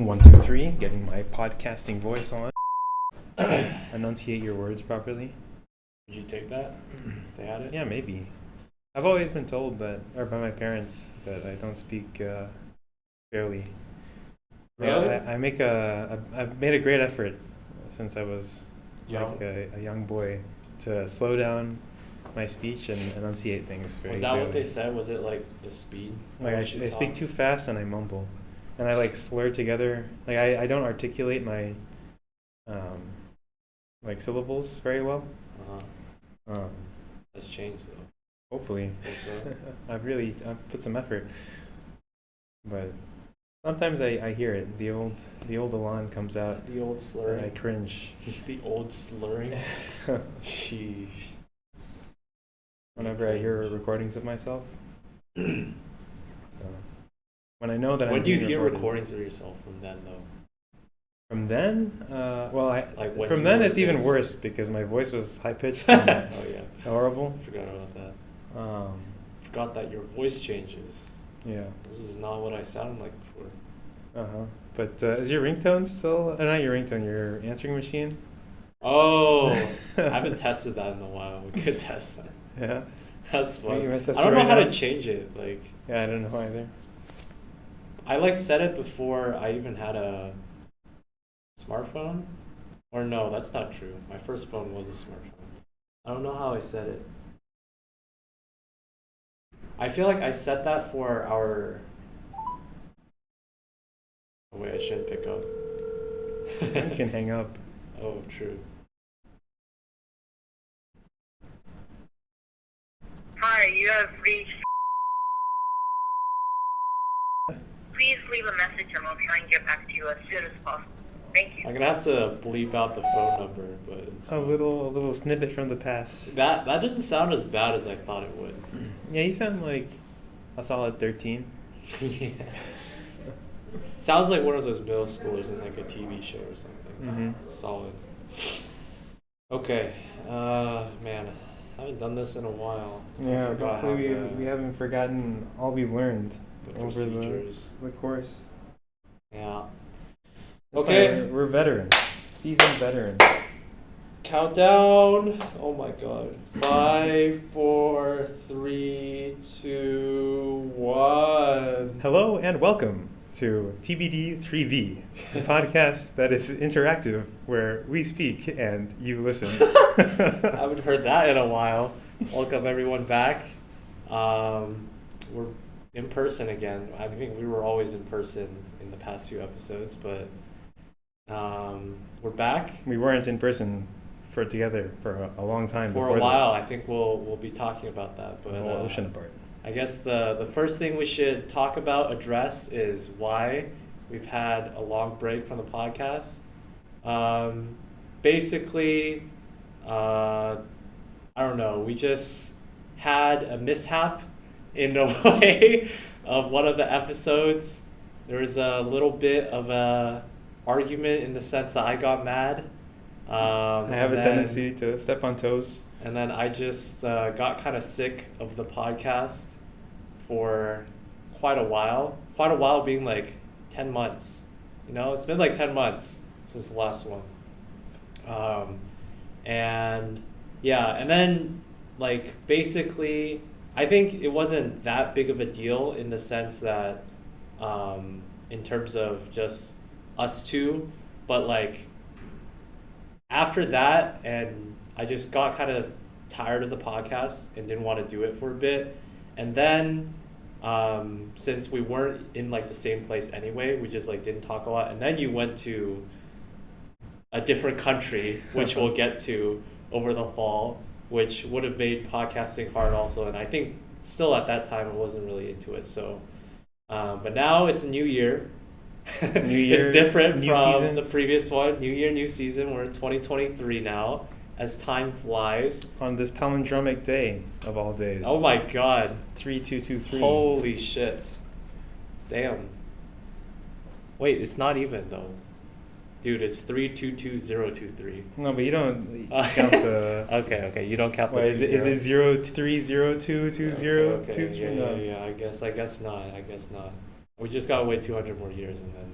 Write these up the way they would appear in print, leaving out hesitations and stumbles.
1, 2, 3, getting my podcasting voice on. Enunciate your words properly. Did you take that? They had it? Yeah, maybe. I've always been told that, or by my parents, that I don't speak fairly. Really? I've made a great effort since I was Young? like a young boy to slow down my speech and enunciate things very Was that clearly. what they said? Was it like the speed? Like I speak too fast and I mumble, and I like slur together. Like I don't articulate my like syllables very well. That's changed though. Hopefully, So. I've put some effort, but sometimes I hear it. The old Alon comes out. The old slurring. And I cringe. The old slurring. Sheesh. Whenever I hear recordings of myself. So when I know that when I'm do you being hear recorded, recordings of yourself from then though? From then, from then it's even worse because my voice was high pitched and Oh yeah. horrible. Forgot about that. Forgot that your voice changes. Yeah. This was not what I sounded like before. But is your ringtone still? Not your ringtone. Your answering machine. Oh, I haven't tested that in a while. We could test that. Yeah. That's fun. You wanna test I don't it know right how now? to change it. Like Yeah, I don't know either. I like set it before I even had a smartphone. Or no, that's not true. My first phone was a smartphone. I don't know how I set it. I feel like I set that for our... Oh wait, I shouldn't pick up. You can hang up. Oh, true. Hi, you have reached. Please leave a message and I'll try and get back to you as soon as possible. Thank you. I'm gonna have to bleep out the phone number, but it's A little snippet from the past. that didn't sound as bad as I thought it would. Yeah, you sound like a solid 13. Yeah. Sounds like one of those middle schoolers in like a TV show or something. Mm-hmm. Solid. Okay, man, I haven't done this in a while. Yeah, I forgot hopefully how we haven't forgotten all we've learned the over procedures. the course. Yeah. That's Okay. why we're veterans, seasoned veterans. Countdown. Oh my god. 5, 4, 3, 2, 1. Hello and welcome to TBD3B, the podcast that is interactive, where we speak and you listen. I haven't heard that in a while. Welcome everyone back. We're in person again. I think we were always in person in the past few episodes, but we're back. We weren't in person together for a long time. For before a while. this. I think we'll be talking about that. But A whole ocean apart. I guess the first thing we should address is why we've had a long break from the podcast. Basically, I don't know, we just had a mishap in a way of one of the episodes. There was a little bit of a argument in the sense that I got mad. I have a tendency to step on toes. And then I just got kind of sick of the podcast for quite a while. Quite a while being like 10 months. You know, it's been like 10 months since the last one. And yeah, and then like basically, I think it wasn't that big of a deal in the sense that in terms of just us two, but like after that, and I just got kind of tired of the podcast and didn't want to do it for a bit. And then since we weren't in like the same place anyway, we just like didn't talk a lot. And then you went to a different country, which we'll get to over the fall, which would have made podcasting hard also. And I think still at that time I wasn't really into it. So, but now it's a new year. New year, it's different new from season. the previous one. New year, new season. We're in 2023 now, as time flies. On this palindromic day of all days. Oh my god. 3223. Holy shit. Damn. Wait, it's not even though. Dude, it's 322023. No, but you don't count the. Okay, you don't count the Wait, is it 03022023? Okay, yeah, I guess not. We just gotta wait 200 more years and then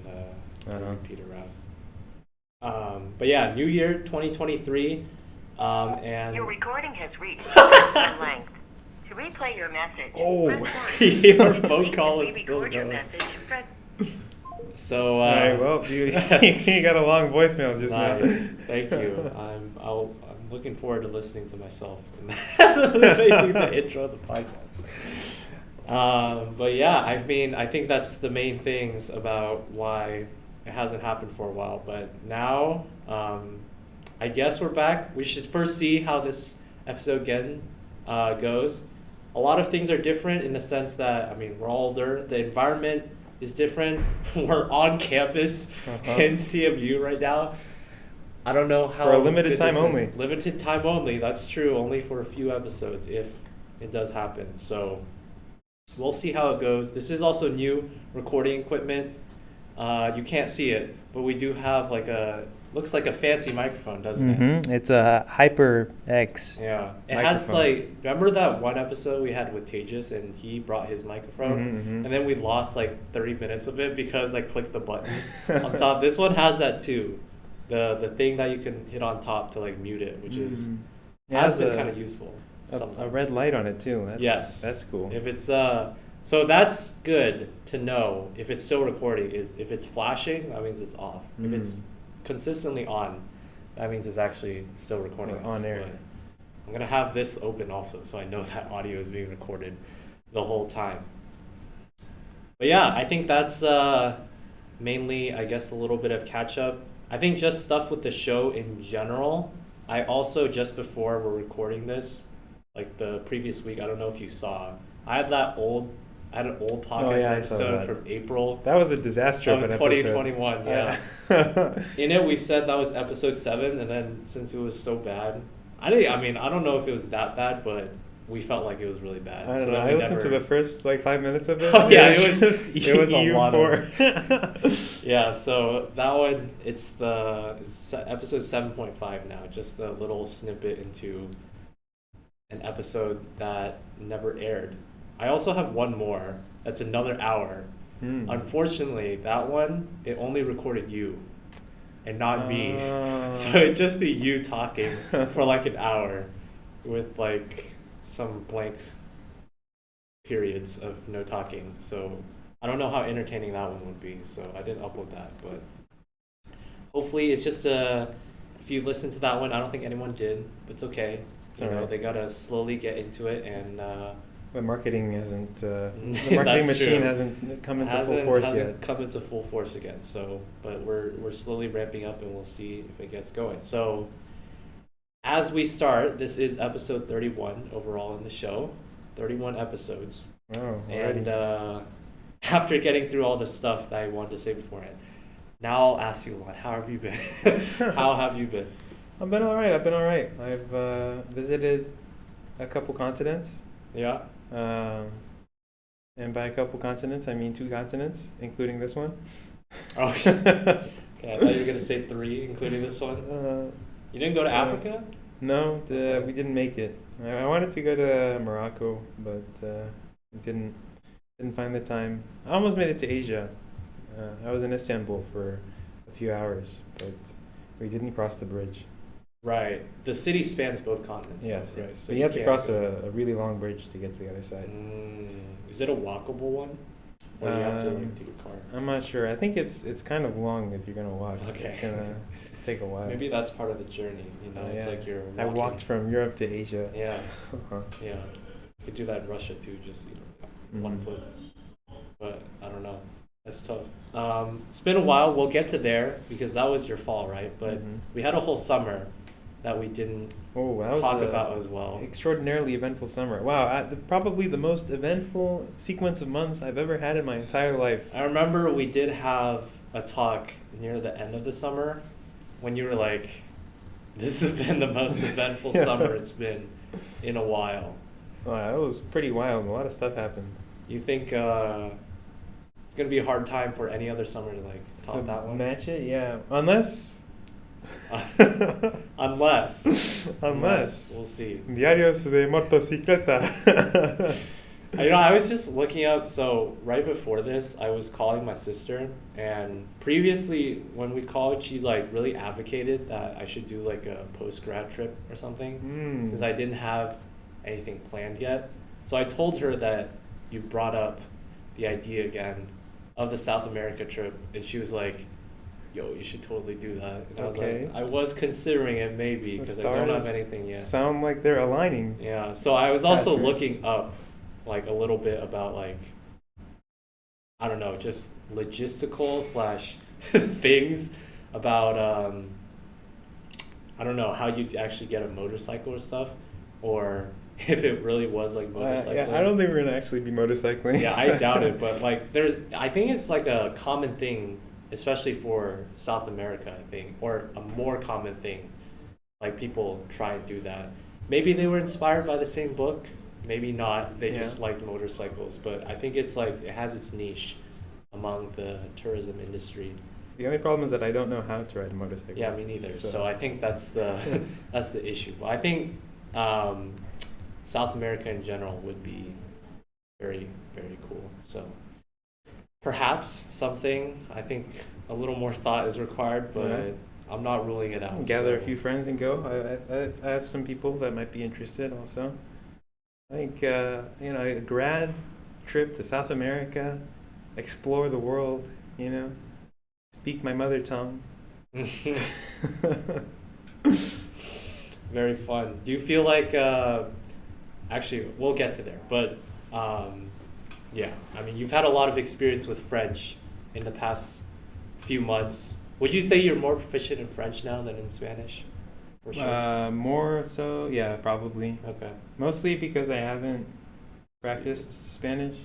repeat around. But yeah, New Year 2023. And Your recording has reached maximum length. To replay your message, press 1. your phone call is still Re-record your going. message, press So All right, well, you got a long voicemail just nice. now. Thank you. I'm looking forward to listening to myself and basically the intro of the podcast. But yeah, I mean, I think that's the main things about why it hasn't happened for a while. But now, I guess we're back. We should first see how this episode again goes. A lot of things are different in the sense that, I mean, we're all older. The environment is different. We're on campus in CMU right now. I don't know how. For a limited good time this is. only. Limited time only. That's true. Only for a few episodes if it does happen. So we'll see how it goes. This is also new recording equipment. You can't see it, but we do have looks like a fancy microphone, doesn't it? It's a HyperX. Yeah. It microphone. has remember that one episode we had with Tejas and he brought his microphone? And then we lost 30 minutes of it because I clicked the button on top. This one has that too. The thing that you can hit on top to mute it, which is has been kind of useful. A red light on it too. That's cool. If it's so that's good to know if it's still recording. Is if it's flashing, that means it's off. If it's consistently on, that means it's actually still recording on air. But I'm gonna have this open also, so I know that audio is being recorded the whole time. But yeah, I think that's mainly, I guess, a little bit of catch up. I think just stuff with the show in general. I also, just before we're recording this, the previous week, I don't know if you saw, I had an old podcast episode from April. That was a disaster of an 2021. episode. Yeah. In it, we said that was episode 7, and then since it was so bad, I don't know if it was that bad, but we felt like it was really bad. I don't know. I listened to the first 5 minutes of it. Oh yeah, it was a lot of. Yeah, so that one, it's episode 7.5 now. Just a little snippet into an episode that never aired. I also have one more. That's another hour. Unfortunately, that one, it only recorded you and not me. So it'd just be you talking for an hour with some blank periods of no talking. So I don't know how entertaining that one would be. So I didn't upload that. But hopefully it's just if you listen to that one, I don't think anyone did, but it's okay. They gotta slowly get into it and. The marketing hasn't. The marketing machine hasn't come into full force yet. Hasn't come into full force again. So, but we're slowly ramping up, and we'll see if it gets going. So, as we start, this is episode 31 overall in the show. 31 episodes. Oh, and after getting through all the stuff that I wanted to say beforehand, now I'll ask you, Lon, how have you been? How have you been? I've been all right. I've visited a couple continents. Yeah. And by a couple continents, I mean 2 continents, including this one. Oh, okay. I thought you were gonna say 3, including this one. You didn't go to Africa? No, we didn't make it. I wanted to go to Morocco, but didn't find the time. I almost made it to Asia. I was in Istanbul for a few hours, but we didn't cross the bridge. Right. The city spans both continents. Yes. Right. So you have to cross a really long bridge to get to the other side. Is it a walkable one? Or do you have to take a car? I'm not sure. I think it's kind of long if you're going to walk. Okay. It's going to take a while. Maybe that's part of the journey. It's like you're walking. I walked from Europe to Asia. Yeah. Yeah. You could do that in Russia too, just 1 foot. But I don't know. That's tough. It's been a while. We'll get to there because that was your fall, right? But we had a whole summer that we didn't talk about as well. Extraordinarily eventful summer. Wow, probably the most eventful sequence of months I've ever had in my entire life. I remember we did have a talk near the end of the summer when you were like, this has been the most eventful summer it's been in a while. Wow, it was pretty wild. A lot of stuff happened. You think it's going to be a hard time for any other summer to top that one? Match it? Yeah. Unless... Unless. We'll see. Diarios de motocicleta. I was just looking up. So right before this, I was calling my sister, and previously when we called, she like really advocated that I should do like a post grad trip or something, since I didn't have anything planned yet. So I told her that you brought up the idea again of the South America trip, and she was like, "Yo, you should totally do that." And I was Okay. like, I was considering it maybe The because I don't have stars anything yet. sound like they're aligning. Yeah, so I was also Accurate. looking up like a little bit about like I don't know, just logistical slash things about I don't know how you actually get a motorcycle or stuff, or if it really was like motorcycling. Yeah, I don't think we're gonna actually be motorcycling. Yeah, I doubt it, but like I think it's like a common thing, especially for South America, I think, or a more common thing. Like people try and do that. Maybe they were inspired by the same book, maybe not. They just liked motorcycles, but I think it's like it has its niche among the tourism industry. The only problem is that I don't know how to ride a motorcycle. Yeah, me neither. So I think that's the that's the issue. But I think South America in general would be very, very cool. So perhaps something, I think a little more thought is required, but Yeah. I'm not ruling it out. Gather a few friends and go. I have some people that might be interested also. I think a grad trip to South America, explore the world. Speak my mother tongue. Very fun. Do you feel like actually we'll get to there, but yeah, I mean you've had a lot of experience with French in the past few months. Would you say you're more proficient in French now than in Spanish? For sure. More so, yeah, probably. Okay. Mostly because I haven't practiced Spanish.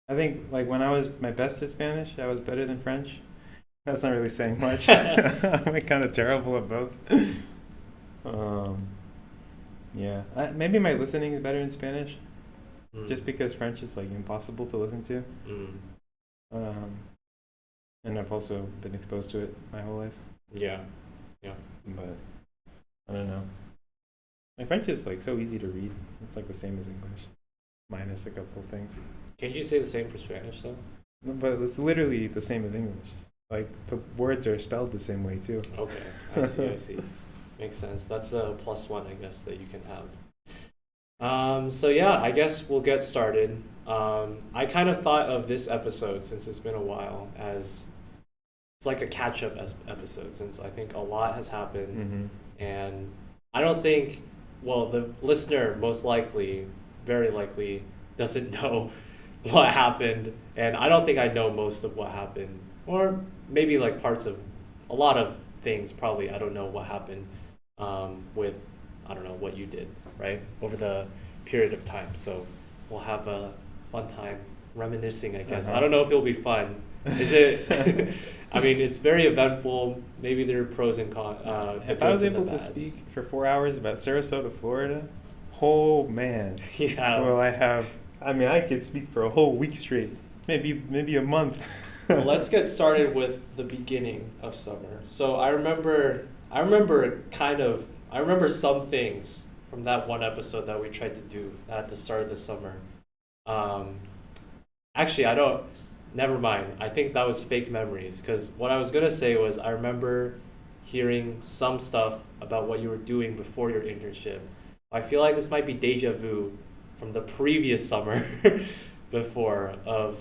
I think like when I was my best at Spanish, I was better than French. That's not really saying much. I'm kind of terrible at both. Yeah, maybe my listening is better in Spanish, just because French is like impossible to listen to. And I've also been exposed to it my whole life. Yeah. But I don't know. My French is like so easy to read. It's like the same as English, minus a couple of things. Can you say the same for Spanish though? But it's literally the same as English. Like the words are spelled the same way too. Okay, I see. Makes sense. That's a +1, I guess, that you can have. So yeah, I guess we'll get started. I kind of thought of this episode, since it's been a while, as it's like a catch-up episode, since I think a lot has happened, and I don't think, well, the listener most likely, very likely, doesn't know what happened, and I don't think I know most of what happened, or maybe like parts of a lot of things. Probably I don't know what happened with I don't know what you did right over the period of time. So we'll have a fun time reminiscing, I guess. I don't know if it'll be fun. Is it? I mean, it's very eventful. Maybe there are pros and cons. If I was able to speak for 4 hours about Sarasota, Florida, oh man. Yeah. Well, I could speak for a whole week straight, maybe a month. Well, let's get started with the beginning of summer. So I remember some things from that one episode that we tried to do at the start of the summer. Actually, never mind. I think that was fake memories, because what I was going to say was I remember hearing some stuff about what you were doing before your internship. I feel like this might be deja vu from the previous summer before of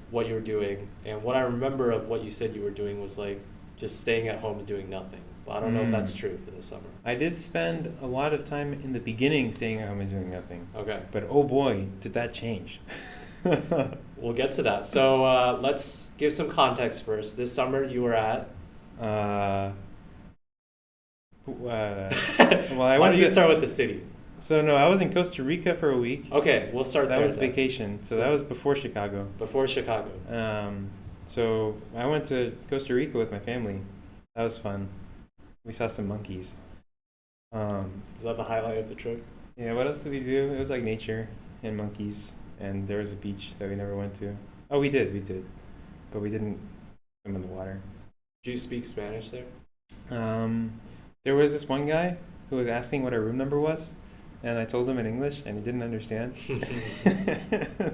what you were doing, and what I remember of what you said you were doing was like just staying at home and doing nothing. But I don't know if that's true for the summer. I did spend a lot of time in the beginning staying at home and doing nothing. Okay. But oh boy, did that change. We'll get to that. So let's give some context first. This summer you were at. Well, Why don't you start with the city? So no, I was in Costa Rica for a week. Okay, we'll start there. That was vacation. So that was before Chicago. Before Chicago. So I went to Costa Rica with my family. That was fun. We saw some monkeys. Is that the highlight of the trip? Yeah, what else did we do? It was like nature and monkeys, and there was a beach that we never went to. Oh, we did. But we didn't swim in the water. Do you speak Spanish there? There was this one guy who was asking what our room number was, and I told him in English, and he didn't understand.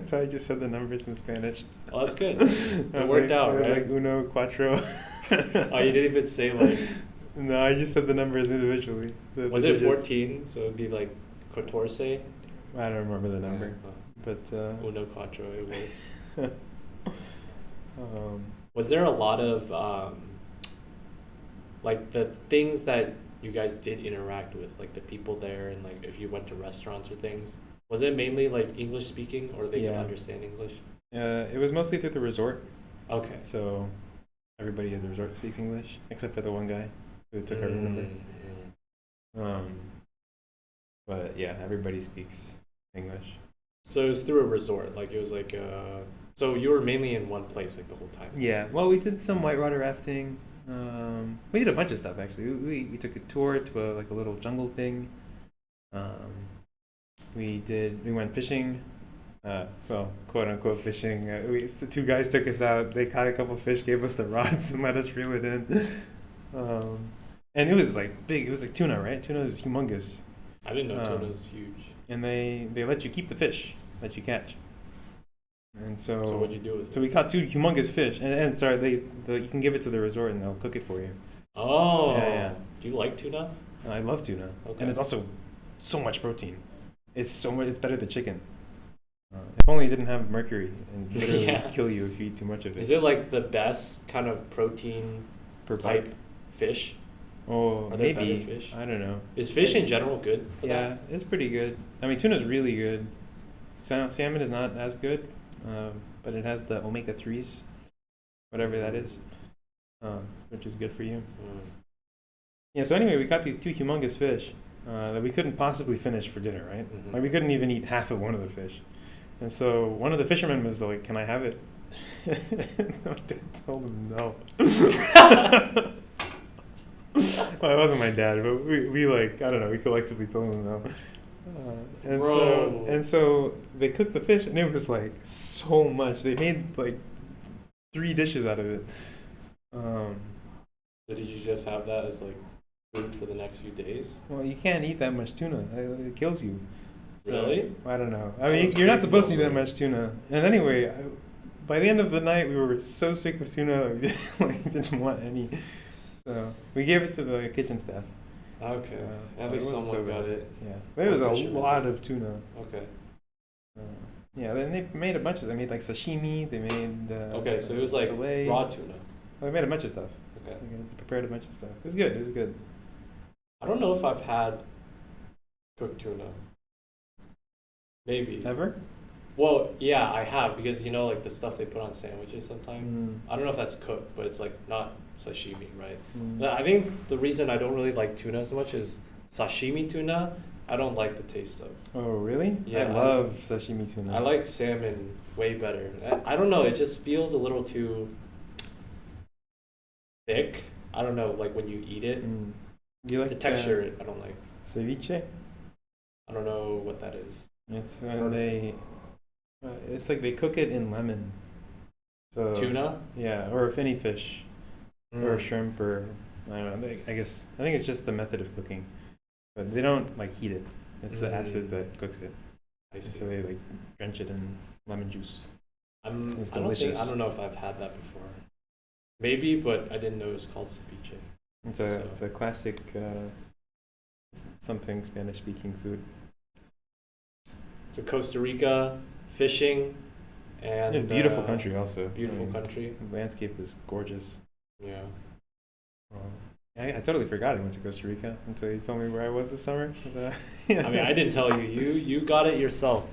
So I just said the numbers in Spanish. Well, that's good. It worked out, It was right? like uno, cuatro. Oh, you didn't even say like. No, I just said the numbers individually. Was the it digits. 14? So it'd be like 14. I don't remember the number, but Uno cuatro, it works. um, Was there a lot of like the things that you guys did interact with, like the people there, and like if you went to restaurants or things? Was it mainly like English speaking, or they can understand English? it was mostly through the resort. Okay. So everybody at the resort speaks English, except for the one guy who took our room number. But yeah, everybody speaks English. So it was through a resort, like it was like so you were mainly in one place like the whole time? Yeah, well, we did some whitewater rafting. We did a bunch of stuff actually. We took a tour to a little jungle thing. We went fishing. Well, quote unquote fishing. The two guys took us out. They caught a couple fish, gave us the rods, and let us reel it in. And it was like big. It was like tuna, right? Tuna is humongous. I didn't know tuna was huge. And they let you keep the fish that you catch. And so what'd you do with it? So we caught two humongous fish, and sorry, you can give it to the resort and they'll cook it for you. Oh, yeah. Do you like tuna? I love tuna, and it's also so much protein. It's so much. It's better than chicken. If only it didn't have mercury and literally kill you if you eat too much of it. Is it like the best kind of protein per type fish? Oh, Are there maybe. better fish? I don't know. Is fish in general good for that? Yeah, it's pretty good. I mean, tuna's really good. Salmon is not as good, but it has the omega-3s, whatever that is, which is good for you. Yeah, so anyway, we caught these two humongous fish that we couldn't possibly finish for dinner, right? Mm-hmm. Like, we couldn't even eat half of one of the fish. And so one of the fishermen was like, "Can I have it?" My dad told him no. Well, it wasn't my dad, but we like, I don't know, we collectively told him no. And so they cooked the fish, and it was like so much. They made like 3 dishes out of it. So did you just have that as like food for the next few days? Well, you can't eat that much tuna. It kills you. Really? So, I don't know. I mean, you're not supposed to eat that much tuna. And anyway, by the end of the night, we were so sick of tuna, we didn't want any. So we gave it to the kitchen staff. Okay. So At least someone got it. Yeah. There was a lot of tuna. Okay. Yeah, then they made a bunch of. They made like sashimi. They made. Okay, so it was like fillet. raw tuna. They made a bunch of stuff. Okay. They prepared a bunch of stuff. It was good. It was good. I don't know if I've had cooked tuna. Maybe. Ever? Well, yeah, I have, because you know, like the stuff they put on sandwiches sometimes. Mm. I don't know if that's cooked, but it's like not sashimi, right? Mm. But I think the reason I don't really like tuna as much is sashimi tuna. I don't like the taste of. Oh, really? Yeah, I love sashimi tuna. I like salmon way better. I don't know. It just feels a little too thick. I don't know. Like when you eat it, You like the texture. I don't like. Ceviche? I don't know what that is. It's when they. It's like they cook it in lemon. So Tuna? Yeah, or finny fish, or shrimp, or I don't know. I think it's just the method of cooking, but they don't like heat it. It's the acid that cooks it. I see. So they like drench it in lemon juice. I It's don't delicious. I don't know if I've had that before. Maybe, but I didn't know it was called ceviche. It's a classic something Spanish speaking food. So Costa Rica, fishing, and It's a beautiful country also. Beautiful country. The landscape is gorgeous. Yeah. I totally forgot I went to Costa Rica until you told me where I was this summer. I mean, I didn't tell you. You got it yourself.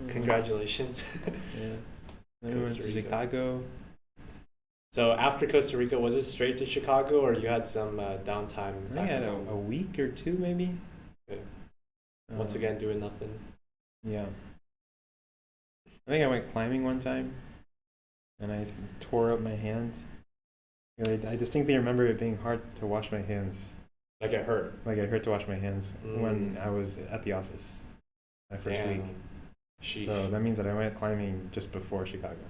Congratulations. Yeah. Then we went to Chicago. So after Costa Rica, was it straight to Chicago, or you had some downtime? I think I had a week or two maybe. Okay. Once again, doing nothing. Yeah. I think I went climbing one time, and I tore up my hand. I distinctly remember it being hard to wash my hands. Like it hurt? Like it hurt to wash my hands when I was at the office my first week. Sheesh. So that means that I went climbing just before Chicago.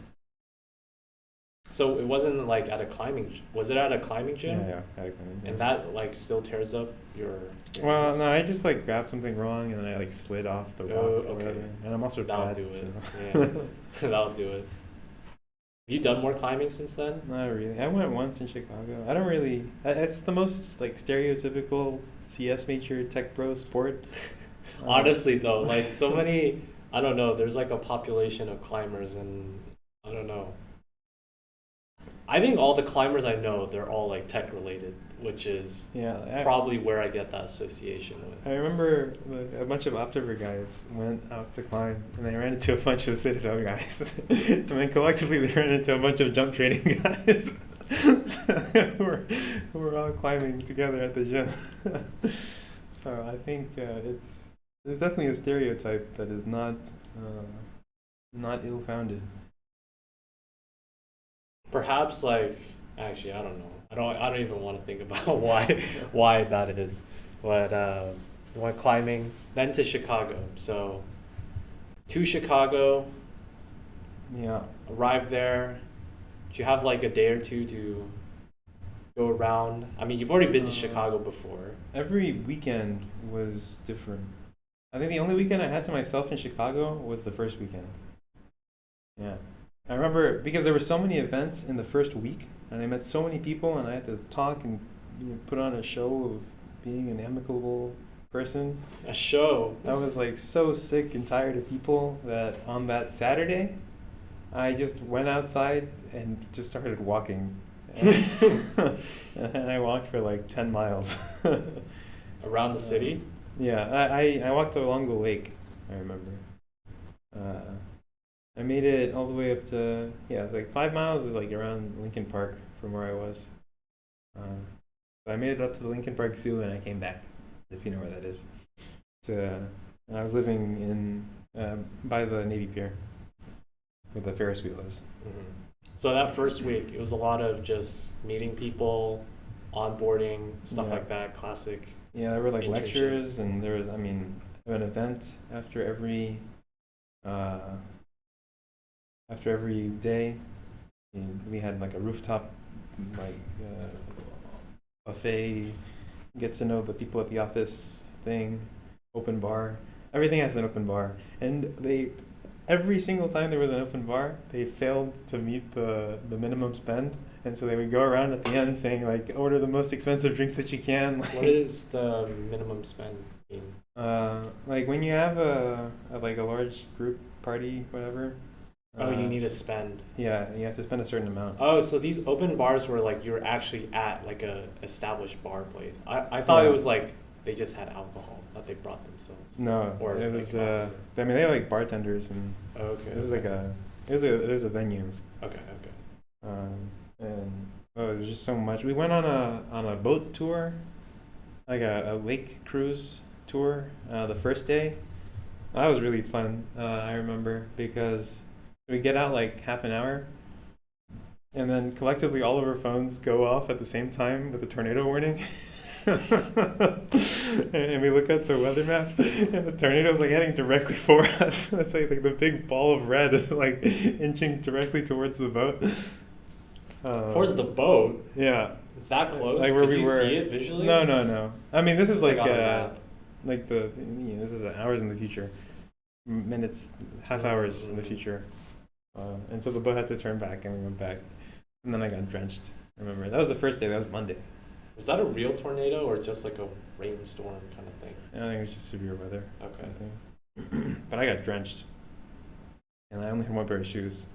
So it wasn't like at a climbing. Was it at a climbing gym? Yeah, I kind of. And that like still tears up your Well, hands? no, I just like grabbed something wrong and then I like slid off the rock or okay. whatever. And I'm also That'll bad, do it. so. Yeah. That'll do it. Have you done more climbing since then? Not really. I went once in Chicago. I don't really. It's the most like stereotypical CS major tech bro sport. Honestly though, like so many, I don't know, there's like a population of climbers and I don't know. I think all the climbers I know, they're all like tech related, which is probably where I get that association with. I remember a bunch of Optiver guys went out to climb and they ran into a bunch of Citadel guys. And then collectively they ran into a bunch of jump training guys. So who were all climbing together at the gym. So I think there's definitely a stereotype that is not ill-founded. Perhaps like actually I don't know. I don't even want to think about why that is. But went climbing, then to Chicago. So to Chicago, Yeah. arrived there. Do you have like a day or two to go around? I mean, you've already been to Chicago before. Every weekend was different. I think the only weekend I had to myself in Chicago was the first weekend. Yeah. I remember because there were so many events in the first week, and I met so many people, and I had to talk and put on a show of being an amicable person. A show. I was like so sick and tired of people that on that Saturday, I just went outside and just started walking. And I walked for like 10 miles. Around the city? Yeah, I walked along the lake, I remember. I made it all the way up to, it's like 5 miles is like around Lincoln Park from where I was. So I made it up to the Lincoln Park Zoo and I came back, if you know where that is. I was living in by the Navy Pier, where the Ferris wheel is. Mm-hmm. So that first week, it was a lot of just meeting people, onboarding, stuff like that, classic. Yeah, there were like lectures, and there was, an event after every day. And we had like a rooftop, like buffet, get to know the people at the office thing, open bar. Everything has an open bar, and every single time there was an open bar, they failed to meet the minimum spend, and so they would go around at the end saying like, order the most expensive drinks that you can. What is the minimum spend mean? Like when you have a large group party, whatever. You need to spend. Yeah, you have to spend a certain amount. Oh, so these open bars were like you're actually at like a established bar place. I thought it was like they just had alcohol that they brought themselves. No, or it was. Like they have like bartenders and. Okay. This is like there's a venue. Okay. And there's just so much. We went on a boat tour, like a lake cruise tour. The first day, that was really fun. I remember because we get out like half an hour, and then collectively all of our phones go off at the same time with a tornado warning. And we look at the weather map, and the tornado's like heading directly for us. It's like the big ball of red is like inching directly towards the boat. Towards the boat? Yeah. It's that close? Like where Could we you were. see it visually? No. I mean, this is like on a map. this is hours in the future, minutes, half hours in the future, and so the boat had to turn back, and we went back, and then I got drenched. I remember that was the first day. That was Monday. Was that a real tornado or just like a rainstorm kind of thing? I think it was just severe weather. Okay. But I got drenched, and I only had one pair of shoes,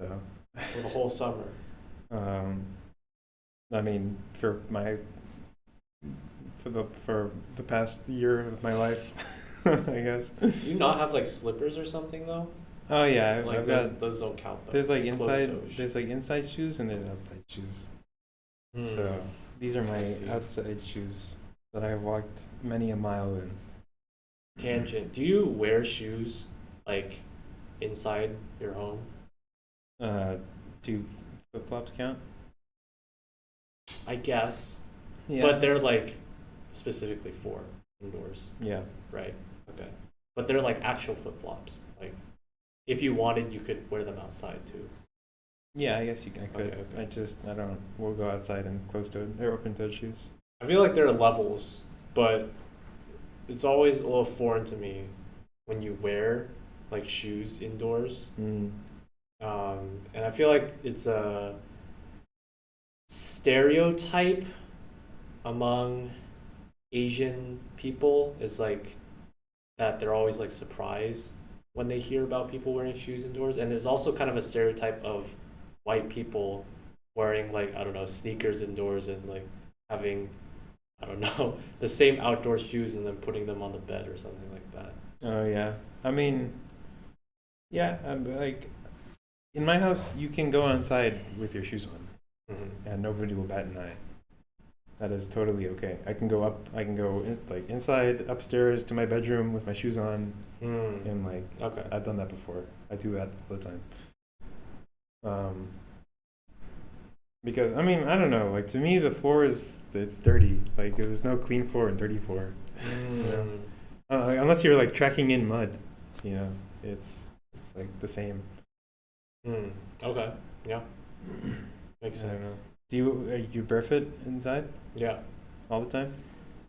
so. For the whole summer. I mean, for the past year of my life, I guess. Do you not have like slippers or something though? Oh yeah, like I've got. Those don't count though. There's like Closed-toes. there's like inside shoes and there's outside shoes. Hmm. So these are my I see. outside shoes that I have walked many a mile in. Tangent. Do you wear shoes like inside your home? Do flip flops count? I guess. Yeah. But they're like specifically for indoors, Yeah. right? Okay. But they're like actual flip flops. Like if you wanted, you could wear them outside too. Yeah, I guess I could. Okay. I don't. We'll go outside in closed-toed or open-toed shoes. I feel like there are levels, but it's always a little foreign to me when you wear like shoes indoors. Mm. And I feel like it's a stereotype among Asian people is like that they're always like surprised when they hear about people wearing shoes indoors. And there's also kind of a stereotype of white people wearing like, I don't know, sneakers indoors and like having, I don't know, the same outdoor shoes and then putting them on the bed or something like that. Oh yeah. I mean, yeah. Like in my house, you can go outside with your shoes on, and nobody will bat an eye. That is totally okay. I can go up. I can go like inside, upstairs to my bedroom with my shoes on, and like Okay. I've done that before. I do that all the time. Because I mean, I don't know. Like to me, the floor it's dirty. Like there's no clean floor and dirty floor. You know? Unless you're like tracking in mud, you know, it's like the same. Okay. Yeah. Makes I don't sense. know. Are you barefoot inside Yeah. all the time?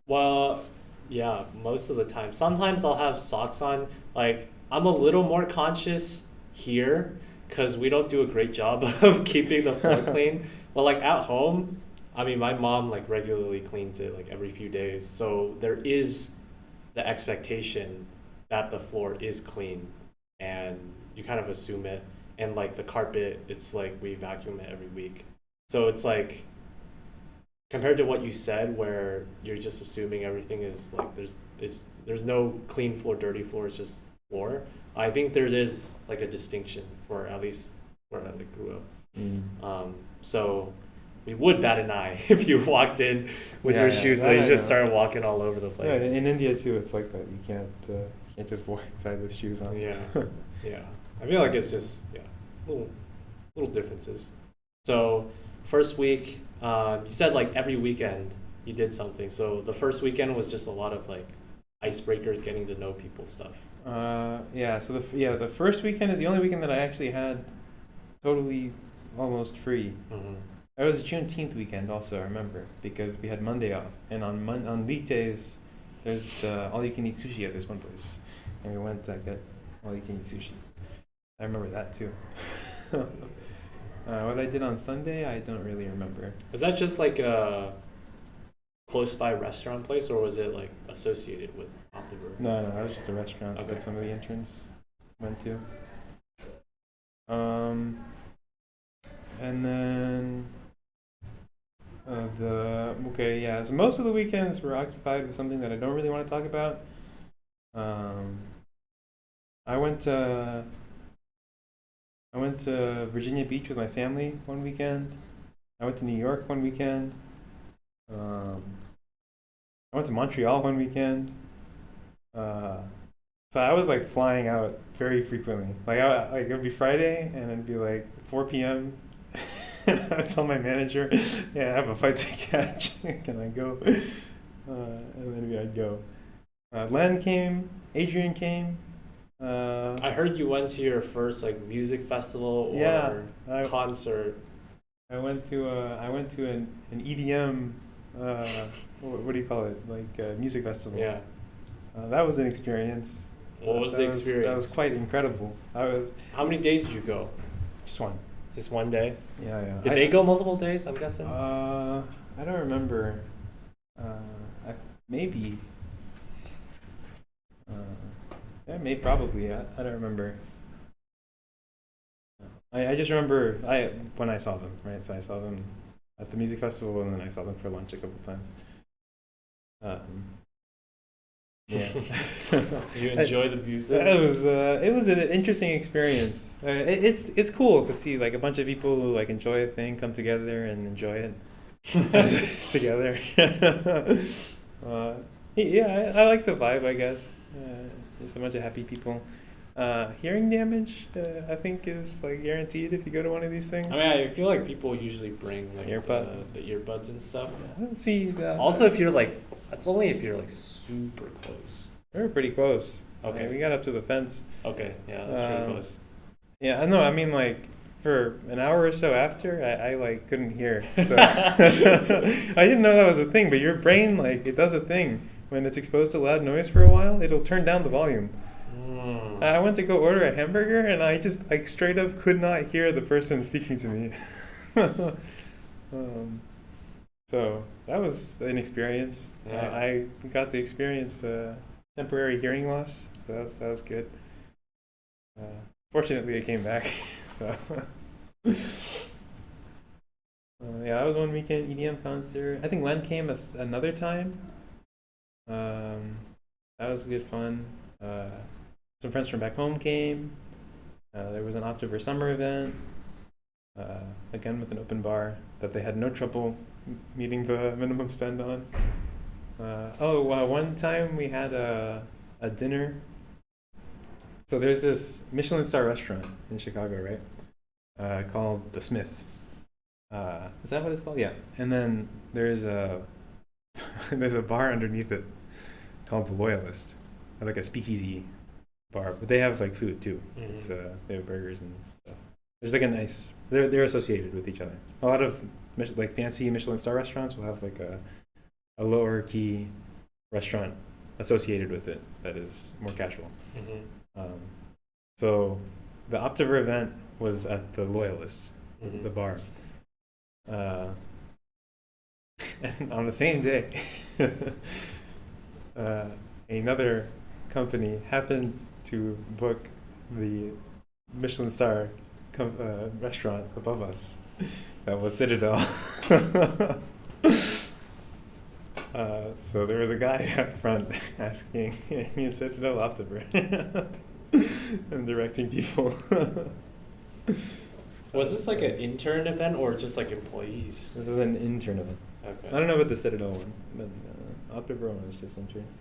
Well, yeah, most of the time. Sometimes I'll have socks on. Like, I'm a little more conscious here because we don't do a great job of keeping the floor clean. But like at home, I mean, my mom like regularly cleans it like every few days. So there is the expectation that the floor is clean and you kind of assume it. And like the carpet, it's like we vacuum it every week. So it's like compared to what you said where you're just assuming everything is like there's no clean floor, dirty floor, it's just floor. I think there is like a distinction for at least where I like grew up. So we would bat an eye if you walked in with your shoes and you just started walking all over the place. Yeah, in India too, it's like that. You can't just walk inside with shoes on. Yeah, yeah. I feel like it's just little differences. So first week, you said like every weekend you did something. So the first weekend was just a lot of like icebreakers, getting to know people stuff. Yeah. So the first weekend is the only weekend that I actually had totally almost free. That was Juneteenth weekend also, I remember, because we had Monday off, and on weekdays there's all you can eat sushi at this one place, and we went to get all you can eat sushi. I remember that too. What I did on Sunday, I don't really remember. Was that just like a close by restaurant place, or was it like associated with Optiver? No, it was just a restaurant that some of the interns went to. And then so most of the weekends were occupied with something that I don't really want to talk about. I went to Virginia Beach with my family one weekend. I went to New York one weekend. I went to Montreal one weekend. So I was like flying out very frequently. Like it would be Friday and it'd be like 4 p.m. and I would tell my manager, "Yeah, I have a flight to catch. Can I go?" And then I'd go. Len came. Adrian came. I heard you went to your first like music festival or concert. I went to an EDM. What do you call it? Like music festival. Yeah. That was an experience. What was the experience? That was quite incredible. How many days did you go? Just one. Just one day? Yeah. Did they go multiple days, I'm guessing? I don't remember. Maybe. Probably. I don't remember. I just remember when I saw them, right? So I saw them at the music festival, and then I saw them for lunch a couple times. Yeah. You enjoy the music? It was an interesting experience. It's cool to see like a bunch of people who like enjoy a thing come together and enjoy it together. I like the vibe, I guess. Just a bunch of happy people. Hearing damage, I think, is like guaranteed if you go to one of these things. I mean, I feel like people usually bring like the earbuds and stuff. I don't see that. Also, if you're like, that's only if you're like super close. We were pretty close. Okay. We got up to the fence. Okay, yeah, that's pretty close. Yeah, I know. I mean, like for an hour or so after, I like couldn't hear. So I didn't know that was a thing, but your brain, like, it does a thing. When it's exposed to loud noise for a while, it'll turn down the volume. I went to go order a hamburger, and I just, like, straight up could not hear the person speaking to me. So that was an experience. Yeah. I got to experience temporary hearing loss. So that was good. Fortunately, it came back. So yeah, that was one weekend EDM concert. I think Len came another time. That was good fun. Some friends from back home came. There was an Optiver summer event. Again with an open bar that they had no trouble meeting the minimum spend on. One time we had a dinner. So there's this Michelin star restaurant in Chicago, right? Called The Smith. Is that what it's called? Yeah. And then there's a there's a bar underneath it called The Loyalist, like a speakeasy bar, but they have like food too. Mhm. It's they have burgers and stuff. There's like a nice. They're associated with each other. A lot of like fancy Michelin star restaurants will have like a lower key restaurant associated with it that is more casual. Mhm. So the Optiver event was at the Loyalist, Mhm. the bar. And on the same day, another company happened to book the Michelin star restaurant above us. That was Citadel. So there was a guy up front asking, "Me and Citadel Optiver," and directing people. Was this like an intern event or just like employees? This was an intern event. Okay. I don't know about the Citadel one, but Optiver one was just interns.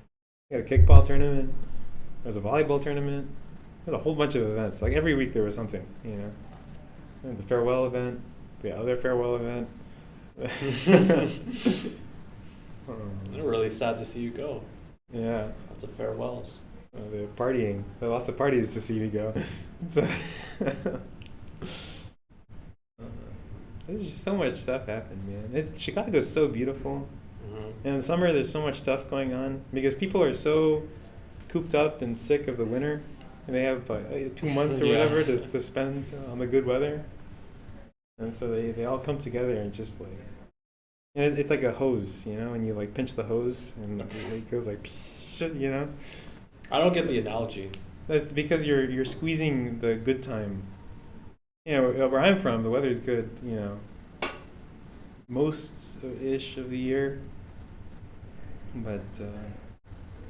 We had a kickball tournament. There was a volleyball tournament. There was a whole bunch of events. Like every week there was something, you know. We had the farewell event, the other farewell event. I'm really sad to see you go. Yeah. Lots of farewells. They're partying. There are lots of parties to see me go. There's just so much stuff happened, man. Chicago's so beautiful. Mhm. And in summer, there's so much stuff going on because people are so cooped up and sick of the winter, and they have like 2 months or Yeah. whatever to spend on the good weather. And so they all come together and just like, and it's like a hose, you know, when you like pinch the hose and it goes like, psst, you know. I don't get the analogy. That's because you're squeezing the good time. You know, where I'm from, the weather's good, you know, most-ish of the year. But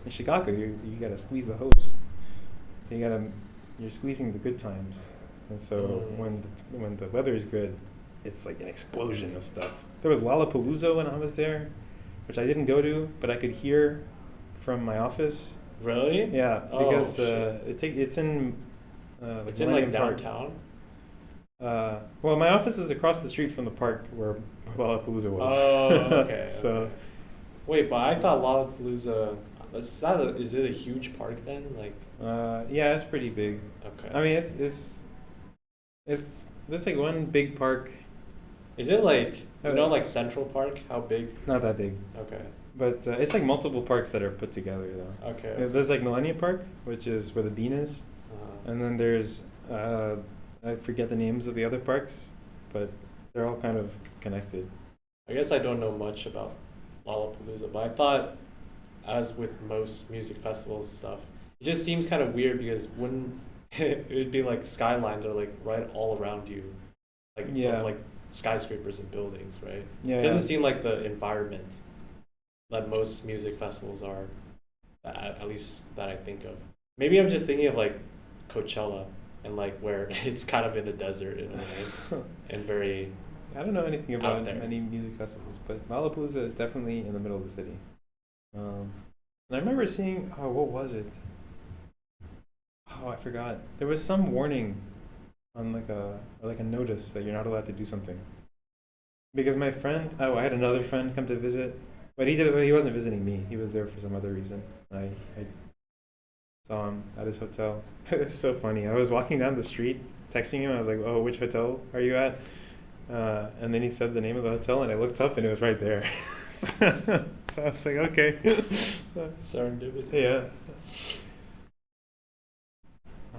in Chicago, you gotta squeeze the hose. You're squeezing the good times. And so when the weather is good, it's like an explosion of stuff. There was Lollapalooza when I was there, which I didn't go to, but I could hear from my office. Really? Yeah, Oh, because shit. it's in It's in like Millennium Park. downtown. Well, my office is across the street from the park where Lollapalooza was. Oh, okay. So, okay. Wait, but I thought Lollapalooza. Is it a huge park then? Like. yeah, it's pretty big. Okay. I mean, it's there's like one big park. Is it like like Central Park? How big? Not that big, Okay. but it's like multiple parks that are put together though. Okay. There's like Millennium Park, which is where the Bean is, Uh-huh. and then there's I forget the names of the other parks, but they're all kind of connected. I guess I don't know much about Lollapalooza, but I thought, as with most music festivals and stuff, it just seems kind of weird because wouldn't it would be like skylines are like right all around you, like Yeah. of like skyscrapers and buildings, right? Yeah, It doesn't yeah. seem like the environment that most music festivals are, at least that I think of. Maybe I'm just thinking of like Coachella and like where it's kind of in a desert in a way and very. I don't know anything Out about there. many music festivals, but Lollapalooza is definitely in the middle of the city. And I remember seeing, what was it? Oh, I forgot. There was some warning on like a notice that you're not allowed to do something. Because my friend, I had another friend come to visit, but he wasn't visiting me. He was there for some other reason. I saw him at his hotel. It was so funny. I was walking down the street texting him. I was like, "Oh, which hotel are you at?" And then he said the name of the hotel, and I looked up, and it was right there. So I was like, "Okay." Serendipity. Yeah. Uh,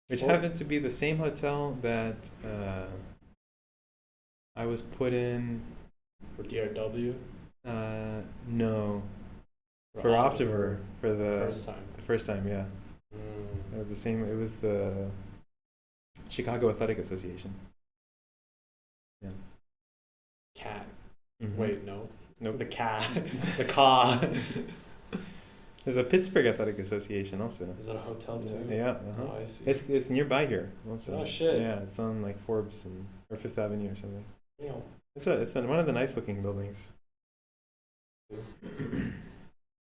which happened to be the same hotel that I was put in. For DRW. No. For Optiver for the first time. The first time, yeah. It was the same. It was the Chicago Athletic Association. Yeah. Cat. Mhm. Wait, no. Nope. The cat. The car. There's a Pittsburgh Athletic Association also. Is it a hotel too? Yeah. Uh-huh. Oh, I see. It's nearby here. Also. Oh shit. Yeah, it's on like Forbes or Fifth Avenue or something. Yeah. It's one of the nice looking buildings.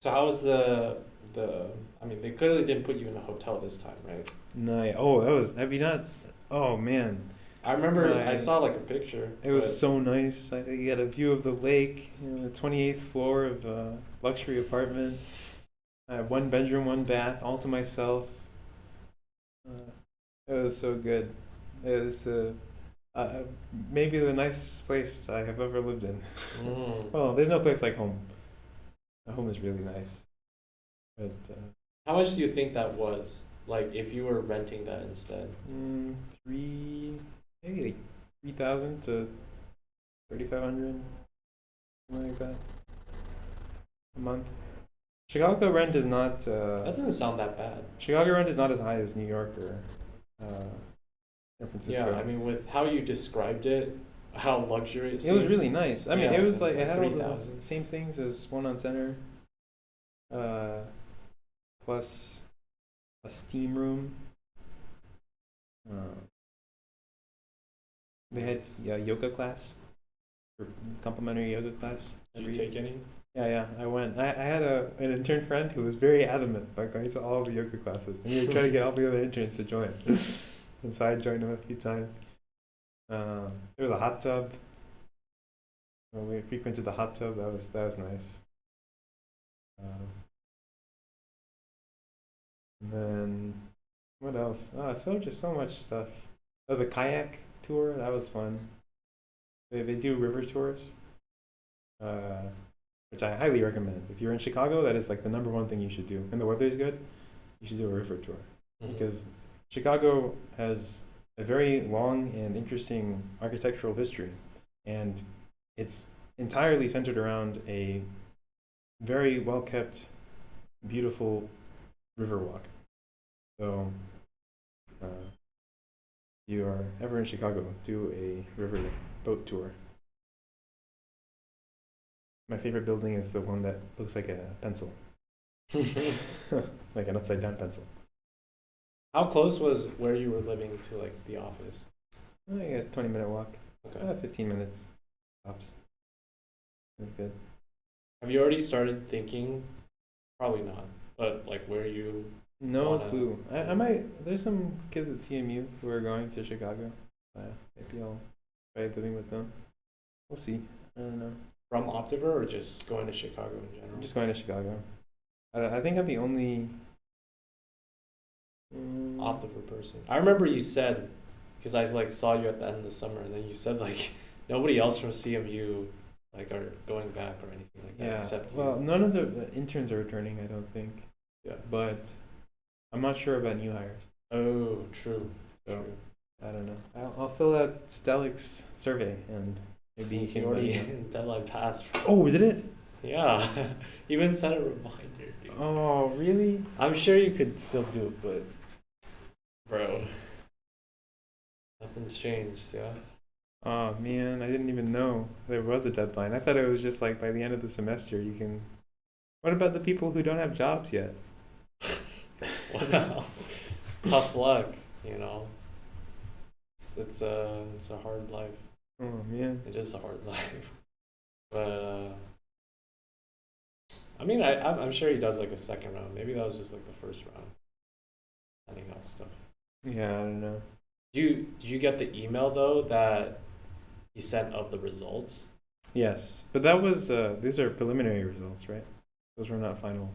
So how was the? I mean, they clearly didn't put you in a hotel this time, right? Nice. Oh, that was. Have you not? Oh man. I remember I Right. saw like a picture. It was so nice. You had a view of the lake, the 28th floor of a luxury apartment. I had 1 bedroom, 1 bath, all to myself. It was so good. It was maybe the nicest place I have ever lived in. Well, there's no place like home. Home is really nice. But How much do you think that was? Like, if you were renting that instead? maybe like 3,000 to 3,500, something like that, a month. Chicago rent is not. That doesn't sound that bad. Chicago rent is not as high as New York or San Francisco. Yeah, I mean, with how you described it, how luxurious it was really nice. I mean, Yeah, it was like like it had all the 3,000. same things as one on Center, plus a steam room. They had yoga class, or complimentary yoga class. Did you take any? Yeah, I went. I had an intern friend who was very adamant about going to all the yoga classes, and he would try to get all the other interns to join. And so I joined him a few times. There was a hot tub. We frequented the hot tub. That was nice. And then what else? So much stuff. Oh, the kayak tour, that was fun. They do river tours, which I highly recommend. If you're in Chicago, that is like the number one thing you should do. And the weather's good, you should do a river tour. Because Chicago has a very long and interesting architectural history, and it's entirely centered around a very well kept, beautiful river walk. So, if you are ever in Chicago, do a river boat tour. My favorite building is the one that looks like a pencil, like an upside down pencil. How close was where you were living to like the office? I got a 20-minute walk. Okay. 15 minutes tops. That's good. Have you already started thinking? Probably not, but like where you? No Wanna- clue. I might. There's some kids at TMU who are going to Chicago. Maybe I'll try living with them. We'll see. I don't know. From Optiver or just going to Chicago in general? I'm just going to Chicago. I think I'm the only Optiver person. I remember you said, because I like saw you at the end of the summer, and then you said like nobody else from CMU like are going back or anything like that Yeah. except Well, you. none of the interns are returning, I don't think. Yeah. But I'm not sure about new hires. Oh, true. So True. I don't know. I'll fill out Stelik's survey and maybe he You can already let me know. deadline passed. Oh, did it? Yeah, even sent a reminder, dude. Oh, really? I'm sure you could still do it, but bro, nothing's changed. Yeah. Oh man, I didn't even know there was a deadline. I thought it was just like by the end of the semester you can. What about the people who don't have jobs yet? Wow. Tough luck, you know. It's a hard life. Oh man. It is a hard life. But I mean, I'm sure he does like a second round. Maybe that was just like the first round. Sending out stuff. Yeah, I don't know. Did you get the email though that he sent of the results? Yes, but that was these are preliminary results, right? Those were not final.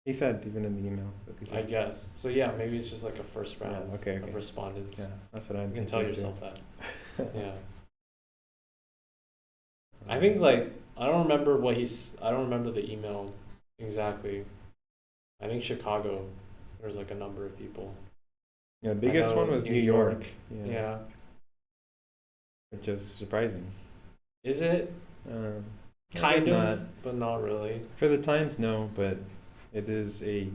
He said even in the email. I guess. So yeah, maybe it's just like a first round Okay. of respondents. Yeah, that's what I'm You can thinking tell yourself too. that. Yeah. I think like I don't remember I don't remember the email exactly. I think Chicago. There was like a number of people. Yeah, the biggest one was New York. Yeah. Which is surprising. Is it? I Kind guess of, not. but not really. For the times, no, but it is a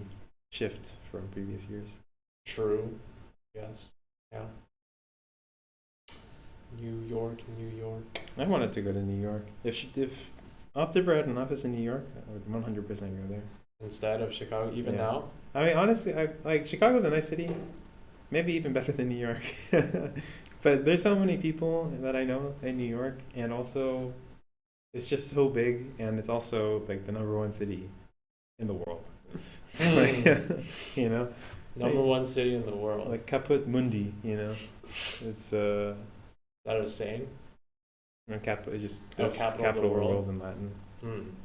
shift from previous years. True. Yes. Yeah. New York. I wanted to go to New York. If Optiver had an office in New York, I would 100% go there. Instead of Chicago, even Yeah. now? I mean, honestly, I like Chicago's a nice city, maybe even better than New York. But there's so many people that I know in New York, and also it's just so big, and it's also like the #1 city in the world. So, like, you know, Number one city in the world. like Caput Mundi, you know, it's Is that a saying? it's just Oh, that's capital of the capital of the world. world in Latin.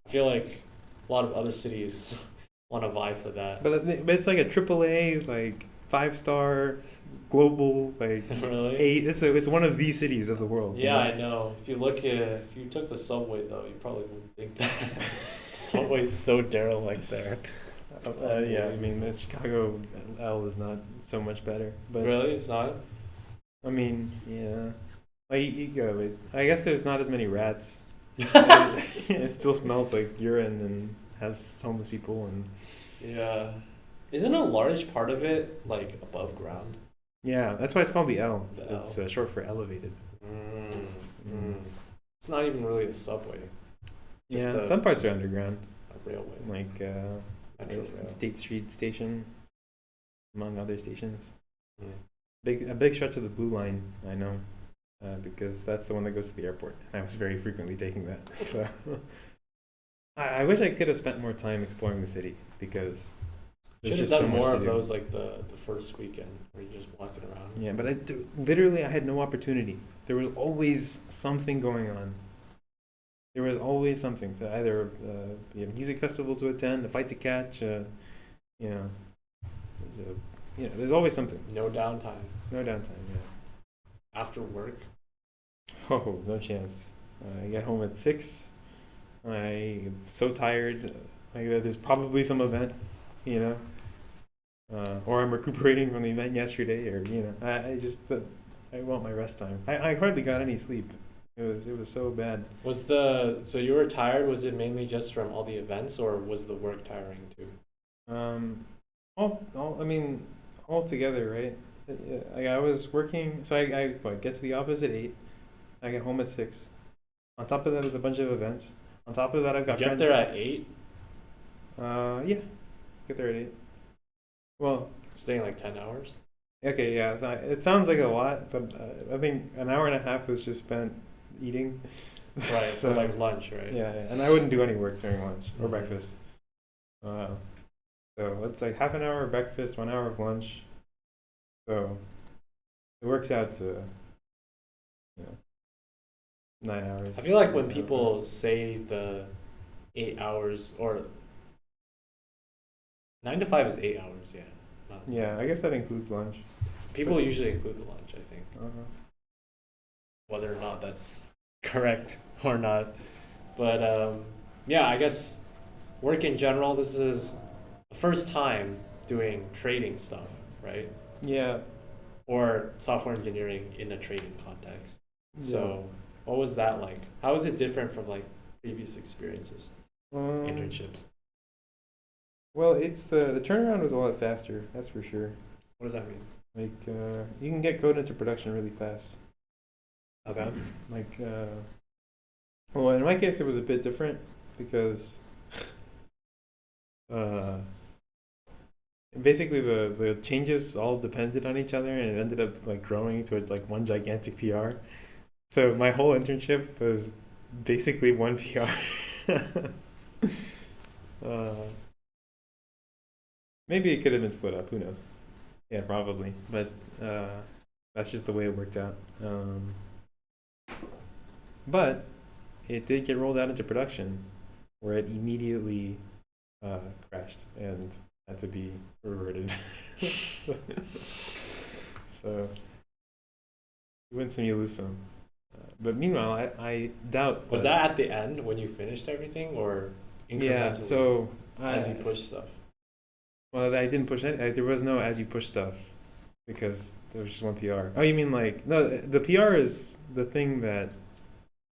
I feel like a lot of other cities want to vie for that. But it's like a AAA, like 5-star, global, like Really? It's one of the cities of the world. Yeah, I know. If you took the subway though, you probably wouldn't think that. Subway's so derelict there. Yeah, I mean the Chicago L is not so much better, but Really, it's not. I mean, yeah, like you go. I guess there's not as many rats. It still smells like urine and has homeless people and Yeah. Isn't a large part of it like above ground? yeah, that's why it's called the L. The L. It's short for elevated. It's not even really the subway. Just Yeah, some parts are underground, a railway. like Metro rail. State Street Station, among other stations. Mm. A big stretch of the Blue Line, I know, because that's the one that goes to the airport. I was very frequently taking that. So I wish I could have spent more time exploring the city because there's Should have just done so much more to of do. those like the first weekend where you're just walking around. Yeah, but literally I had no opportunity. There was always something going on. There was always something to either be a music festival to attend, a fight to catch, you know, there's always something. No downtime. No downtime. Yeah. After work. Oh, no chance. I get home at 6. I'm so tired. Like there's probably some event, you know, or I'm recuperating from the event yesterday, or I want my rest time. I hardly got any sleep. It was so bad. So you were tired? Was it mainly just from all the events, or was the work tiring too? All together, right? I was working, so I get to the office at 8. I get home at 6. On top of that, there's a bunch of events. On top of that, I've got Get friends. there at 8? Yeah, get there at 8. Well, Staying like 10 hours? okay, yeah, it sounds like a lot, but I think an hour and a half was just spent eating. Right, So, for like lunch, right? yeah, and I wouldn't do any work during lunch or Mhm. breakfast. So it's like half an hour of breakfast, 1 hour of lunch. So it works out to, 9 hours. I feel like when 9 people hours. say the 8 hours or 9 to 5 is 8 hours, yeah. Not, Yeah, I guess that includes lunch. People usually include the lunch, I think. Uh-huh. Whether or not that's correct or not. But yeah, I guess work in general, this is the first time doing trading stuff, right? Yeah. Or software engineering in a trading context. So what was that like? How is it different from like previous experiences, internships? Well, it's the turnaround was a lot faster. That's for sure. What does that mean? Like you can get code into production really fast. Okay. Like, well, in my case, it was a bit different because basically the changes all depended on each other, and it ended up like growing towards like one gigantic PR. So my whole internship was basically one PR. Maybe it could have been split up. Who knows? Yeah, probably. But that's just the way it worked out. But it did get rolled out into production, where it immediately crashed and had to be reverted. so, so you win some, you lose some. But meanwhile, I doubt. Was that at the end when you finished everything, or incrementally? Yeah. So as you push stuff. Well, I didn't push any. There was no as you push stuff because there was just one PR. Oh, you mean like no? The PR is the thing that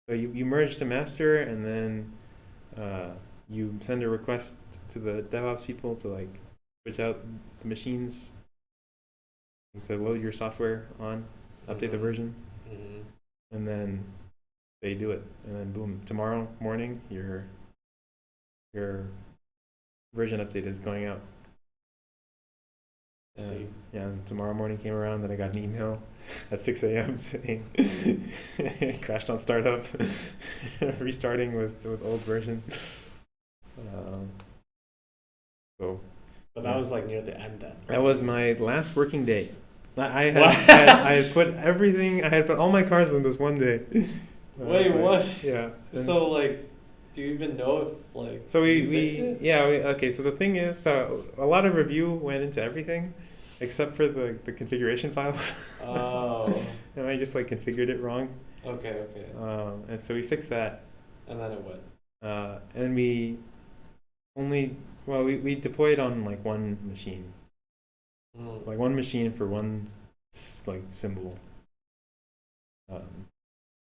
you merge to master, and then you send a request to the DevOps people to like switch out the machines to load your software on, update the version, and then they do it, and then boom, tomorrow morning your version update is going out. See. Yeah, and tomorrow morning came around, and I got an email at 6 a.m. saying it crashed on startup, restarting with old version. But that was like near the end then. That was my last working day. I had put everything. I had put all my cards on this one day. Wait, what? Yeah. So like, do you even know if like? So okay. So the thing is, so a lot of review went into everything, except for the configuration files. Oh. And I just like configured it wrong. Okay. And so we fixed that. And then it went. And we we deployed on like one machine. Like one machine for one like symbol. So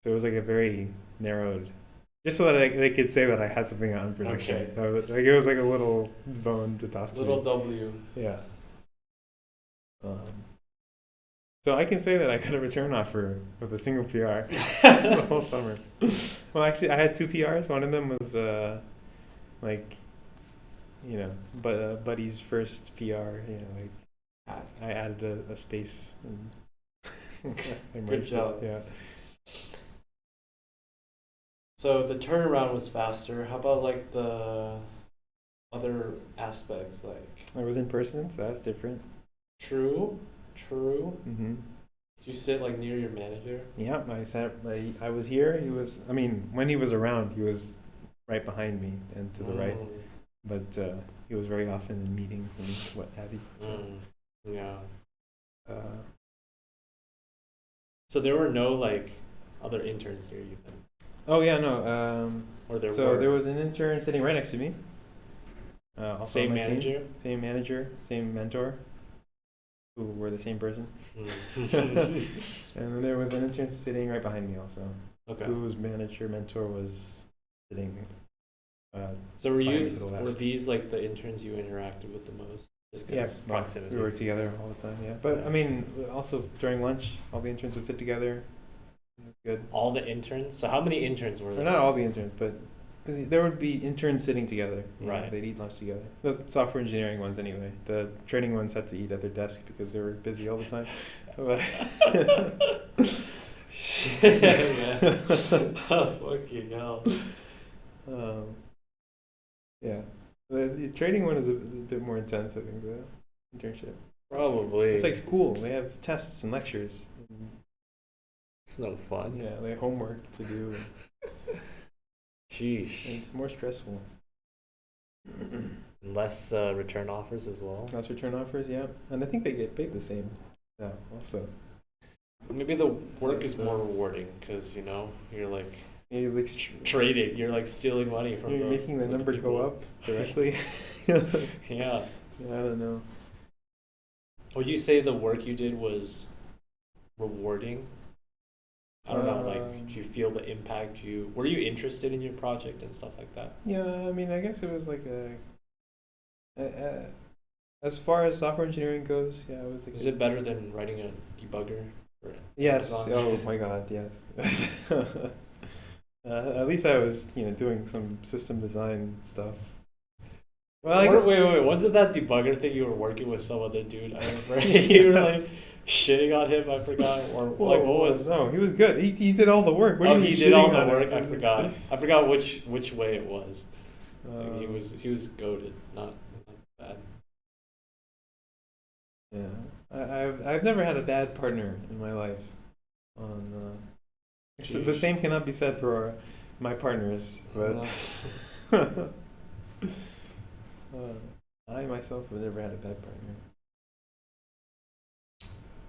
it was like a very narrowed, just so that they could say that I had something on production. Okay. So like it was like a little bone to toss to Little me. W. Yeah. So I can say that I got a return offer with a single PR the whole summer. Well, actually, I had 2 PRs. One of them was Buddy's first PR. I added a space. And I merged Good job. it. Yeah. So the turnaround was faster. How about like the other aspects, like? I was in person, so that's different. True. Mm-hmm. Did you sit like near your manager? Yeah, I was here. He was. I mean, when he was around, he was right behind me and to the right. But he was very often in meetings and what have you. So, yeah. So there were no like other interns near you then? Oh yeah, no. Or there so were? there was an intern sitting right next to me. Also Same manager? Same manager, same mentor, who were the same person. And then there was an intern sitting right behind me also. Okay. Whose mentor was sitting. So were these like the interns you interacted with the most? Just proximity. We were together all the time. Yeah, but I mean, also during lunch, all the interns would sit together. It was good. All the interns. So how many interns were there? Not all the interns, but there would be interns sitting together. Right. They'd eat lunch together. The software engineering ones, anyway. The training ones had to eat at their desk because they were busy all the time. Shit, man. Oh, fucking hell. Yeah. The training one is a bit more intense, I think, the internship. Probably. It's like school. They have tests and lectures. It's no fun. Yeah, they have homework to do. Sheesh. And it's more stressful. Less return offers as well. Less return offers, yeah. And I think they get paid the same. Yeah, also. Maybe the work is more rewarding because, you're like... You're like trading. You're like stealing money from You're making the number go up directly. Yeah. I don't know. Would you say the work you did was rewarding? I don't know, like, did you feel the impact were you interested in your project and stuff like that? Yeah, I mean, I guess it was like as far as software engineering goes, yeah, it was like. Is it better than writing a debugger? Yes. Amazon? Oh my God, yes. At least I was, doing some system design stuff. Well, wait, wasn't that debugger thing you were working with some other dude? I remember you were like shitting on him. I forgot, or like what was? No, he was good. He did all the work. What he did all the work. I forgot. I forgot which way it was. Like he was goated, not bad. Yeah, I've never had a bad partner in my life. So the same cannot be said for my partners, but I myself have never had a bad partner.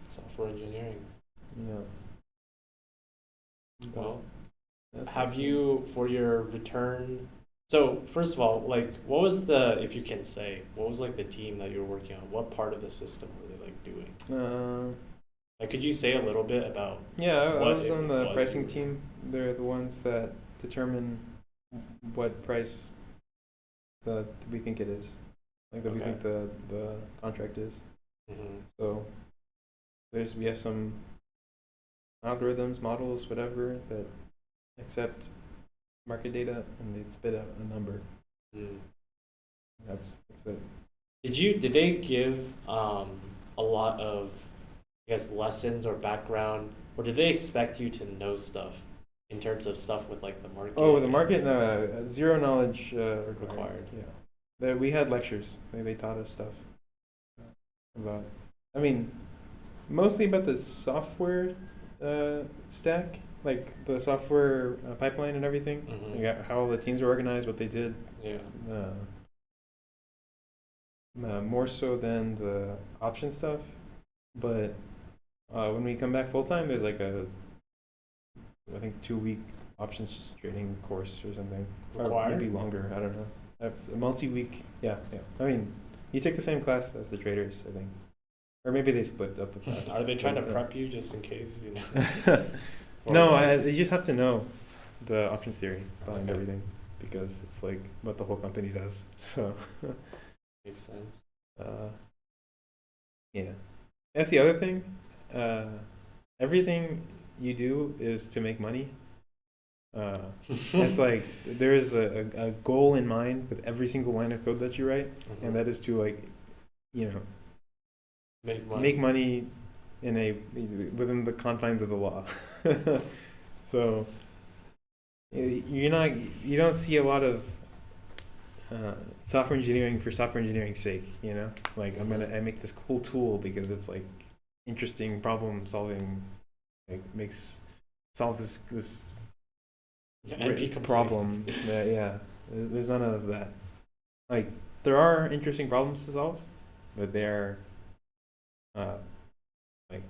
Software engineering. Yeah. Well, That's have awesome. you, for your return? So first of all, like, what was the, if you can say, what was like the team that you were working on? What part of the system were they like doing? Like, could you say a little bit about Yeah, I what was it on the was pricing you were? team. They're the ones that determine what price that we think it is, like that we Okay. think the contract is. Mm-hmm. So we have some algorithms, models, whatever that accept market data and they spit out a number. Mm. That's it. Did they give a lot of, I guess, lessons or background, or did they expect you to know stuff in terms of stuff with like the market Oh, the and market, no, zero knowledge required. required? Yeah, we had lectures. They taught us stuff about. I mean, mostly about the software stack, like the software pipeline and everything. Mm-hmm. Like how the teams were organized, what they did. Yeah. More so than the option stuff, but when we come back full time, there's like I think 2 week options trading course or something, or Required? maybe longer. I don't know. That's a multi-week. Yeah, yeah. I mean, you take the same class as the traders, I think, or maybe they split up the class. Are they trying to But, prep you just in case, you know? Or no, what? you just have to know the options theory behind Okay. everything because it's like what the whole company does. So, Makes sense. yeah, that's the other thing. Everything you do is to make money. It's like there is a goal in mind with every single line of code that you write, Mhm. and that is to like, you know, Make money. make money in a within the confines of the law. So you don't see a lot of software engineering for software engineering's sake. You know, like I make this cool tool because it's like interesting problem solving, like solve this And be complete. problem. Yeah, there's none of that. Like there are interesting problems to solve, but they're uh, like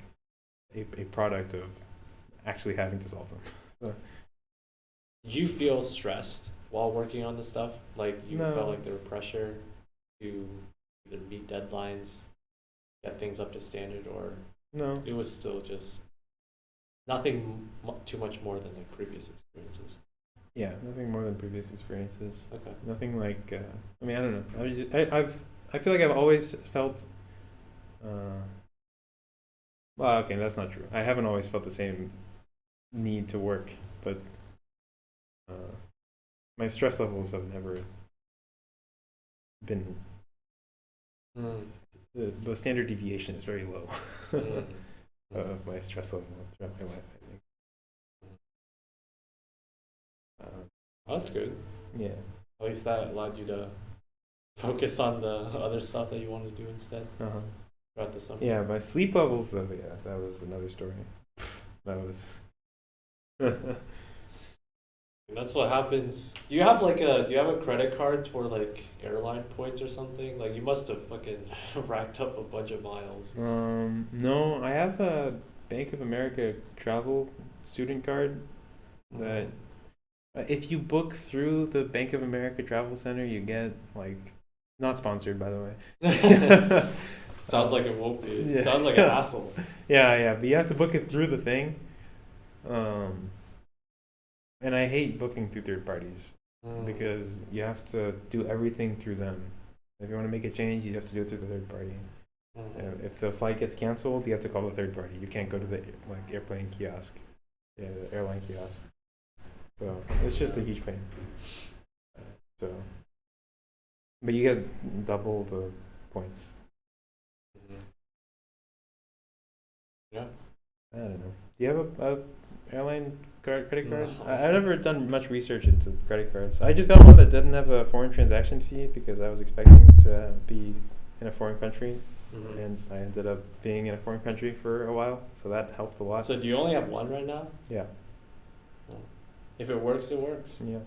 a product of actually having to solve them. So, Did you feel stressed while working on this stuff? Like you felt no, like there were pressure to either meet deadlines, get things up to standard, or no, it was still just nothing too much more than like previous experiences? yeah, nothing more than previous experiences. Okay. Nothing like I mean I don't know. I feel like I've always felt. Well, okay, that's not true. I haven't always felt the same need to work, but uh, my stress levels have never been. Mm. The standard deviation is very low Mm. of my stress level throughout my life. I think. Oh, that's good. Yeah. At least that allowed you to focus on the other stuff that you wanted to do instead Uh-huh. throughout the summer. Yeah, my sleep levels though. Yeah, that was another story. That was. That's what happens. Do you have a credit card for like airline points or something? Like you must have fucking racked up a bunch of miles. No, I have a Bank of America travel student card that if you book through the Bank of America Travel Center, you get like not sponsored by the way. Sounds like it won't be. Yeah. Sounds like an hassle. Yeah, but you have to book it through the thing. And I hate booking through third parties because you have to do everything through them. If you want to make a change, you have to do it through the third party. If the flight gets canceled, you have to call the third party. You can't go to the airplane kiosk, the airline kiosk. So it's just a huge pain. So, but you get double the points. Yeah. I don't know. Do you have a airline credit card? No. I've never done much research into credit cards. I just got one that didn't have a foreign transaction fee because I was expecting to be in a foreign country, and I ended up being in a foreign country for a while, so that helped a lot. So do you only have one right now? Yeah. If it works, it works. Yeah.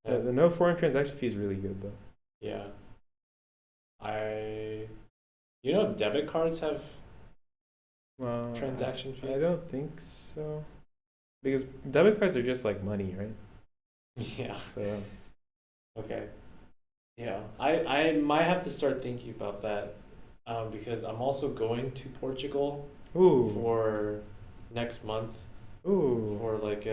Yeah. The no foreign transaction fee is really good though. Yeah. If debit cards have Well, transaction fees? I don't think so. Because debit cards are just like money, right? Yeah. So, Okay. Yeah. I might have to start thinking about that because I'm also going to Portugal ooh, for next month ooh. for like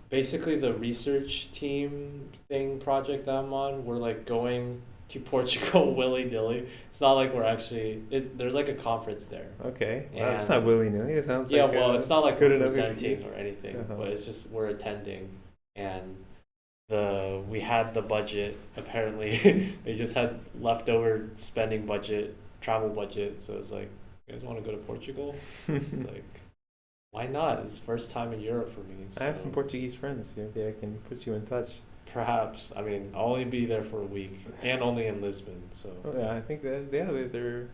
basically the research team thing project that I'm on. We're like going to Portugal willy nilly. It's not like we're actually. There's like a conference there. Okay. Well, that's And not willy nilly. It sounds yeah, like well, it's not like good we're enough presenting excuse. or anything, Uh-huh. but it's just we're attending, and we had the budget. Apparently, they just had leftover spending budget, travel budget. So it's like, you guys want to go to Portugal? It's like, why not? It's first time in Europe for me. I have So some Portuguese friends. Maybe I can put you in touch. perhaps. I mean, I'll only be there for a week, and only in Lisbon. So Oh yeah, I think that they're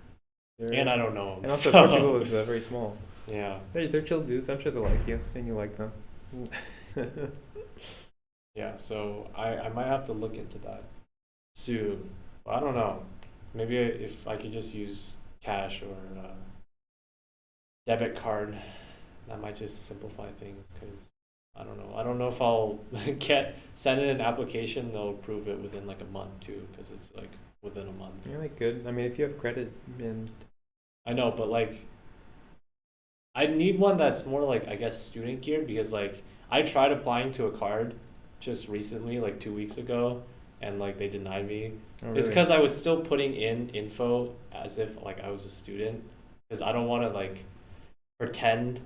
and I don't know 'em, and also so- Portugal is very small. Yeah. They're chill dudes. I'm sure they'll like you, and you like them. Yeah, so I might have to look into that soon. I don't know. Maybe if I could just use cash or debit card, that might just simplify things. Cause I don't know. I don't know if I'll send in an application. They'll approve it within like a month too, because it's like within a month. You're like good. I mean, if you have credit, and I know, but like I need one that's more like I guess student geared because like I tried applying to a card just recently, like 2 weeks ago, and like they denied me. oh, It's really? because I was still putting in info as if like I was a student, because I don't want to like pretend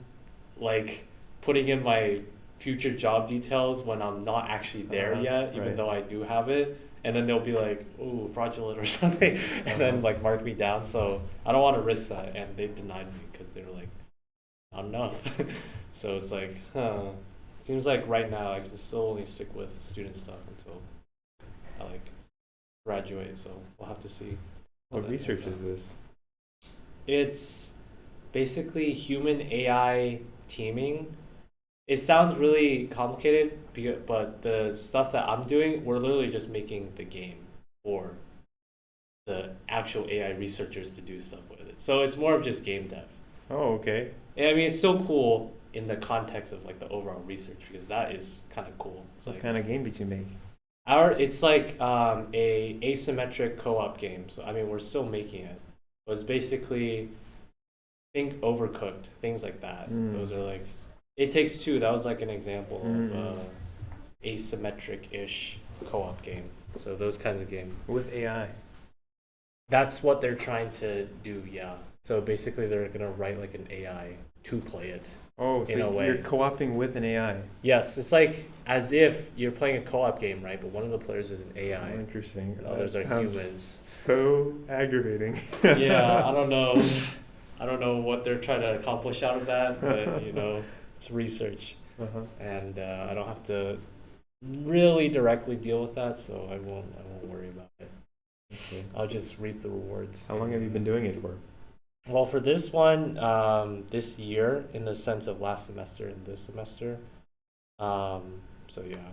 like putting in my future job details when I'm not actually there yet, even right. though I do have it. And then they'll be like, "Ooh, fraudulent" or something, and then like mark me down. So I don't want to risk that, and they denied me because they were like, "Not enough." So it's like, seems like right now I can still only stick with student stuff until I like graduate. So we'll have to see. how What that research turns is out. this? It's basically human AI teaming. It sounds really complicated, but the stuff that I'm doing, we're literally just making the game for the actual AI researchers to do stuff with it. So it's more of just game dev. Oh, okay. I mean, it's still cool in the context of like the overall research because that is kind of cool. It's What like kind of game did you make? it's like a asymmetric co-op game. So I mean, we're still making it. But it's basically think Overcooked, things like that. Those are like It Takes Two. That was like an example of asymmetric-ish co-op game. So those kinds of games. With AI. That's what they're trying to do. Yeah. So basically, they're gonna write like an AI to play it. Oh, In a so way. you're co-oping with an AI. Yes, it's like as if you're playing a co-op game, right? But one of the players is an Oh, AI, interesting. and others That are sounds humans. so aggravating. Yeah, I don't know. I don't know what they're trying to accomplish out of that, but it's research, Uh-huh. and I don't have to really directly deal with that, so I won't worry about it. Okay. I'll just reap the rewards. How long have you been doing it for? Well, for this one, this year, in the sense of last semester and this semester, so yeah,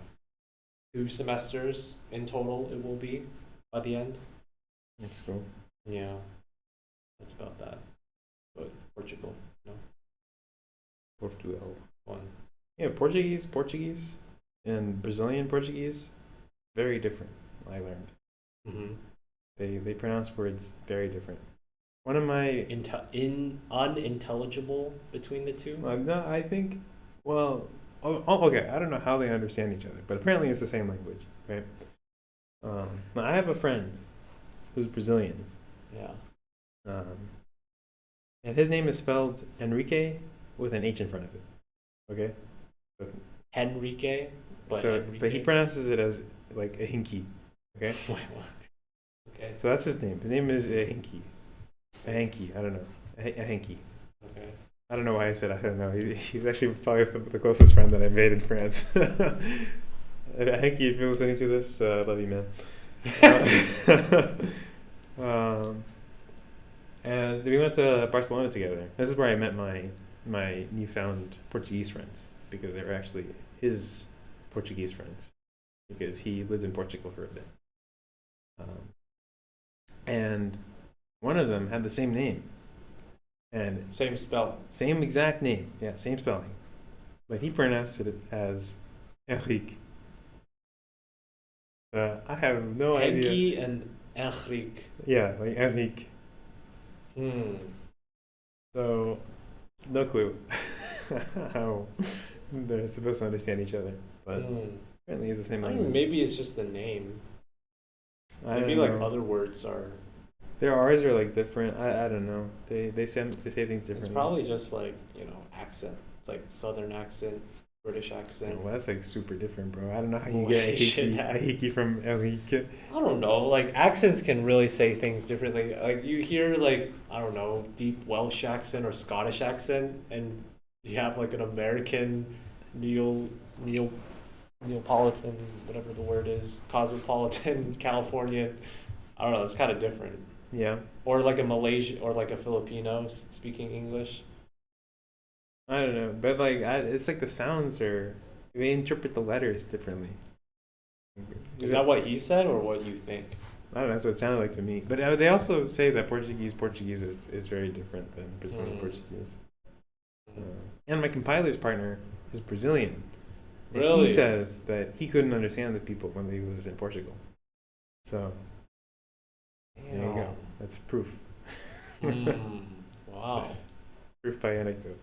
2 semesters in total it will be by the end. That's cool. Yeah, that's about that. But Portugal, Portugal. one. Yeah, Portuguese, and Brazilian Portuguese, very different. I learned. Mm-hmm. They pronounce words very different. One of my Unintelligible between the two. no, I think, well, okay. I don't know how they understand each other, but apparently it's the same language, right? Now I have a friend who's Brazilian, Yeah. and his name is spelled Enrique with an H in front of it. Okay. Henrique, but So, Enrique. but he pronounces it as like a hinky. Okay. Wait, what? Okay. So that's his name. His name is a hinky. A hanky. I don't know. A hanky. Okay. I don't know why I said I don't know. He's actually probably the closest friend that I made in France. Hanky, if you're listening to this, love you, man. And we went to Barcelona together. This is where I met my newfound Portuguese friends, because they were actually his Portuguese friends, because he lived in Portugal for a bit. and one of them had the same name, and Same spell. same exact name, yeah, same spelling, but he pronounced it as Eric. I have no idea. Henki and Enrique. Yeah, like Eric. So, no clue how they're supposed to understand each other, but apparently it's the same I language. mean, maybe it's just the name. I Maybe don't like know. other words are. Their R's are like different. I don't know. They say things differently. It's probably just like accent. It's like Southern accent, British Yeah, accent. well, that's like super different, bro. I don't know how you Well, get you should a have. hiki from Enrique. I don't know. Like accents can really say things differently. Like you hear like I don't know deep Welsh accent or Scottish accent, and you have like an American Neapolitan, whatever the word is, cosmopolitan Californian. I don't know. It's kind of different. Yeah, Or like a Malaysian or like a Filipino speaking English. I don't know, but like it's like the sounds are they interpret the letters differently. Is that what he said or what you think? I don't know. That's what it sounded like to me. But they also say that Portuguese is very different than Brazilian Portuguese. And my compiler's partner is Brazilian. And Really? he says that he couldn't understand the people when he was in Portugal. So there you go. That's proof. Wow. Proof by anecdote.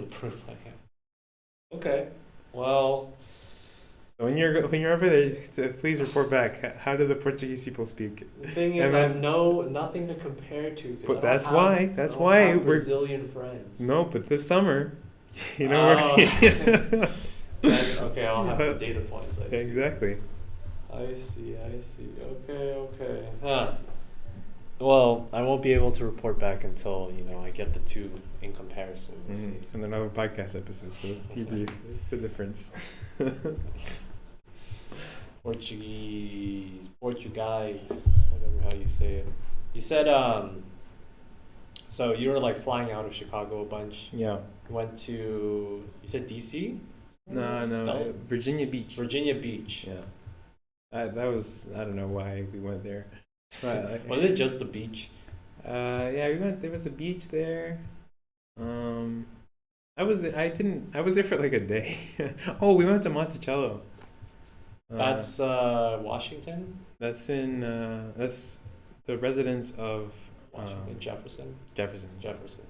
Proof I am. Okay. Well, So when you're over there, please report back. How do the Portuguese people speak? the thing is, And I then- have nothing to compare to. 'Cause But I don't that's have- why. I That's don't why have we're Brazilian friends. no. But this summer, you know Oh. where. Okay, I'll have the data points. I see. Exactly. I see. Okay. Huh. Well, I won't be able to report back until I get the two in comparison. We'll see. And then another podcast episode to debrief the difference. Portuguese, whatever how you say it. You said so you were like flying out of Chicago a bunch. Yeah. Went to you said DC? No. Virginia Beach. Virginia Beach. Yeah. That was I don't know why we went there. But, Was it just the beach? yeah, we went. There was a beach there. I was there for like a day. Oh, we went to Monticello. That's Washington? That's in that's the residence of Washington, Jefferson. Jefferson.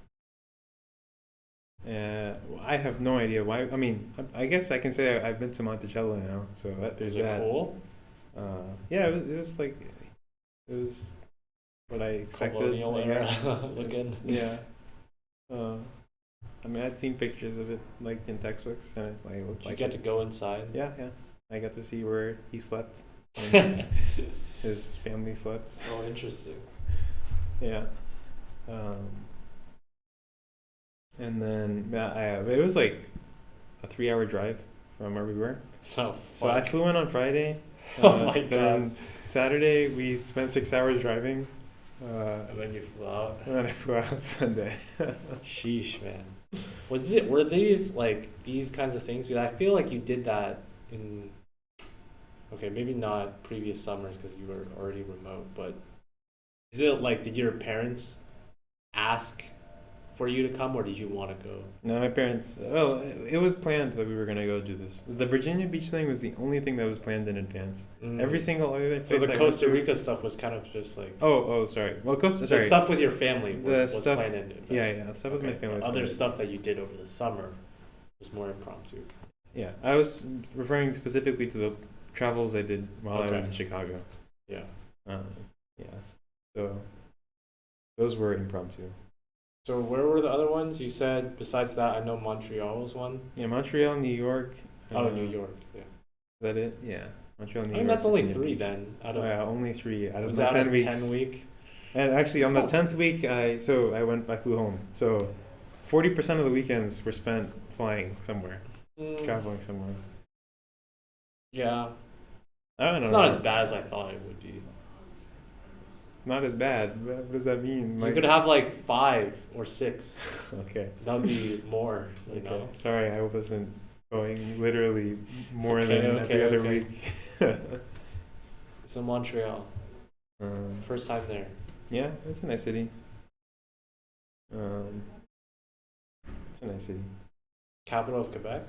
I have no idea why. I mean, I guess I can say I've been to Monticello now, so there's Is it that. cool? Yeah, it was like it was what I expected. Colonial I era guess. looking. Yeah. I mean, I'd seen pictures of it like in textbooks, and it like looked Did you like get it. to go inside? Yeah. I got to see where he slept. And his family slept. Oh, interesting. Yeah. And then it was like a 3-hour drive from where we were. Oh, So I flew in on Friday. Oh my Then Saturday we spent 6 hours driving. And then you flew out. And then I flew out Sunday. Sheesh, man. Were these like these kinds of things? Because I feel like you did that in. Okay, maybe not previous summers because you were already remote, but is it like did your parents ask for you to come or did you want to go? No, my parents. Well, it was planned that we were gonna go do this. The Virginia Beach thing was the only thing that was planned in advance. Every single other place. So the I went Costa to- Rica stuff was kind of just like Oh, sorry. Well, the stuff with your family was planned in advance. Yeah. Stuff with my family. was Other planned. stuff that you did over the summer was more impromptu. Yeah, I was referring specifically to the travels I did while I was Okay. in Chicago. Yeah. Yeah. So those were impromptu. So where were the other ones? You said besides that, I know Montreal was one. Yeah, Montreal, New York. New York. Yeah. Is that it? Yeah, Montreal, New I York. mean that's only Virginia 3 Beach. then. Out Oh, of yeah, only 3 out of was my that 10 out of weeks. 10 week. And actually, on the It's 10th week, I flew home. So 40% of the weekends were spent flying somewhere, traveling somewhere. Yeah. I don't know. It's not as bad as I thought it would be. Not as bad. What does that mean? You could have like 5 or 6. Okay. That'd be more, you Okay. know. Sorry, I wasn't going literally more Okay, than every other okay. week. So Montreal. First time there. Yeah, it's a nice city. It's a nice city. Capital of Quebec?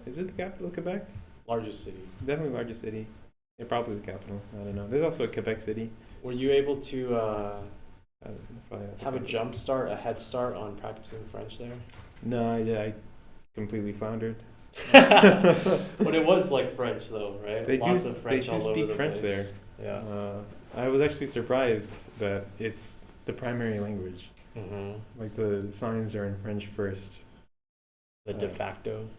Is it the capital of Quebec? Largest city. Definitely largest city. Yeah, probably the capital. I don't know. There's also a Quebec City. Were you able to Probably not the have a capital. a head start on practicing French there? No, yeah, I completely floundered. But it was like French though, right? They Lots do. of French They do all over speak the French place. there. Yeah. I was actually surprised that it's the primary language. Mm-hmm. Like the signs are in French first. The de facto.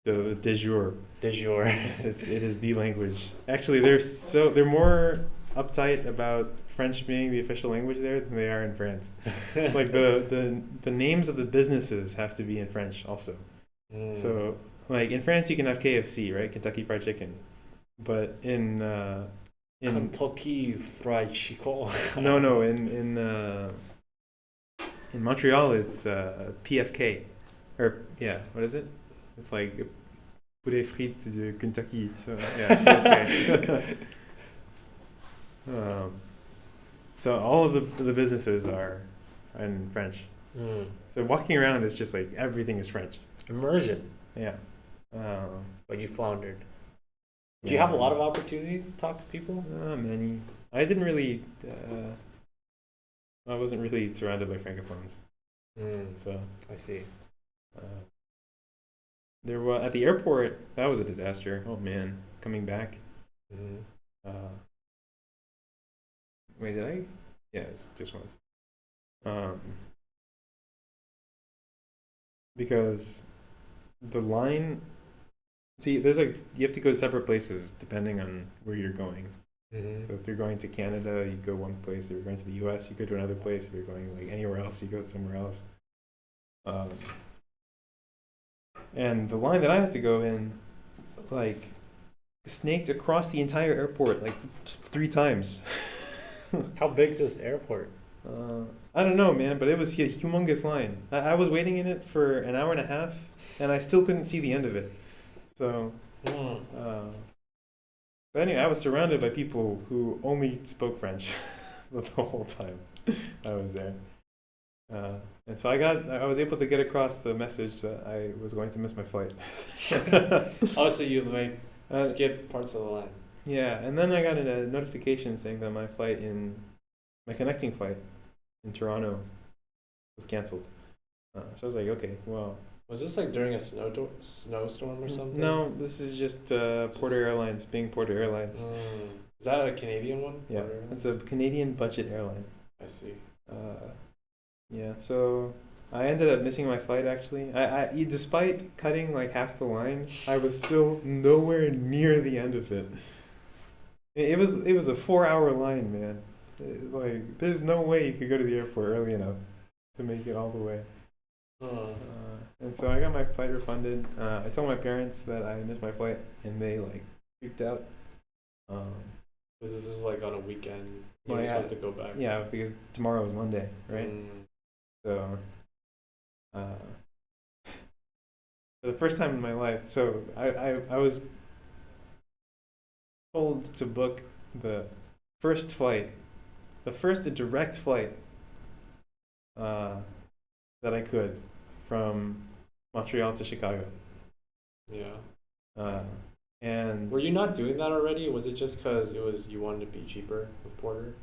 The de jure. De jure. It is the language. Actually, they're more uptight about French being the official language there than they are in France. Like the names of the businesses have to be in French also. Mm. So like in France you can have KFC, right? Kentucky Fried Chicken. But in Kentucky Fried Chicken. no in Montreal it's PFK, or yeah, what is it? It's like poulet frites de Kentucky. So yeah, PFK. So all of the businesses are in French. Mm. So walking around is just like everything is French. Immersion. Yeah. But you floundered. Do you have a lot of opportunities to talk to people? Many. I didn't really. I wasn't really surrounded by francophones. So I see. There was at the airport. That was a disaster. Oh man, coming back. Mm-hmm. Wait, did I? Yeah, just once. Because the line. See, there's like you have to go to separate places depending on where you're going. Mm-hmm. So if you're going to Canada, you go one place. If you're going to the U.S., you go to another place. If you're going like anywhere else, you go somewhere else. And the line that I had to go in, like, snaked across the entire airport like 3 times. How big is this airport? I don't know, man, but it was a humongous line. I was waiting in it for an hour and a half, and I still couldn't see the end of it. So, but anyway, I was surrounded by people who only spoke French the whole time I was there. And so I was able to get across the message that I was going to miss my flight. Oh, so you like skip parts of the line. Yeah, and then I got a notification saying that my connecting flight in Toronto was canceled. So I was like, okay, well. Was this like during a snowstorm or something? No, this is just Porter Airlines being Porter Airlines. Is that a Canadian one? Yeah, it's a Canadian budget airline. I see. Yeah, so I ended up missing my flight actually. I despite cutting like half the line, I was still nowhere near the end of it. It was a 4-hour line, man. Like there's no way you could go to the airport early enough to make it all the way. And so I got my flight refunded. I told my parents that I missed my flight, and they like freaked out. Because this is like on a weekend. You're Well, supposed to go back. Yeah, because tomorrow is Monday, right? So, for the first time in my life, so I was told to book the first direct flight that I could from Montreal to Chicago. Yeah. And were you not doing that already? Was it just because you wanted to be cheaper with Porter?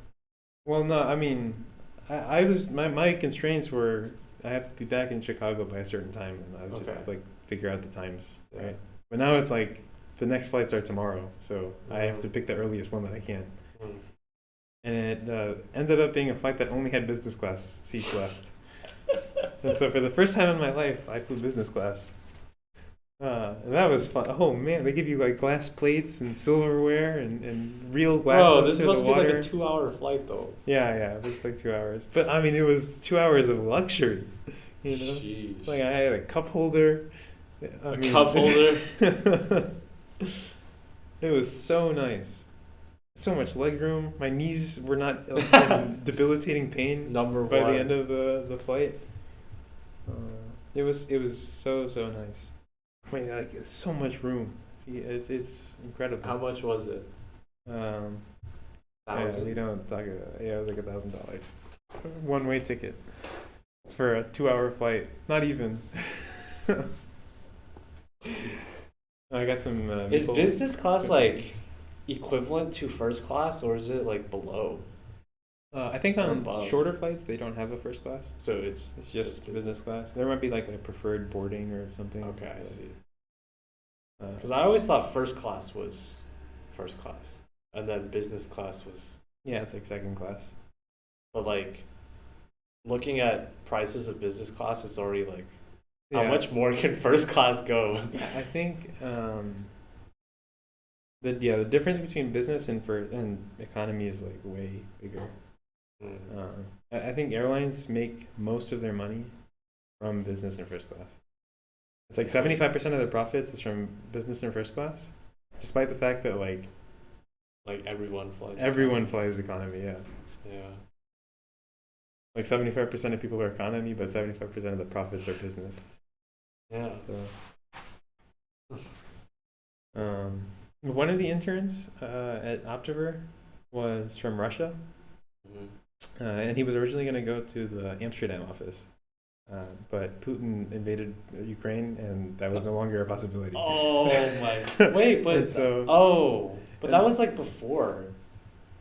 Well, no, I mean, I was my constraints were I have to be back in Chicago by a certain time, and I was just like figure out the times, right? But now it's like the next flights are tomorrow, so I have to pick the earliest one that I can. And it ended up being a flight that only had business class seats left. And so for the first time in my life, I flew business class. And that was fun. Oh man, they give you like glass plates and silverware and real glasses. Oh, this must the be water. like a 2-hour flight though. Yeah, it was like 2 hours. But I mean, it was 2 hours of luxury. You know, Sheesh. like I had a cup holder. Cup holder. It was so nice. So much leg room. My knees were not in debilitating pain by the end of the flight. It was so nice. I mean, like so much room. It's incredible. How much was it? Yeah, we 1,000? don't talk about. Yeah, it was like $1,000, one-way ticket for a 2-hour flight. Not even. I got some. Is maple business class cookies. like equivalent to first class, or is it like below I think or on above? shorter flights they don't have a first class. So it's It's just business class. There might be like a preferred boarding or something. Okay, I but, see. uh, Because I always thought first class was first class, and then business class was. yeah, it's like second class. But like, looking at prices of business class, it's already like, how Yeah. much more can first class go? I think the difference between business and economy is like way bigger. I think airlines make most of their money from business and first class. It's like 75% of their profits is from business and first class, despite the fact that like Like everyone flies. everyone flies economy. Yeah, Yeah. like 75% of people are economy, but 75% of the profits are business. Yeah. So, one of the interns at Optiver was from Russia, and he was originally going to go to the Amsterdam office, but Putin invaded Ukraine, and that was no longer a possibility. Oh my. Wait, but And so, but that was like before.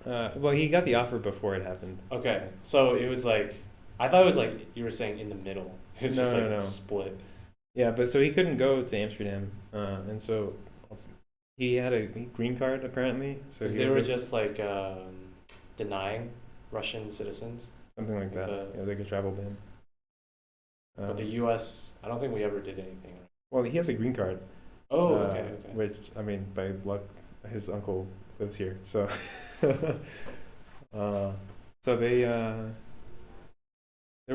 well, he got the offer before it happened. Okay, so it was like, I thought it was like you were saying in the middle. It was just No, like no. split. Yeah, but so he couldn't go to Amsterdam, and so he had a green card apparently. So Because he they was were like- just like denying Russian citizens. something like that. the- Yeah, like a travel ban. But the U.S., I don't think we ever did anything. Well, he has a green card. Oh, okay, okay. Which, I mean, by luck, his uncle lives here. So, so there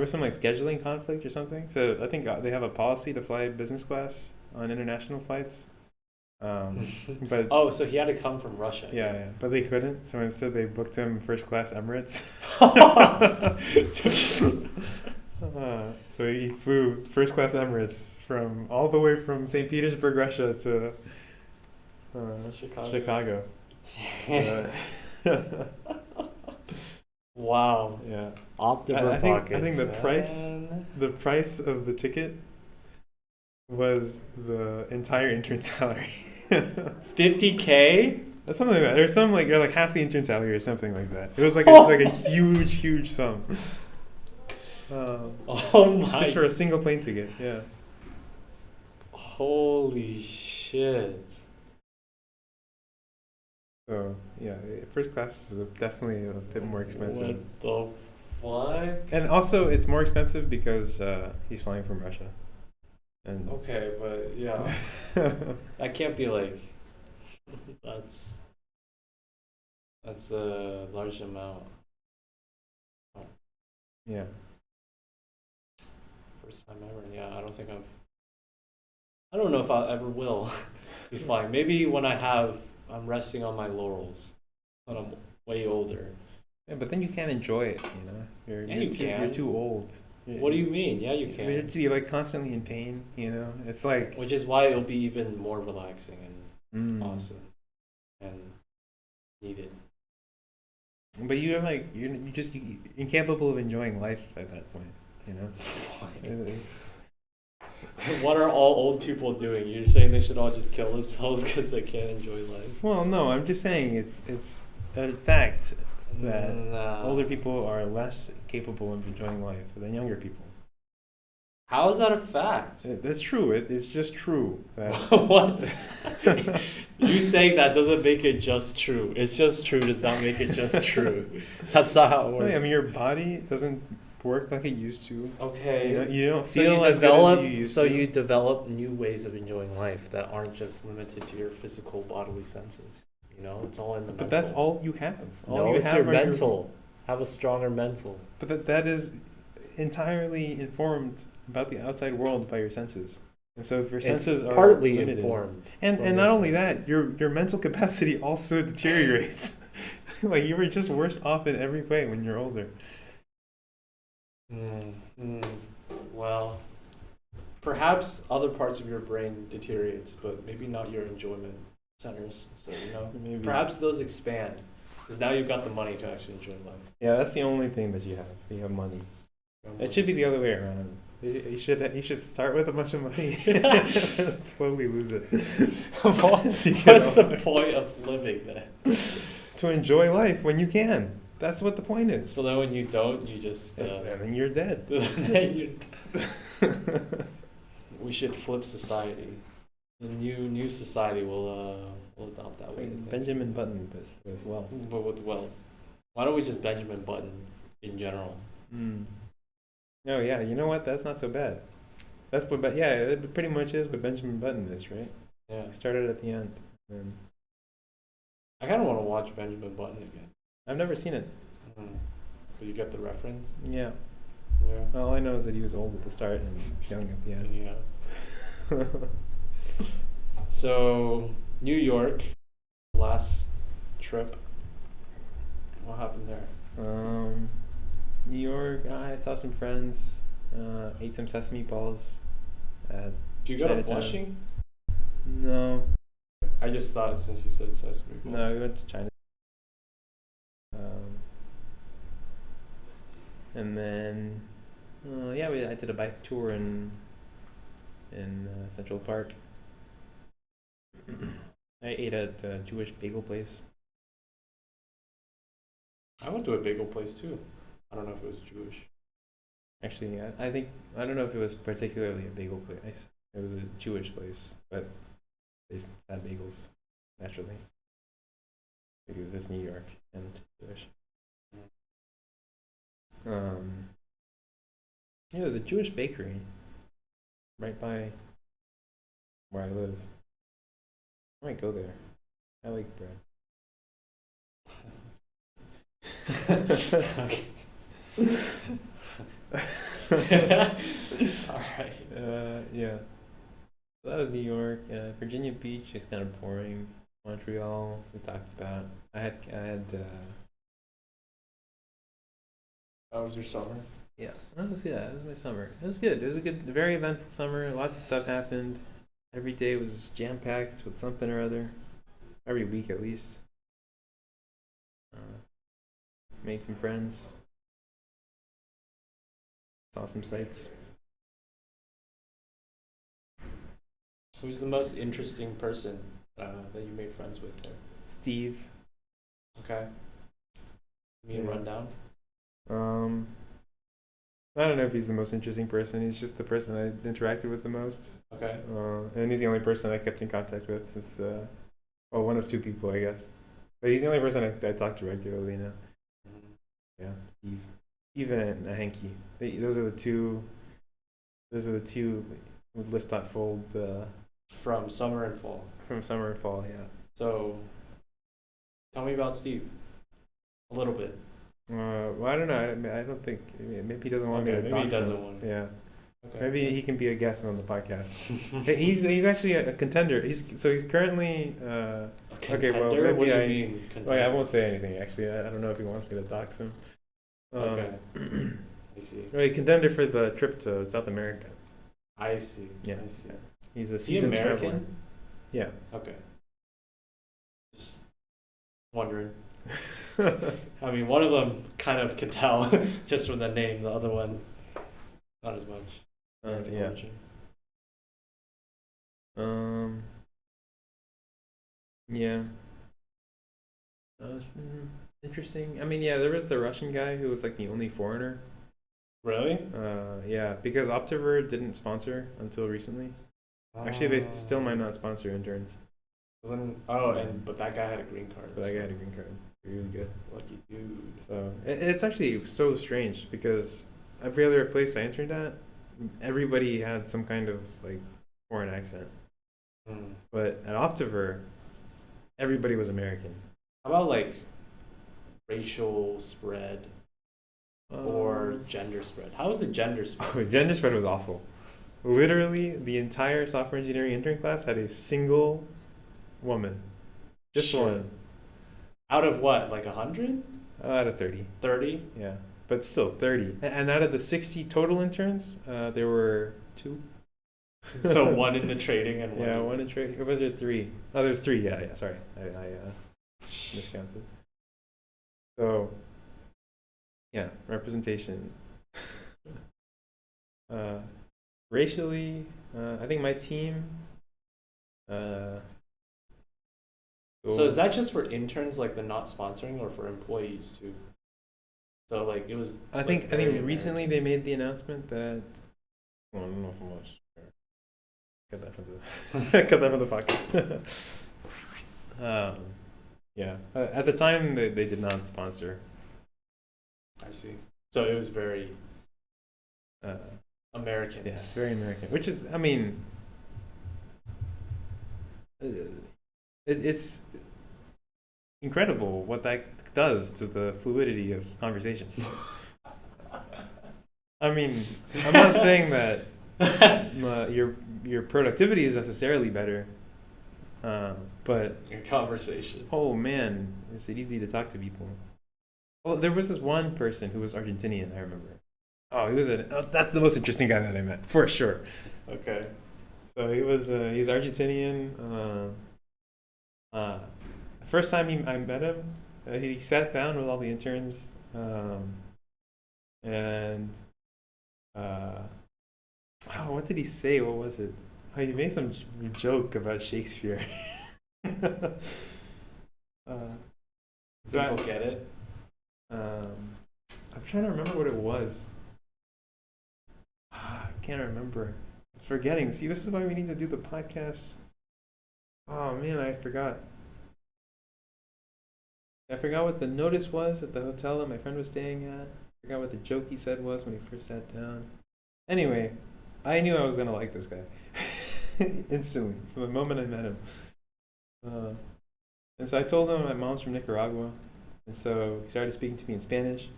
was some like scheduling conflict or something. So I think they have a policy to fly business class on international flights. But Oh, so he had to come from Russia. yeah, but they couldn't. So instead, they booked him first class Emirates. So he flew first class Emirates from all the way from St. Petersburg, Russia to Chicago. So, Wow. yeah, Optiver I think pockets, the man. price of the ticket was the entire intern salary. 50K? That's something like that. There's some like you're like half the intern salary or something like that. It was like a huge sum. Oh my. Just for a single plane ticket, yeah. Holy shit. So yeah, first class is definitely a bit more expensive. What the fuck? And also, it's more expensive because he's flying from Russia. And Okay, but yeah. That can't be like, that's a large amount. yeah, First time ever. Yeah, I don't know if I ever will be flying. Maybe when I'm resting on my laurels when I'm way older. yeah, but then you can't enjoy it. You're too old. What do you mean? Yeah, you can. You're like constantly in pain. It's like Which is why it'll be even more relaxing and mm. awesome and needed. But you're just incapable of enjoying life at that point. It's, What are all old people doing? You're saying they should all just kill themselves because they can't enjoy life? well, no, I'm just saying it's a fact that Nah. older people are less capable of enjoying life than younger people. How is that a fact? That's true. It's just true. That What? You saying that doesn't make it just true. It's just true does not make it just true. That's not how it works. I mean, your body doesn't work like it used to. Okay. You don't So feel you as develop, good as you used so to. you develop new ways of enjoying life that aren't just limited to your physical bodily senses. It's all in the mental. But that's all you have. All No, you it's have your are mental. Have a stronger mental. But that is entirely informed about the outside world by your senses. And so if your senses It's are partly limited, informed. and from not your only senses. that, your mental capacity also deteriorates. Like you were just worse off in every way when you're older. Well, perhaps other parts of your brain deteriorates, but maybe not your enjoyment centers. So Maybe. perhaps those expand. Because now you've got the money to actually enjoy life. Yeah, that's the only thing that you have. You have money. It should be the other way around. You should start with a bunch of money and slowly lose it. What's the point of living then? To enjoy life when you can. That's what the point is. So then when you don't, you just... and then you're dead. We should flip society. The new society will adopt that It's way. like Benjamin Button, but with wealth. But with wealth. Why don't we just Benjamin Button in general? Oh yeah, you know what? That's not so bad. That's what, yeah, it pretty much is what Benjamin Button is, right? Yeah. He started at the end. And I kind of want to watch Benjamin Button again. I've never seen it. But you get the reference? Yeah. Yeah. All I know is that he was old at the start and young at the end. Yeah. So, New York, last trip. What happened there? New York, I saw some friends, ate some sesame balls. Do you go to Chinatown. Flushing? No. I just thought since you said sesame balls. No, we went to China. And then, I did a bike tour in Central Park. I ate at a Jewish bagel place. I went to a bagel place too. I don't know if it was Jewish. Actually, I don't know if it was particularly a bagel place. It was a Jewish place, but they had bagels naturally because it's New York and Jewish. There's a Jewish bakery right by where I live. I might go there. I like bread. All right. Yeah. So that was New York. Virginia Beach is kind of boring. Montreal, we talked about. I had. That was your summer? Yeah, that was my summer. It was good. It was a very eventful summer. Lots of stuff happened. Every day was jam packed with something or other. Every week at least. Made some friends. Saw some sights. Who's the most interesting person that you made friends with there? Steve. Okay. Me and rundown. I don't know if he's the most interesting person. He's just the person I interacted with the most. Okay. And he's the only person I kept in contact with. Since, one of two people, I guess. But he's the only person I talk to regularly now. Yeah, Steve. Steve and Hanky. Those are the two with list.fold. From summer and fall. From summer and fall, yeah. So, tell me about Steve. A little bit. Well, I don't know. I don't think. Maybe he doesn't want me to maybe dox he doesn't him. want. Yeah. Okay. Maybe he can be a guest on the podcast. he's actually a contender. He's currently. Okay, well, maybe what do you mean? Oh yeah, I won't say anything. Actually, I don't know if he wants me to dox him. Okay. I see. Well, he's contender for the trip to South America. I see. Yeah. I see. He's a Is he seasoned American? traveler. Yeah. Okay. Just wondering. I mean, one of them kind of can tell just from the name. The other one, not as much. Yeah. Yeah. Interesting. I mean, yeah, there was the Russian guy who was like the only foreigner. Really? Yeah, because Optiver didn't sponsor until recently. Actually, they still might not sponsor interns. But that guy had a green card. But that guy had a green card. He was good. Lucky dude. So it's actually so strange because every other place I interned at, everybody had some kind of like foreign accent. But at Optiver, everybody was American. How about like racial spread or gender spread? How was the gender spread? Oh, gender spread was awful. Literally, the entire software engineering intern class had a single woman. Just one. Out of what, like 100? Out of 30. 30? Yeah, but still 30. And out of the 60 total interns, there were 2. So one in the trading and one. Yeah, one in trading. Or was there 3? Oh, there's 3. Yeah. Sorry, I miscounted. So, yeah, representation. Racially, I think my team. So is that just for interns, like the not sponsoring, or for employees too? So like it was. I think recently they made the announcement that. Well, I don't know if I'm much. Cut that from the cut that from the podcast. Yeah. At the time, they did not sponsor. I see. So it was very American. Yes, very American. Which is, I mean, it's incredible what that does to the fluidity of conversation. I mean, I'm not saying that your productivity is necessarily better, but Your conversation. oh man, is it easy to talk to people? Well, there was this one person who was Argentinian, I remember. Oh, that's the most interesting guy that I met, for sure. Okay. So he's Argentinian. First time I met him, he sat down with all the interns, and what did he say? What was it? Oh, he made some joke about Shakespeare. People get it. I'm trying to remember what it was. I can't remember. I'm forgetting. See, this is why we need to do the podcast. Oh man, I forgot. I forgot what the notice was at the hotel that my friend was staying at. I forgot what the joke he said was when he first sat down. Anyway, I knew I was gonna like this guy instantly from the moment I met him. And so I told him my mom's from Nicaragua, and so he started speaking to me in Spanish.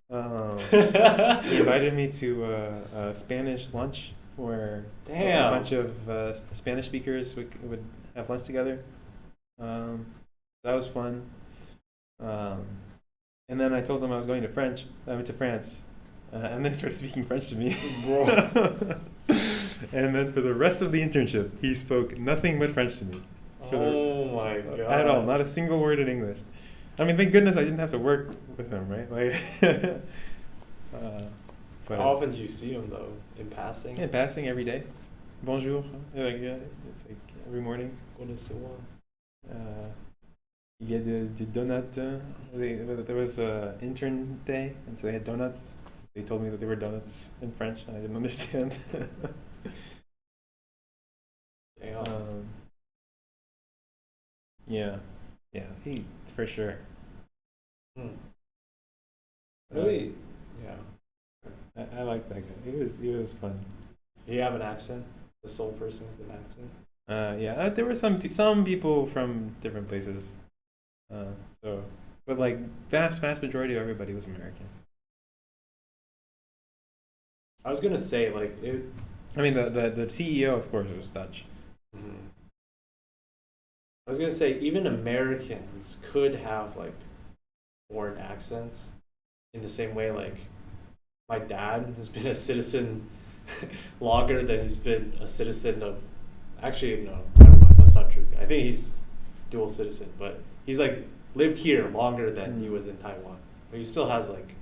He invited me to a Spanish lunch where a bunch of Spanish speakers would have lunch together. That was fun. And then I told him I was going to France, and then he started speaking French to me. Bro. And then for the rest of the internship, he spoke nothing but French to me. Oh my god! At all, not a single word in English. I mean, thank goodness I didn't have to work with him, right? Like, but how often do you see him though? In passing? In passing, every day. Bonjour. Like, yeah, it's like every morning. You get the donut. There was intern day, and so they had donuts. They told me that they were donuts in French, and I didn't understand. Yeah, for sure. Really? Yeah. I like that guy. He was fun. Do you have an accent? The sole person with an accent? Yeah. There were some people from different places. But like vast majority of everybody was American. I was gonna say like it. I mean the CEO of course was Dutch. Mm-hmm. I was gonna say even Americans could have like foreign accents in the same way like my dad has been a citizen longer than he's been a citizen of. Actually, no, never mind. That's not true. I think he's dual citizen, but he's like lived here longer than he was in Taiwan. But he still has like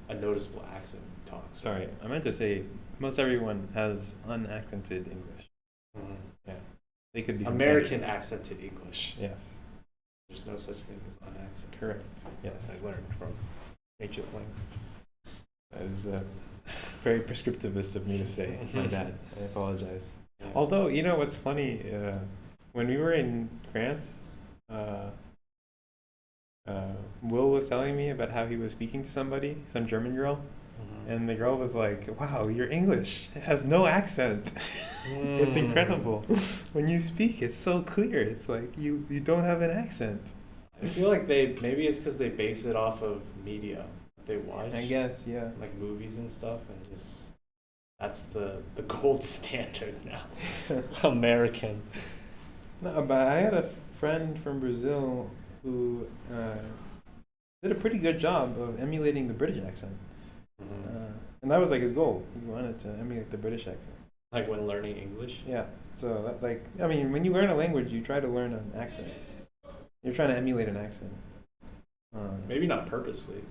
a noticeable accent when he talks. Sorry, I meant to say most everyone has unaccented English. Mm-hmm. Yeah, they could be American accented English. Yes. There's no such thing as unaccented. Correct. Yes, I learned from ancient language. That is very prescriptivist of me to say. My bad. I apologize. Yeah. Although, you know what's funny? When we were in France, Will was telling me about how he was speaking to somebody, some German girl, and the girl was like, "Wow, your English has no accent. It's incredible. When you speak, it's so clear. It's like you don't have an accent." I feel like maybe it's because they base it off of media they watch. I guess, yeah. Like movies and stuff, and just that's the gold standard now. American. No, but I had a friend from Brazil who did a pretty good job of emulating the British accent. And that was like his goal. He wanted to emulate the British accent. Like when learning English? Yeah. So, when you learn a language, you try to learn an accent. You're trying to emulate an accent. Maybe not purposely.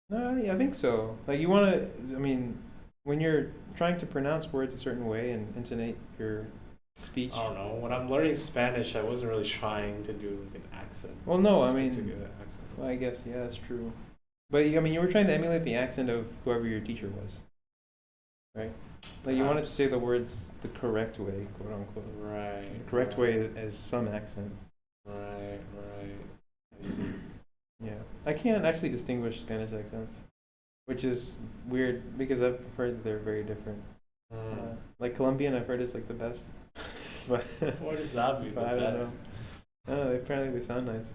No, yeah, I think so. Like you want to, I mean, when you're trying to pronounce words a certain way and intonate your speech. I don't know. When I'm learning Spanish, I wasn't really trying to do an accent. Well, no, I Just mean, to get an accent. well, I guess yeah, that's true. But I mean, you were trying to emulate the accent of whoever your teacher was, right? Like you wanted to say the words the correct way, quote unquote. Right. The correct way is some accent. Right. I see. Yeah, I can't actually distinguish Spanish accents, which is weird because I've heard that they're very different. Like Colombian, I've heard is like the best. But what does that mean? I don't know. I don't know. Apparently, they sound nice.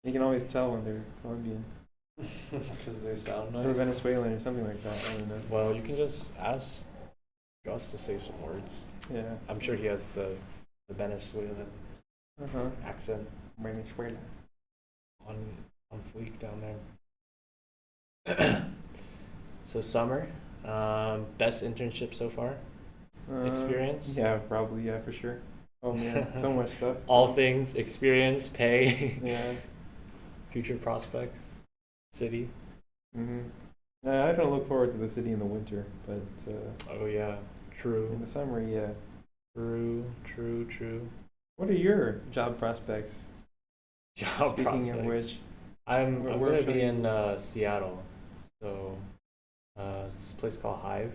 You can always tell when they're Colombian. Because they sound nice. Or Venezuelan or something like that. I don't know. Well, you can just ask Gus to say some words. Yeah. I'm sure he has the Venezuelan accent Venezuela. on fleek down there. So summer, best internship so far? Experience? Yeah, probably. Yeah, for sure. Oh man, so much stuff. All things, experience, pay, Yeah. future prospects, city. I don't look forward to the city in the winter, but Oh yeah, true. in the summer, yeah. True. What are your job prospects? Job Speaking prospects. of which, I'm where gonna should be you- in Seattle, so it's this place called Hive.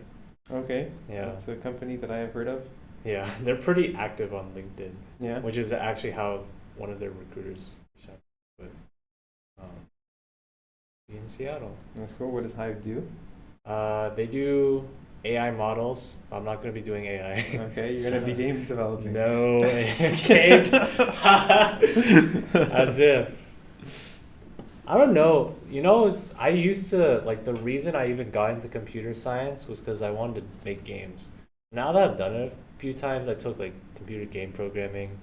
okay, Yeah, it's a company that I have heard of. yeah, they're pretty active on LinkedIn, Yeah. which is actually how one of their recruiters reached out. But be in Seattle. That's cool. What does Hive do? They do AI models. I'm not gonna be doing AI. Okay, you're gonna be game developing. No, game. As if. I don't know. You know, I used to, like, the reason I even got into computer science was because I wanted to make games. Now that I've done it a few times, I took, like, computer game programming.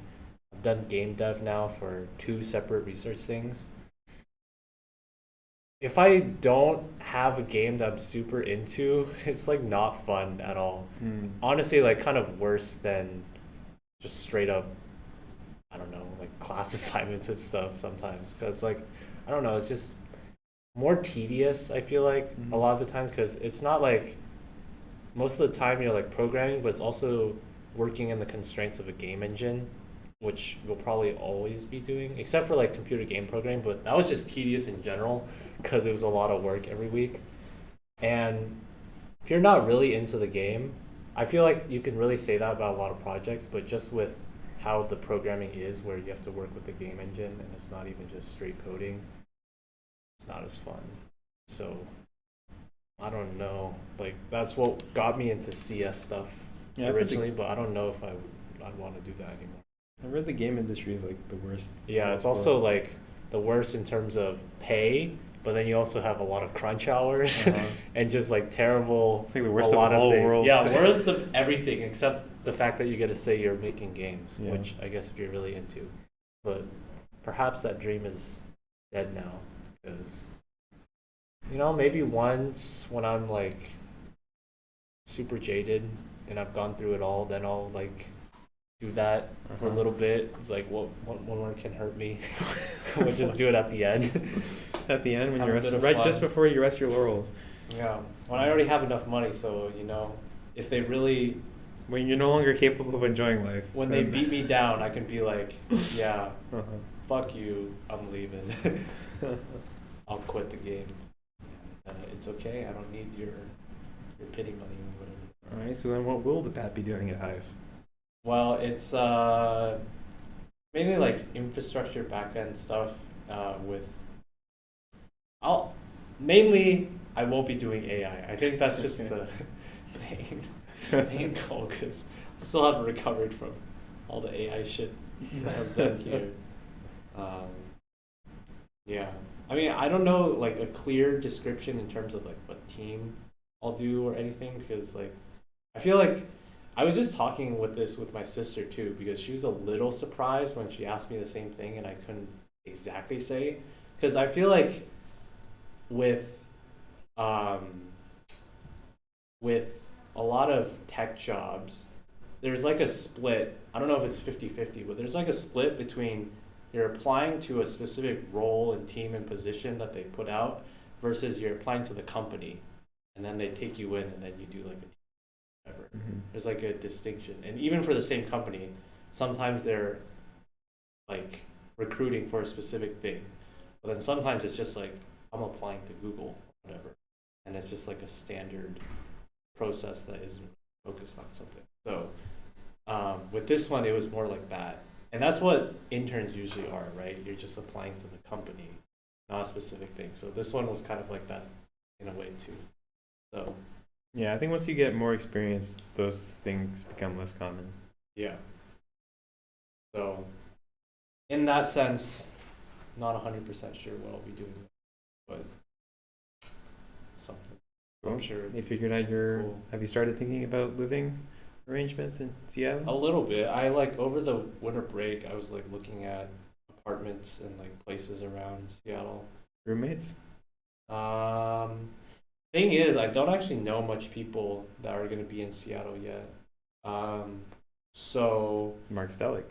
I've done game dev now for 2 separate research things. If I don't have a game that I'm super into, it's, like, not fun at all. Honestly, like, kind of worse than just straight up, I don't know, like, class assignments and stuff sometimes. Because, like, I don't know, it's just more tedious, I feel like, a lot of the times, because it's not like, most of the time you're like programming, but it's also working in the constraints of a game engine, which you'll probably always be doing, except for like computer game programming, but that was just tedious in general, because it was a lot of work every week. And if you're not really into the game, I feel like you can really say that about a lot of projects, but just with how the programming is, where you have to work with the game engine and it's not even just straight coding, it's not as fun. So I don't know, like that's what got me into CS stuff originally, but I don't know if I'd want to do that anymore. I read the game industry is like the worst. Yeah, it's also like the worst in terms of pay, but then you also have a lot of crunch hours and just like terrible. It's like the worst a lot of all things. worlds. Yeah, worst of everything except the fact that you get to say you're making games, Yeah. which I guess if you're really into, but perhaps that dream is dead now because you know maybe once when I'm like super jaded and I've gone through it all, then I'll like do that for a little bit. It's like what one more can hurt me. We'll just do it at the end. At the end, when Have you a rest, bit of right fun. just before you rest your laurels, Yeah, when I already have enough money, so you know, if they really, when you're no longer capable of enjoying life. when they beat me down, I can be like, yeah, Uh-huh. fuck you, I'm leaving. I'll quit the game. It's okay. I don't need your pity money or whatever. All right. So then, what will the Pat be doing at Hive? Well, it's mainly like infrastructure backend stuff with. I won't be doing AI. I think that's just the main goal because I still haven't recovered from all the AI shit that I've done here. Yeah, I mean, I don't know like a clear description in terms of like what team I'll do or anything because like I feel like I was just talking with my sister too because she was a little surprised when she asked me the same thing and I couldn't exactly say because I feel like with a lot of tech jobs there's like a split. I don't know if it's 50-50, but there's like a split between you're applying to a specific role and team and position that they put out versus you're applying to the company and then they take you in and then you do like a team whatever. There's like a distinction. And even for the same company, sometimes they're like recruiting for a specific thing. But then sometimes it's just like I'm applying to Google or whatever. And it's just like a standard process that isn't focused on something. So with this one, it was more like that. And that's what interns usually are, right? You're just applying to the company, not a specific thing. So this one was kind of like that in a way too. So yeah, I think once you get more experience, those things become less common. yeah. So in that sense, not 100% sure what I'll be doing, but something. Cool. I'm sure. You figured out your. Cool. Have you started thinking about living arrangements in Seattle? A little bit. I like over the winter break, I was like looking at apartments and like places around Seattle. Roommates? Thing is, I don't actually know much people that are gonna be in Seattle yet. So Mark Stellick.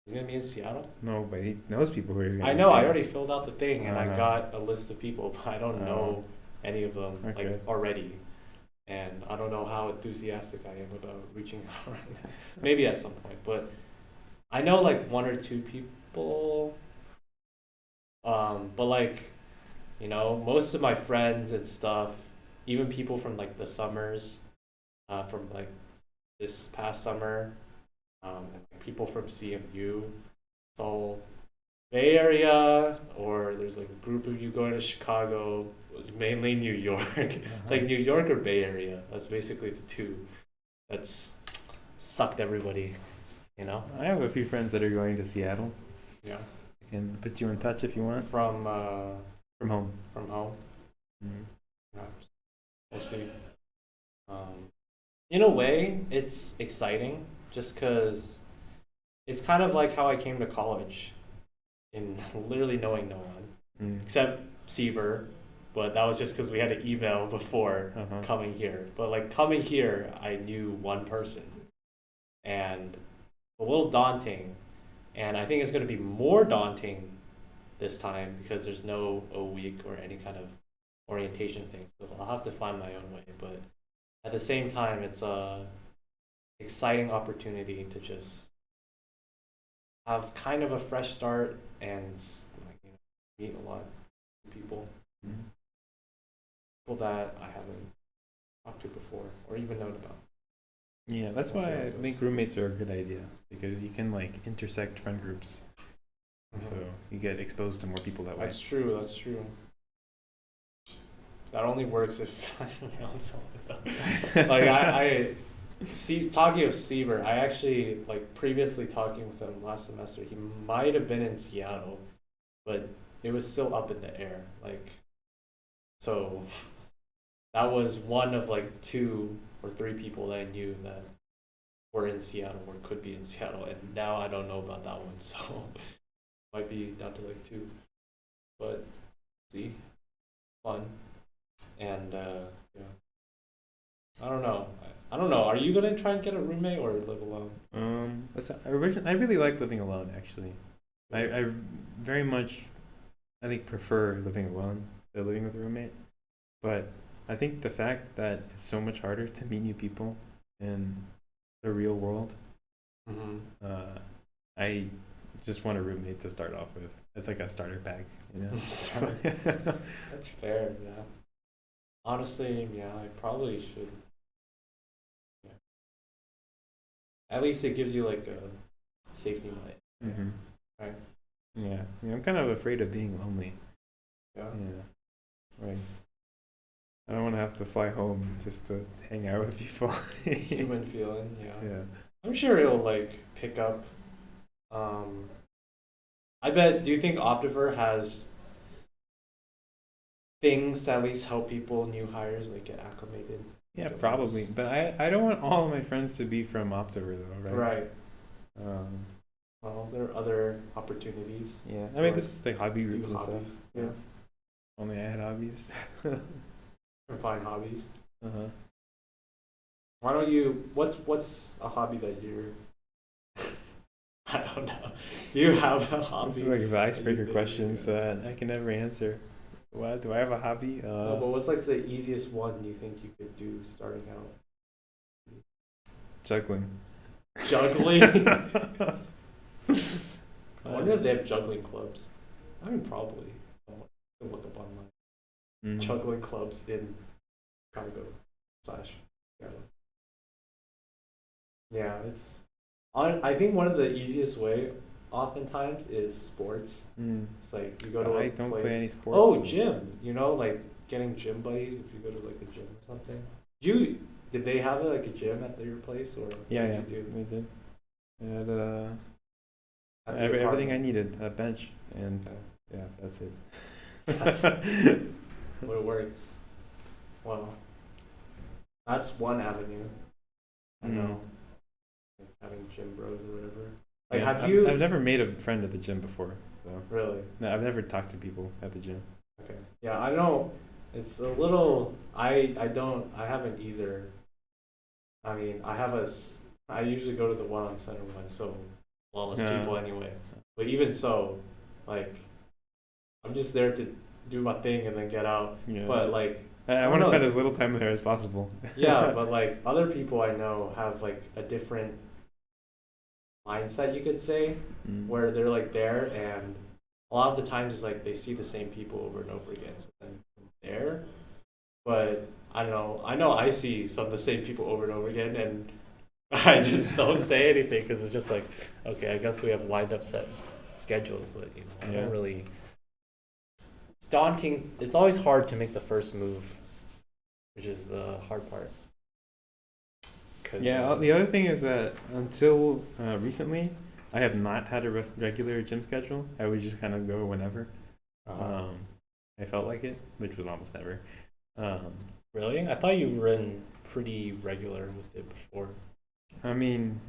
he's gonna be in Seattle. No, but he knows people who are going to I know. I already filled out the thing and I Uh-huh. got a list of people, but I don't know any of them Okay. like already. And I don't know how enthusiastic I am about reaching out right now. Maybe at some point, but I know like one or two people. But like, you know, most of my friends and stuff, even people from like the summers, from like this past summer, and like, people from CMU, it's all Bay Area, or there's like a group of you going to Chicago. It was mainly New York. It's like New York or Bay Area. That's basically the two. That's sucked everybody, you know? I have a few friends that are going to Seattle. Yeah. I can put you in touch if you want. From home. from home. Mm-hmm. Yeah. We'll see. In a way, it's exciting just because it's kind of like how I came to college in literally knowing no one, except Seaver, but that was just because we had an email before coming here. But like coming here, I knew one person, and a little daunting, and I think it's going to be more daunting this time because there's no O week or any kind of orientation thing, so I'll have to find my own way. But at the same time, it's a exciting opportunity to just have kind of a fresh start and like, you know, meet a lot of people, people that I haven't talked to before or even known about. Yeah, that's why I think roommates are a good idea because you can like intersect friend groups, so you get exposed to more people that way. That's true. That's true. That only works if I know someone. Like I see. Talking of Seaver, I actually like previously talking with him last semester. He might have been in Seattle, but it was still up in the air. Like, so that was one of like 2 or 3 people that I knew that were in Seattle or could be in Seattle, and now I don't know about that one. So might be down to like 2, but see, fun. And yeah, I don't know. Are you gonna try and get a roommate or live alone? I really like living alone. Actually, I very much, I think, prefer living alone to living with a roommate. But I think the fact that it's so much harder to meet new people in the real world, I just want a roommate to start off with. It's like a starter pack, you know. That's fair. Yeah. Honestly, yeah, I probably should. Yeah. At least it gives you like a safety net. Right. Yeah. I'm kind of afraid of being lonely. Yeah. Yeah. Right. I don't want to have to fly home just to hang out with people. Human feeling. Yeah. Yeah. I'm sure it'll like pick up. I bet. Do you think Optiver has things to at least help people, new hires, like get acclimated? Yeah, probably. But I don't want all of my friends to be from Optiver though, right? Right. Well, there are other opportunities. Yeah. I mean, this is like hobby groups and stuff. Yeah. Only I had hobbies. And find hobbies. Why don't you? What's a hobby that you're? I don't know. Do you have a hobby? This is like the icebreaker think questions you that I can never answer. What do I have a hobby? No, but what's like the easiest one you think you could do starting out? Juggling. Juggling? I wonder if they have juggling clubs. I mean, probably. I can look up online. Mm. Juggling clubs in Chicago / Seattle. Yeah, it's. I think one of the easiest way, oftentimes, is sports. Mm. It's like you go to I a don't place. play any sports. Oh, though. gym. You know, like getting gym buddies if you go to like a gym or something. Did they have like a gym at your place or Yeah, what did you do? we did. We had At the everything I apartment? needed, a bench, and Okay. yeah, that's it. Would it work? Well, that's one avenue. I know. Like having gym bros or whatever. Like, Yeah, have you I've never made a friend at the gym before, so really? no, I've never talked to people at the gym. Okay. Yeah, I know. It's a little. I haven't either. I mean, I usually go to the one on Center One, so a lot less people anyway. But even so, like, I'm just there to do my thing and then get out. Yeah. But like, I don't want to know, spend it's- as little time there as possible. yeah, but like other people I know have like a different mindset, you could say, Mm. where they're like there, and a lot of the times it's like they see the same people over and over again. So then from there, but I don't know. I know I see some of the same people over and over again, and I just don't say anything because it's just like, okay, I guess we have lined up schedules, but you know, I Yeah. don't really. It's daunting. It's always hard to make the first move, which is the hard part. 'Cause, Yeah, the other thing is that until recently, I have not had a regular gym schedule. I would just kind of go whenever I felt like it, which was almost never. Really? I thought you were in pretty regular with it before. I mean,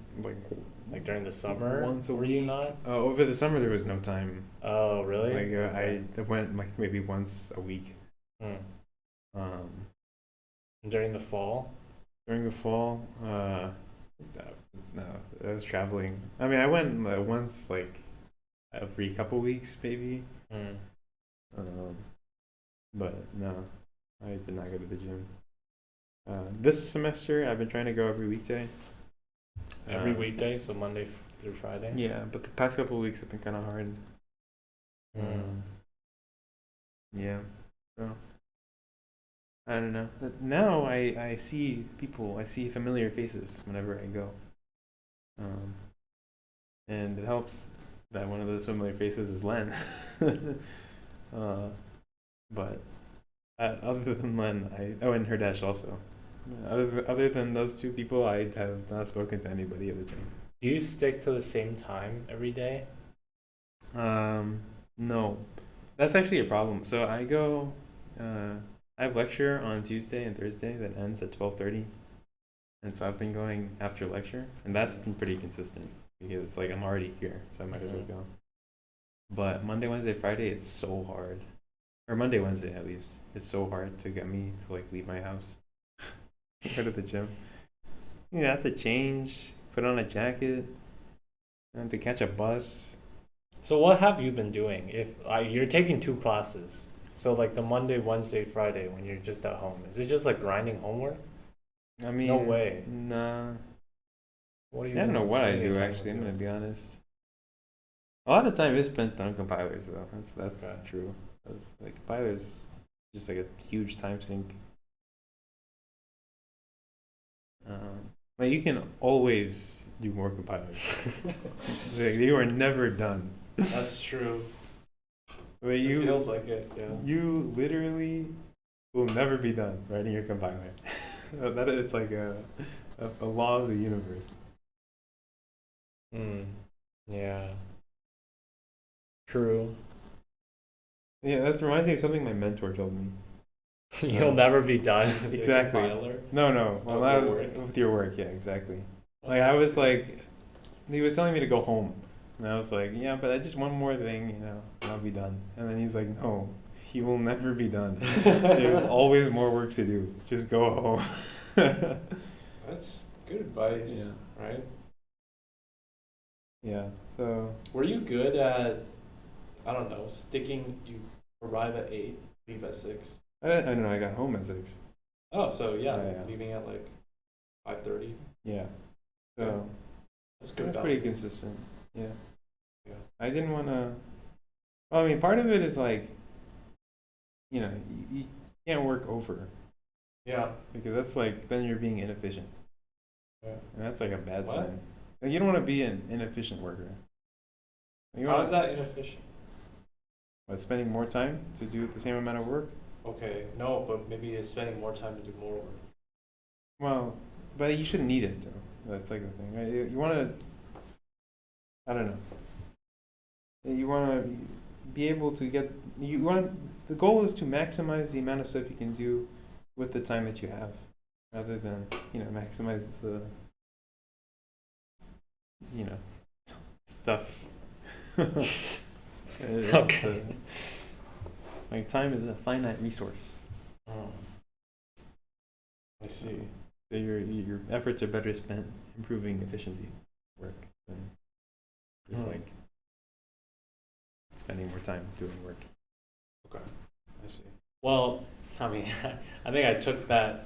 Like during the summer? Once a were you not? over the summer there was no time. Oh, really? Like Okay. I went like maybe once a week. Hmm. Um, And during the fall? during the fall, no, I was traveling. I mean, I went once like every couple weeks maybe. Hmm. But no, I did not go to the gym. This semester, I've been trying to go every weekday. Every weekday, so Monday through Friday? Yeah, but the past couple of weeks have been kind of hard. Hmm. Yeah, so I don't know. But now I see people, I see familiar faces whenever I go. And it helps that one of those familiar faces is Len. But other than Len, and her dash also. Other than those two people, I have not spoken to anybody at the gym. Do you stick to the same time every day? No, that's actually a problem. So I go, I have lecture on Tuesday and Thursday that ends at 12:30, and so I've been going after lecture, and that's been pretty consistent because it's like I'm already here, so I might as well go. But Monday, Wednesday, Friday, it's so hard, or Monday, Wednesday at least, it's so hard to get me to like leave my house, go to the gym. You have to change, put on a jacket, and to catch a bus. So what have you been doing? If you're taking 2 classes, so like the Monday, Wednesday, Friday when you're just at home, is it just like grinding homework? I mean, No way. Nah. What are you I don't know been what I spending your do time actually. I'm doing? gonna be honest. A lot of time is spent on compilers though. That's Okay. true. That's, like compilers, just like a huge time sink. Like you can always do more compilers. Like you are never done. That's true. Like It feels like it, yeah. you literally will never be done writing your compiler. That it's like a law of the universe. Yeah. True. Yeah, that reminds me of something my mentor told me. You'll never be done with your Exactly. compiler. No. Oh, Well, your not work. with your work. Yeah, exactly. Like I was like, he was telling me to go home, and I was like, yeah, but I just one more thing, and I'll be done. And then he's like, no, you will never be done. There's always more work to do. Just go home. That's good advice, right? Yeah. So Were you good at, I don't know, you arrive at 8, leave at 6? I don't know. I got home at 6. Oh, so yeah, Yeah. leaving at like 5:30. Yeah. So That's good. pretty consistent. Yeah. Yeah. I didn't want to. Well, I mean, part of it is like, you can't work over Yeah. because that's like then you're being inefficient, Yeah. and that's like a bad What? sign. Like, you don't want to be an inefficient worker. How is that inefficient? What, spending more time to do the same amount of work? Okay, no, but maybe it's spending more time to do more work. Well, but you shouldn't need it though. That's like the thing, right? You want to. I don't know. You want to be able to get. You want. The goal is to maximize the amount of stuff you can do with the time that you have, rather than maximize the stuff. Okay. Like, time is a finite resource. Oh. I see. So your efforts are better spent improving efficiency of work than just like spending more time doing work. Okay, I see. Well, I mean, I think I took that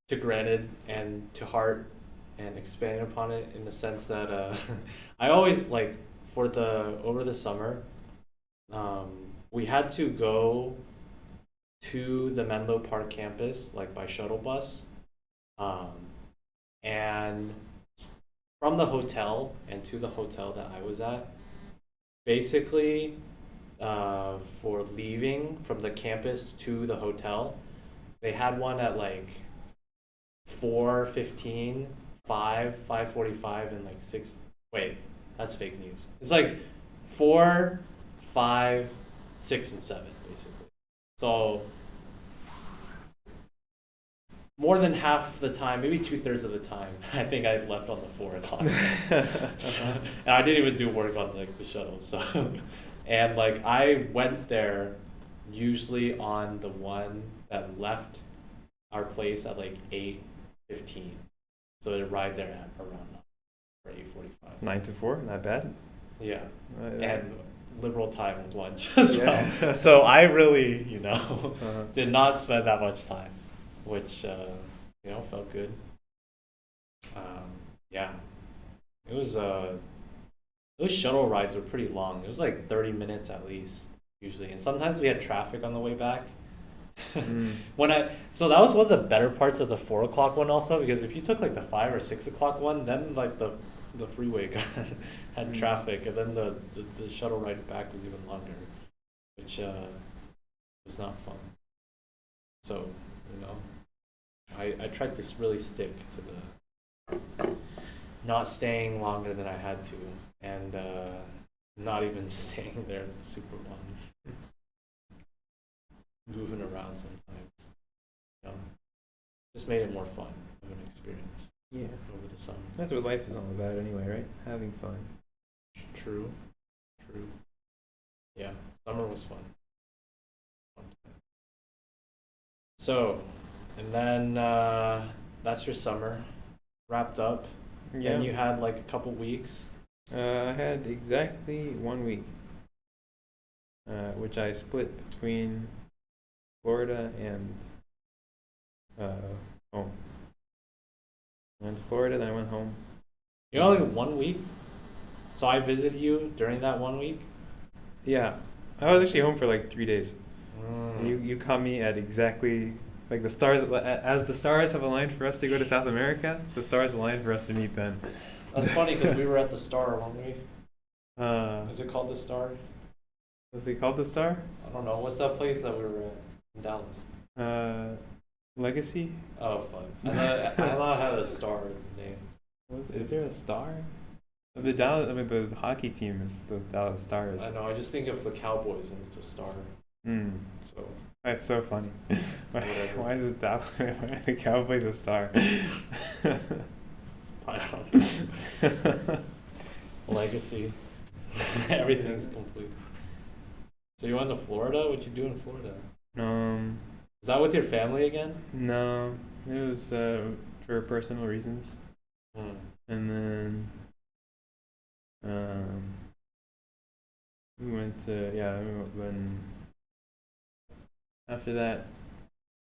to granted and to heart and expanded upon it in the sense that I always like over the summer, we had to go to the Menlo Park campus like by shuttle bus, and from the hotel and to the hotel that I was at, basically, for leaving from the campus to the hotel, they had one at like 4:15, 5:45, and like 6. Wait, that's fake news. It's like 4, 5, 6, and 7 basically. So more than half the time, maybe 2/3 of the time, I think I left on the 4 o'clock. And I didn't even do work on like the shuttle. So, and like I went there usually on the one that left our place at like 8:15. So I arrived there at around 8:45. 9 to 4, not bad. Yeah, Yeah. and liberal time was lunch as well. So I really, did not spend that much time, which felt good. Yeah, it was those shuttle rides were pretty long. It was like 30 minutes at least usually, and sometimes we had traffic on the way back. So that was one of the better parts of the 4 o'clock one also, because if you took like the 5 or 6 o'clock one, then like the freeway had traffic, and then the shuttle ride back was even longer, which was not fun. So I tried to really stick to the not staying longer than I had to, and not even staying there super long. Moving around sometimes, just made it more fun of an experience. Yeah, over the summer. that's what life is all about anyway, right? Having fun. True. Yeah, summer was fun. So, and then that's your summer wrapped up. Yeah. And you had like a couple weeks. I had exactly 1 week, which I split between Florida and home. I went to Florida, then I went home. You only 1 week? So I visited you during that 1 week? Yeah, I was actually home for like 3 days. You caught me at exactly like the stars. As the stars have aligned for us to go to South America, the stars aligned for us to meet then. That's funny because we were at the Star, weren't we? Is it called the Star? Was it called the Star? I don't know. What's that place that we were at in Dallas? Legacy. Oh, fun. I thought it had a star name. Is there a star? The Dallas. I mean, the hockey team is the Dallas Stars. I know. I just think of the Cowboys and it's a star. So that's so funny. Why is it Dallas? Why are the Cowboys a star? I don't know. Legacy. Everything's complete. So you went to Florida? What'd you do in Florida? Is that with your family again? No, it was for personal reasons. And then We went to when after that.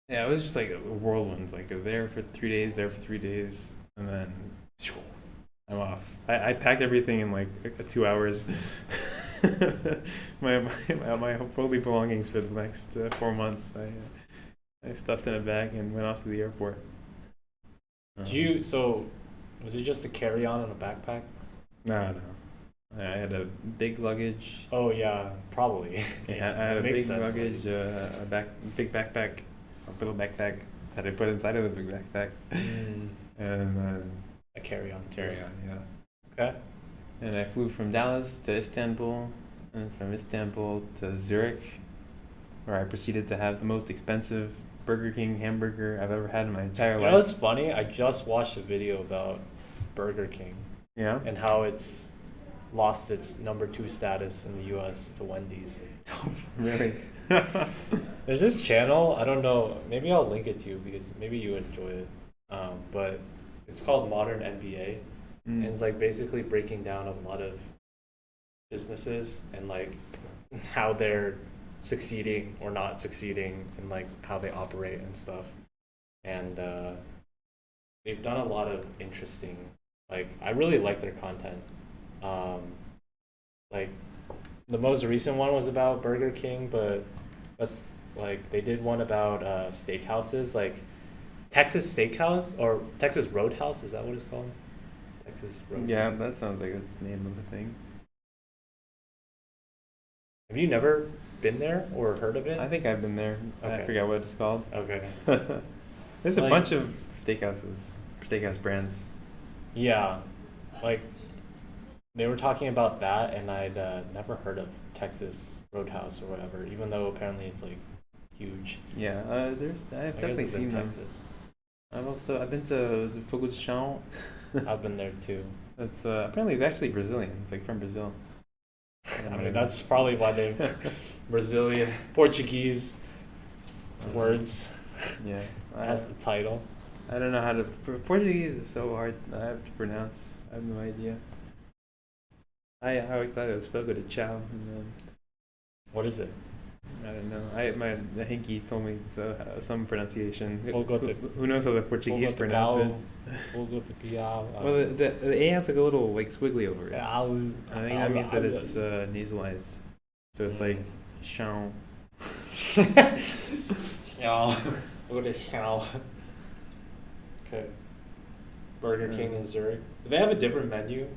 Yeah, it was just like a whirlwind. Like there for 3 days, there for 3 days, and then I'm off. I packed everything in like 2 hours. my worldly belongings for the next 4 months. I stuffed in a bag and went off to the airport. So was it just a carry-on and a backpack? No. I had a big luggage. Oh yeah, probably. Yeah, I had a big luggage, big backpack, a little backpack that I put inside of the big backpack, and then a carry-on. Yeah. Okay. And I flew from Dallas to Istanbul, and from Istanbul to Zurich, where I proceeded to have the most expensive Burger King hamburger I've ever had in my entire life. It was funny. I just watched a video about Burger King. Yeah. And how it's lost its number 2 status in the U.S. to Wendy's. Really? There's this channel. I don't know. Maybe I'll link it to you because maybe you enjoy it. But it's called Modern NBA, and it's like basically breaking down a lot of businesses and like how they're succeeding or not succeeding and like how they operate and stuff. And they've done a lot of interesting. Like I really like their content. Like the most recent one was about Burger King, but that's like they did one about steakhouses, like Texas Steakhouse or Texas Roadhouse. Is that what it's called? Texas Roadhouse. Yeah, that sounds like a name of a thing. Have you never been there or heard of it? I think I've been there. Okay. I forget what it's called. Okay. There's a Like- bunch of steakhouse brands. Yeah, like they were talking about that, and I'd never heard of Texas Roadhouse or whatever, even though apparently it's like huge. Yeah, I've I guess definitely it's in seen them. Texas. I've been to the Fogo de Chão. I've been there too. That's apparently it's actually Brazilian. It's like from Brazil. I mean, that's probably why they Brazilian Portuguese words Yeah. as the title. I don't know how to. Portuguese is so hard. I have to pronounce. I have no idea. I always thought it was Fogo de Chão, and then What is it? I don't know. The Hinky told me some pronunciation. Fogo de- Who knows how the Portuguese Fogo de pronounce it? Pau, Fogo de Piau. Well, the A has like a little like squiggly over it. I I think that means that it's nasalized. So it's like Chão. Yeah. Fogo de Chão. Okay. Burger King in Zurich. Do they have a different menu?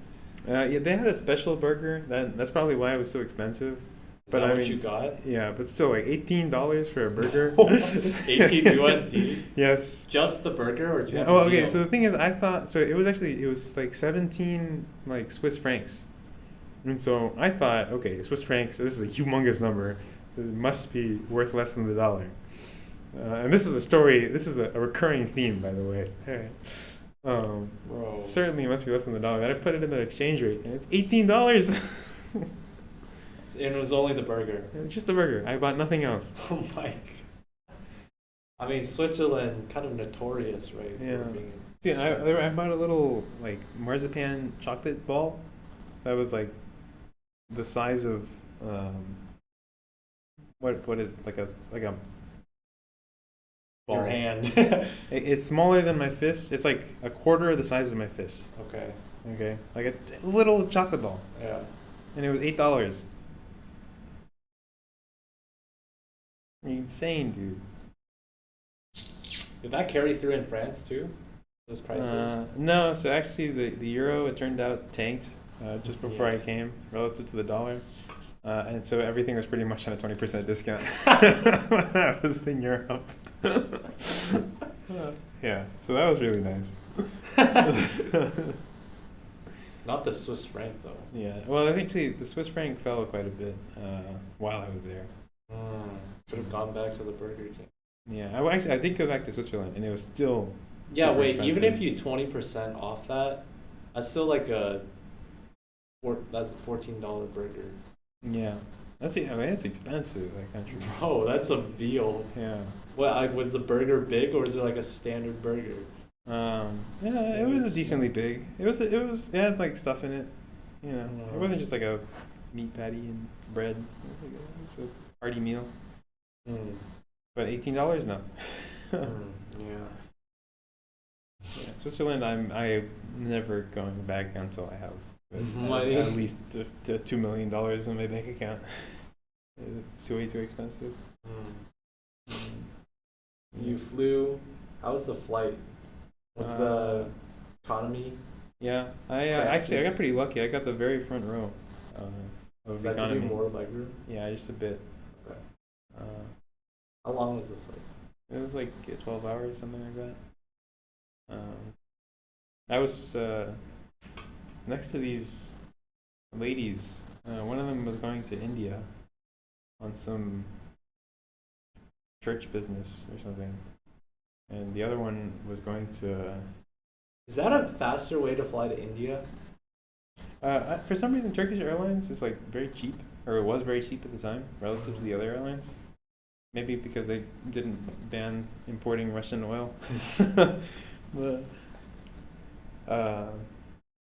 Yeah, they had a special burger. That's probably why it was so expensive. Is that what you got? Yeah, but still, like $18 for a burger. 18 USD? Yes. Just the burger, or do you have Oh, a okay. meal? So the thing is, I thought so. It was like 17 like Swiss francs, and so I thought, okay, Swiss francs. This is a humongous number. It must be worth less than the dollar. And this is a story. This is a recurring theme, by the way. All right. Bro. Certainly, it must be less than the dollar. Then I put it in the exchange rate, and it's $18. And it was only the burger. Just the burger. I bought nothing else. Oh my god. I mean, Switzerland, kind of notorious, right? Yeah. For being Dude, I bought a little like marzipan chocolate ball that was like the size of what is like a ball. your hand. It's smaller than my fist. It's like a quarter of the size of my fist. Okay. Okay, like a little chocolate ball, Yeah. and it was $8. Insane, dude. Did that carry through in France too? Those prices? No, so actually the euro, it turned out, tanked just before Yeah. I came relative to the dollar. And so everything was pretty much on a 20% discount when I was in Europe. Yeah, so that was really nice. Not the Swiss franc though. Yeah, well, actually the Swiss franc fell quite a bit while I was there. Could have gone back to the Burger King. Yeah, I did go back to Switzerland, and it was still Yeah, super wait. expensive. Even if you 20% off that, that's still like that's a $14 burger. Yeah, I mean, it's expensive, that country. Bro, that's a meal. Yeah. Well, was the burger big or was it like a standard burger? Yeah, it was decently big. It had like stuff in it, You know, it wasn't just like a meat patty and bread. It was a hearty meal. But $18, no. Yeah. Yeah, Switzerland, I'm never going back until I have Money. at least $2 million in my bank account. It's way too expensive. You flew. How was the flight? What's the economy? Yeah, I actually I got pretty lucky. I got the very front row of Does that economy. give you more legroom? Yeah, just a bit. Okay. Uh, How long was the flight? It was like 12 hours, something like that. I was next to these ladies. One of them was going to India on some church business or something, and the other one was going to. Is that a faster way to fly to India? For some reason, Turkish Airlines is like very cheap, or it was very cheap at the time relative to the other airlines. Maybe because they didn't ban importing Russian oil. But,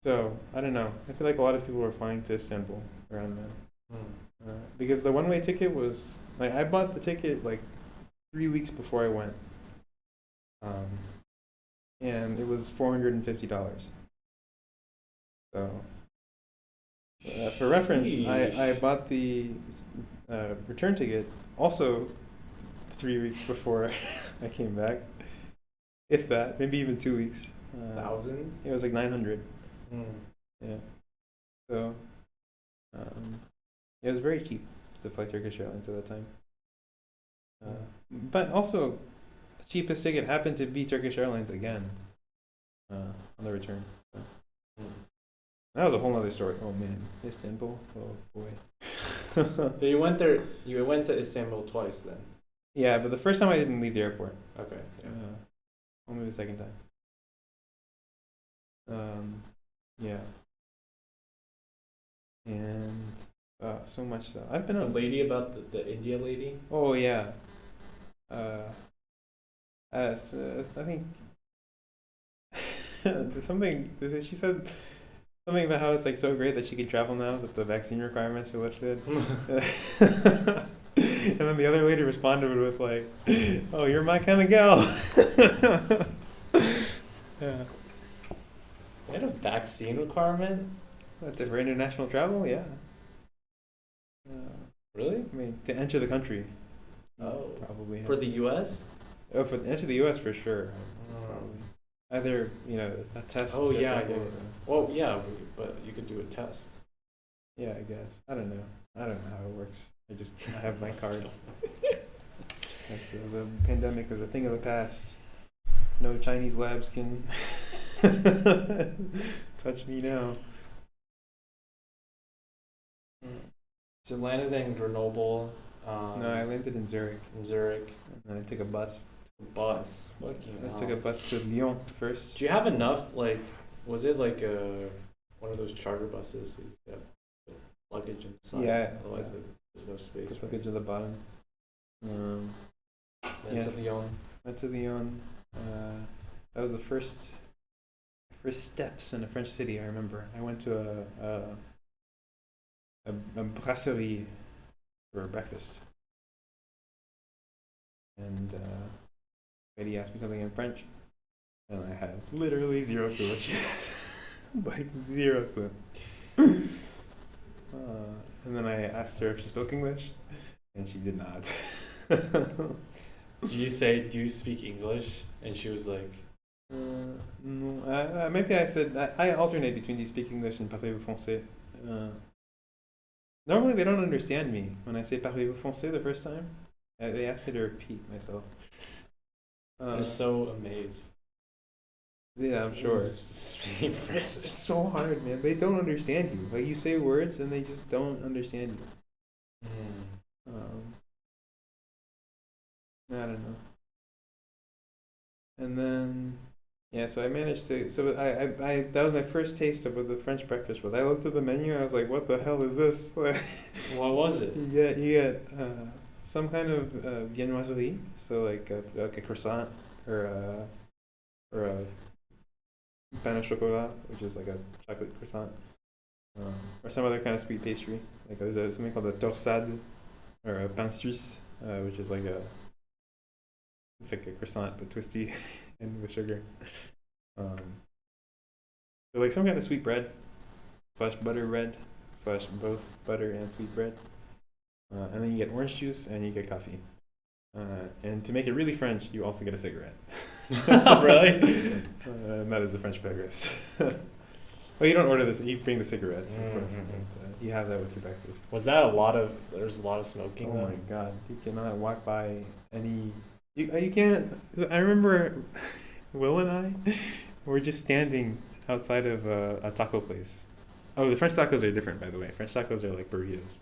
so I don't know. I feel like a lot of people were flying to Istanbul around then, because the one-way ticket was like I bought the ticket like 3 weeks before I went, and it was $450. So for reference, I bought the return ticket also 3 weeks before I came back. If that, maybe even 2 weeks. 1,000? It was like 900. Yeah. So, it was very cheap to fly Turkish Airlines at that time. But also, the cheapest ticket happened to be Turkish Airlines again on the return. So. That was a whole other story. Oh man, Istanbul. Oh boy. So you went there. You went to Istanbul twice then. Yeah, but the first time I didn't leave the airport. Okay. Yeah. Only the second time. Yeah. And so much stuff. I've been The on. lady about the India lady. Oh yeah. I think something she said something about how it's like so great that she could travel now that the vaccine requirements were lifted. And then the other lady responded with like, "Oh, you're my kind of gal." Yeah. They had a vaccine requirement. That's it for international travel, yeah. Really? I mean, to enter the country. Oh. Probably. For the U.S. Oh, for enter the U.S. for sure. Probably. Either a test. Oh yeah, or, Well, yeah, but you could do a test. Yeah, I guess. I don't know how it works. I have my card. The pandemic is a thing of the past. No Chinese labs can touch me now. So you landed in Grenoble. No, I landed in Zurich. In Zurich. And then I took a bus. Bus. Fucking I hell. took a bus to Lyon first. Do you have enough? Like, was it like one of those charter buses? So you have luggage inside. Yeah. Otherwise, there's no space. Put luggage at the bottom. Then Yeah. to Lyon. Went to Lyon. That was the first steps in a French city. I remember. I went to a brasserie for breakfast, and lady asked me something in French, and I had literally zero clue what she said. Like zero clue. And then I asked her if she spoke English, and she did not. Did you say, "Do you speak English?" And she was like, No. Maybe I said I alternate between do you speak English and parlez-vous français. Normally they don't understand me when I say parlez-vous français the first time. They ask me to repeat myself. "I'm so amazed." Yeah, I'm sure. Speaking French. It's so hard, man. They don't understand you. Like you say words and they just don't understand you. I don't know. And then, yeah, so I managed to. So I that was my first taste of what the French breakfast was. I looked at the menu and I was like, "What the hell is this?" What was it? You get some kind of viennoiserie, so like a croissant or a pain au chocolat, which is like a chocolate croissant, or some other kind of sweet pastry. Like there's something called a torsade or a pain suisse, which is like it's like a croissant but twisty and with sugar. So like some kind of sweet bread / butter bread / both butter and sweet bread. And then you get orange juice and you get coffee. And to make it really French, you also get a cigarette. Really? And that is the French breakfast. Well, you don't order this. You bring the cigarettes, of course. But, you have that with your breakfast. Was that there's a lot of smoking? Oh my God. You cannot walk by any... You can't... I remember Will and I were just standing outside of a taco place. Oh, the French tacos are different, by the way. French tacos are like burritos.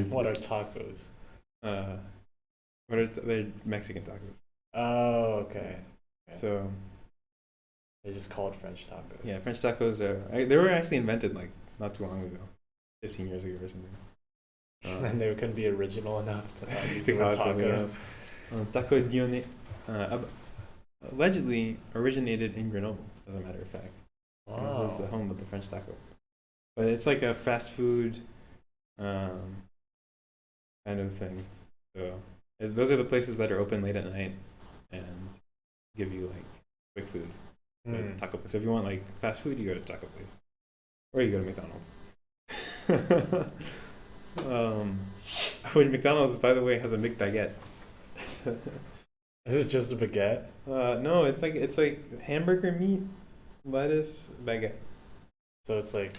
What are tacos? They're Mexican tacos. Oh, okay. So they just call it French tacos. yeah, French tacos they were actually invented like not too long ago, 15 years ago or something. And they couldn't be original enough to use to the call word it something taco. else. Taco Dione allegedly originated in Grenoble, as a matter of fact. It was the home of the French taco. But it's like a fast food kind of thing. So those are the places that are open late at night and give you like quick food. Taco place. So if you want like fast food, you go to taco place, or you go to McDonald's. When McDonald's, by the way, has a McBaguette. Is it just a baguette? No, it's like hamburger meat, lettuce, baguette. So it's like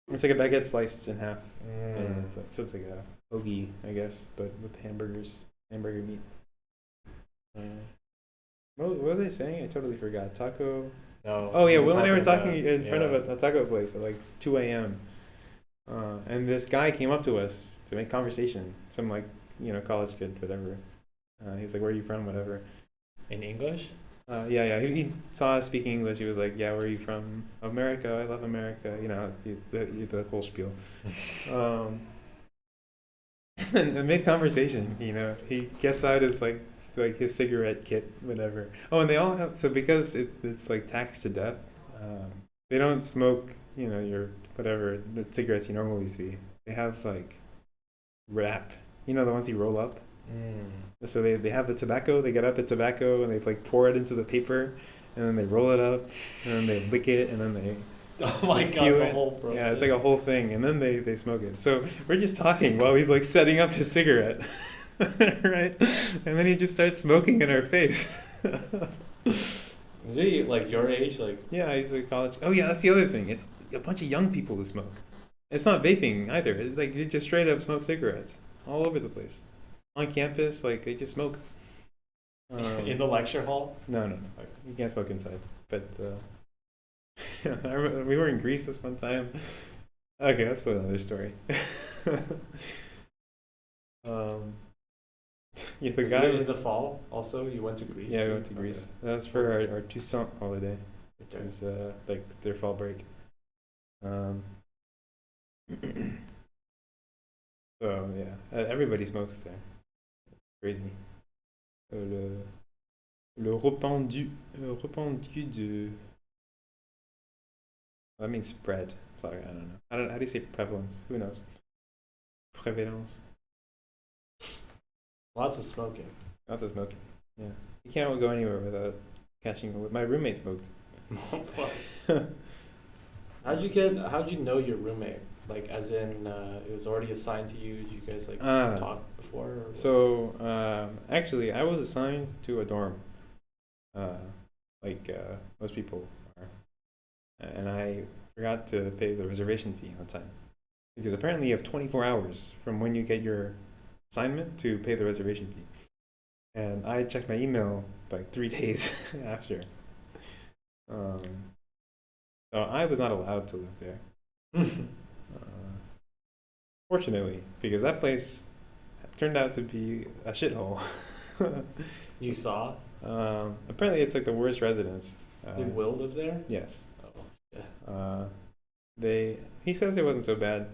it's like a baguette sliced in half, and it's like a hoagie, I guess, but with hamburger meat. What was I saying? I totally forgot. Taco. no. Oh yeah, we Will and I were talking about- in front of a taco place at like 2 a.m. And this guy came up to us to make conversation. Some like college kid, whatever. He's like, "Where are you from?" Whatever. in English. Yeah. He saw us speaking English. He was like, "Yeah, where are you from?" "America. I love America." The whole spiel. And mid conversation, he gets out his like his cigarette kit, whatever. Oh, and they all have because it's like taxed to death. They don't smoke, your whatever the cigarettes you normally see. They have like wrap, the ones you roll up. So they have the tobacco. They get out the tobacco and they like pour it into the paper, and then they roll it up, and then they lick it, and then they Oh my god, seal the it. whole process. Yeah, it's like a whole thing, and then they smoke it. So we're just talking while he's like setting up his cigarette, right? And then he just starts smoking in our face. Is he like your age? Like Yeah, he's like college. Oh yeah, that's the other thing. It's a bunch of young people who smoke. It's not vaping either. It's like they just straight up smoke cigarettes all over the place on campus. Like they just smoke. in the lecture hall? No. You can't smoke inside. But I remember we were in Greece this one time. Okay, that's another story. Yeah, the Was guy. it in the fall also? You went to Greece? Yeah, we too? went to Greece. Okay. That was for our Toussaint holiday, which Okay. was like their fall break. So yeah, everybody smokes there. Crazy. Le rependu de. That means spread. Sorry, I don't know. How do you say prevalence? Who knows? Prévalence. Lots of smoking. Lots of smoking. Yeah. You can't go anywhere without catching. My roommate smoked. Oh, fuck. How'd you know your roommate? Like, as in, it was already assigned to you? Did you guys, like, talk before? Or what? So, actually, I was assigned to a dorm, like most people are. And I forgot to pay the reservation fee on time. Because apparently you have 24 hours from when you get your assignment to pay the reservation fee. And I checked my email like 3 days after. So I was not allowed to live there. Fortunately, because that place turned out to be a shithole. You saw? Apparently it's like the worst residence. Did Will live there? Yes. Oh, yeah. He says it wasn't so bad,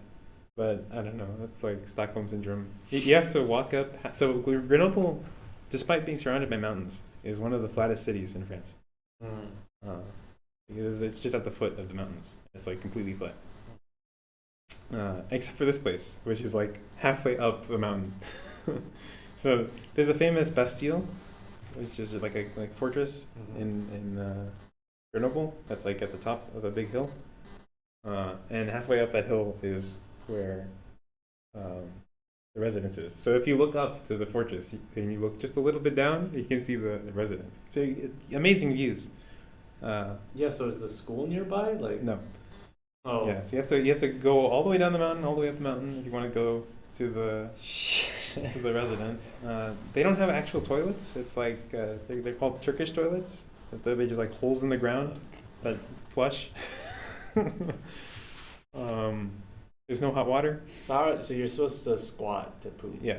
but I don't know. It's like Stockholm syndrome. You have to walk up. So Grenoble, despite being surrounded by mountains, is one of the flattest cities in France. because it's just at the foot of the mountains. It's like completely flat. Except for this place, which is like halfway up the mountain. So there's a famous Bastille, which is like a fortress in Grenoble. That's like at the top of a big hill, and halfway up that hill is where the residence is. So if you look up to the fortress and you look just a little bit down, you can see the residence. So amazing views. Yeah. So is the school nearby? Like No. Oh. Yeah. So you have to go all the way down the mountain, all the way up the mountain if you want to go to the residence. They don't have actual toilets. It's like they're called Turkish toilets. So they're just like holes in the ground that flush. There's no hot water. So you're supposed to squat to poop. Yeah.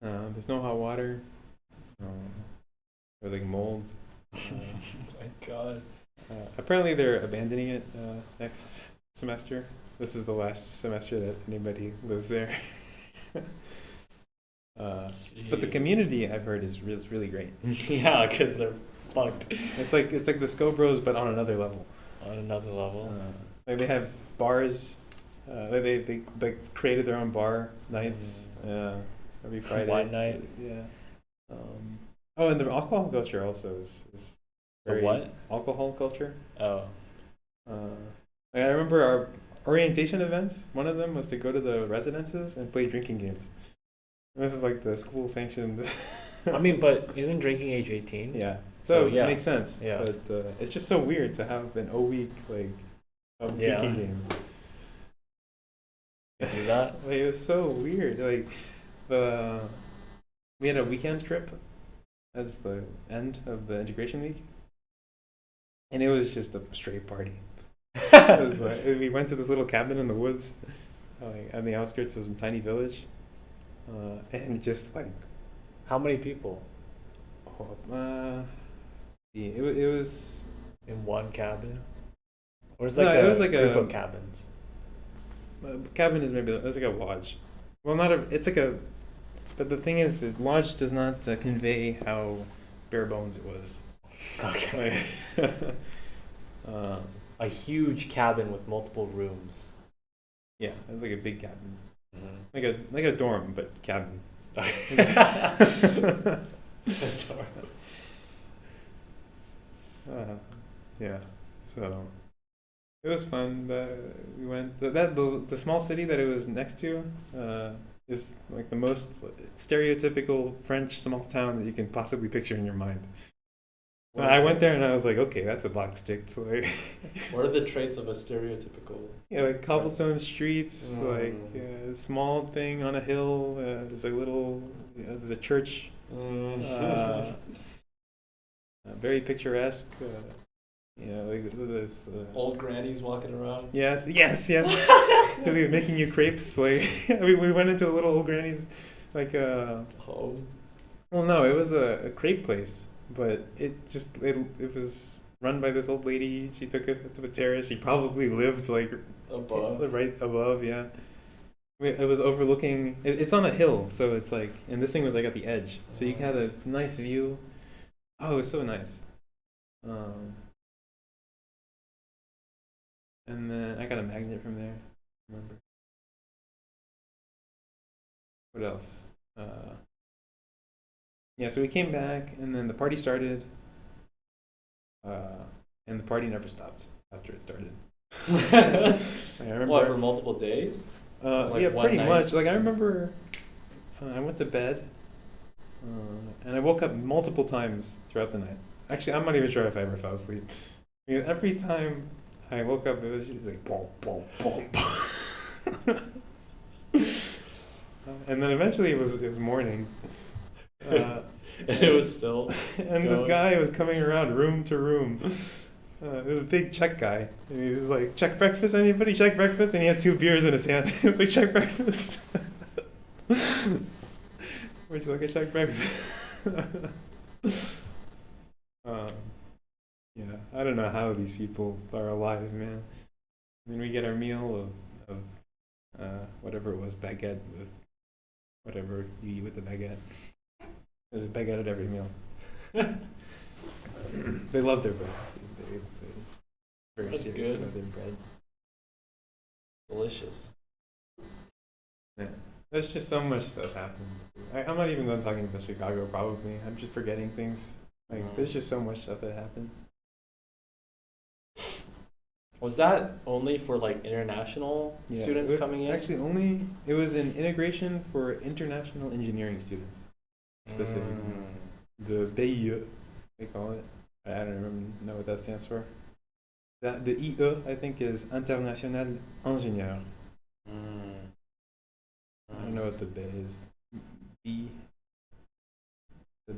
There's no hot water. There's like mold. My God. Apparently they're abandoning it next semester. This is the last semester that anybody lives there. But the community, I've heard, is really great. Yeah, because they're fucked. It's like the Scobros, but on another level. On another level. Like they have bars. They created their own bar nights every Friday. Wine night. Yeah. And the alcohol culture also is very The what? Alcohol culture. Oh. I remember our orientation events. One of them was to go to the residences and play drinking games. And this is like the school sanctioned. I mean, but isn't drinking age 18? Yeah. So, It yeah. makes sense. Yeah. But it's just so weird to have an O-week like of drinking games. You do that? Like, it was so weird. Like we had a weekend trip as the end of the integration week, and it was just a straight party. It was like, we went to this little cabin in the woods, like on the outskirts of some tiny village, and just like How many people it was in one cabin? Or is No, like it was like group a- of cabins? cabin is maybe it's like a lodge. Well, not a. It's like a. But the thing is, lodge does not convey how bare bones it was. Okay. Like, A huge cabin with multiple rooms. yeah, it was like a big cabin, Mm-hmm. like a dorm, but cabin. Yeah, so it was fun. We went the small city that it was next to is like the most stereotypical French small town that you can possibly picture in your mind. I went there and I was like, okay, that's a box ticked. So like, What are the traits of a stereotypical? yeah, like cobblestone streets, like Mm. small thing on a hill. There's a little, there's a church. Very picturesque. Like this. Old grannies walking around. Yes. They'll be making you crepes. Like we went into a little old granny's, like Home. Well, no, it was a crepe place, but it was run by this old lady. She took us to a terrace. She probably lived like Above. right above. Yeah. It was overlooking. It's on a hill, so it's like, and this thing was like at the edge, so you had a nice view. Oh, it was so nice. And then I got a magnet from there. Remember? What else? Yeah, so we came back, and then the party started. And the party never stopped after it started. I remember. What, for multiple days? Like Yeah, one pretty night? much. Like I remember, I went to bed, and I woke up multiple times throughout the night. Actually, I'm not even sure if I ever fell asleep. I mean, every time I woke up, it was just like boom, boom, boom, boom. And then eventually it was morning. And it was still. And this guy was coming around room to room. This big Czech guy. And he was like, "Czech breakfast, anybody? Czech breakfast?" And he had 2 beers in his hand. He was like, "Czech breakfast." Would you like a Czech breakfast? Yeah, I don't know how these people are alive, man. I mean, we get our meal of whatever it was, baguette with whatever you eat with the baguette. There's a baguette at every meal. They love their bread. They very That's serious good. about their bread. Delicious. Yeah. There's just so much stuff happening. I'm not even going talking about Chicago, probably. I'm just forgetting things. Like, there's just so much stuff that happened. Was that only for like international students coming in? Actually, it was an integration for international engineering students, specifically. The BIE, they call it. I don't even know what that stands for. The IE, I think, is International Ingénieur. I don't know what the B is. B.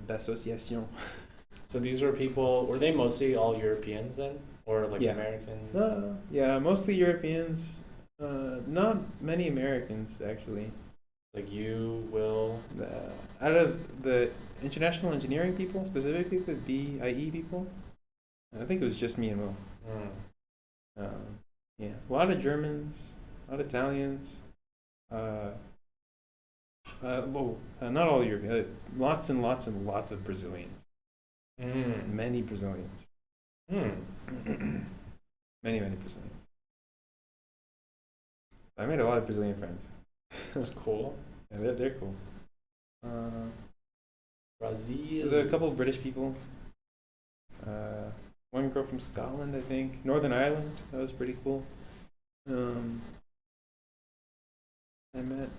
D'association. So these were people, were they mostly all Europeans then? Or like Americans? Yeah, mostly Europeans. Not many Americans, actually. Like you, Will? Out of the international engineering people, specifically the BIE people, I think it was just me and Will. Yeah, a lot of Germans, a lot of Italians. Not all Europeans. Lots and lots and lots of Brazilians. Many Brazilians. Many Brazilians. I made a lot of Brazilian friends. That's cool. Yeah, they're cool. Brazil. There's a couple of British people. One girl from Scotland, I think. Northern Ireland. That was pretty cool. I met.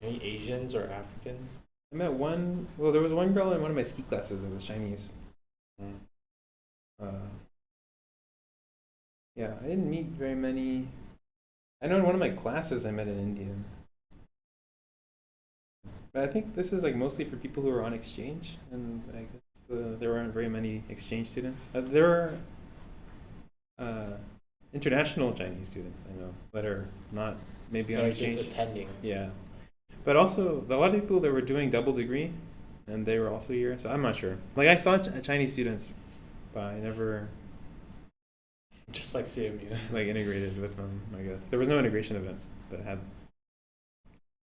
Any Asians or Africans? I met one. Well, there was one girl in one of my ski classes that was Chinese. Yeah, I didn't meet very many. I know in one of my classes I met an Indian. But I think this is like mostly for people who are on exchange, and I guess there aren't very many exchange students. There are international Chinese students I know that are not maybe on exchange. Just attending. Yeah, but also a lot of people that were doing double degree, and they were also here. So I'm not sure. Like I saw Chinese students, but I never just like CMU. like integrated with them. I guess there was no integration event that had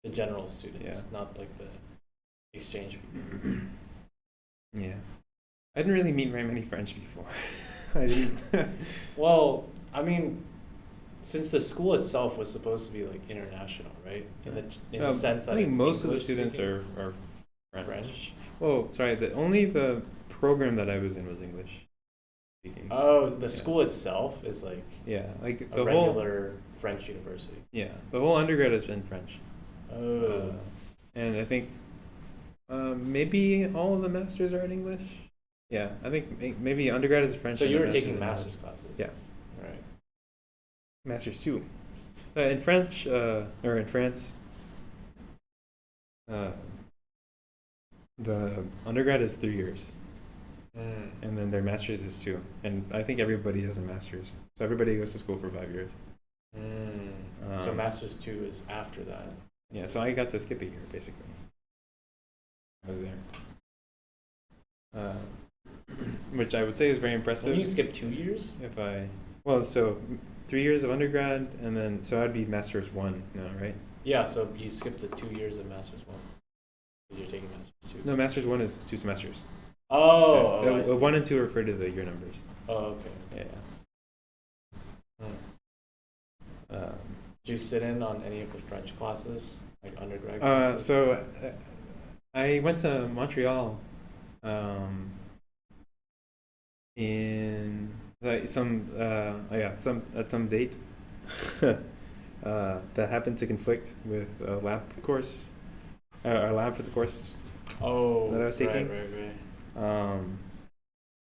the general students, Yeah. not like the exchange people. Yeah, I didn't really meet very many French people. I didn't. Well, I mean, since the school itself was supposed to be like international, right? In the sense that I think it's most of the English students speaking. are French. French. Well, sorry, only the program that I was in was English speaking. Oh, the school itself is like Yeah, like a the regular French university. Yeah, the whole undergrad has been French. Oh. And I think maybe all of the masters are in English. Yeah, I think maybe undergrad is French. So and you the were taking in master's classes? Yeah. Right. Masters too. In French, or in France, the undergrad is 3 years, and then their master's is 2. And I think everybody has a master's, so everybody goes to school for 5 years. So master's 2 is after that. Yeah, so I got to skip a year basically. I was there, which I would say is very impressive. When you skip 2 years? So 3 years of undergrad, and then so I'd be master's 1 now, right? Yeah, so you skipped the 2 years of master's 1 because you're taking master's 2. No, master's 1 is 2 semesters. Oh, Yeah, I see. 1 and 2 refer to the year numbers. Oh, okay. Yeah. Did you sit in on any of the French classes, like undergrad classes? So I went to Montreal in like some date that happened to conflict with a lab course, a lab for the course that I was taking. Right.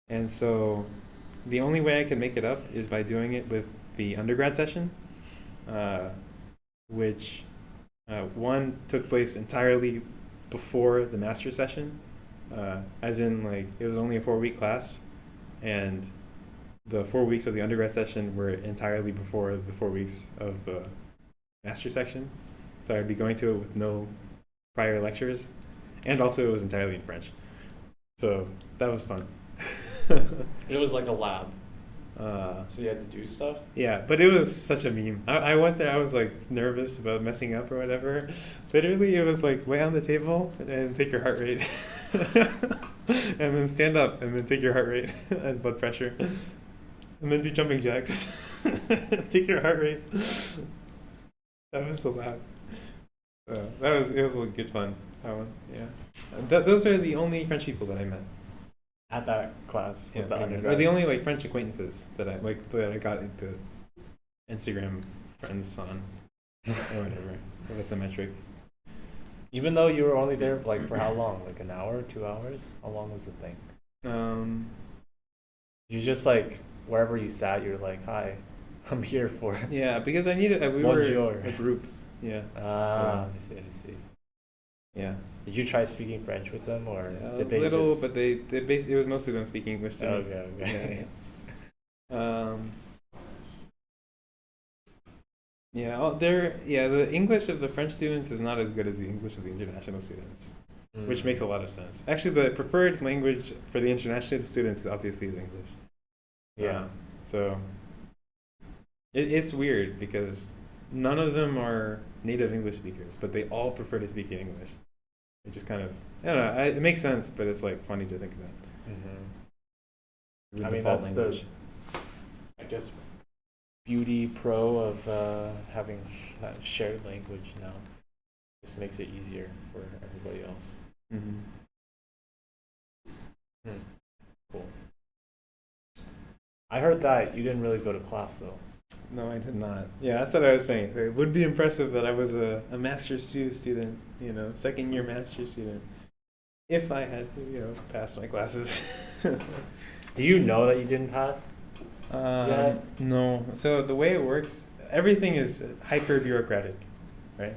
And so the only way I could make it up is by doing it with the undergrad session, which one took place entirely before the master session, as in like it was only a 4-week class, and the 4 weeks of the undergrad session were entirely before the 4 weeks of the master section. So I'd be going to it with no prior lectures, and also it was entirely in French. So that was fun. It was like a lab. So you had to do stuff? Yeah, but it was such a meme. I went there, I was like nervous about messing up or whatever. Literally, it was like lay on the table and take your heart rate. and then stand up, and then take your heart rate and blood pressure, and then do jumping jacks. Take your heart rate. That was so loud. It was a good fun. That one, yeah. Those are the only French people that I met At that class with the pretty much. undergrads. Or the only like French acquaintances that I got into Instagram friends on or whatever. If that's a metric. Even though you were only there like for how long? Like an hour, 2 hours? How long was the thing? You just like wherever you sat, you're like, "Hi, I'm here for." Yeah, because I needed. We Bonjour. were a group. Yeah. Ah, So, I see. yeah. Did you try speaking French with them, or A did they little, just? but they basically it was mostly them speaking English to me. Okay. Yeah, the English of the French students is not as good as the English of the international students, which makes a lot of sense. Actually, the preferred language for the international students obviously is English. Yeah. So it's weird because none of them are native English speakers, but they all prefer to speak in English. It just kind of, I don't know, it makes sense, but it's like funny to think about. I mean, that's the, I guess, beauty pro of having that shared language now. Just makes it easier for everybody else. Cool. I heard that you didn't really go to class though. No, I did not. Yeah, that's what I was saying. It would be impressive that I was a master's student, second year master's student, if I had, passed my classes. Do you know that you didn't pass? No. So the way it works, everything is hyper bureaucratic, right?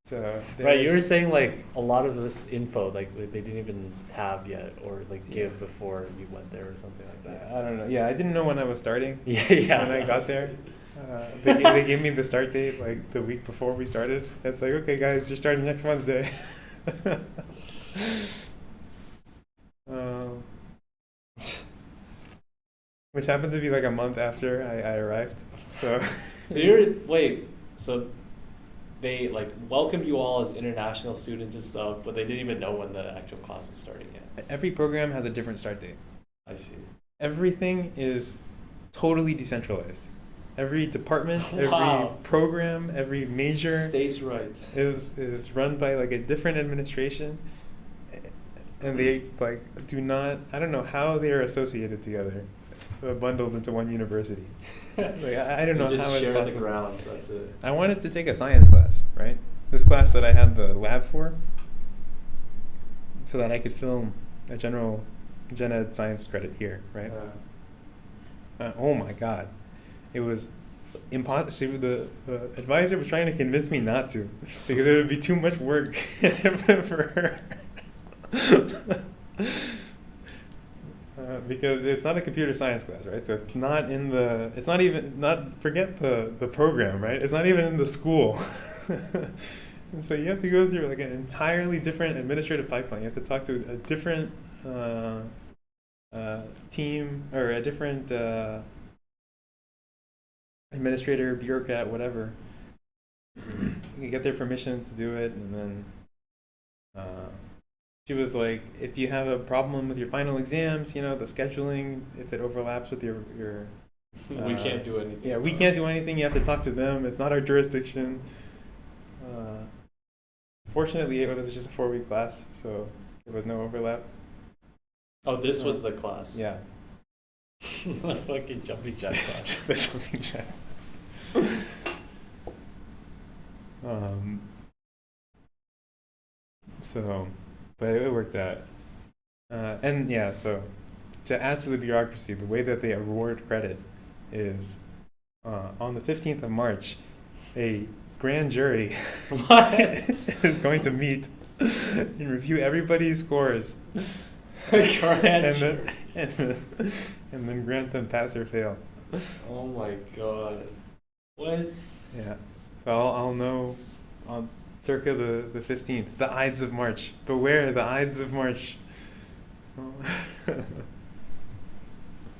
So right, you were saying like a lot of this info like they didn't even have yet or like give before you went there or something like that. Yeah, I don't know. Yeah, I didn't know when I was starting. Yeah. When I got there, they gave me the start date like the week before we started. It's like, okay, guys, you're starting next Wednesday. Which happened to be like a month after I arrived. So so they like welcomed you all as international students and stuff, but they didn't even know when the actual class was starting yet. Every program has a different start date. I see. Everything is totally decentralized. Every department, Wow. every program, every major states' rights is run by like a different administration, and they like do not. I don't know how they are associated together, bundled into one university. Like, I don't know just how it's share possible. the grounds. That's it. I wanted to take a science class, right? This class that I had the lab for, so that I could film a general gen ed science credit here, right? Oh my God, it was impossible. The advisor was trying to convince me not to because it would be too much work for her. Because it's not a computer science class, right? So it's not in the, it's not even, forget the program, right? It's not even in the school. And so you have to go through like an entirely different administrative pipeline. You have to talk to a different team or a different administrator, bureaucrat, whatever. You get their permission to do it, and then she was like, if you have a problem with your final exams, the scheduling, if it overlaps with your we can't do anything. Yeah, we can't do anything. You have to talk to them. It's not our jurisdiction. Fortunately, it was just a 4-week class, so there was no overlap. Oh, this was the class. Yeah. The fucking jumping jack class. The jumping jack class. So, but it worked out. And yeah, so to add to the bureaucracy, the way that they award credit is on the 15th of March, a grand jury is going to meet and review everybody's scores and then grant them pass or fail. Oh my God. What? Yeah. So I'll know on circa the 15th, the Ides of March. Beware the Ides of March.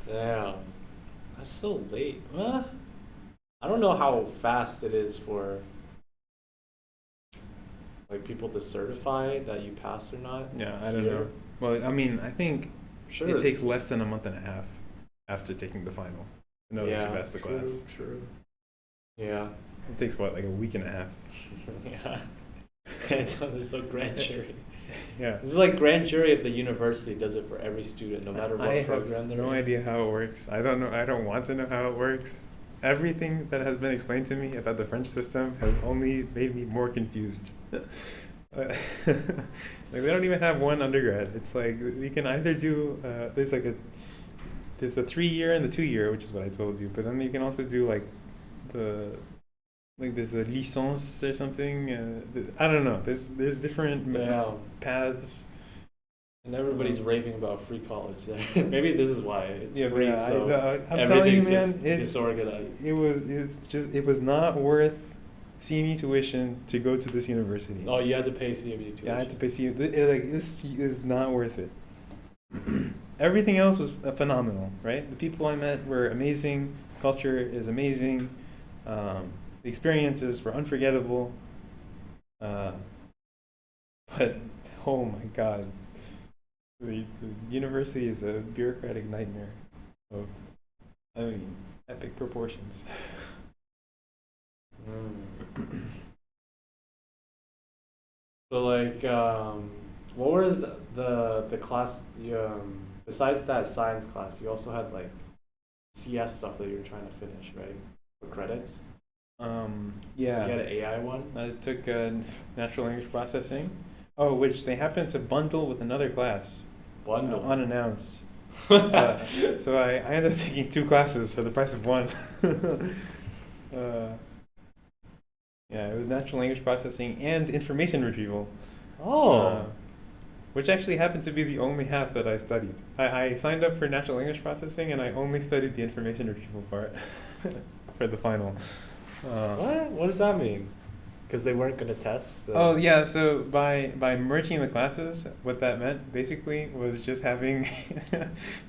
Damn. That's so late. I don't know how fast it is for like people to certify that you passed or not? Yeah, I don't here? know. Well, I mean, I think Sure. it it's- takes less than a month and a half after taking the final to know that you passed the class. True. Yeah. It takes what, like a week and a half? Yeah. I know, there's no grand jury. Yeah. This is like grand jury at the university does it for every student, no matter what I program have they're no in. idea how it works. I don't know. I don't want to know how it works. Everything that has been explained to me about the French system has only made me more confused. Like they don't even have one undergrad. It's like you can either do there's the 3 year and the 2 year, which is what I told you. But then you can also do like there's a licence or something. I don't know. There's different Yeah. paths. And everybody's raving about free college there. Maybe this is why it's free, yeah, so I'm telling you, everything's man, just it's disorganized. it was not worth CMU tuition to go to this university. Oh, you had to pay CMU tuition. Yeah, I had to pay CMU. This is not worth it. Everything else was phenomenal, right? The people I met were amazing. Culture is amazing. The experiences were unforgettable. But oh my God. The university is a bureaucratic nightmare of, epic proportions. So like, what were the class? Besides that science class, you also had like CS stuff that you were trying to finish, right? For credits. Yeah. You had an AI one. I took natural language processing. Oh, which they happened to bundle with another class. Bundle. Unannounced. So I ended up taking 2 classes for the price of one. Yeah, it was natural language processing and information retrieval. Which actually happened to be the only half that I studied. I signed up for natural language processing and I only studied the information retrieval part for the final. What? What does that mean? Because they weren't going to test. Oh yeah, so by merging the classes, what that meant basically was just having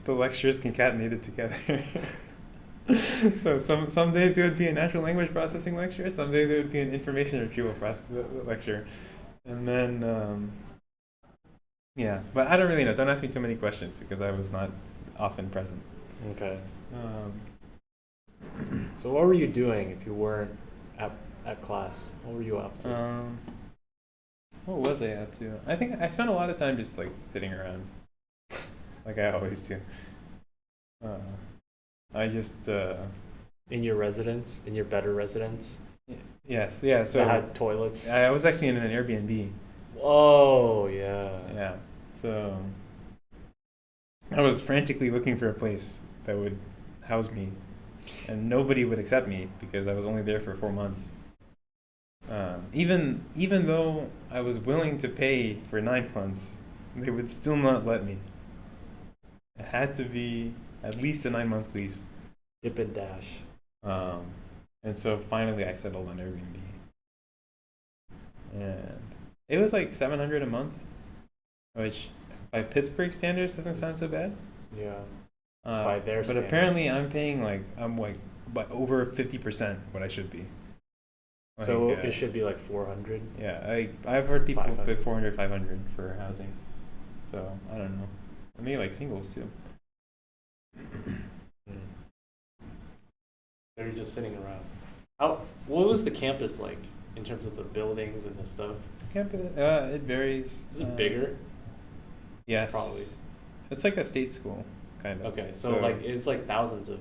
the lectures concatenated together. So some days it would be a natural language processing lecture, some days it would be an information retrieval lecture, and then yeah. But I don't really know. Don't ask me too many questions because I was not often present. Okay. So what were you doing if you weren't at class? What were you up to? What was I up to? I think I spent a lot of time just like sitting around, like I always do. I just In your residence, in your better residence, yes, yeah. So that had toilets. I was actually in an Airbnb. Oh yeah. Yeah. So I was frantically looking for a place that would house me, and nobody would accept me because I was only there for 4 months. Even though I was willing to pay for 9 months, they would still not let me. It had to be at least a 9-month lease. Dip and dash. And so finally I settled on Airbnb. And it was like $700 a month, which by Pittsburgh standards doesn't sound so bad. Yeah. By their but standards. apparently I'm like by over 50% what I should be. Like, So it should be like 400. Yeah, I've heard people 500. pay 400, 500 for housing. So I don't know. Maybe like singles too. They're just sitting around. What was the campus like in terms of the buildings and the stuff? It varies. Is it bigger? Yes. Probably. It's like a state school, kind of. Okay, so like it's like tens of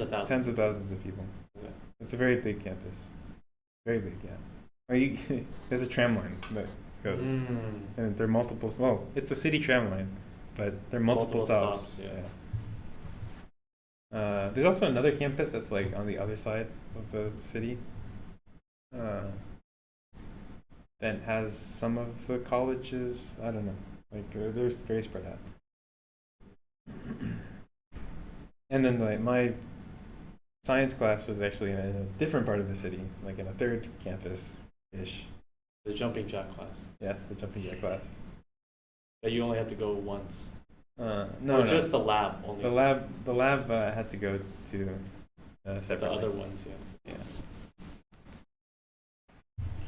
thousands. Tens of thousands of people. Okay. It's a very big campus. Very big, yeah. There's a tram line that goes, and there are multiple. Well, it's the city tram line, but there are multiple stops. Yeah. There's also another campus that's like on the other side of the city. That has some of the colleges. I don't know. Like they're very spread out. And then my science class was actually in a different part of the city, like in a third campus-ish. The jumping jack class. Yes, the jumping jack class. That you only had to go once. No, just the lab only. The lab had to go to separately. The other ones, yeah. Yeah.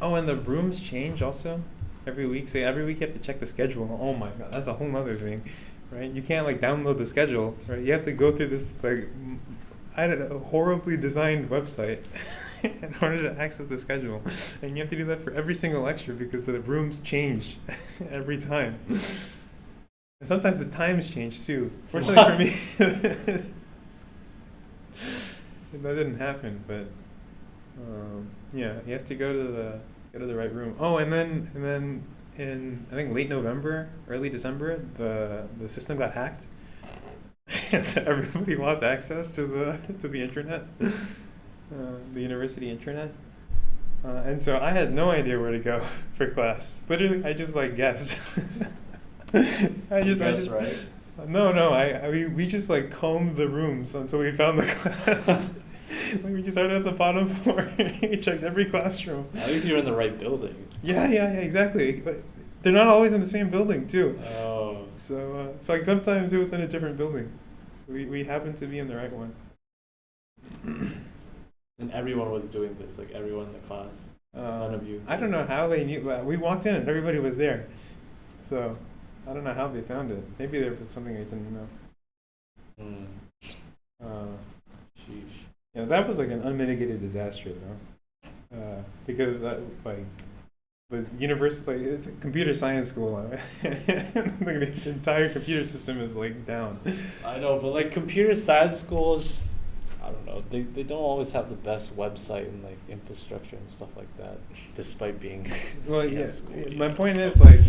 Oh, and the rooms change also. every week. So every week you have to check the schedule. Oh my god, that's a whole other thing, right? You can't like download the schedule, right? You have to go through this like I don't know, horribly designed website in order to access the schedule, and you have to do that for every single lecture because the rooms change every time. And sometimes the times change too. Fortunately for me, that didn't happen. But yeah, you have to go to the right room. Oh, and then in I think late November, early December, the system got hacked, and so everybody lost access to the internet, the university intranet. And so I had no idea where to go for class. Literally, I just like guessed. I just right. No. We just like combed the rooms until we found the class. Like we just started at the bottom floor. We checked every classroom. At least you're in the right building. Yeah, exactly. But they're not always in the same building too. Oh. So like sometimes it was in a different building. So we happened to be in the right one. And everyone was doing this, like everyone in the class. None of you. I don't know how they knew. We walked in and everybody was there. So I don't know how they found it. Maybe there was something I didn't know. Sheesh. Yeah, that was like an unmitigated disaster though. Because like the university, like, it's a computer science school. Like, the entire computer system is like down. I know, but like computer science schools, I don't know. They don't always have the best website and like infrastructure and stuff like that, despite being Well, CS school. My point is like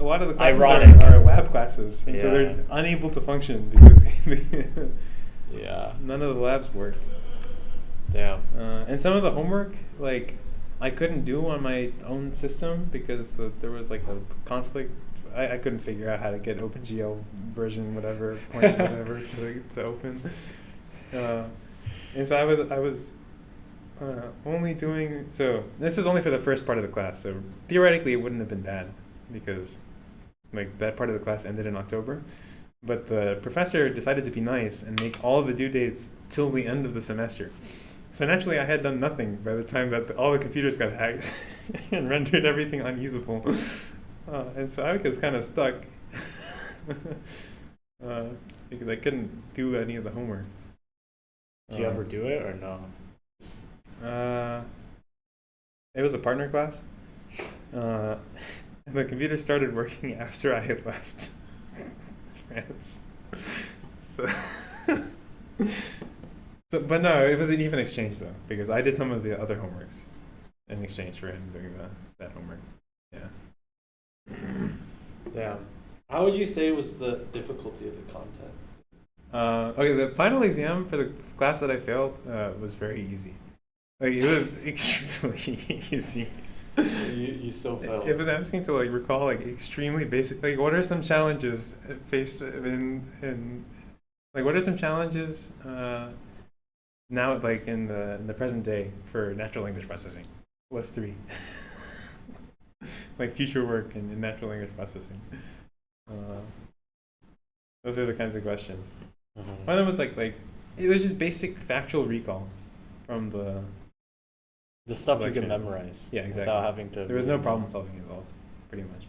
a lot of the classes are lab classes, and so they're unable to function because none of the labs work. Damn. And some of the homework, like I couldn't do on my own system because there was like a conflict. I couldn't figure out how to get OpenGL version whatever point whatever to open. And so I was only doing, so this was only for the first part of the class, so theoretically it wouldn't have been bad because like that part of the class ended in October, but the professor decided to be nice and make all the due dates till the end of the semester. So naturally I had done nothing by the time that all the computers got hacked and rendered everything unusable. And so I was kind of stuck because I couldn't do any of the homework. Did you ever do it or no? It was a partner class. And the computer started working after I had left France. But no, it was an even exchange though, because I did some of the other homeworks in exchange for him doing that homework. Yeah. Yeah. How would you say was the difficulty of the content? Okay, the final exam for the class that I failed was very easy. Like it was extremely easy. You still failed. It was asking to like recall like extremely basic. Like, what are some challenges faced in like what are some challenges now like in the present day for natural language processing? List 3. Like future work in natural language processing. Those are the kinds of questions. Mm-hmm. One of them was like it was just basic factual recall from the stuff you lectures. can memorize. Yeah, exactly. Without having to. There was no problem solving involved, pretty much.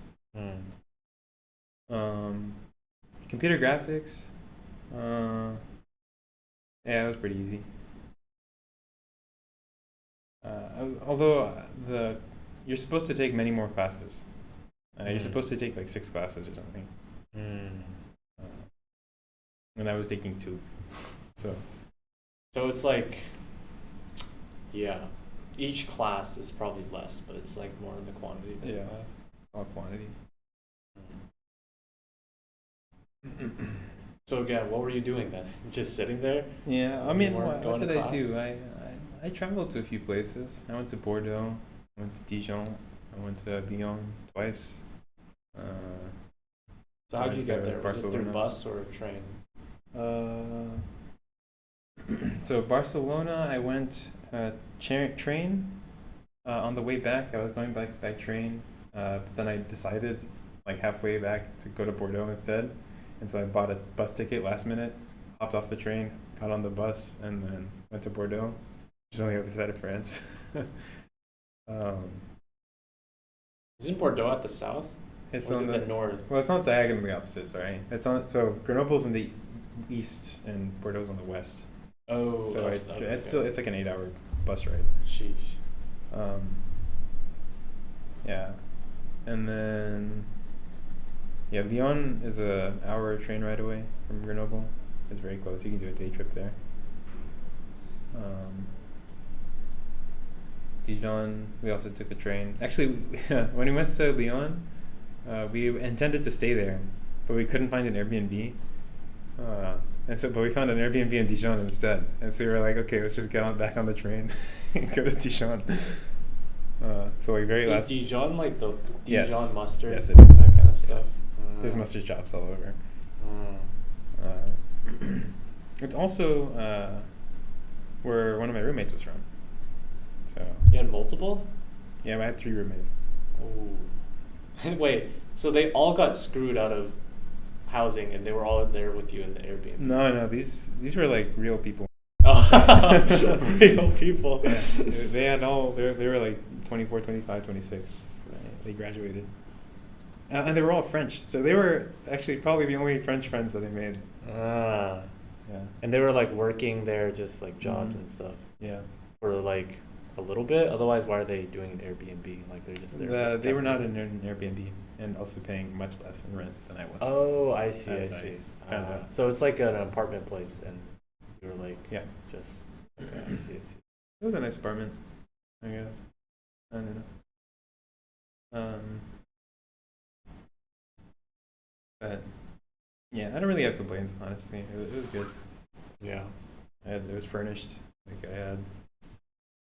Computer graphics. Yeah, it was pretty easy. Although you're supposed to take many more classes. You're supposed to take like 6 classes or something. And I was taking 2. So it's like, yeah, each class is probably less, but it's like more in the quantity. Yeah, all quantity. So again, what were you doing then? Just sitting there? Yeah, I mean, what did I class? do? I traveled to a few places. I went to Bordeaux, I went to Dijon, I went to Lyon twice. So how did you get there? Was it through Barcelona. bus or train? So Barcelona, I went train. On the way back, I was going back by train, but then I decided like halfway back to go to Bordeaux instead. And so I bought a bus ticket last minute, hopped off the train, got on the bus, and then went to Bordeaux, which is on the other side of France. Is Isn't Bordeaux at the south? It's Or is on it the north? Well, it's not diagonally opposites, right? It's on. So Grenoble's in the east and Bordeaux's on the west. Oh, So it's like an 8-hour bus ride. Sheesh. Yeah, and then Lyon is a hour train ride away from Grenoble. It's very close. You can do a day trip there. Dijon, we also took the train. Actually, when we went to Lyon, we intended to stay there, but we couldn't find an Airbnb. But we found an Airbnb in Dijon instead. And so we were like, okay, let's just get back on the train and go to Dijon. So like very last. Is Dijon like the Yes. Dijon mustard? Yes, it is. That kind of stuff. There's mustard shops all over. It's also where one of my roommates was from. So You had multiple? yeah, I had 3 roommates. Oh. Wait, so they all got screwed out of housing and they were all there with you in the Airbnb? No, these were like real people. Oh, real people. Yeah, they had they were like 24, 25, 26. They graduated. And they were all French. So they were actually probably the only French friends that I made. Ah. Yeah. And they were like working there, just like jobs and stuff Yeah. for like a little bit. Otherwise, why are they doing an Airbnb? Like they're just there. They were not in an Airbnb and also paying much less in rent than I was. Oh, I see. As I I see. found out. So it's like an apartment place, and you were like, Yeah. just. Okay, I see. It was a nice apartment, I guess. I don't know. But yeah, I don't really have complaints, honestly. It was good. Yeah. It was furnished. Like I had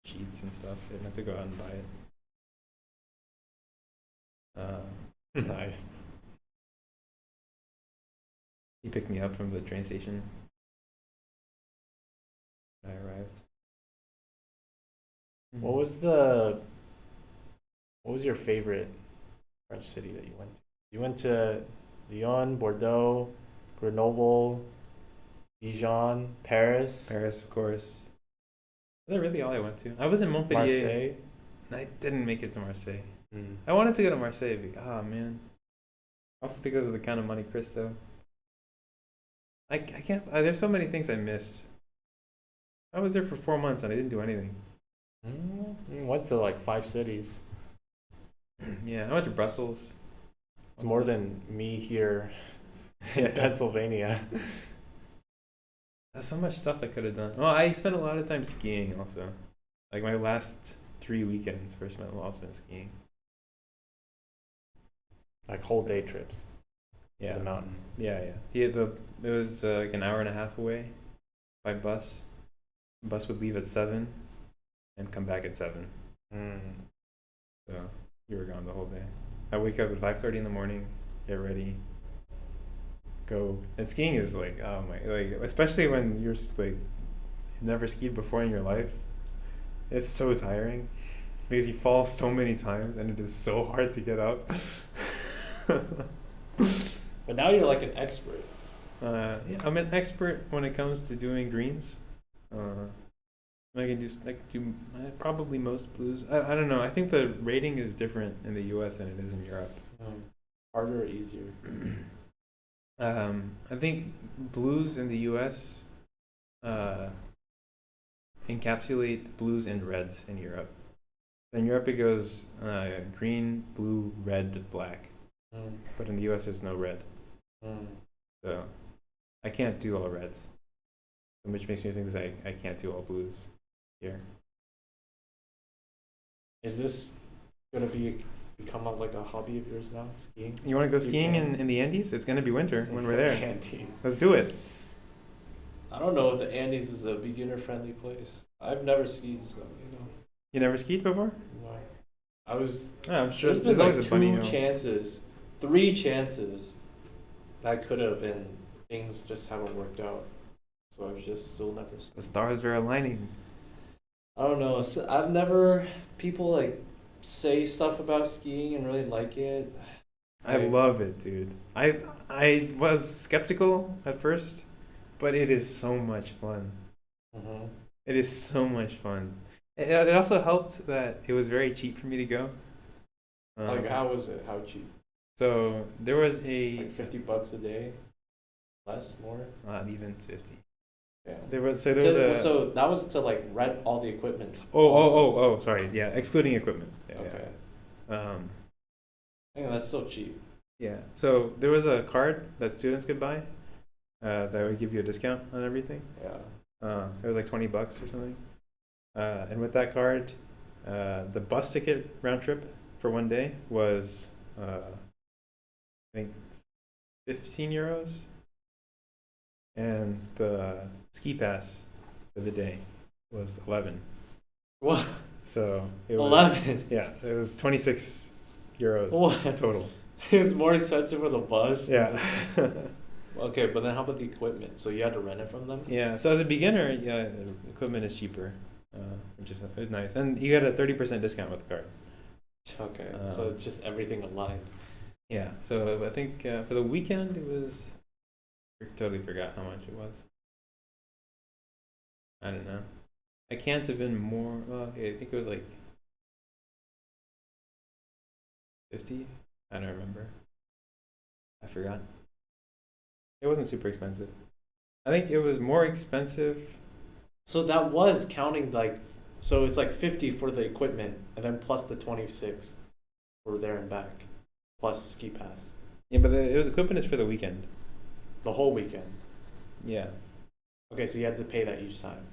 sheets and stuff. I didn't have to go out and buy it. Nice. He picked me up from the train station. I arrived. What was your favorite French city that you went to? You went to Lyon, Bordeaux, Grenoble, Dijon, Paris. Paris, of course. Is that really all I went to? I was in Montpellier. Marseille. I didn't make it to Marseille. Mm. I wanted to go to Marseille. Man. Also because of the kind of Monte Cristo. I can't. There's so many things I missed. I was there for 4 months and I didn't do anything. You went to like 5 cities. Yeah, I went to Brussels. It's more than me here in Pennsylvania. There's so much stuff I could have done. Well, I spent a lot of time skiing also. Like my last 3 weekends were spent skiing. Like whole day trips. Yeah. To the mountain. Yeah. It was like an hour and a half away by bus. The bus would leave at 7 and come back at 7. So you were gone the whole day. I wake up at 5:30 in the morning, get ready, go. And skiing is like, oh my, like especially when you're like never skied before in your life. It's so tiring because you fall so many times and it is so hard to get up. But now you're like an expert. Yeah, I'm an expert when it comes to doing greens. I can do probably most blues. I don't know. I think the rating is different in the U.S. than it is in Europe. Harder or easier? I think blues in the U.S. Encapsulate blues and reds in Europe. In Europe it goes green, blue, red, black. But in the U.S. there's no red. So I can't do all reds. Which makes me think that I can't do all blues here. Is this gonna become like a hobby of yours now, skiing? You want to go skiing in the Andes? It's gonna be winter when we're there. Andes. Let's do it. I don't know if the Andes is a beginner-friendly place. I've never skied, so you know. You never skied before? No. I'm sure there's always like a bunny 3 chances that could have, and things just haven't worked out. So I've just still never skied. The stars are aligning. I don't know. I've never people like say stuff about skiing and really like it. I love it, dude. I was skeptical at first, but it is so much fun. It is so much fun. It also helped that it was very cheap for me to go. Like, how was it? How cheap? So there was a Like $50 a day? Less? More? not even 50. Yeah. There was a So that was to like rent all the equipment. sorry, yeah, excluding equipment. Yeah, Okay. Yeah. I think that's still cheap. Yeah. So there was a card that students could buy that would give you a discount on everything. Yeah. It was like $20 or something. And with that card, the bus ticket round trip for one day was I think 15 euros, and the ski pass for the day was 11. What? So it was 11? Yeah, it was 26 euros What? total. It was more expensive for the bus? Yeah. Okay, but then how about the equipment? So you had to rent it from them? Yeah, so as a beginner, yeah, the equipment is cheaper, which is nice. And you get a 30% discount with the card. Okay, so it's just everything aligned. Yeah, so I think for the weekend it was, I totally forgot how much it was. I don't know. It can't have been more, I think it was like 50. I don't remember. I forgot. It wasn't super expensive. I think it was more expensive. So that was counting like, so it's like 50 for the equipment and then plus the 26 for there and back, plus ski pass. Yeah, but the equipment is for the weekend. The whole weekend. Yeah. Okay, so you had to pay that each time.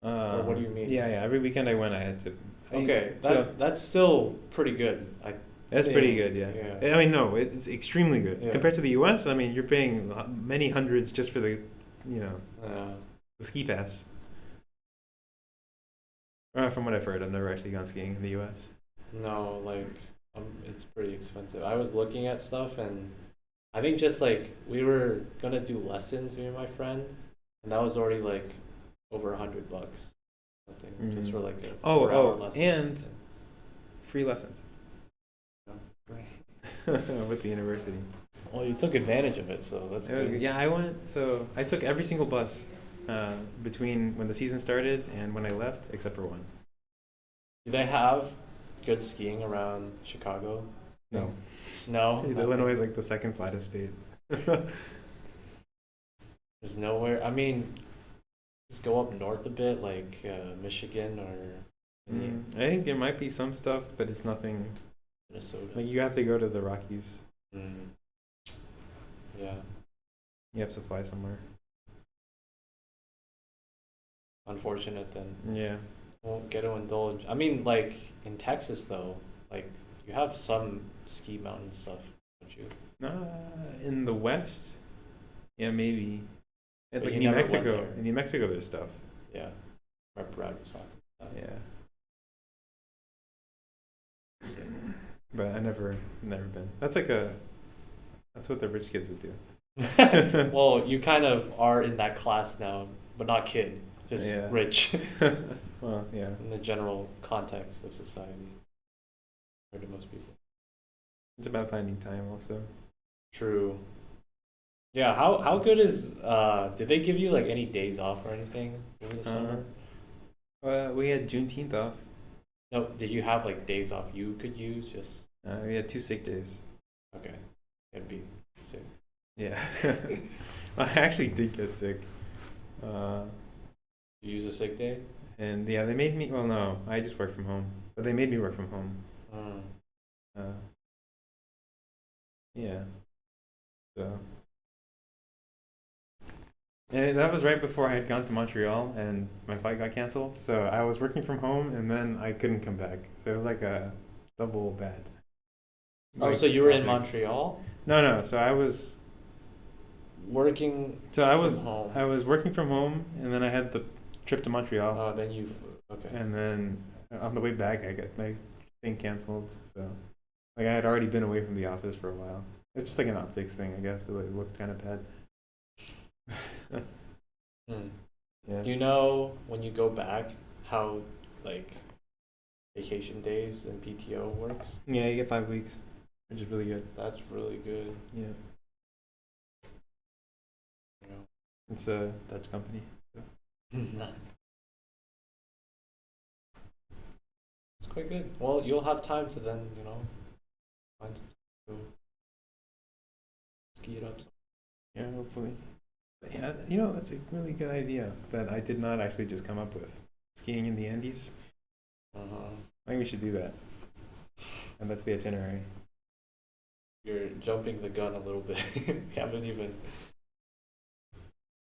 Or what do you mean? Yeah, every weekend I went, I had to. Okay, So that's still pretty good. that's think, pretty good, yeah. yeah. I mean, no, it's extremely good Yeah. compared to the U.S. I mean, you're paying many hundreds just for the, the ski pass. From what I've heard, I've never actually gone skiing in the U.S. No, like, it's pretty expensive. I was looking at stuff and I think just like we were gonna do lessons, me and my friend, and that was already like over $100 something just for like a 4-hour lesson. And or free lessons with the university. well, you took advantage of it, so that's good. Yeah, I took every single bus between when the season started and when I left, except for one. Do they have good skiing around Chicago? No. No? Illinois is like the second flattest state. There's nowhere. I mean, just go up north a bit, like Michigan or I think there might be some stuff, but it's nothing. Minnesota. Like you have to go to the Rockies. Yeah. You have to fly somewhere. Unfortunate then. Yeah. Won't get to indulge. I mean, like in Texas though, like you have some ski mountain stuff, don't you? In the West, yeah, maybe. But Like you New never went Mexico. there. In New Mexico, there's stuff. Yeah. My Brad was talking about that. Yeah. But I never been. That's what the rich kids would do. Well, you kind of are in that class now, but not kid, just Yeah. rich Well, yeah. in the general context of society compared to most people. It's about finding time also. True. Yeah, how good is did they give you like any days off or anything over the summer? We had Juneteenth off. No, did you have like days off you could use? Just We had 2 sick days. okay, it'd be sick. Yeah. I actually did get sick. You use a sick day? And yeah, they made me. Well, no, I just work from home, but they made me work from home. Yeah. So. And that was right before I had gone to Montreal and my flight got canceled. So I was working from home and then I couldn't come back. So it was like a double bad. Oh, so you were in Montreal? No. So I was working. So I was from home. I was working from home and then I had the trip to Montreal. Oh, then you okay. And then on the way back I got my thing canceled. So like I had already been away from the office for a while. It's just like an optics thing, I guess. It looked kind of bad. Yeah. Do you know when you go back how like vacation days and PTO works? Yeah, you get 5 weeks, which is really good. That's really good. Yeah. Yeah. It's a Dutch company. So. It's quite good. Well, you'll have time to then, find some to ski it up. Yeah, hopefully. But yeah, that's a really good idea that I did not actually just come up with. Skiing in the Andes. I think we should do that. And that's the itinerary. You're jumping the gun a little bit. We haven't even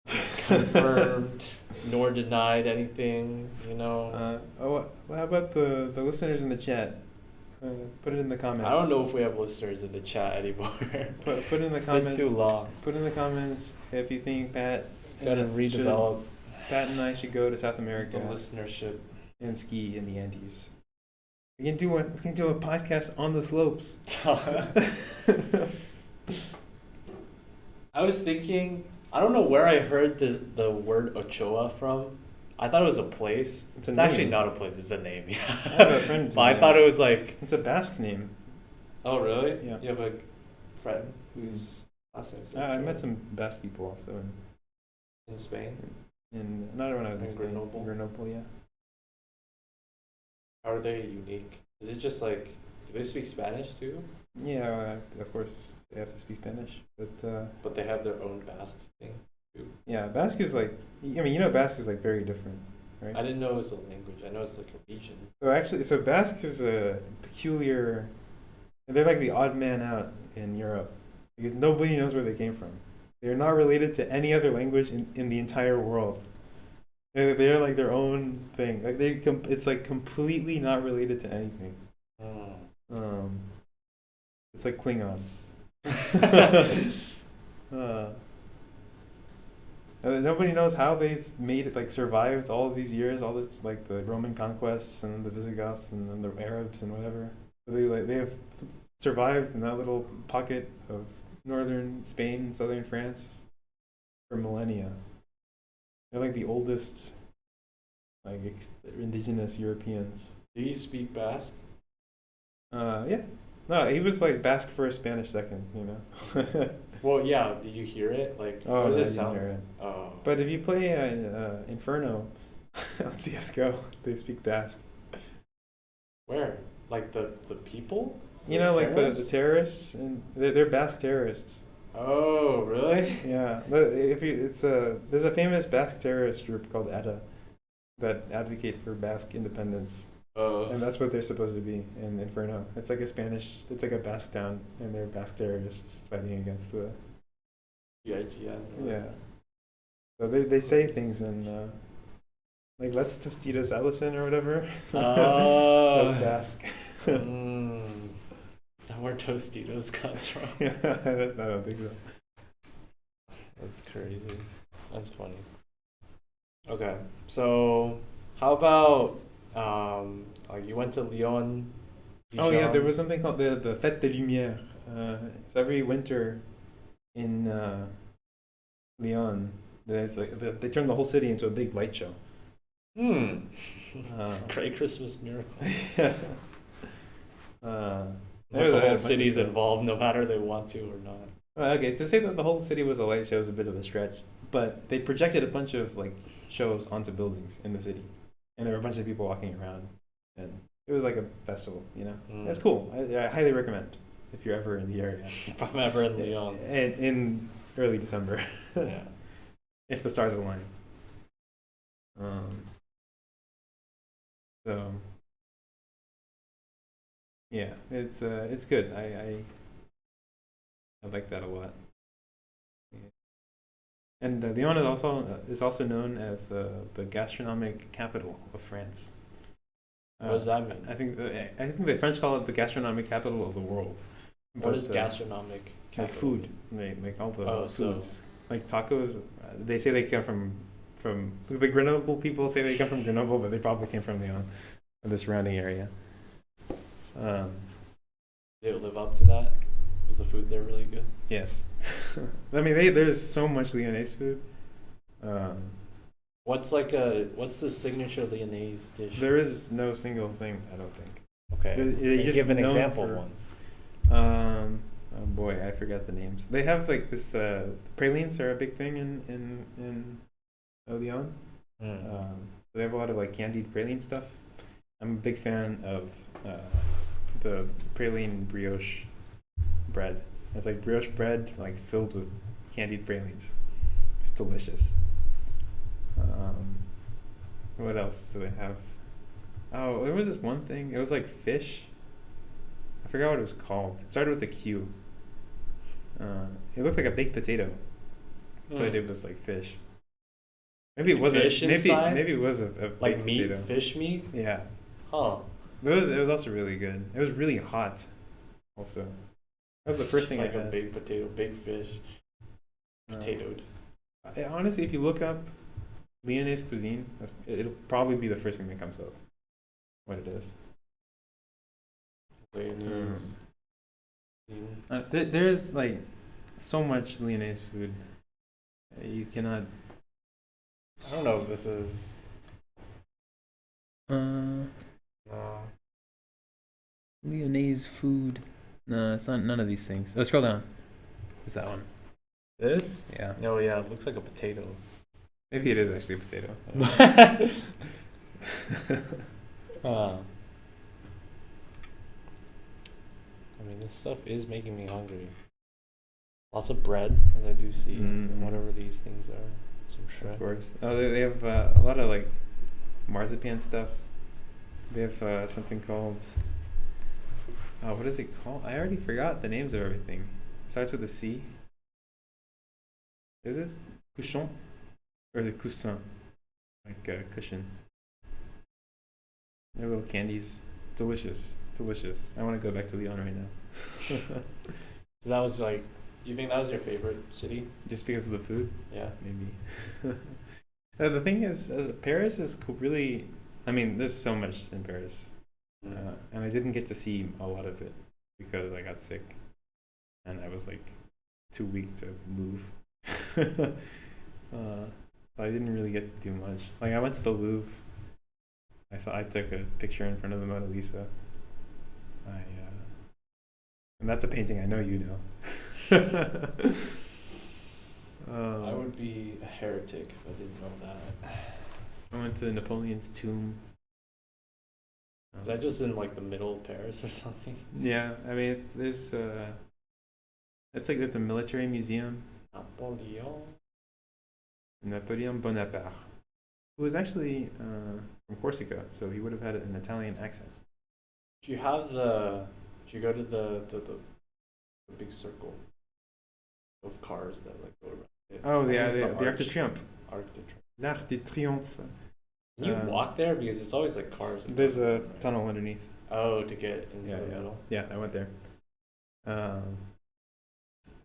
confirmed nor denied anything, How about the listeners in the chat? Put it in the comments. I don't know if we have listeners in the chat anymore. Put it in the it's comments. been too long. Put in the comments if you think Pat Gotta redevelop. Pat and I should go to South America. The listenership. And ski in the Andes. We can do a podcast on the slopes. I was thinking, I don't know where I heard the word Ochoa from. I thought it was a place. It's actually not a place. It's a name. Yeah. I have a friend. But I thought it was like. It's a Basque name. Oh really? Yeah. You have a friend who's last name's I met some Basque people also in Spain. In not when I was in Spain. Grenoble, yeah. How are they unique? Is it just like, do they speak Spanish too? Yeah, of course they have to speak Spanish, but they have their own Basque thing too. Yeah, Basque is like, Basque is like very different, right? I didn't know it was a language. I know it's like a region. So Basque is a peculiar. They're like the odd man out in Europe because nobody knows where they came from. They're not related to any other language in the entire world. They're like their own thing. Like it's like completely not related to anything. It's like Klingon. Nobody knows how they made it, like survived all of these years, all this like the Roman conquests and the Visigoths and then the Arabs and whatever. They have survived in that little pocket of northern Spain and southern France for millennia. They're like the oldest, like indigenous Europeans. Do you speak Basque? Yeah. No, he was like Basque first, Spanish second. Well, yeah. Did you hear it? Like, Oh, what does no, it I sound? didn't hear it. Oh. But if you play Inferno on CS:GO, they speak Basque. Where? Like the people? Like the terrorists, and they're Basque terrorists. Oh, really? Yeah. There's a famous Basque terrorist group called ETA that advocate for Basque independence. And that's what they're supposed to be in Inferno. It's like a Basque town, and they're Basque terrorists fighting against the UIGN. Yeah. So they say things in like "Let's Tostitos Allison" or whatever. Oh. That's Basque. Is that where Tostitos comes from? Yeah, I don't think so. That's crazy. That's funny. Okay, so how about you went to Lyon? Oh yeah, there was something called the Fête des Lumières. So every winter in Lyon, it's like they turn the whole city into a big light show. Great Christmas miracle. Yeah. The whole city's involved, no matter they want to or not. Okay, to say that the whole city was a light show is a bit of a stretch, but they projected a bunch of like shows onto buildings in the city, and there were a bunch of people walking around, and it was like a festival. It's cool. I highly recommend if you're ever in the area. If I'm ever in Lyon. In early December. Yeah. If the stars align. So. Yeah, it's good. I like that a lot. Yeah. And Lyon is also known as the gastronomic capital of France. What does that mean? I think the French call it the gastronomic capital of the world. What is gastronomic capital? Like food, like all the foods, like tacos. They say they come from the Grenoble people say they come from Grenoble, but they probably came from Lyon, or the surrounding area. Did it live up to that? Was the food there really good? Yes. I mean, there's so much Lyonnaise food. What's the signature Lyonnaise dish? There is no single thing, I don't think. Okay. They just give an known example for, of one. Oh boy, I forgot the names. They have like this. Pralines are a big thing in Lyon. They have a lot of like candied praline stuff. I'm a big fan of the praline brioche bread. It's like brioche bread, like filled with candied pralines. It's delicious. What else do they have? Oh, there was this one thing. It was like fish. I forgot what it was called. It started with a Q. It looked like a baked potato, but it was like fish. Maybe it wasn't. Fish inside? Maybe it was a Like baked meat, potato. fish meat? Yeah, Huh. it was also really good. It was really hot. Also, that was the first thing like I a had. baked potato, baked fish, potatoed. Honestly, if you look up Lyonnaise cuisine, it'll probably be the first thing that comes up. What it is. Lyonnaise. There's like so much Lyonnaise food. You cannot. I don't know if this is. Lyonnaise food. No, it's not none of these things. Oh, scroll down. It's that one. This? Yeah. Oh yeah, it looks like a potato. Maybe it is actually a potato. I mean, this stuff is making me hungry. Lots of bread, as I do see, and whatever these things are. Some shrimp. Of course. Oh, they have a lot of like marzipan stuff. They have something called. Oh, what is it called? I already forgot the names of everything. It starts with a C. Is it couchon or is it coussin? Like a cushion. They're little candies. Delicious, delicious. I want to go back to Lyon right now. So that was like, do you think that was your favorite city? Just because of the food? Yeah. Maybe. The thing is, Paris is really. I mean, there's so much in Paris, and I didn't get to see a lot of it because I got sick, and I was like too weak to move. I didn't really get to do much. Like I went to the Louvre. I took a picture in front of the Mona Lisa. And that's a painting I know you know. I would be a heretic if I didn't know that. I went to Napoleon's tomb. Is that just in like the middle of Paris or something? Yeah, I mean it's a military museum. Napoleon Bonaparte, who was actually from Corsica, so he would have had an Italian accent. Do you have do you go to the big circle of cars that like go around it? Oh yeah, the the Arc de Triomphe. Arc de Triomphe. L'Arc de Triomphe. Can you walk there? Because it's always like cars. There's a tunnel underneath. Oh, to get into the middle? Yeah, I went there.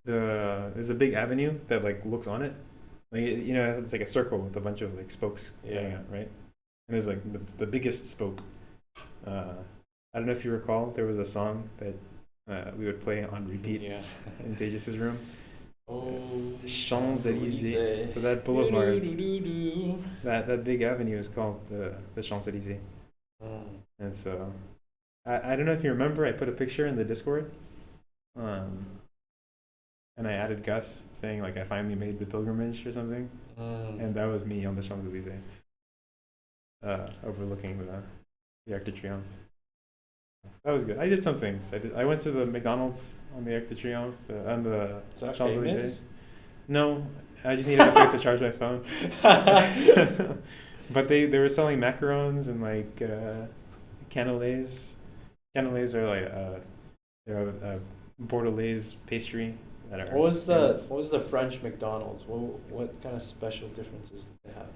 There's a big avenue that like looks on it. Like it's like a circle with a bunch of like spokes going out, right? And there's like the biggest spoke. I don't know if you recall, there was a song that we would play on repeat in Tejas' room. Oh, Champs-Élysées. So that boulevard, that big avenue is called the Champs-Élysées. And so, I don't know if you remember, I put a picture in the Discord, and I added Gus saying like I finally made the pilgrimage or something, and that was me on the Champs-Élysées, overlooking the Arc de Triomphe. That was good. I did some things. I went to the McDonald's on the Arc de Triomphe, on the Champs-Élysées. No, I just needed a place to charge my phone. But they were selling macarons and like cannelés. Cannelés are like they're a Bordelaise pastry. What was the French McDonald's? What kind of special differences did they have?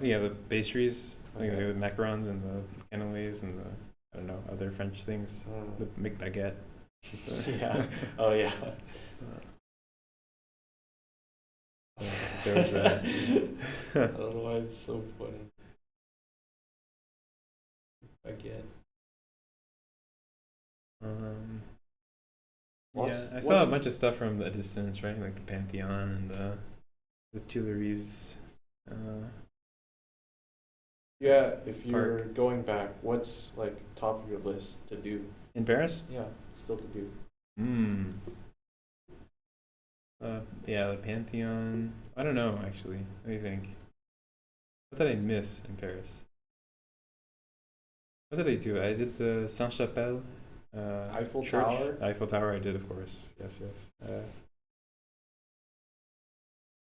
Yeah, the pastries, like the macarons and the cannelés and the I don't know other French things. The McBaguette. Yeah. Oh yeah. There was that. I don't know why it's so funny. Baguette. I saw a bunch of stuff from the distance, right? Like the Pantheon and the Tuileries. Yeah, if you're going back, what's like top of your list to do? In Paris? Yeah, still to do. Yeah, the Pantheon. I don't know, actually. What do you think? What did I miss in Paris? What did I do? I did the Saint-Chapelle. Eiffel church. Tower? Eiffel Tower I did, of course. Yes.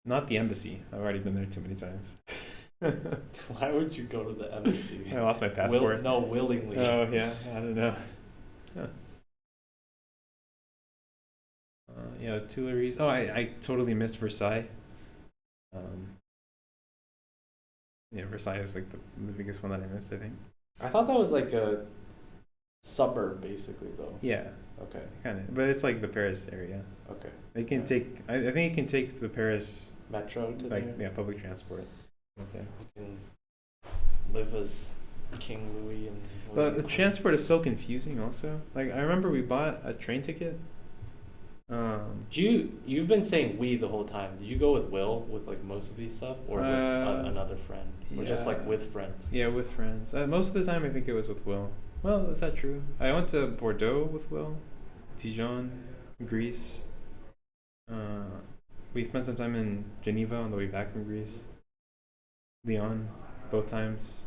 Not the embassy. I've already been there too many times. Why would you go to the embassy? I lost my passport. Willingly. Oh, yeah. I don't know. Yeah, the Tuileries. Oh, I totally missed Versailles. Yeah, Versailles is like the biggest one that I missed, I think. I thought that was like a suburb, basically, though. Yeah, Okay. kind of. But it's like the Paris area. Okay. You can take. I think you can take the Paris Metro to like there. yeah public transport. Okay. You can live as King Louis and. But the transport is so confusing. Also, like I remember we bought a train ticket. You've been saying we the whole time. Did you go with Will with like most of these stuff, or with another friend, or just like with friends? Yeah, with friends. Most of the time, I think it was with Will. Well, that's not true. I went to Bordeaux with Will, Dijon, Greece. We spent some time in Geneva on the way back from Greece. Lyon, both times.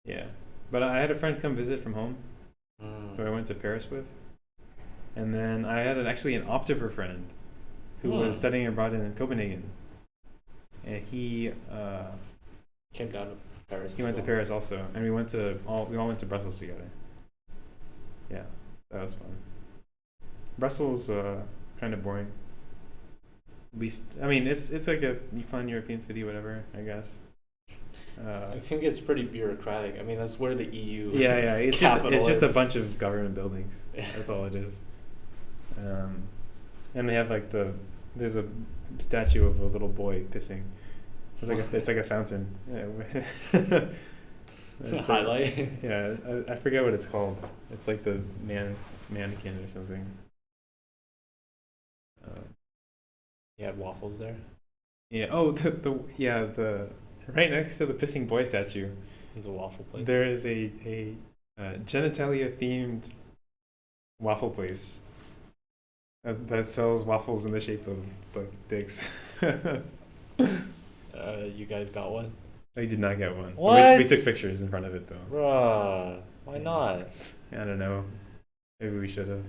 Yeah, but I had a friend come visit from home, who I went to Paris with, and then I had actually an Optiver friend, who was studying abroad in Copenhagen, and he came down to Paris. He went to Paris also, and we all went to Brussels together. Yeah, that was fun. Brussels, kind of boring. At least, I mean, it's like a fun European city, whatever, I guess. I think it's pretty bureaucratic. I mean, that's where the EU. Yeah. It's just a is. bunch of government buildings. That's all it is. And they have like there's a statue of a little boy pissing. It's like a fountain. Yeah. Highlight. Yeah, I forget what it's called. It's like the mannequin or something. You had waffles there. Yeah. Oh, the right next to the pissing boy statue. There's a waffle place. There is a genitalia themed waffle place that sells waffles in the shape of like dicks. You guys got one? I did not get one. What? We took pictures in front of it though. Bruh, why not? I don't know. Maybe we should have.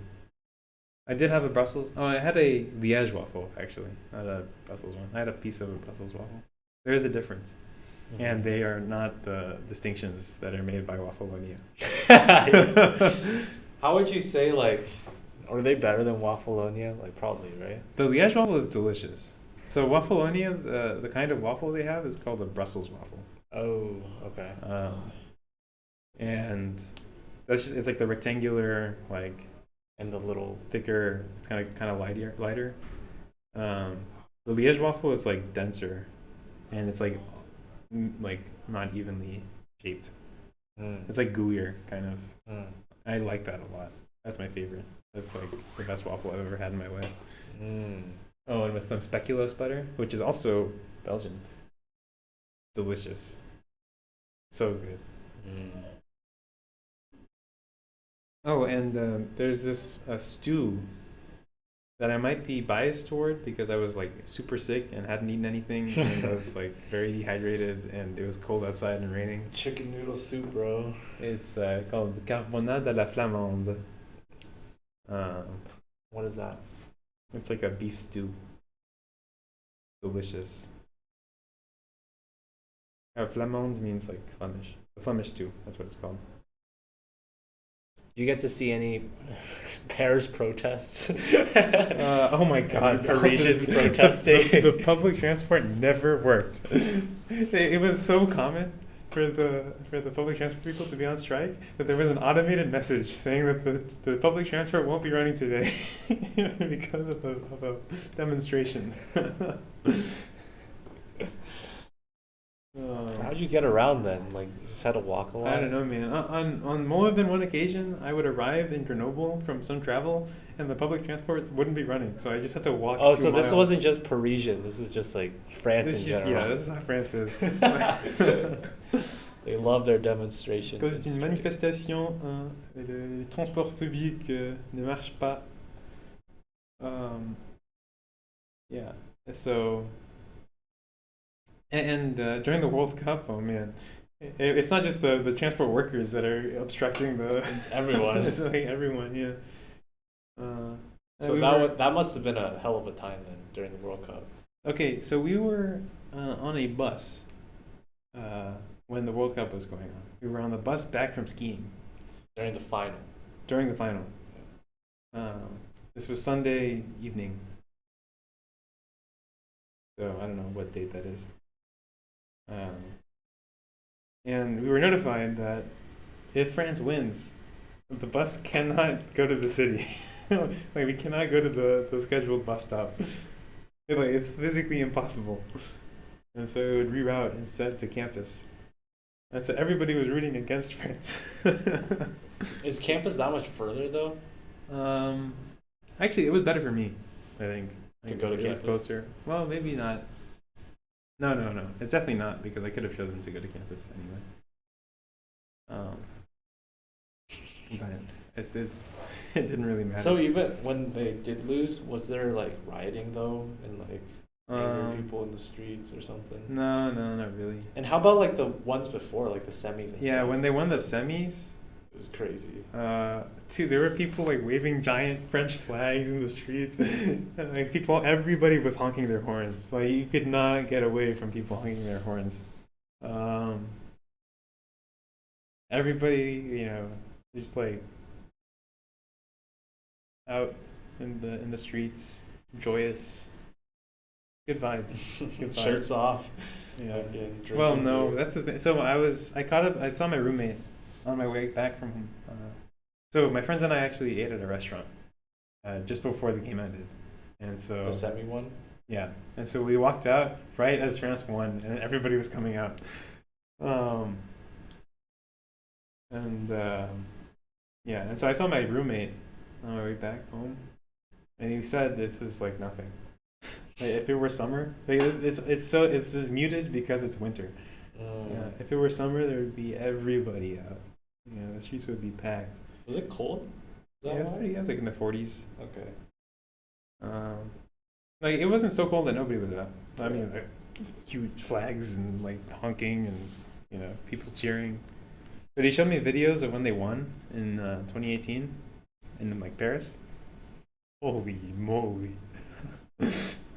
I did have a Brussels. Oh, I had a Liège waffle actually, not a Brussels one. I had a piece of a Brussels waffle. There is a difference, and they are not the distinctions that are made by Waffleonia. How would you say like? Are they better than Waffleonia? Like probably, right? The Liège waffle is delicious. So Waffleonia, the kind of waffle they have is called a Brussels waffle. Oh, okay. And that's just, it's like the rectangular, like, and the little thicker, kind of lighter. The Liège waffle is like denser, and it's like not evenly shaped. It's like gooier, kind of. I like that a lot. That's my favorite. That's like the best waffle I've ever had in my life. Oh, and with some speculoos butter, which is also Belgian. Delicious. So good. Oh, and there's this stew that I might be biased toward because I was like super sick and hadn't eaten anything, and I was like very dehydrated, and it was cold outside and raining. Chicken noodle soup, bro. It's called carbonade à la flamande. What is that? It's like a beef stew. Delicious. Flamande means like Flemish. The Flemish stew, that's what it's called. Do you get to see any Paris protests? Oh my god, Parisians protesting. The public transport never worked. It was so common for the public transport people to be on strike that there was an automated message saying that the public transport won't be running today because of a demonstration. How'd you get around then? Like, you just had to walk a lot? I don't know, man. On more than one occasion, I would arrive in Grenoble from some travel, and the public transport wouldn't be running, so I just had to walk. Oh, so 2 miles. This wasn't just Parisian. This is just like France This in is just general. this is how France is. They love their demonstrations. Cause d'une manifestation, le transport public ne marche pas. Yeah. So. And during the World Cup, oh man, It's not just the transport workers that are obstructing the Everyone. It's like everyone, yeah. So we that must have been a hell of a time then during the World Cup. Okay, so we were on a bus when the World Cup was going on. We were on the bus back from skiing During the final. during the final. This was Sunday evening. So I don't know what date that is. And we were notified that if France wins, the bus cannot go to the city. Like we cannot go to the scheduled bus stop. It's physically impossible. And so it would reroute instead to campus. And so everybody was rooting against France. Is campus that much further though? Actually, it was better for me, I think. To go to It was campus? closer. Well, maybe not. No. It's definitely not because I could have chosen to go to campus anyway. But it didn't really matter. So even when they did lose, was there like rioting though, and like angry people in the streets or something? No, not really. And how about like the ones before, like the semis and Yeah, stuff? when they won the semis, It was crazy. too, there were people like waving giant French flags in the streets. Like everybody was honking their horns. Like you could not get away from people honking their horns. Everybody, just like out in the streets, joyous, good vibes. Good vibes. Shirts off. Yeah. Drinking Well, no, beer. that's the thing. So I saw my roommate on my way back from home. So my friends and I actually ate at a restaurant just before the game ended, and so The semi one. yeah, and so we walked out right as France won, and everybody was coming out. Yeah, and so I saw my roommate on my way back home, and he said this is like nothing. Like, if it were summer, like, it's just muted because it's winter. Yeah, if it were summer, there would be everybody out. The streets would be packed. Was it cold? Yeah, it was like in the 40s. Okay. Like it wasn't so cold that nobody was out. I mean, like, huge flags and like honking and people cheering. But he showed me videos of when they won in 2018 in like Paris. Holy moly!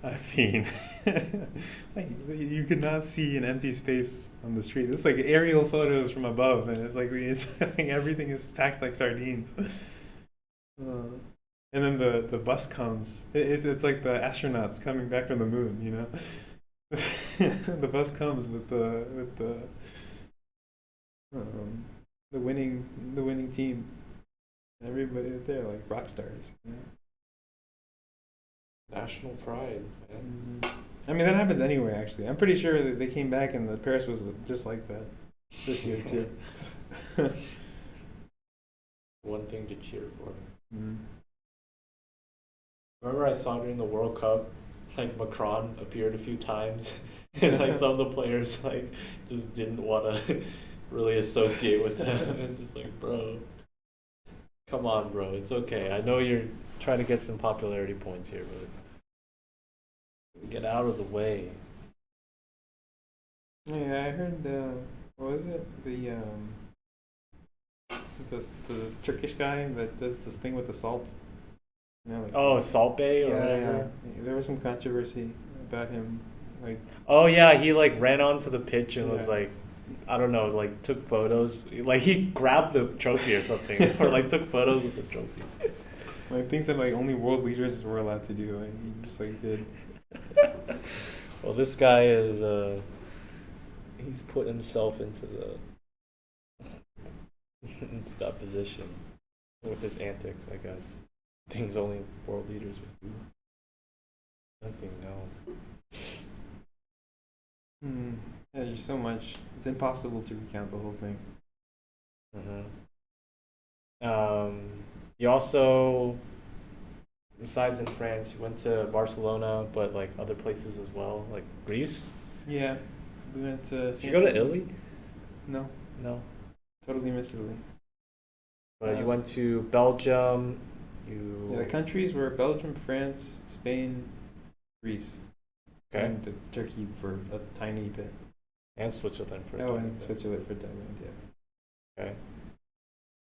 I mean, like you could not see an empty space on the street. It's like aerial photos from above, and it's like everything is packed like sardines. And then the bus comes. It's like the astronauts coming back from the moon. The bus comes with the winning team. Everybody there like rock stars. National pride, man. I mean, that happens anyway, actually. I'm pretty sure that they came back and the Paris was just like that this year, too. One thing to cheer for. Mm-hmm. Remember I saw during the World Cup, like Macron appeared a few times, and like some of the players like just didn't want to really associate with him. It's just like, bro, come on, bro. It's okay. I know you're trying to get some popularity points here, but get out of the way. Yeah, I heard, what was it? The Turkish guy that does this thing with the salt. Salt Bay or yeah, whatever. yeah. There was some controversy about him. Like, oh yeah, he like ran onto the pitch and was Yeah. like, I don't know, like took photos. Like he grabbed the trophy or something, or like took photos with the trophy. like things that like only world leaders were allowed to do, and he just like did. Well, this guy is he's put himself into that position with his antics, I guess. Things only world leaders would do. I think no. Yeah, there's so much. It's impossible to recount the whole thing. You also, besides in France, you went to Barcelona, but like other places as well, like Greece. Yeah, we went to. Did you go to Italy? No, No. totally missed Italy. But you went to Belgium. Yeah, the countries were Belgium, France, Spain, Greece, Okay. and Turkey for a tiny bit. And Switzerland for Oh, Thailand. and Switzerland for Thailand. Yeah, Okay.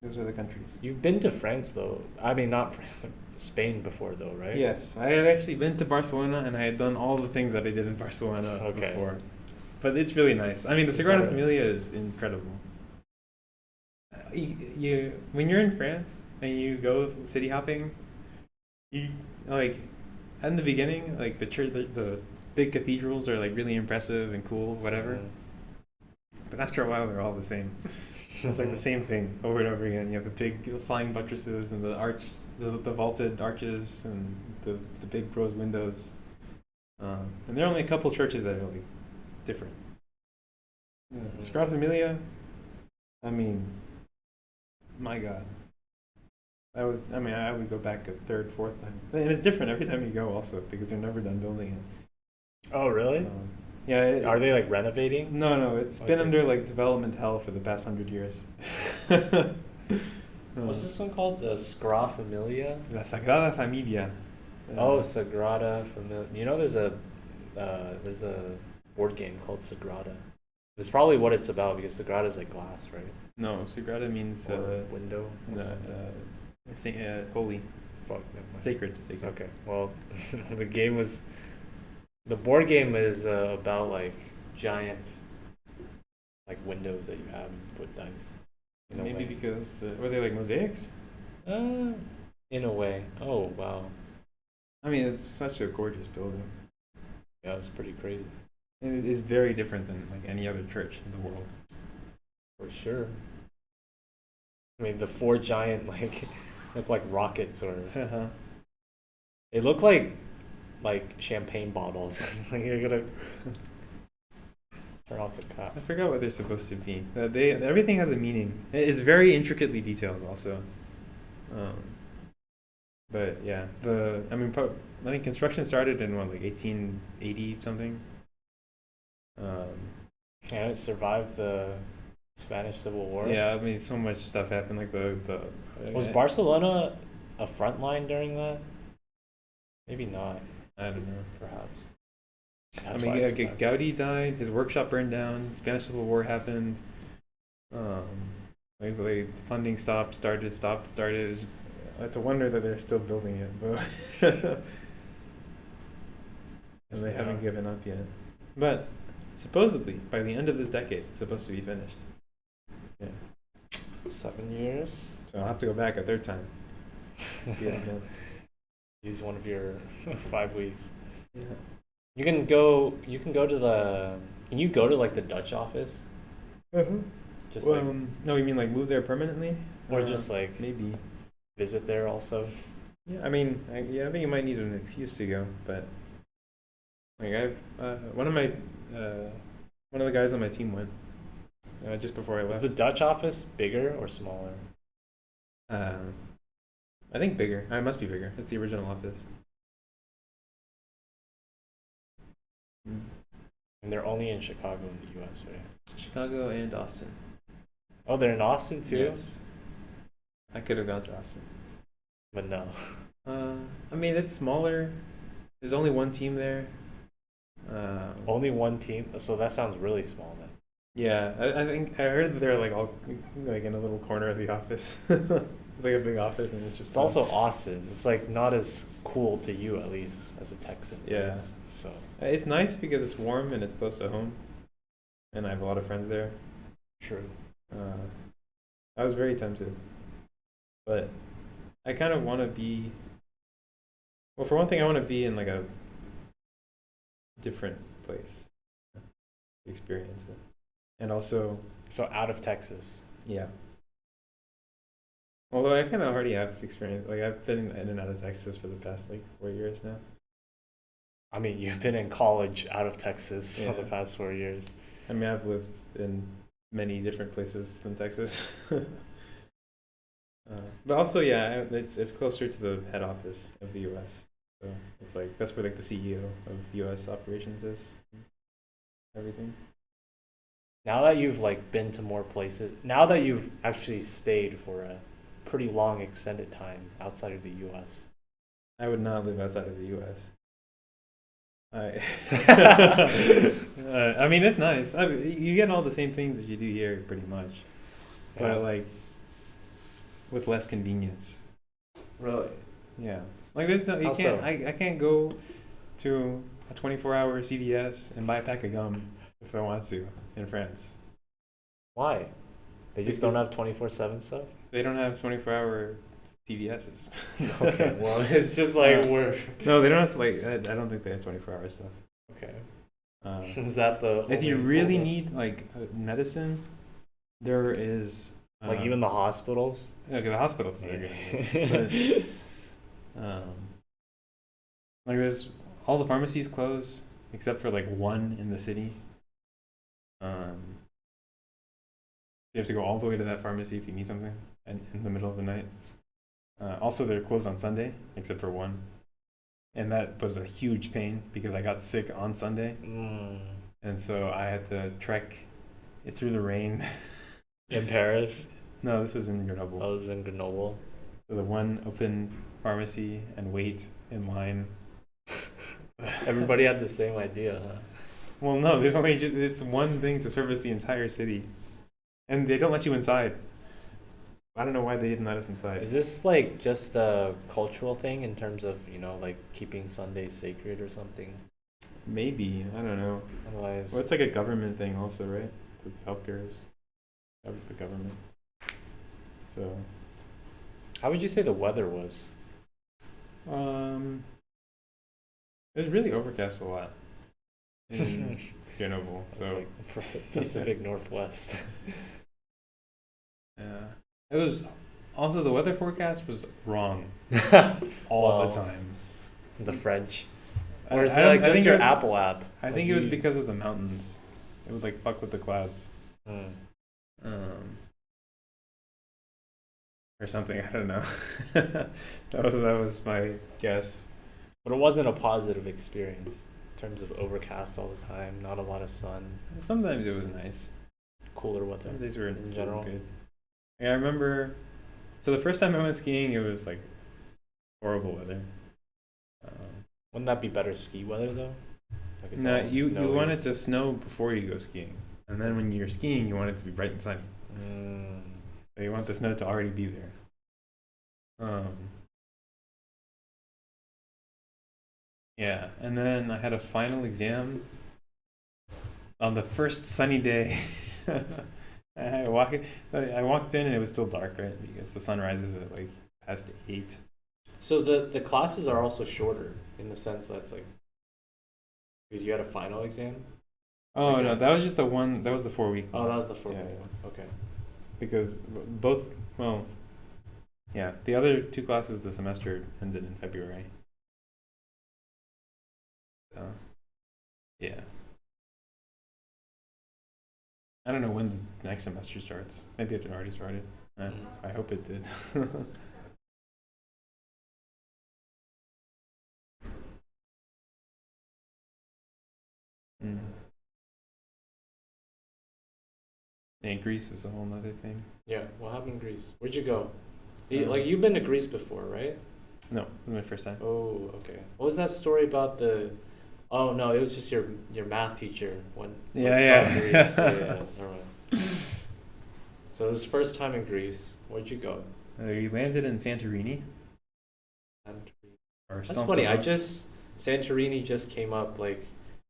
those are the countries. You've been to France though. I mean, not Spain before though, right? Yes, I had actually been to Barcelona, and I had done all the things that I did in Barcelona Okay. before. But it's really nice. I mean, the Sagrada Familia is incredible. You when you're in France and you go city hopping, you like in the beginning, like the church, the big cathedrals are like really impressive and cool, whatever. Mhm. But after a while, they're all the same. It's like the same thing over and over again. You have the big flying buttresses and the the vaulted arches, and the big bronze windows. And there are only a couple churches that are like different. Yeah. Sagrada Familia, I mean, my God. I would go back a third, fourth time. And it's different every time you go also, because they're never done building it. Oh, really? Yeah. Are they like renovating? No, it's been under like development hell for the past 100 years. What's this one called? The Sagrada Familia? La Sagrada Familia. Oh, Sagrada Familia. You know, there's a board game called Sagrada. It's probably what it's about, because Sagrada is like glass, right? No, Sagrada means Or window. Or holy, Fuck. Never mind. sacred. Okay. Well, the board game is about like giant, like windows that you have and put dice. In a Maybe way. because were they like mosaics? In a way. Oh wow. I mean, it's such a gorgeous building. Yeah, it's pretty crazy. It's very different than like any other church in the world. For sure. I mean, the four giant like look like rockets, or they look like champagne bottles. Like you're gonna turn off the cap. I forgot what they're supposed to be. Everything has a meaning. It's very intricately detailed, also. But yeah, I think construction started in what, like 1880 something. And it survived the Spanish Civil War. Yeah, I mean, so much stuff happened. Like Was Barcelona a front line during that? Maybe not. I don't know. Perhaps. I mean, yeah, Gaudi died. His workshop burned down. Spanish Civil War happened. Like funding started. It's a wonder that they're still building it, but and they haven't given up yet. But supposedly, by the end of this decade, it's supposed to be finished. Yeah. 7 years. So I'll have to go back a third time. See it again. Use one of your 5 weeks. Yeah. You can go to the. Can you go to like the Dutch office? Just like, no, you mean like move there permanently, or just like maybe visit there also. Yeah, I mean, I think you might need an excuse to go, but like I've one of the guys on my team went just before I left. Is the Dutch office bigger or smaller? I think bigger. It must be bigger. It's the original office. And they're only in Chicago in the U.S., right? Chicago and Austin. Oh, they're in Austin too? Yes. I could have gone to Austin. But no. I mean, it's smaller. There's only one team there. Only one team? So that sounds really small then. Yeah, I think I heard that they're like all like in a little corner of the office. It's like a big office, and it's just. It's also Austin. It's like not as cool to you, at least as a Texan. Yeah. So. It's nice because it's warm and it's close to home, and I have a lot of friends there. True. I was very tempted, but I kind of want to be. Well, for one thing, I want to be in like a different place, experience it, and also. So out of Texas. Yeah. Although I kind of already have experience, like I've been in and out of Texas for the past like 4 years now. I mean, you've been in college out of Texas Yeah. for the past 4 years. I mean, I've lived in many different places than Texas. But also, yeah, it's closer to the head office of the U.S. So it's like that's where like the CEO of U.S. operations is. Everything. Now that you've like been to more places, now that you've actually stayed for a pretty long extended time outside of the U.S. I would not live outside of the U.S. I, I mean, it's nice. You get all the same things that you do here, pretty much, Yeah. but like with less convenience. Really? Yeah, like there's no you How can't. so? I can't go to a 24-hour CVS and buy a pack of gum if I want to in France. Why? They just Because don't have 24/7 stuff? they don't have 24-hour CVSs. Okay, well, it's just like we're. No, they don't have to. Like, I don't think they have 24-hour stuff. Okay. Um, Is that the. if you only really holdup? need like medicine, there is. Like even the hospitals? Okay, the hospitals are Yeah. good. Like there's all the pharmacies close except for like one in the city. You have to go all the way to that pharmacy if you need something in the middle of the night. Also, they're closed on Sunday except for one, and that was a huge pain because I got sick on Sunday, and so I had to trek it through the rain. In Paris? No, this was in Grenoble. I was in Grenoble. So the one open pharmacy and wait in line. Everybody had the same idea, huh? Well, no, there's only just it's one thing to service the entire city, and they don't let you inside. I don't know why they didn't let us inside. Is this like just a cultural thing in terms of, like keeping Sundays sacred or something? Maybe, I don't know. Otherwise, Well, it's like a government thing also, right? The healthcare is the government. So, how would you say the weather was? it was really overcast a lot in Grenoble. It's So like Pacific Northwest. yeah, it was also the weather forecast was wrong all Well, the time. The French. I- Or is I it don't- like I just think your it was- Apple app? I Like think it was you- because of the mountains. It would like fuck with the clouds. Or something. I don't know. that was my guess. But it wasn't a positive experience in terms of overcast all the time, not a lot of sun, Sometimes it was nice. cooler weather. Some days were in general. good. Yeah, I remember. So the first time I went skiing, it was like horrible weather. Wouldn't that be better ski weather though? Like it's No, all you snowy want and it to snow before you go skiing, and then when you're skiing, you want it to be bright and sunny. So you want the snow to already be there. Yeah, and then I had a final exam on the first sunny day. I walked in and it was still dark, right? Because the sun rises at like past 8. So the classes are also shorter in the sense that it's like because you had a final exam. Oh like no, a- that was just the one. That was the 4-week class. Oh, that was the 4 Yeah, week yeah. one. Okay. Because both, well, yeah, the other 2 classes the semester ended in February. Yeah. I don't know when the next semester starts. Maybe it already started. I hope it did. And Greece was a whole nother thing. Yeah. What happened in Greece? Where'd you go? Um, Like you've been to Greece before, right? No, it was my first time. Oh, okay. What was that story about the? Oh no, it was just your math teacher when. Yeah. Greece. Yeah. Never mind. So this is first time in Greece. Where'd you go? We landed in Santorini. Or That's something. funny. Santorini just came up like,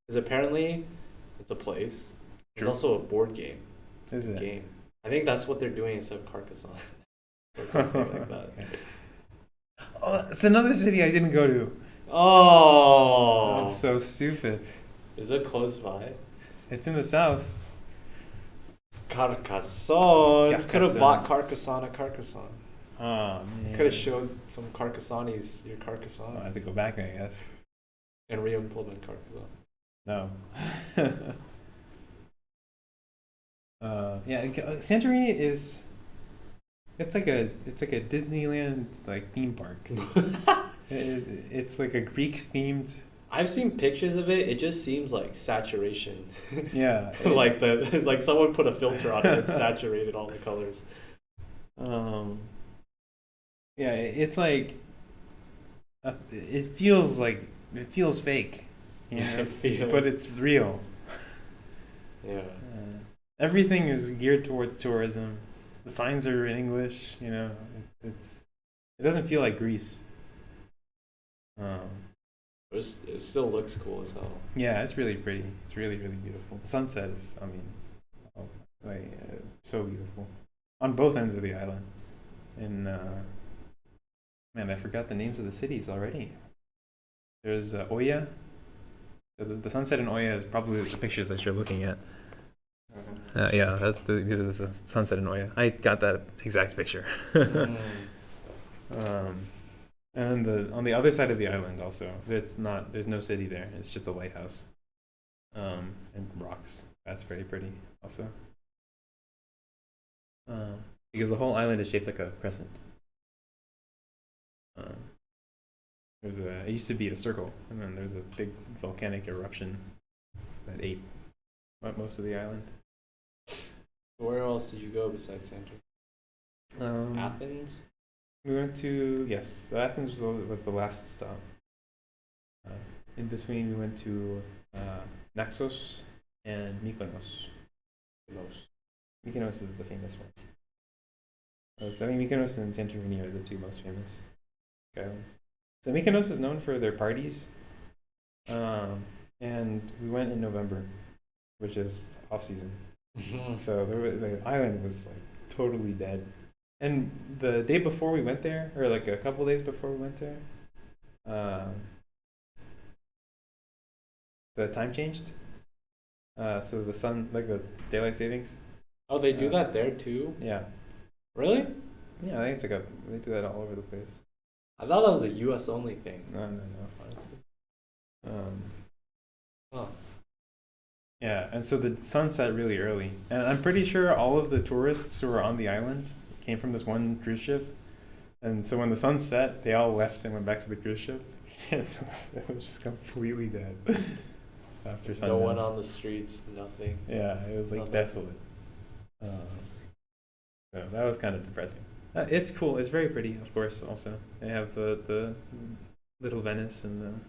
because apparently, it's a place. It's True. also a board game. Is it? Game. I think that's what they're doing instead of Carcassonne. Or something like that. Oh, it's another city I didn't go to. Oh. I'm so stupid. Is it close by? It's in the south. Carcassonne. You could have Carcassonne. bought Carcassonne at Carcassonne. Oh man. Could have showed some Carcassones your I Carcassonne have to go back, I guess. and re-implement Carcassonne. No. Yeah, Santorini is. It's like a Disneyland like theme park. It's like a Greek themed. I've seen pictures of it. It just seems like saturation. Yeah. like someone put a filter on it and saturated all the colors. Yeah, it's like. It feels fake, can't, feels. but it's real. Yeah. Everything is geared towards tourism. The signs are in English, you know. It doesn't feel like Greece. It still looks cool as hell. Yeah, it's really pretty. It's really, really beautiful. The sunset is, I mean, so beautiful on both ends of the island. And man, I forgot the names of the cities already. There's Oya. The sunset in Oya is probably the pictures that you're looking at. Yeah, these are the sunset in Oya. I got that exact picture. And on the other side of the island also, there's no city there. It's just a lighthouse, and rocks. That's very pretty also. Because the whole island is shaped like a crescent. It used to be a circle, and then there's a big volcanic eruption that ate most of the island. Where else did you go besides Sandra? Athens? We went to, yes, Athens was the last stop. In between, we went to Naxos and Mykonos. Mykonos is the famous one. I think Mykonos and Santorini are the two most famous islands. So Mykonos is known for their parties, and we went in November, which is off season. So the island was like totally dead. And the day before we went there, or like a couple days before we went there, the time changed. So the sun, like the daylight savings. Oh, they do that there too? Yeah. Really? Yeah, I think it's like they do that all over the place. I thought that was a U.S. only thing. No. Huh. Yeah, and so the sun set really early. And I'm pretty sure all of the tourists who were on the island came from this one cruise ship. And so when the sun set, they all left and went back to the cruise ship. And so it was just completely dead after sundown. No one on the streets, nothing. Yeah, it was like Nothing. desolate. So that was kind of depressing. It's cool. It's very pretty, of course, also. They have the little Venice and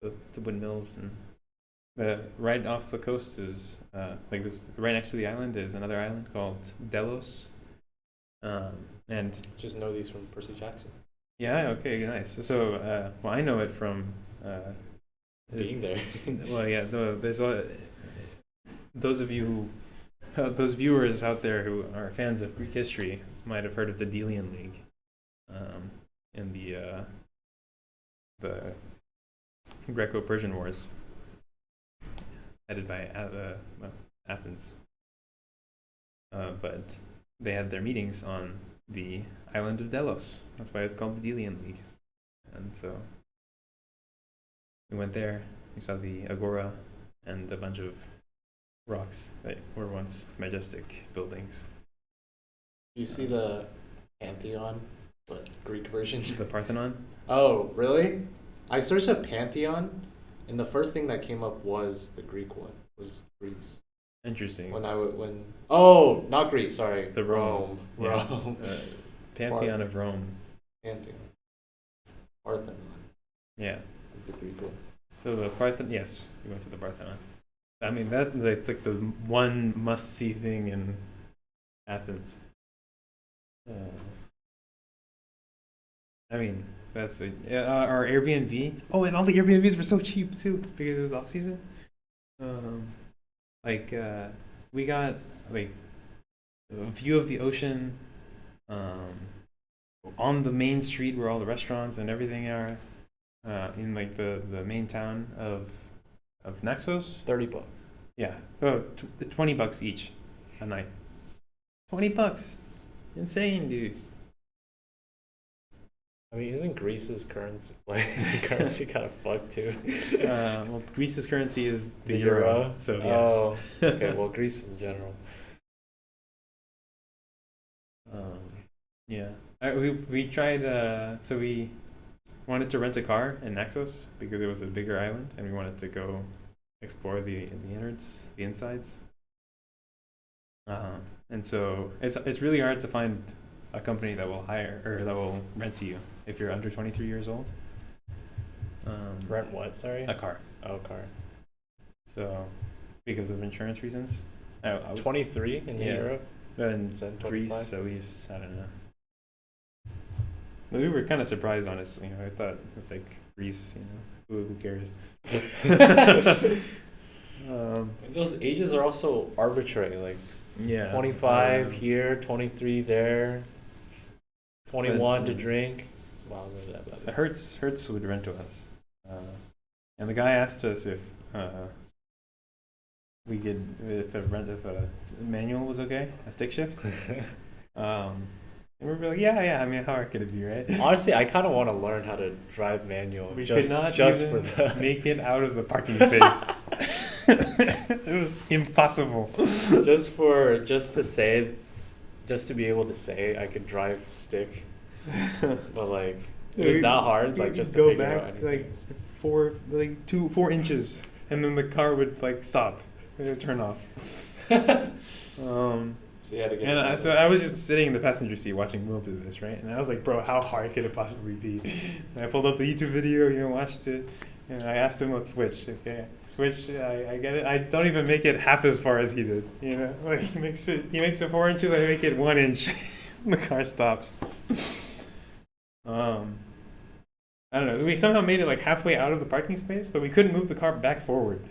the windmills, and right off the coast is like this. Right next to the island is another island called Delos, and Just know these from Percy Jackson. yeah, okay, nice. So well, I know it from Being there. well, yeah, there's those of you who, those viewers out there who are fans of Greek history might have heard of the Delian League, in the Greco-Persian Wars, headed by Athens. But they had their meetings on the island of Delos. That's why it's called the Delian League. And so we went there. We saw the agora and a bunch of rocks that were once majestic buildings. You see the Pantheon, but Greek version? The Parthenon? Oh, really? I searched up Pantheon, and the first thing that came up was the Greek one. Was Greece. Interesting. Oh, not Greece. Sorry. The Rome. Yeah. Rome. Pantheon of Rome. Pantheon. Parthenon Yeah. is the Greek one. So the Parthenon, yes, we went to the Parthenon. I mean, that's like the one must-see thing in Athens. I mean, that's our Airbnb. Oh, and all the Airbnbs were so cheap too because it was off season. We got like a view of the ocean, on the main street where all the restaurants and everything are, in like the main town of Naxos. $30. Yeah. Oh, $20 each a night. $20. Insane, dude. I mean, isn't Greece's currency kind of fucked too? Well, Greece's currency is the euro. So yes. Oh, okay. Well, Greece in general. Yeah. We tried. So we wanted to rent a car in Naxos because it was a bigger island, and we wanted to go explore the innards, the insides. And so it's really hard to find a company that will hire or that will rent to you if you're under 23 years old. Rent what? Sorry. A car. Oh, car. So, because of insurance reasons. 23 in Europe. And Is that Greece, 25? at least. I don't know. But we were kind of surprised, honestly. I thought it's like Greece, who cares? Those ages are also arbitrary. Like Yeah. 25 here, 23 there, 21 to drink. Wow, Hertz would rent to us, and the guy asked us if we could if a manual was okay, a stick shift. And we were like, yeah. I mean, how hard could it be, right? Honestly, I kind of want to learn how to drive manual. We just, could not just even for the make it out of the parking space. It was impossible. just to be able to say I could drive stick, but like it was that hard. Like just to go figure back out anything. like 4 inches, and then the car would like stop and it would turn off. So you had to get. And so I was just sitting in the passenger seat watching Will do this, right? And I was like, bro, how hard could it possibly be? And I pulled up the YouTube video, watched it. And I asked him, let's switch. Okay, switch. I get it. I don't even make it half as far as he did. Like he makes it 4 inches. I make it 1 inch. The car stops. I don't know. We somehow made it like halfway out of the parking space, but we couldn't move the car back forward.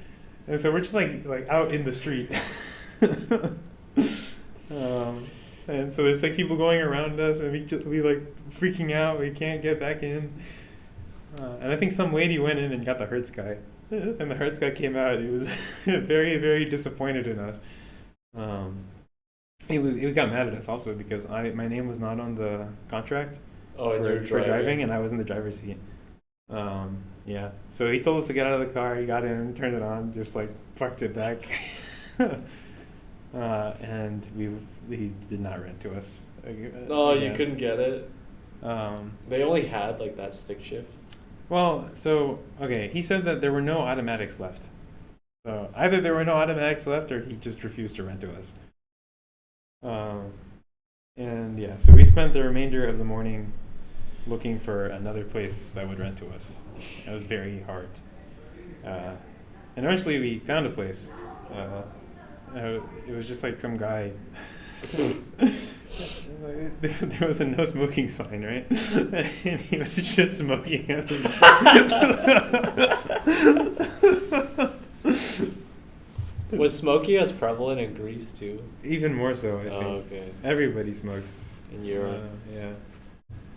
And so we're just like out in the street. And so there's like people going around us, and we like freaking out. We can't get back in. And I think some lady went in and got the Hertz guy, and the Hertz guy came out. He was very, very disappointed in us. He got mad at us also because my name was not on the contract for driving, and I was in the driver's seat. Yeah. So he told us to get out of the car. He got in, turned it on, just like parked it back. And he did not rent to us. No, you couldn't get it. They only had like that stick shift. Well, so okay, he said that there were no automatics left. So either there were no automatics left, or he just refused to rent to us. And yeah, so we spent the remainder of the morning looking for another place that would rent to us. It was very hard. And eventually we found a place. It was just like some guy. There was a no smoking sign, right? And he was just smoking. Was smoking as prevalent in Greece too? Even more so, I think. Okay. Everybody smokes. In Europe. Yeah.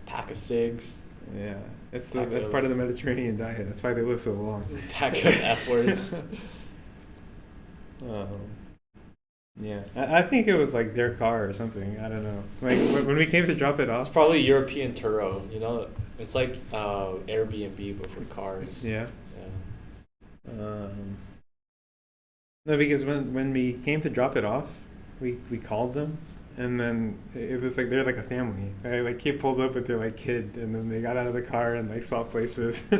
Pack of cigs. Yeah. That's part of the Mediterranean diet. That's why they live so long. Pack of F words. Yeah, I think it was like their car or something. I don't know. Like when we came to drop it off. It's probably European Turo. It's like Airbnb but for cars. Yeah. No, because when we came to drop it off, we called them, and then it was like they're like a family. Right? Like he pulled up with their like kid, and then they got out of the car and like swapped places.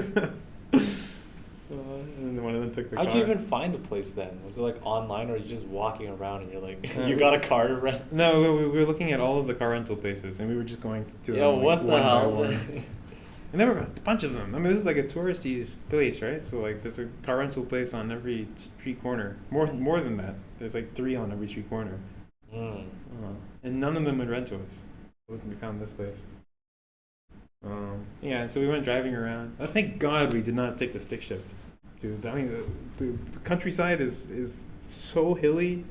And then one of them took the car. How'd you even find the place then? Was it like online, or are you just walking around and you're like, you got a car to rent? No, we were looking at all of the car rental places, and we were just going to them what the hell? one by one. And there were a bunch of them. I mean, this is like a touristy place, right? So like, there's a car rental place on every street corner. More than that. There's like 3 on every street corner. And none of them would rent to us. We found this place. Yeah, so we went driving around. Thank God we did not take the stick shift, dude. I mean, the countryside is so hilly.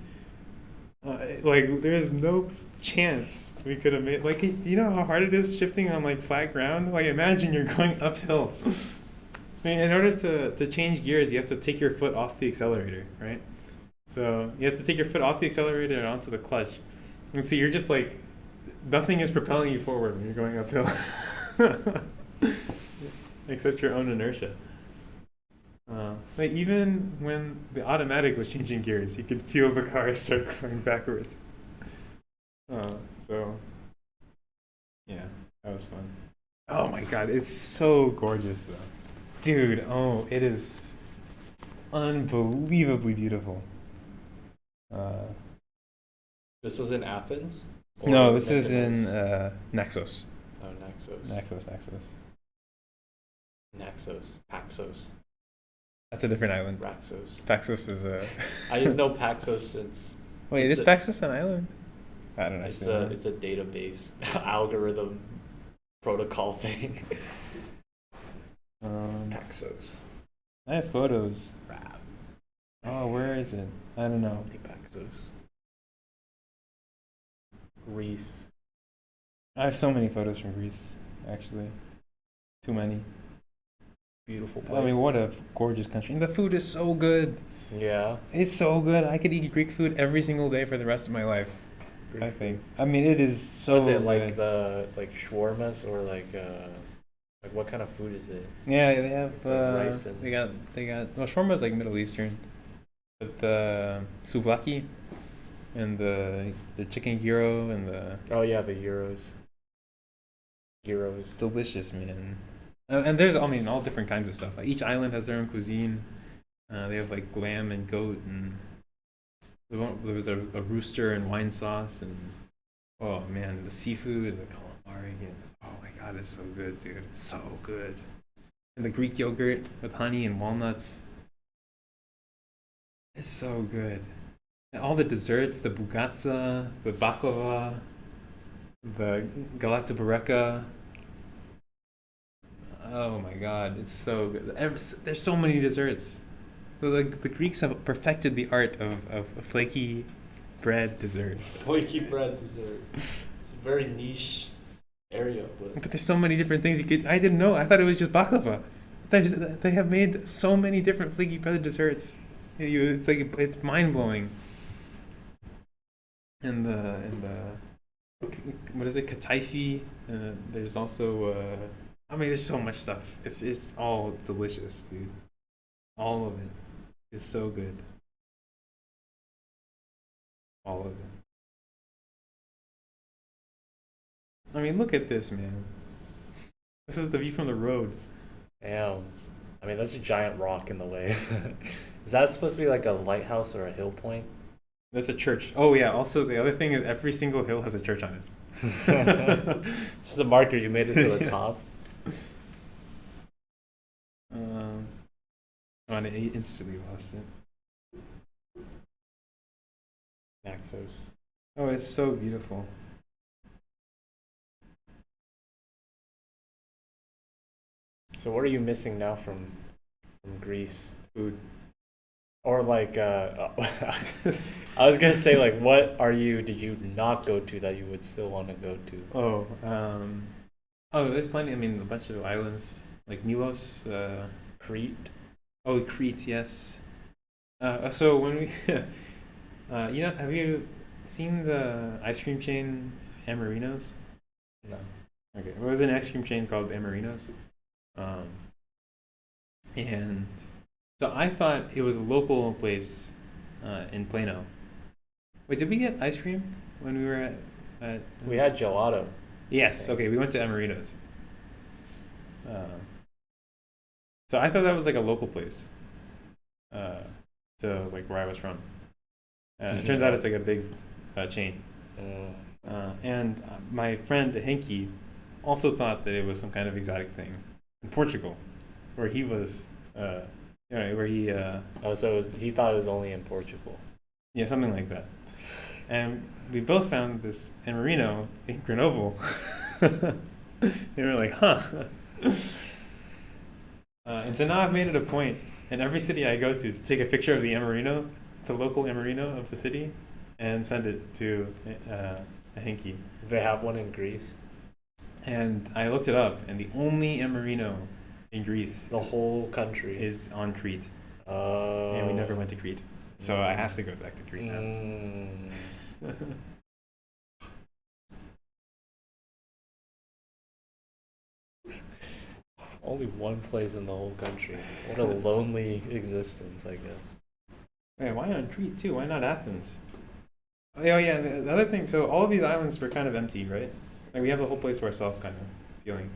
Like, there's no chance we could have made. Like, do you know how hard it is shifting on like flat ground? Like, imagine you're going uphill. I mean, in order to change gears, you have to take your foot off the accelerator, right? So you have to take your foot off the accelerator and onto the clutch. And so you're just like, nothing is propelling you forward when you're going uphill. Except your own inertia. Like even when the automatic was changing gears, you could feel the car start going backwards. So yeah, that was fun. Oh my God, it's so gorgeous though, dude. Oh, it is unbelievably beautiful. This was in Athens? No, this is in Naxos. Oh, Naxos. Naxos. Paxos, That's a different island. Raxos. Paxos is a. I just know Paxos since Wait, is Paxos an island? I don't know. it's a database algorithm protocol thing. Paxos. I have photos. Oh, where is it? I don't know. Paxos. Greece. I have so many photos from Greece, actually. Too many. Beautiful place. I mean, what a gorgeous country. And the food is so good. Yeah. It's so good. I could eat Greek food every single day for the rest of my life. Greek I think. I mean, it is so Was it good. like the shawarmas or like what kind of food is it? Yeah, they have rice and they got well, shawarma is like Middle Eastern, but the souvlaki and the chicken gyro and the Oh yeah, the gyros. delicious, man. And there's all different kinds of stuff. Like each island has their own cuisine. They have like lamb and goat, and there was a rooster and wine sauce, and oh man, the seafood, the calamari, and oh my god, it's so good, dude. It's so good. And the Greek yogurt with honey and walnuts. It's so good. And all the desserts, the bugatsa, the baklava, the galaktobureka. Oh my god, it's so good. There's so many desserts. The Greeks have perfected the art of flaky bread dessert. Flaky bread dessert. It's a very niche area, But there's so many different things you could. I didn't know. I thought it was just baklava. They have made so many different flaky bread desserts. It's like it's mind blowing. And the what is it, kataifi? There's also there's so much stuff. It's all delicious, dude. All of it is so good. All of it. I mean, look at this, man. This is the view from the road. Damn. I mean, that's a giant rock in the way. Is that supposed to be like a lighthouse or a hill point? That's a church. Oh yeah. Also, the other thing is every single hill has a church on it. Just a marker. You made it to the top. I instantly lost it. Naxos. Oh, it's so beautiful. So what are you missing now from Greece? Food. Or like, I was gonna say like, what did you not go to that you would still want to go to? There's plenty. I mean, a bunch of islands like Milos, Crete. Oh, Crete, yes. So when we, have you seen the ice cream chain Amarinos? No. Okay, well, it was an ice cream chain called Amarinos, and so I thought it was a local place in Plano. Wait, did we get ice cream when we were at We had gelato. Yes. Okay, we went to Amarinos. So I thought that was like a local place, to like where I was from. It turns out it's like a big chain. And my friend Henky also thought that it was some kind of exotic thing in Portugal, where he was, where he. He thought it was only in Portugal. Yeah, something like that. And we both found this Amarino in Grenoble. And we were like, huh. And so now I've made it a point in every city I go to take a picture of the Amarino, the local Amarino of the city, and send it to a Henky. They have one in Greece. And I looked it up, and the only Amarino in Greece, the whole country, is on Crete. Oh. And we never went to Crete, so I have to go back to Crete now. Only one place in the whole country. What a lonely existence, I guess. Wait, why on Crete too? Why not Athens? Oh yeah, the other thing. So all of these islands were kind of empty, right? Like we have the whole place to ourselves, kind of feeling,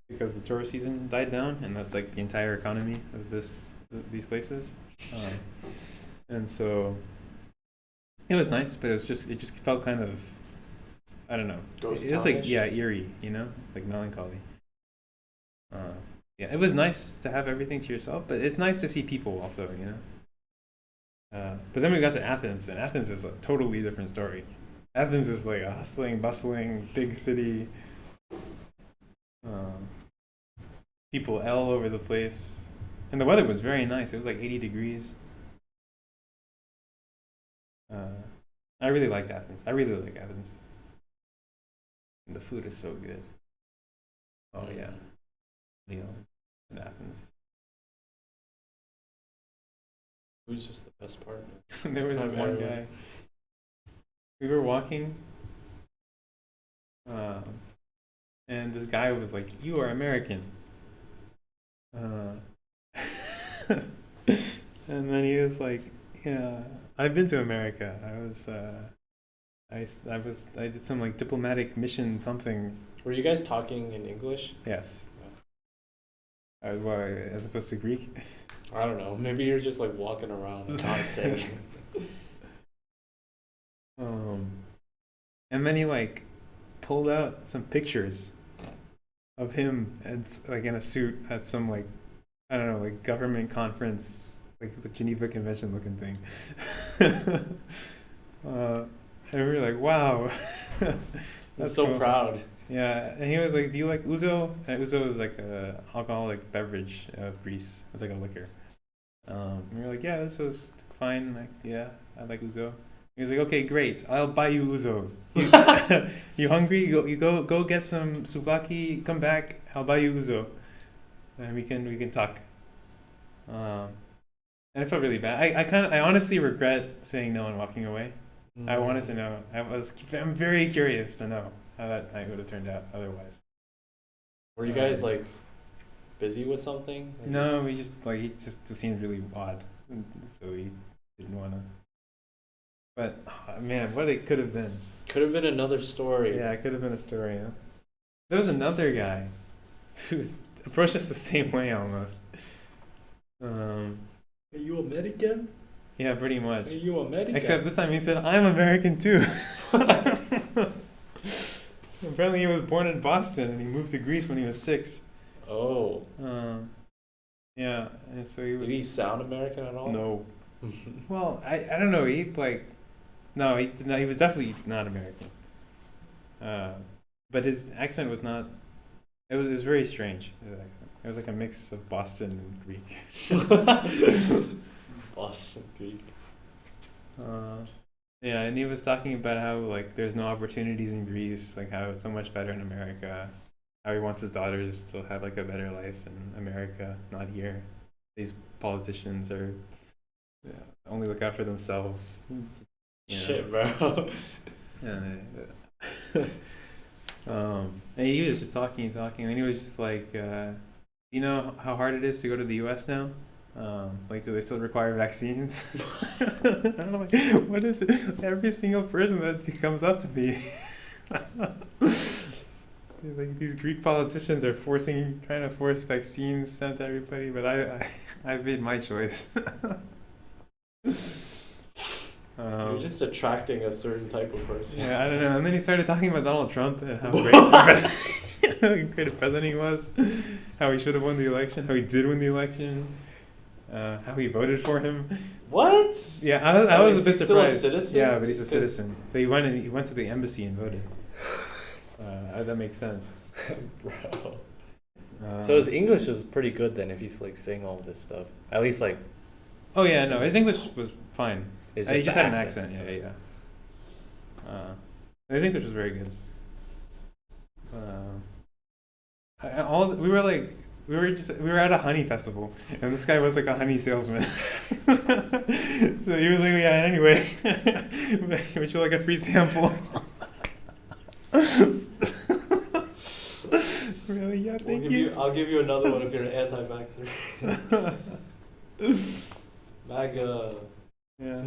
because the tourist season died down, and that's like the entire economy of these places. And so it was nice, but it just felt kind of, I don't know. Ghost it was like town-ish? eerie, like melancholy. yeah, it was nice to have everything to yourself, but it's nice to see people also, you know. But then we got to Athens, and Athens is a totally different story. Athens is like a hustling, bustling, big city. Um, People all over the place, and the weather was very nice. It was like 80 degrees. I really liked Athens. I really like Athens. And the food is so good. Oh yeah, Leon and Athens. Who's just the best part? There was this one guy. We were walking, and this guy was like, "You are American." And then he was like, "Yeah, I've been to America. I did some like diplomatic mission something." Were you guys talking in English? Yes. Well, as opposed to Greek. I don't know. Maybe you're just like walking around and not saying. And then he like pulled out some pictures of him and like in a suit at some like, I don't know, like government conference, like the Geneva Convention looking thing. And we were like, wow. That's so cool. proud. Yeah, and he was like, "Do you like ouzo?" And ouzo is like a alcoholic beverage of Greece. It's like a liquor. And we were like, "Yeah, this was fine. Like, yeah, I like ouzo." He was like, "Okay, great. I'll buy you ouzo. You, you hungry? You go get some souvlaki. Come back. I'll buy you ouzo, and we can talk." And I felt really bad. I honestly regret saying no and walking away. I wanted to know. I'm very curious to know how that night would have turned out otherwise. Were you guys like busy with something? No, we just like it seemed really odd, so we didn't want to. But man, what it could have been. Could have been another story. Yeah, it could have been a story. Huh? There was another guy who approached us the same way almost. Are you American? Yeah, pretty much. Are you American? Except this time he said, "I'm American too." Apparently he was born in Boston and he moved to Greece when he was 6. Oh. Yeah, and so he was. Did he sound American at all? No. Well, I don't know. He like, no, he did not. He was definitely not American. But his accent was not. It was very strange. His accent. It was like a mix of Boston and Greek. Boston Greek. Yeah, and he was talking about how like there's no opportunities in Greece, like how it's so much better in America. How he wants his daughters to have like a better life in America, not here. These politicians are only look out for themselves. Shit, bro. And he was just talking, and he was just like, you know how hard it is to go to the U.S. now? Like, do they still require vaccines? I don't know, like, what is it? Every single person that comes up to me, like these Greek politicians are trying to force vaccines sent to everybody, but I made my choice. You're just attracting a certain type of person. Yeah, I don't know. And then he started talking about Donald Trump and how great a president he was, how he should have won the election, how he did win the election, how he voted for him. What? Yeah, I was a bit surprised. Still a citizen? Yeah, but he's a citizen. So he went to the embassy and voted. That makes sense, bro. So his English was pretty good then, if he's like saying all this stuff. At least like. Oh yeah, no, his English was fine. He just had an accent. Yeah. His English was very good. We were at a honey festival, and this guy was like a honey salesman. So he was like, "Yeah, anyway, would you like a free sample?" Really? Yeah, thank you. I'll give you another one if you're an anti-vaxxer. MAGA. Yeah.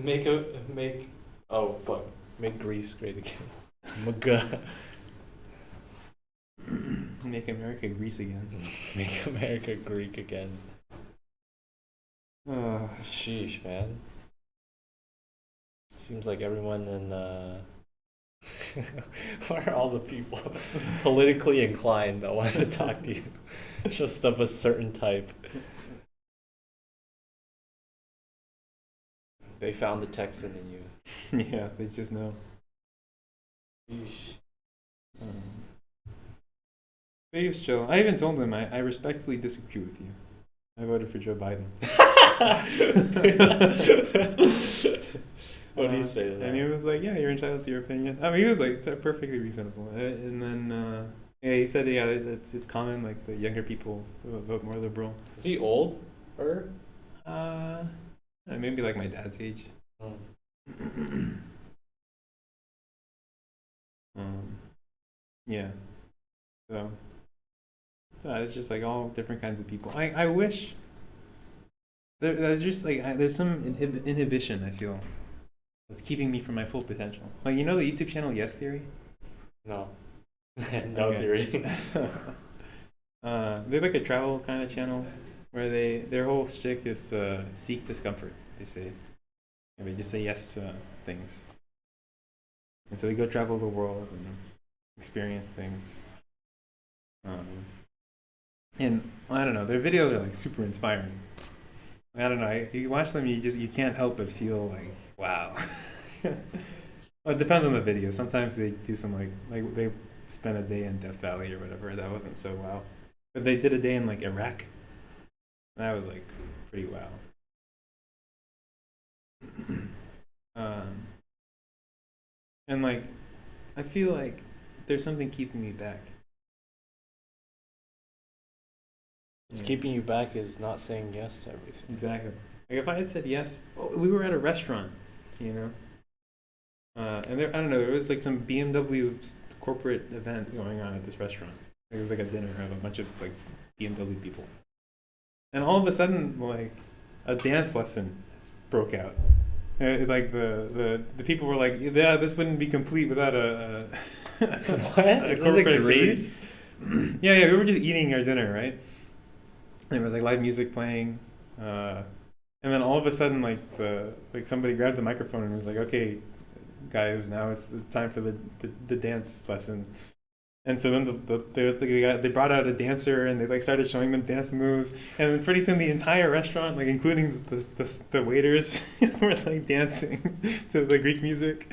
Make Greece great again. MAGA. Make America Greece again. Make America Greek again. Sheesh, man. Seems like everyone in where are all the people politically inclined that want to talk to you? Just of a certain type. They found the Texan in you. Yeah, they just know. Yeesh. But he was chill. I even told him I respectfully disagree with you. I voted for Joe Biden. What do you say to that? And he was like, "Yeah, you're entitled to your opinion." I mean, he was like perfectly reasonable. And then yeah, he said, "Yeah, it's common. Like the younger people vote more liberal." Is he old? Or? Maybe like my dad's age. Oh. Yeah. So it's just like all different kinds of people. I wish there's just like there's some inhibition I feel that's keeping me from my full potential. Like, you know the YouTube channel Yes Theory? No. No theory. They're like a travel kind of channel where their whole shtick is to seek discomfort. They say, and they just say yes to things, and so they go travel the world and experience things. And I don't know, their videos are like super inspiring. I don't know, you watch them, you can't help but feel like, wow. Well, it depends on the video. Sometimes they do some like they spent a day in Death Valley or whatever. That wasn't so wow. But they did a day in like Iraq. That was like pretty wow. And like, I feel like there's something keeping me back. What's keeping you back is not saying yes to everything. Exactly. Like if I had said yes, we were at a restaurant, you know, and there, I don't know, there was like some BMW corporate event going on at this restaurant. It was like a dinner of a bunch of like BMW people, and all of a sudden, like a dance lesson broke out. Like the people were like, yeah, this wouldn't be complete without a What? a Is this corporate in Greece? yeah, we were just eating our dinner, right? And there was like live music playing, and then all of a sudden, like somebody grabbed the microphone and was like, "Okay, guys, now it's the time for the dance lesson." And so then they brought out a dancer and they like started showing them dance moves, and then pretty soon the entire restaurant, like including the waiters, were like dancing to the Greek music.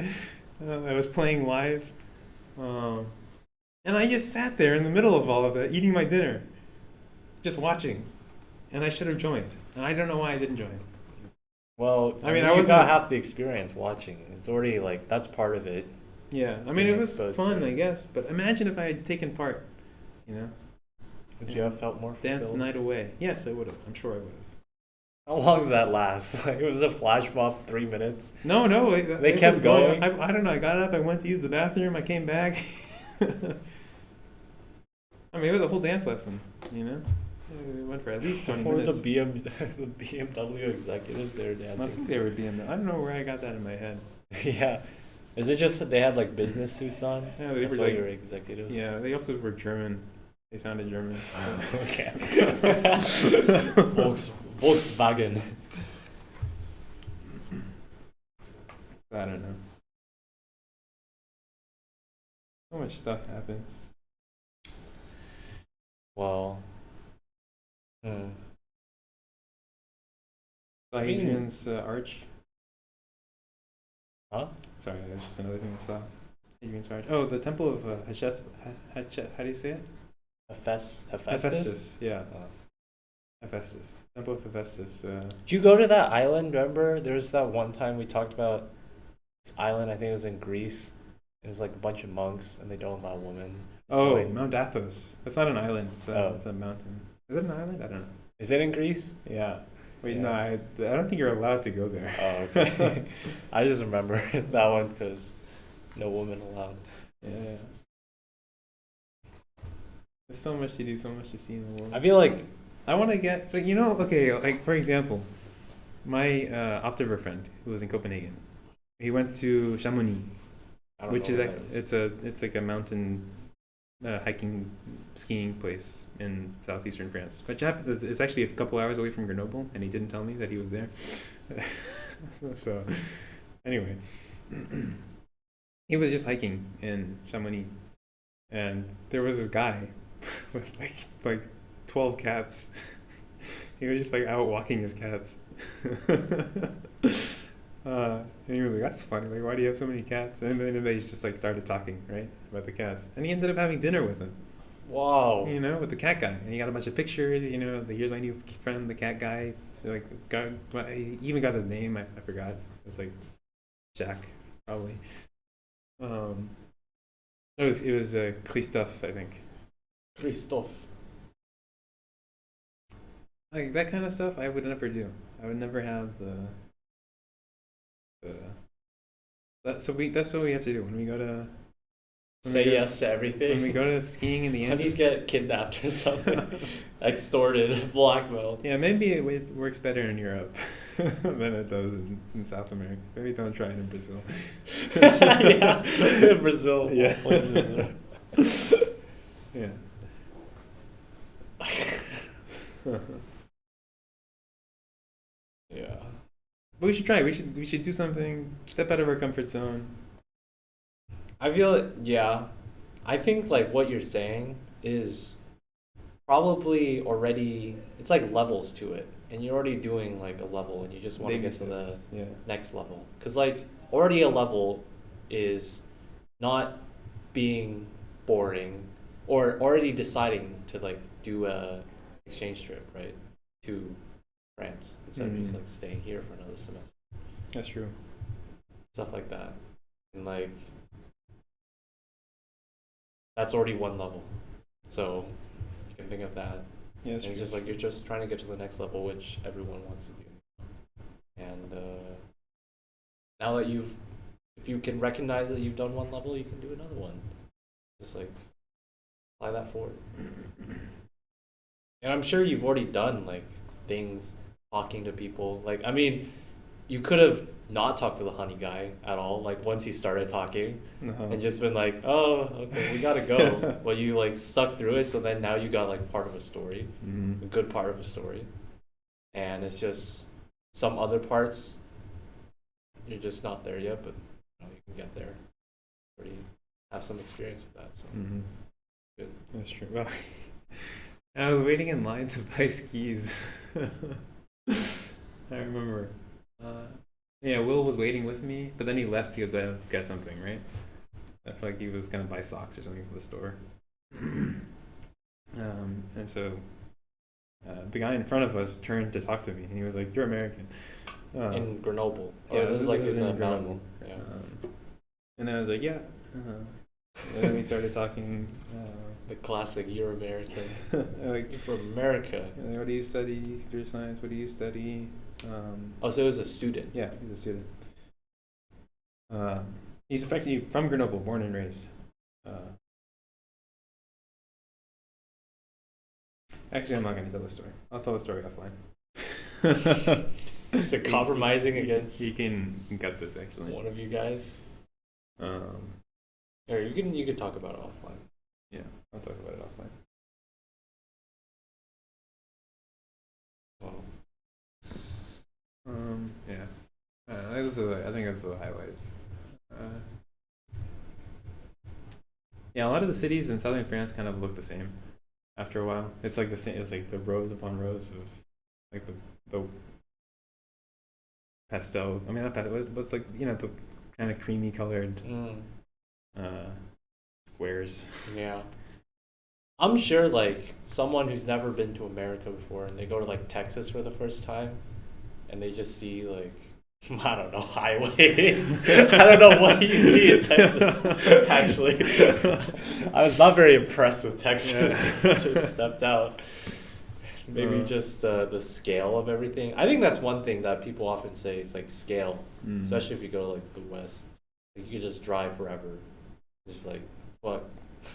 I was playing live, and I just sat there in the middle of all of that, eating my dinner, just watching, and I should have joined. And I don't know why I didn't join. Well, I mean, you I wasn't got half the experience watching. It's already like that's part of it. Yeah, I mean, it was exposed fun, to it. I guess. But imagine if I had taken part, you know, Would you have felt more dance the fulfilled? night away. Yes, I would have. I'm sure I would have. How long did that last? Like, it was a flash mob, 3 minutes. No, They it kept was going? I don't know. I got up. I went to use the bathroom. I came back. I mean, it was a whole dance lesson. You know, we went for at least 20 Or minutes. the BMW executives they were dancing. I think they were BMW. I don't know where I got that in my head. Yeah. Is it just that they had like business suits on? Yeah, they That's were why like, you were executives. yeah, they also were German. They sounded German. Okay. Volkswagen. I don't know. So much stuff happened. Well. Saw Adrian's arch. Huh? Sorry, that's just another thing I saw. Adrian's arch. Oh, the Temple of how do you say it? Hephaestus? Yeah, Oh. Hephaestus. Temple of Hephaestus. Did you go to that island? Remember, there was that one time we talked about this island. I think it was in Greece. It was like a bunch of monks, and they don't allow women. Oh, Like- Mount Athos. That's not an island. Oh. It's a mountain. Is it an island? I don't know. Is it in Greece? Yeah. Wait, Yeah. no, I don't think you're allowed to go there. Oh, okay. I just remember that one because no women allowed. Yeah. There's so much to do, so much to see in the world. I feel like I want to get so you know. Okay, like for example, my Optiver friend who was in Copenhagen, he went to Chamonix, I don't which know is what like that it's like a mountain hiking skiing place in southeastern France. But it's actually a couple hours away from Grenoble, and he didn't tell me that he was there. So anyway, he was just hiking in Chamonix, and there was this guy with like 12 cats. He was just like out walking his cats. And he was like, "That's funny. Like, why do you have so many cats?" And then they just like started talking, right, about the cats. And he ended up having dinner with him. Wow. You know, with the cat guy, and he got a bunch of pictures. You know, here's my new friend, the cat guy. So like, he even got his name. I forgot. It was like Jack, probably. It was Christophe, I think. Christophe. Like that kind of stuff, I would never do. I would never have that's what we have to do when we go to. Say yes to everything. When we go to skiing in the Andes. Honey's get kidnapped or something. Extorted, blackmailed. Yeah, maybe it works better in Europe than it does in South America. Maybe don't try it in Brazil. Yeah, in Brazil. Yeah. Yeah. Yeah. But we should try. We should do something. Step out of our comfort zone. I feel yeah. I think like what you're saying is probably already it's like levels to it, and you're already doing like a level, and you just want to get to the next level. Because like already a level is not being boring, or already deciding to like do a exchange trip, right, to France instead of just like staying here for another semester. That's true. Stuff like that, and like. That's already one level, so you can think of that. Yeah, it's just like you're just trying to get to the next level, which everyone wants to do. And now that if you can recognize that you've done one level, you can do another one. Just like apply that forward. And I'm sure you've already done like things, talking to people. Like I mean, you could have not talked to the honey guy at all, like once he started talking, and just been like, "Oh, okay, we gotta go." But you like stuck through it, so then now you got like part of a story, a good part of a story, and it's just some other parts you're just not there yet, but you know, you can get there. Already have some experience with that, so good. That's true. Well, I was waiting in line to buy skis. I remember. Yeah, Will was waiting with me, but then he left to go get something, right? I feel like he was gonna buy socks or something for the store. And so the guy in front of us turned to talk to me, and he was like, "You're American." In Grenoble. Yeah, this is like in the Grenoble. Yeah. And I was like, "Yeah." And then we started talking. The classic, "You're American." Like, "You're from America." What do you study? Computer science. What do you study? So he was a student. Yeah, he's a student. He's effectively from Grenoble, born and raised. Actually, I'm not going to tell the story. I'll tell the story offline. So compromising against. He can cut this actually. One of you guys. Or you can talk about it offline. Yeah, I'll talk about it offline. Wow. Yeah. I think that's the highlights. Yeah, a lot of the cities in southern France kind of look the same after a while. It's like the same. It's like the rows upon rows of like the pastel. I mean, not pastel. What's like, you know, the kind of creamy colored squares. Yeah. I'm sure like someone who's never been to America before and they go to like Texas for the first time and they just see like I don't know, highways. I don't know what you see in Texas actually. I was not very impressed with Texas. Just stepped out. Maybe just the scale of everything. I think that's one thing that people often say is like scale, especially if you go to like the West. Like, you could just drive forever. Just like, what?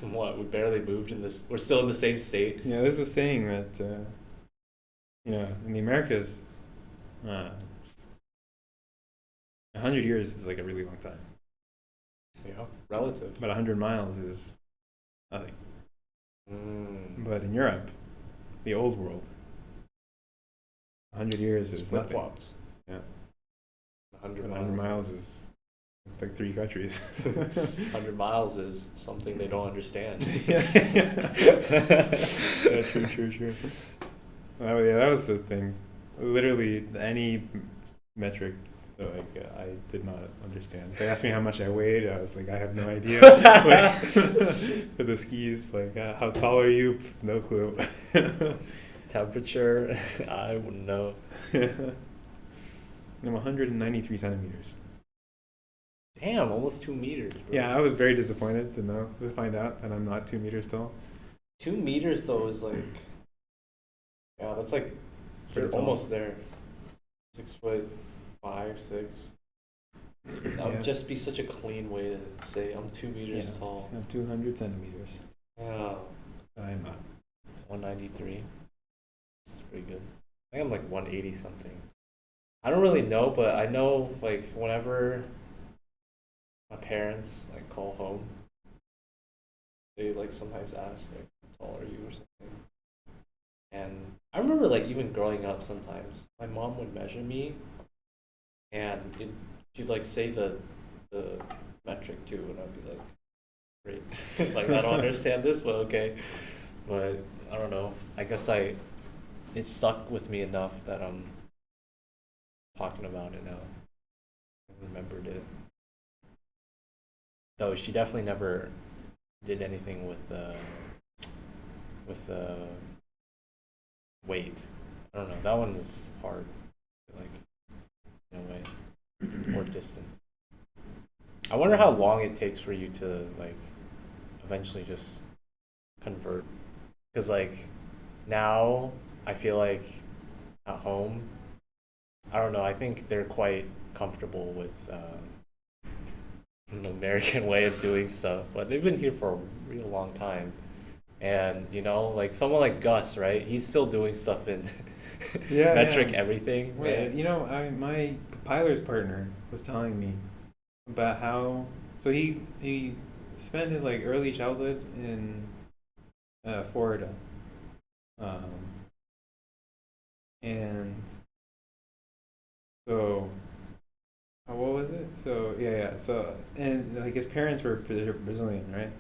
What? We barely moved in this. We're still in the same state. Yeah, there's a saying that, you know, in the Americas, 100 years is like a really long time. Yeah, relative. But 100 miles is nothing. But in Europe, the old world, 100 years is nothing. Flip-flopped. Yeah. 100 miles is like 3 countries. 100 miles is something they don't understand. Yeah, true. Oh yeah, that was the thing. Literally any metric, like I did not understand. They asked me how much I weighed. I was like, I have no idea. Like, for the skis, like how tall are you? No clue. Temperature, I wouldn't know. I'm 193 centimeters. Damn, almost 2 meters, bro. Yeah, I was very disappointed to find out that I'm not 2 meters tall. 2 meters though is like, yeah, that's like you're almost there. 6'5", 6. That would just be such a clean way to say I'm 2 meters tall. I'm 200 centimeters. Yeah. I'm not. 193. That's pretty good. I think I'm like 180 something. I don't really know, but I know like whenever my parents like call home, they like sometimes ask like how tall are you or something. And I remember like even growing up sometimes my mom would measure me and she'd like say the metric too, and I'd be like, great. Like I don't understand this, but okay. But I don't know. I guess it stuck with me enough that I'm talking about it now. I remembered it. Though she definitely never did anything with the weight. I don't know. That one is hard. Like in a way, or distance. I wonder how long it takes for you to like eventually just convert. Because like now I feel like at home, I don't know, I think they're quite comfortable with the American way of doing stuff, but they've been here for a real long time. And you know, like someone like Gus, right? He's still doing stuff in metric everything. Right? Right? You know, my compiler's partner was telling me about how he spent his like early childhood in Florida, and so what was it? So so and like his parents were Brazilian, right?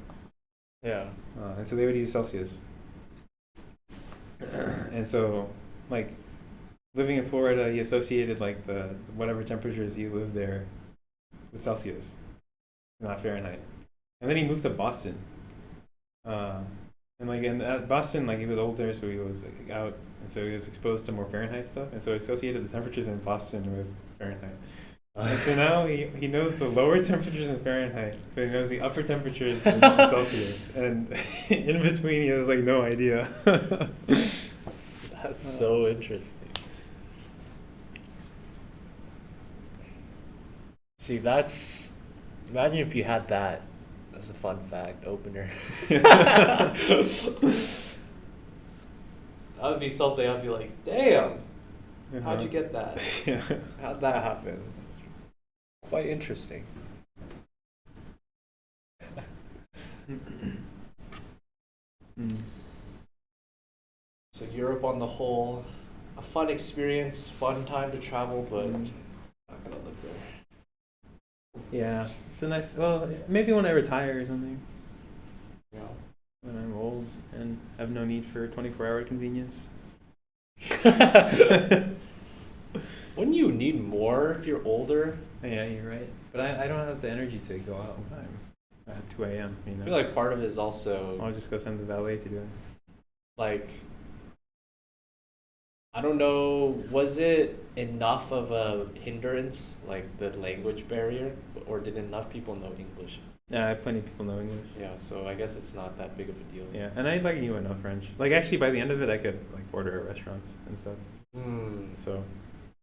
Yeah. And so they would use Celsius. And so, like, living in Florida, he associated like the whatever temperatures he lived there with Celsius, not Fahrenheit. And then he moved to Boston. And like at Boston, like he was older, so he was like, out, and so he was exposed to more Fahrenheit stuff, and so he associated the temperatures in Boston with Fahrenheit. And so now he knows the lower temperatures in Fahrenheit, but he knows the upper temperatures in Celsius, and in between he has like no idea. That's so interesting. See, imagine if you had that as a fun fact opener. That would be something I'd be like, damn, how'd you get that? Yeah. How'd that happen? Quite interesting. So Europe on the whole, a fun experience, fun time to travel, but not gonna live there. Yeah, it's a nice. Well, maybe when I retire or something. Yeah. When I'm old and have no need for 24-hour convenience. Wouldn't you need more if you're older? Yeah, you're right. But I don't have the energy to go out when I'm at 2 a.m. You know. I feel like part of it is also I'll just go send the valet to do it. like, I don't know, was it enough of a hindrance, like the language barrier, or did enough people know English? Yeah, plenty of people know English. Yeah, so I guess it's not that big of a deal. Yeah, and I like knew enough French. Like actually, by the end of it, I could like order at restaurants and stuff. So.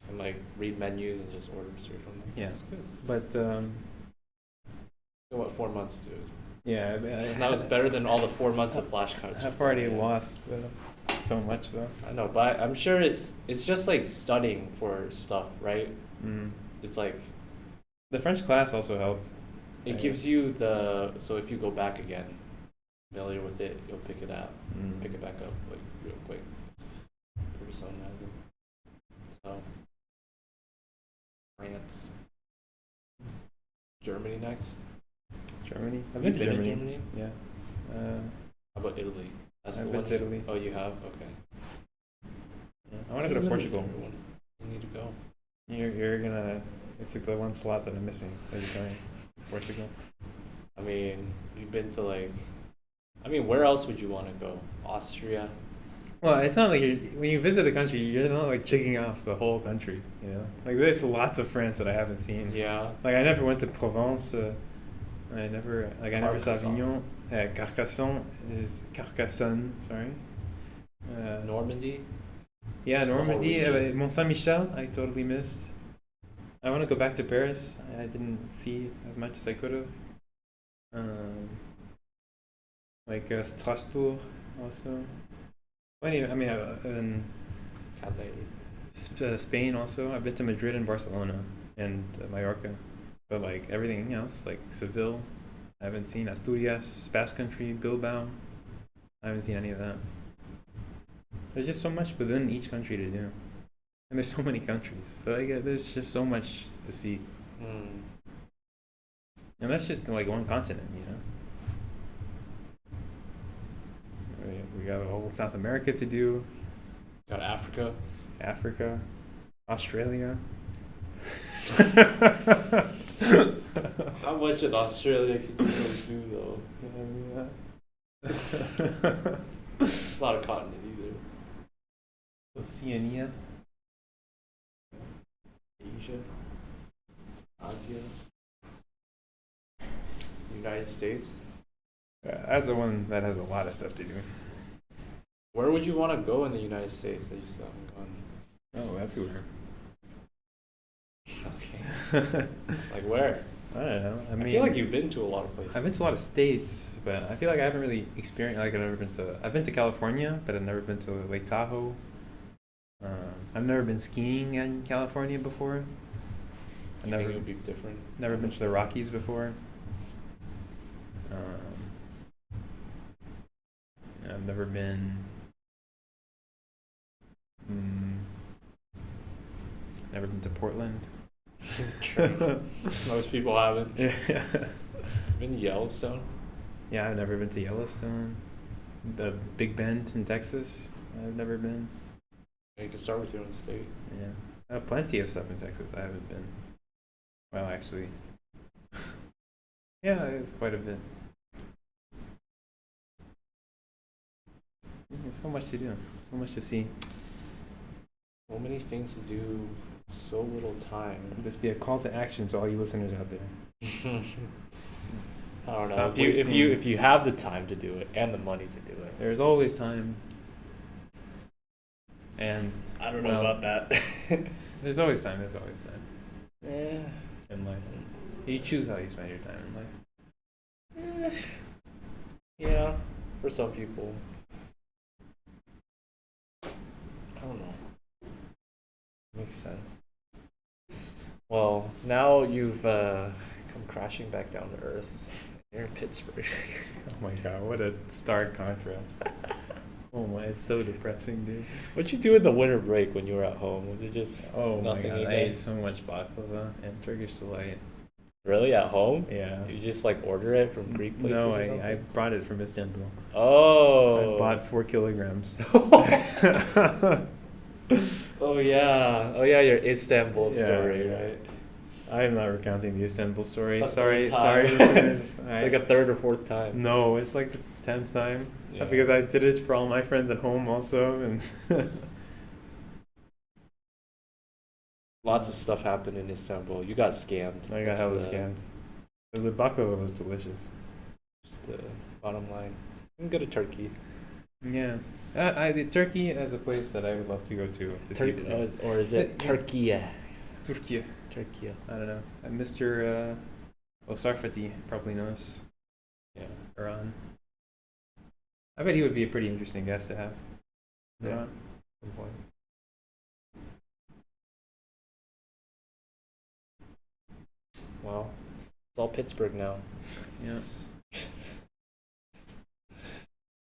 And like read menus and just order straight from them. Yeah, that's good. But What 4 months, dude? yeah, And that was better than all the 4 months of flashcards. I've already lost so much though. I know, but I'm sure it's just like studying for stuff, right? Mm. It's like The French class also helped. it gives you so if you go back again, familiar with it, you'll pick it up, pick it back up like real quick. Pretty soon now. So France. Germany next. Germany. I've You've been to in Germany. Yeah. How about Italy? That's I've the been one to Italy. Oh, you have? Okay. Yeah. I want to go to Portugal. You need to go. You're gonna. It's like the one slot that I'm missing. That you're going. Portugal. I mean, you've been to like. I mean, where else would you want to go? Austria. Well, it's not like when you visit a country, you're not like checking off the whole country. You know, like there's lots of France that I haven't seen. Yeah. Like I never went to Provence. I never saw Avignon. Carcassonne. Sorry. Normandy. Yeah, Just the whole Normandy. region. Mont Saint Michel. I totally missed. I want to go back to Paris. I didn't see as much as I could have. Strasbourg also. Spain also. I've been to Madrid and Barcelona and Mallorca, but like everything else, like Seville, I haven't seen. Asturias, Basque Country, Bilbao, I haven't seen any of that. There's just so much within each country to do, and there's so many countries. So like, there's just so much to see, and that's just like one continent, you know. We got a whole South America to do. Got Africa. Australia. How much in Australia can you really do though? It's not a continent either. Oceania. Asia. Asia. United States. That's the one that has a lot of stuff to do. Where would you want to go in the United States that you still haven't gone? Oh, everywhere. Okay. Like where? I don't know. I mean, feel like you've been to a lot of places. I've been to a lot of states, but I feel like I haven't really experienced. Like I've been to California, but I've never been to Lake Tahoe. I've never been skiing in California before. I think it would be different. Never been to the Rockies before. I've never been. Never been to Portland. Most people haven't. Yeah. Been to Yellowstone? Yeah, I've never been to Yellowstone. The Big Bend in Texas, I've never been. You can start with your own state. Yeah. I have plenty of stuff in Texas I haven't been. Well, actually. Yeah, it's quite a bit. There's so much to do, so much to see. So many things to do, so little time. This be a call to action to all you listeners out there. I don't know. Stop If you have the time to do it and the money to do it. There's always time. And I don't know about that. There's always time. There's always time. Yeah. In life, you choose how you spend your time in life. Yeah, for some people. I don't know. Makes sense. Well, now you've come crashing back down to earth. You're in Pittsburgh. Oh my god, what a stark contrast. Oh my, it's so depressing, dude. What'd you do in the winter break when you were at home? Was it just Oh my nothing god, I again? ate so much baklava and Turkish delight. Really, at home? Yeah. You just like order it from Greek places No, or I something? brought it from Istanbul. Oh. I bought 4 kilograms. Oh yeah, your Istanbul Yeah, story, yeah. right? I am not recounting the Istanbul story. A Sorry, third sorry, time. listeners. It's like a third or fourth time. No, it's like the 10th time. Yeah. Because I did it for all my friends at home also, and Lots of stuff happened in Istanbul. You got scammed. I got That's hella the- scammed. The baklava was delicious. Just the bottom line. You can go to Turkey. Yeah. Turkey as a place that I would love to go to see. Or is it Yeah. Turkey? Turkey. Turkey. I don't know. Mr. Osarfati probably knows. Yeah. Iran. I bet he would be a pretty interesting guest to have. Yeah. Good point. Well, it's all Pittsburgh now. Yeah.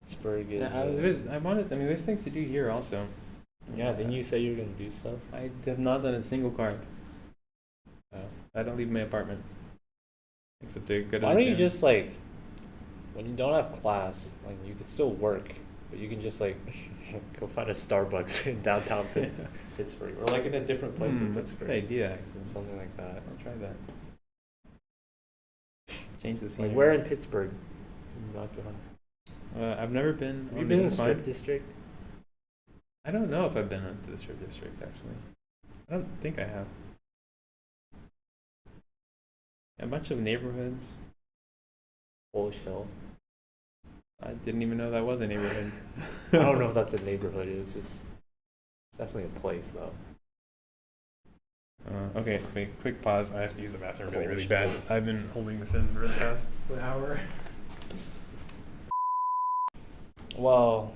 Pittsburgh is. There's things to do here also. Yeah, didn't you say you were gonna do stuff? I have not done a single carb. Oh. I don't leave my apartment. Except to go to Why the don't you gym. just like, when you don't have class, like you could still work, but you can just like go find a Starbucks in downtown Pittsburgh, or like in a different place in That's a Pittsburgh. good idea, actually. Something like that. I'll try that. Change the Like scenery. where in Pittsburgh? Not going. I've never been. Have you on been the in the Strip incline. District? I don't know if I've been to the Strip District, actually. I don't think I have. A bunch of neighborhoods. Polish Hill. I didn't even know that was a neighborhood. I don't know if that's a neighborhood. It's definitely a place though. Okay, quick pause. I have to use the bathroom really, really Polish bad. Hill. I've been holding this in for the past hour. Well,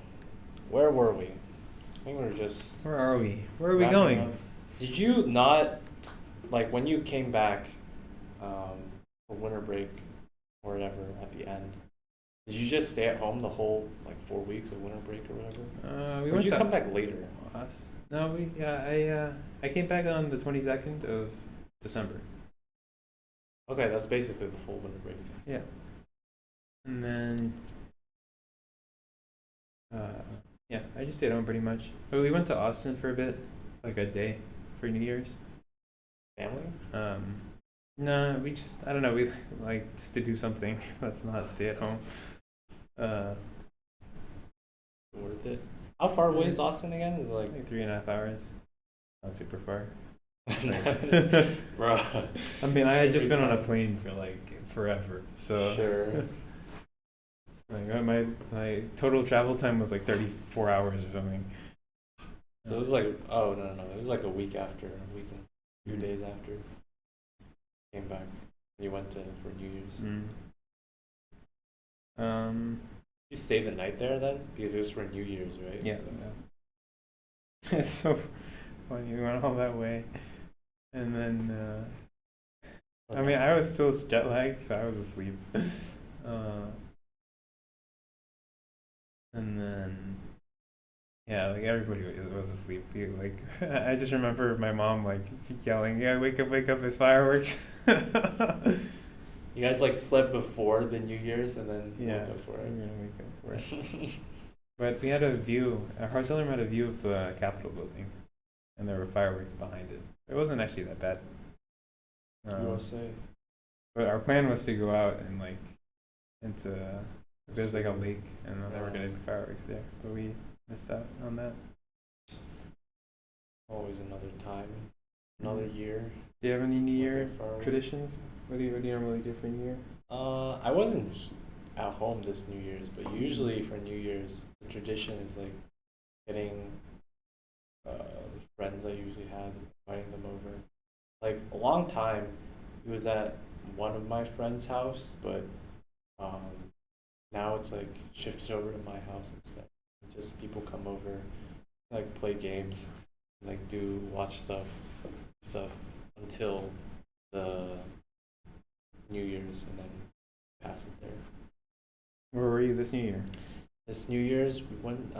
where were we? I think we were just. Where are we? Where are we wrapping going? up. Did you not, like when you came back for winter break or whatever at the end, did you just stay at home the whole like 4 weeks of winter break or whatever? We Or went did you to come back later? us. No, I came back on the 22nd of December. Okay, that's basically the full winter break thing. Yeah. And then yeah, I just stayed home pretty much. But we went to Austin for a bit, like a day for New Year's. Family? No, we just I don't know, we like just to do something that's not stay at home. Worth it. How far away is Austin again? Is it like Like 3.5 hours. Not super far. bro? I mean, I had just been on a plane for like forever, so Sure. like my total travel time was like 34 hours or something. So it was like, oh no, it was like a week after, a week and a few days after. Came back. You went for New Year's. You stayed the night there then, because it was for New Year's, right? Yeah. So, Yeah. It's so funny. We went all that way, and then I mean, I was still jet lagged, so I was asleep. And then yeah, like everybody was asleep. Like I just remember my mom like yelling, "Yeah, wake up! It's fireworks!" You guys like slept before the New Year's and then Yeah, woke up for we're it. gonna wake up for it. But we had a view. Our hotel room had a view of the Capitol building, and there were fireworks behind it. It wasn't actually that bad. USA. But our plan was to go out and like into there's like a lake, and then there were gonna be fireworks there, but we missed out on that. Always another time, another year. Do you have any New Year Looking forward. traditions? What do you normally do for New Year? I wasn't at home this New Year's, but usually for New Year's, the tradition is like getting friends I usually had, inviting them over. Like a long time, it was at one of my friends' house, but now it's like shifted over to my house instead. Just people come over, like play games, like watch stuff until the New Year's, and then pass it there. Where were you this New Year? This New Year's, we went,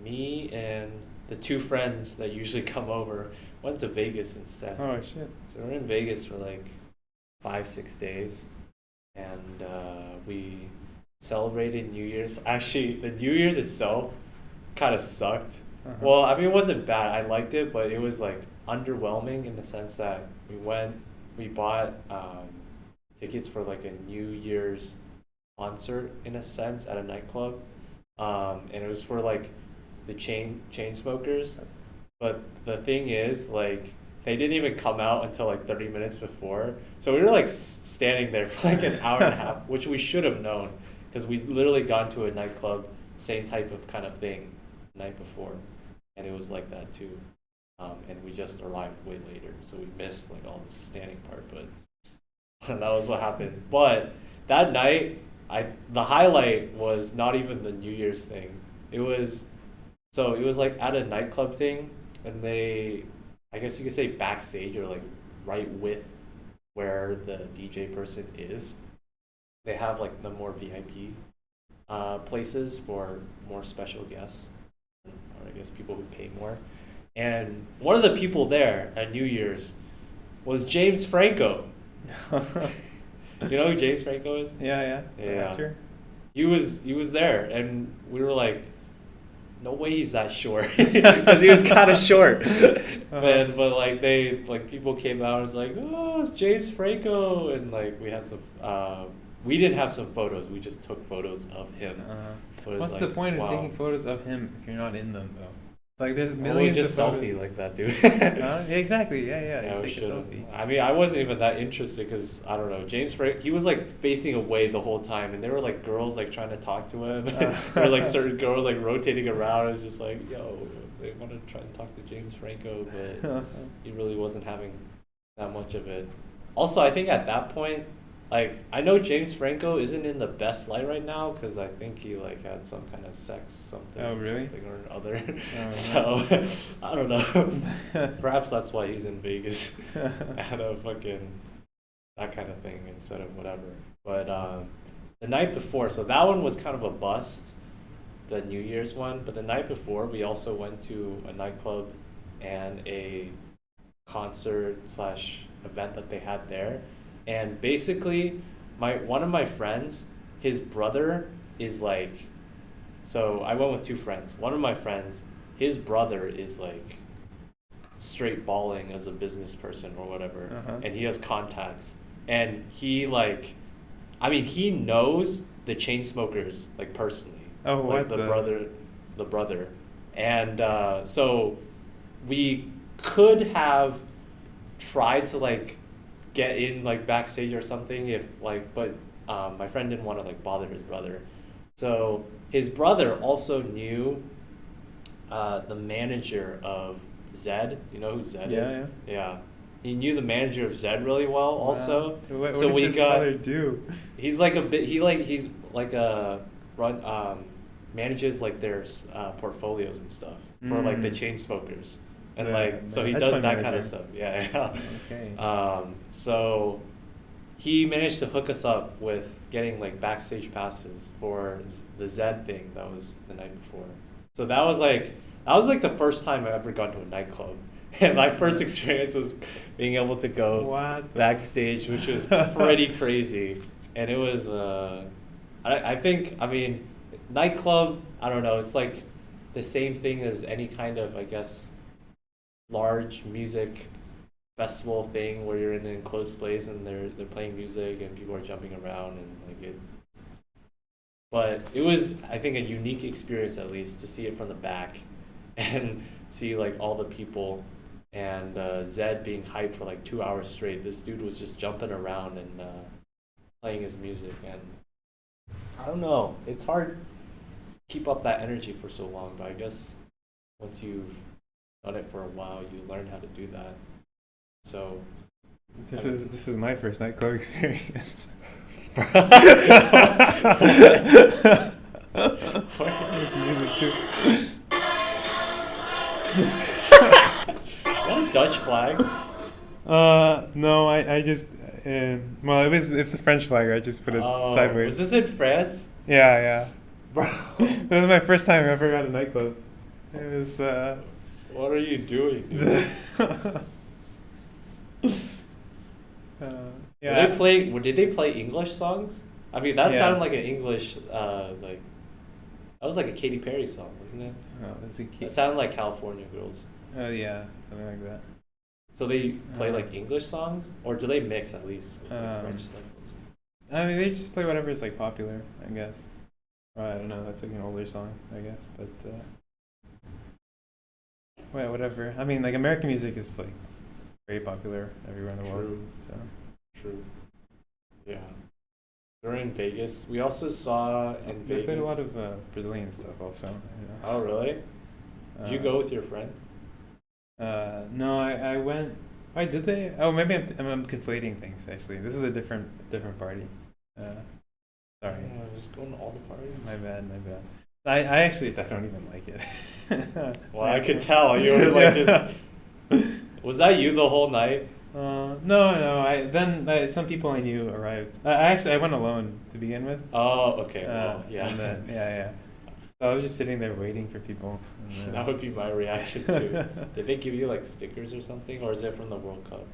me and the two friends that usually come over went to Vegas instead. Oh shit! So we're in Vegas for like 5-6 days, and we celebrated New Year's. Actually, the New Year's itself kind of sucked. Uh-huh. Well, I mean, it wasn't bad. I liked it, but it was like underwhelming in the sense that we bought tickets for like a New Year's concert in a sense at a nightclub, and it was for like the chain smokers. But the thing is, like, they didn't even come out until like 30 minutes before. So we were like standing there for like an hour and a half, which we should have known, because we literally gone to a nightclub, same type of kind of thing, the night before, and it was like that too. And we just arrived way later, so we missed like all the standing part. But that was what happened. But that night, the highlight was not even the New Year's thing. It was like at a nightclub thing, and I guess you could say backstage, or like right with where the DJ person is, they have like the more VIP places for more special guests, or I guess people who pay more. And one of the people there at New Year's was James Franco. You know who James Franco is? Yeah. Yeah. Actor? He was there, and we were like, no way he's that short, because he was kind of short. And but like people came out and was like, oh, it's James Franco, and like we had some. We didn't have some photos. We just took photos of him. So it was What's like, the point of wow. taking photos of him if you're not in them though? Like there's Or millions just of photos. selfie like that, dude. Yeah, exactly. Yeah. Yeah, You we take a should've. selfie. I mean, I wasn't even that interested because I don't know. James Frank, he was like facing away the whole time, and there were like girls like trying to talk to him. There were like certain girls like rotating around. It was just like, yo, they want to try and talk to James Franco, but he really wasn't having that much of it. Also, I think at that point, like I know James Franco isn't in the best light right now because I think he like had some kind of something or other. Oh, So I don't know. Perhaps that's why he's in Vegas at a fucking that kind of thing instead of whatever. But the night before, so that one was kind of a bust, the New Year's one. But the night before, we also went to a nightclub and a concert / event that they had there. And basically, one of my friends, his brother is like, so I went with two friends. One of my friends, his brother is like straight balling as a business person or whatever, and he has contacts. And he like, I mean, he knows the Chainsmokers like personally. Oh, like what the brother, and so we could have tried to like get in like backstage or something if like, but my friend didn't want to like bother his brother. So his brother also knew the manager of Zed. You know who Zed is? Yeah. He knew the manager of Zed really well also. What so does your brother do? He's like he's like a manages like their portfolios and stuff for like the Chainsmokers. And so he does that kind of stuff. Yeah. Okay. So he managed to hook us up with getting like backstage passes for the Zed thing that was the night before. So that was like the first time I've ever gone to a nightclub. And my first experience was being able to go backstage, which was pretty crazy. And it was I think, I mean, nightclub, I don't know, it's like the same thing as any kind of, I guess, large music festival thing where you're in an enclosed place and they're playing music and people are jumping around and like it. But it was, I think, a unique experience at least to see it from the back and see like all the people and Zed being hyped for like 2 hours straight. This dude was just jumping around and playing his music, and I don't know, it's hard to keep up that energy for so long, but I guess once you've done it for a while, you learn how to do that. So this is my first nightclub experience. Music too. Is that a Dutch flag? No, I just well, it's the French flag. I just put it sideways. Was this in France? Yeah. Bro, This was my first time I ever got a nightclub. It was the. what are you doing? Yeah. Did they play English songs? I mean, that sounded like an English like. That was like a Katy Perry song, wasn't it? Oh, that's a key. It sounded like California Girls. Oh yeah, something like that. So they play like English songs, or do they mix at least with like French stuff? I mean, they just play whatever is like popular, I guess. Well, I don't know. That's like an older song, I guess. But well, whatever. I mean, like American music is like very popular everywhere in the world. So true. Yeah. We're in Vegas. We also saw in Vegas. They played a lot of Brazilian stuff also. You know. Oh really? Did you go with your friend? No, I went. Why did they? Oh, maybe I'm conflating things. Actually, this is a different party. Sorry. Yeah, just going to all the parties. My bad. I actually I don't even like it. Well, I could tell you were like just. Was that you the whole night? No. Some people I knew arrived. I went alone to begin with. Oh, okay. Well, yeah. And then, yeah. So I was just sitting there waiting for people. That would be my reaction too. Did they give you like stickers or something, or is it from the World Cup?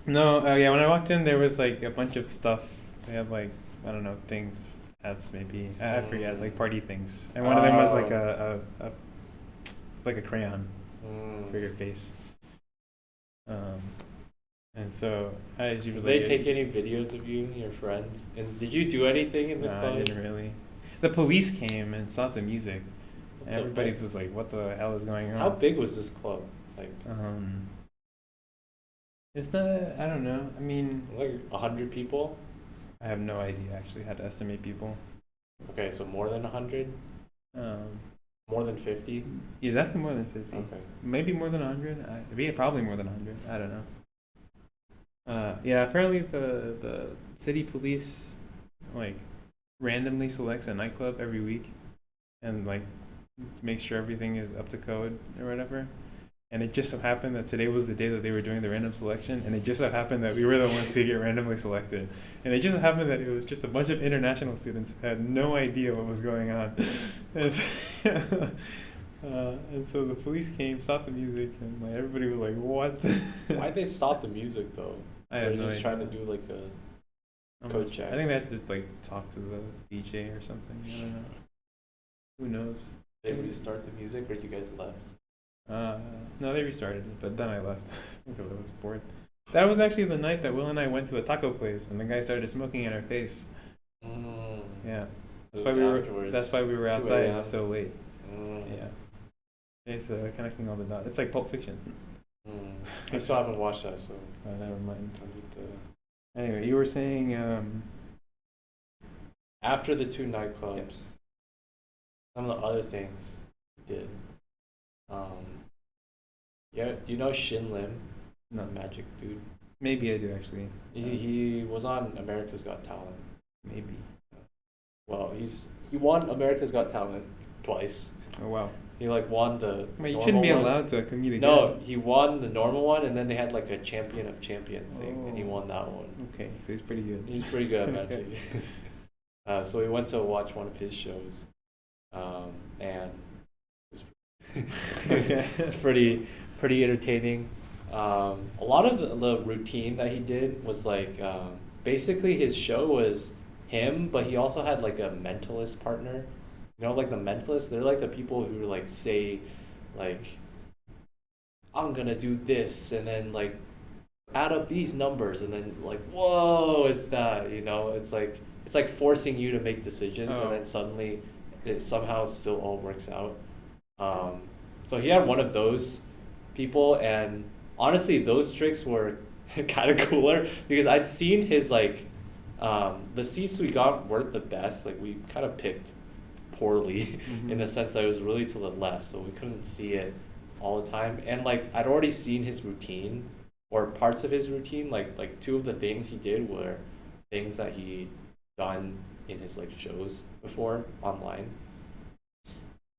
No. Yeah. When I walked in, there was like a bunch of stuff They had like, I don't know, things, hats maybe. I forget, like party things. And one of them was like a crayon for your face. And so she was Did like, they take any videos of you and your friends? And did you do anything in the no, club? I didn't really. The police came and stopped the music. What the Everybody fuck? was like, "What the hell is going on?" How big was this club? Like, it's not. I don't know. I mean, like 100 people? I have no idea actually how to estimate people. Okay, so more than 100? More than 50? Yeah, definitely more than 50. Okay. Maybe more than 100. Yeah, probably more than 100. I don't know. Yeah, apparently the city police like randomly selects a nightclub every week and like makes sure everything is up to code or whatever. And it just so happened that today was the day that they were doing the random selection, and it just so happened that we were the ones to get randomly selected. And it just so happened that it was just a bunch of international students who had no idea what was going on. And so the police came, stopped the music, and like everybody was like, "What?" Why'd they stop the music though? I have no just idea. trying to do like a code check. I think they had to like talk to the DJ or something. I don't know. Who knows? They restart the music or you guys left? No, they restarted it, but then I left because I was bored. That was actually the night that Will and I went to the taco place, and the guy started smoking in our face. Yeah, that's why we were 2 outside a.m. so late. Yeah, it's connecting all the dots. It's like Pulp Fiction. I still haven't watched that, so Never mind. I need to. Anyway, you were saying After the 2 nightclubs, yes. some of the other things we did. Yeah, do you know Shin Lim? No, Magic dude. maybe I do actually. He was on America's Got Talent. Maybe. Well, he won America's Got Talent twice. Oh wow. He like won the. Wait, you normal shouldn't be one. allowed to compete again. No, he won the normal one, and then they had like a champion of champions thing, and he won that one. Okay, so he's pretty good. He's pretty good at Okay. magic. So we went to watch one of his shows, and it's pretty entertaining. A lot of the routine that he did was like basically his show was him, but he also had like a mentalist partner. You know, like the mentalists, they're like the people who like say, like, I'm gonna do this, and then like add up these numbers, and then like, whoa, it's that, you know, it's like forcing you to make decisions, and then suddenly it somehow still all works out. So he had one of those people, and honestly, those tricks were kind of cooler because I'd seen his like, the seats we got weren't the best. Like we kind of picked poorly in the sense that it was really to the left, so we couldn't see it all the time. And like I'd already seen his routine or parts of his routine. Like 2 of the things he did were things that he done in his like shows before online.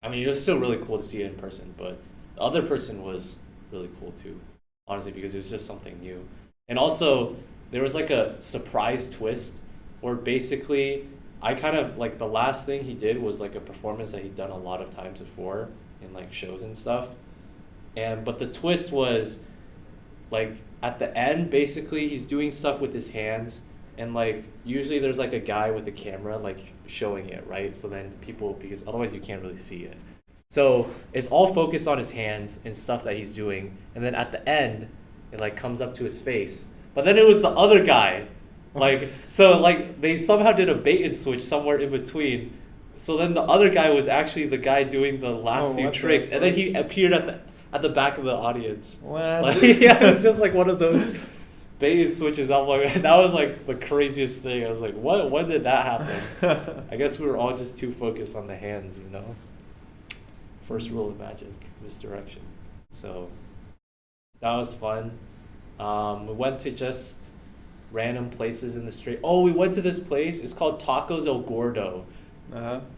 I mean, it was still really cool to see it in person, but the other person was really cool too, honestly, because it was just something new. And also, there was like a surprise twist where basically I kind of like the last thing he did was like a performance that he'd done a lot of times before in like shows and stuff. But the twist was like at the end, basically he's doing stuff with his hands, and like usually there's like a guy with a camera like showing it, right? So then people, because otherwise you can't really see it. So it's all focused on his hands and stuff that he's doing, and then at the end it like comes up to his face. But then it was the other guy. Like so like they somehow did a bait and switch somewhere in between. So then the other guy was actually the guy doing the last few tricks, and then he appeared at the back of the audience. What? Like, yeah, it was just like one of those bait and switches. I'm like, that was like the craziest thing. I was like, what? When did that happen? I guess we were all just too focused on the hands, you know. First rule of magic, misdirection. So that was fun. We went to just random places in the street. Oh, we went to this place. It's called Tacos El Gordo.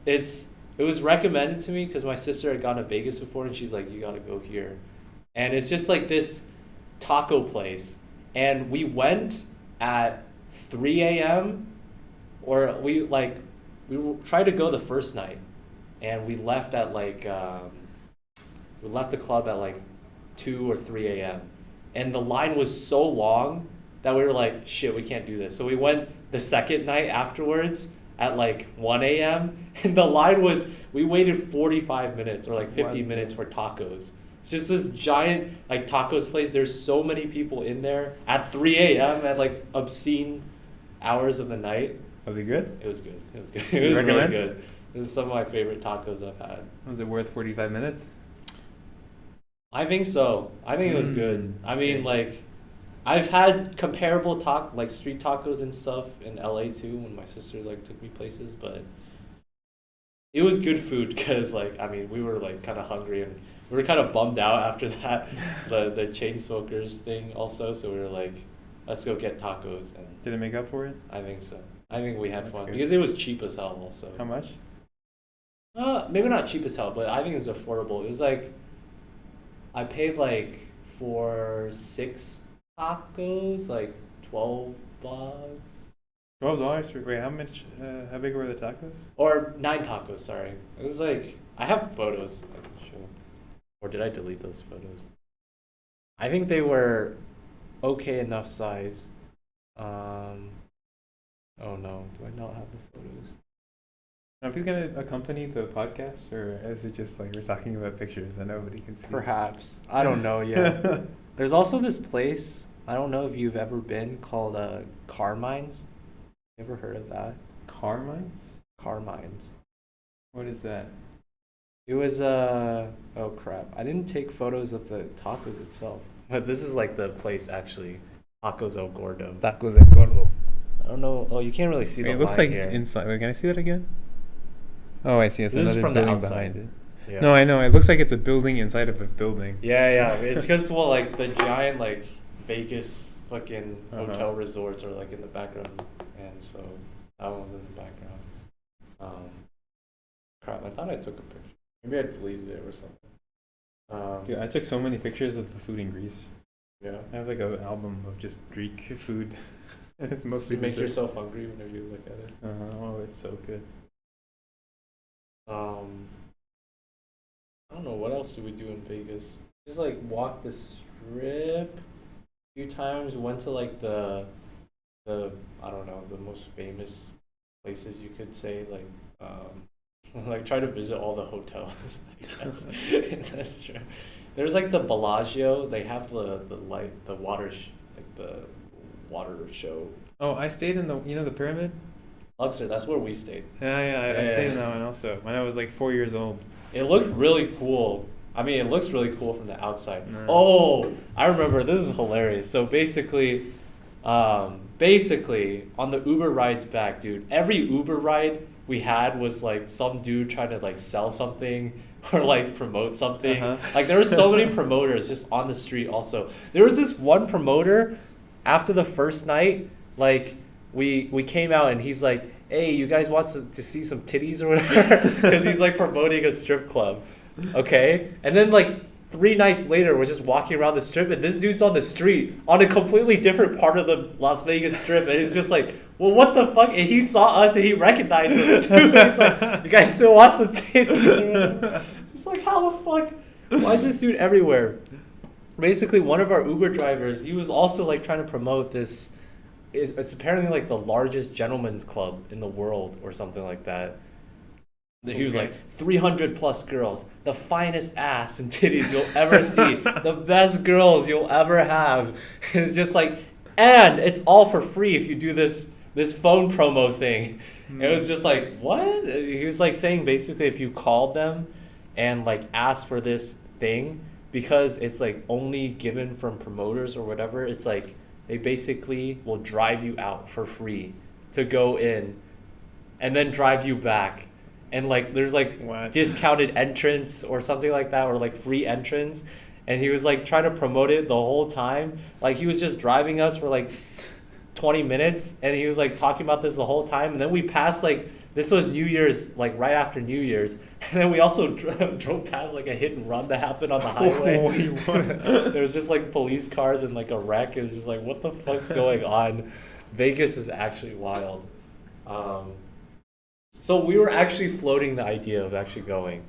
It was recommended to me because my sister had gone to Vegas before, and she's like, you gotta go here. And it's just like this taco place. And we went at 3 a.m. or we tried to go the first night, and we left at like we left the club at like 2 or 3 a.m. and the line was so long that we were like, shit, we can't do this. So we went the second night afterwards at like 1 a.m. and the line was, we waited 45 minutes or like 50 minutes for tacos. It's just this giant like tacos place. There's so many people in there at 3 a.m. at like obscene hours of the night. Was it good? It was good. It was good. It was really good. This is some of my favorite tacos I've had. Was it worth 45 minutes? I think so. I think it was good. I mean, like, I've had comparable like street tacos and stuff in LA too when my sister like took me places, but it was good food because like, I mean, we were like kind of hungry and we were kind of bummed out after that, the chain smokers thing also. So we were like, let's go get tacos. And did it make up for it? I think so. I think we had fun good. because it was cheap as hell also. How much? Maybe not cheap as hell, but I think it was affordable. It was like, I paid like for 6 tacos, like $12. $12 for, wait, how much, how big were the tacos? Or 9 tacos, sorry. It was like, I have photos I can show. Or did I delete those photos? I think they were okay enough size. Oh no, do I not have the photos? Are we going to accompany the podcast, or is it just like we're talking about pictures that nobody can see? Perhaps. I don't know yet. There's also this place, I don't know if you've ever been, called Carmine's. You ever heard of that? Carmine's? Carmine's. What is that? It was, oh crap. I didn't take photos of the tacos itself. But this is like the place actually. Tacos El Gordo. Tacos El Gordo. I don't know. Oh, you can't really see the line. It looks like here. it's inside. Wait, can I see that again? Oh, I see. It's this another is from building the outside. behind it. Yeah. No, I know. It looks like it's a building inside of a building. Yeah. It's because, well, like the giant, like Vegas fucking hotel resorts are like in the background. And so that one's in the background. Crap, I thought I took a picture. Maybe I deleted it or something. Dude, I took so many pictures of the food in Greece. Yeah. I have like an album of just Greek food. And it's mostly You make dessert. yourself hungry whenever you look at it. Oh, it's so good. I don't know, what else did we do in Vegas? Just like walk the strip a few times. Went to like the I don't know, the most famous places you could say, like like try to visit all the hotels, I guess. That's true. There's like the Bellagio. They have the light, the water, like the water show. Oh, I stayed in the pyramid? Luxor, that's where we stayed. I stayed in that one also when I was like 4 years old. It looked really cool. I mean, it looks really cool from the outside. No. Oh, I remember. This is hilarious. So basically, on the Uber rides back, dude, every Uber ride we had was like some dude trying to like sell something or like promote something. Like there were so many promoters just on the street also. There was this one promoter after the first night, like we came out and he's like, hey, you guys want to see some titties or whatever? Because he's like promoting a strip club. Okay? And then like 3 nights later, we're just walking around the strip and this dude's on the street on a completely different part of the Las Vegas strip. And he's just like, well, what the fuck? And he saw us and he recognized us too. And he's like, you guys still want some titties? It's like, how the fuck? Why is this dude everywhere? Basically, one of our Uber drivers, he was also like trying to promote this. It's apparently like the largest gentleman's club in the world or something like that. He was like 300 plus girls, the finest ass and titties you'll ever see, the best girls you'll ever have. It's just like, and it's all for free if you do this phone promo thing. It was just like, what? He was like saying basically if you called them and like asked for this thing, because it's like only given from promoters or whatever, it's like they basically will drive you out for free to go in and then drive you back. And like there's like discounted entrance or something like that, or like free entrance. And he was like trying to promote it the whole time. Like he was just driving us for like 20 minutes and he was like talking about this the whole time. And then we passed like, this was New Year's, like right after New Year's. And then we also drove past like a hit and run that happened on the highway. There was just like police cars and like a wreck. It was just like, what the fuck's going on? Vegas is actually wild. So we were actually floating the idea of actually going.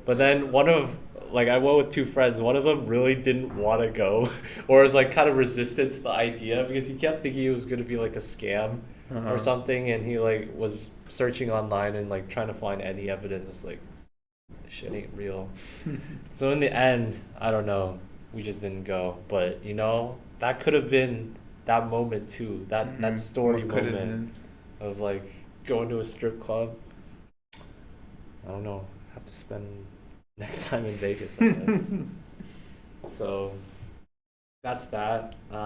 But then one of like I went with two friends. One of them really didn't want to go, or was like kind of resistant to the idea because he kept thinking it was going to be like a scam or something, and he like was searching online and like trying to find any evidence. It's like, this shit ain't real. So in the end, I don't know. We just didn't go, but you know that could have been that moment too. That story moment of like going to a strip club. I don't know. Have to spend next time in Vegas, I guess. So that's that. The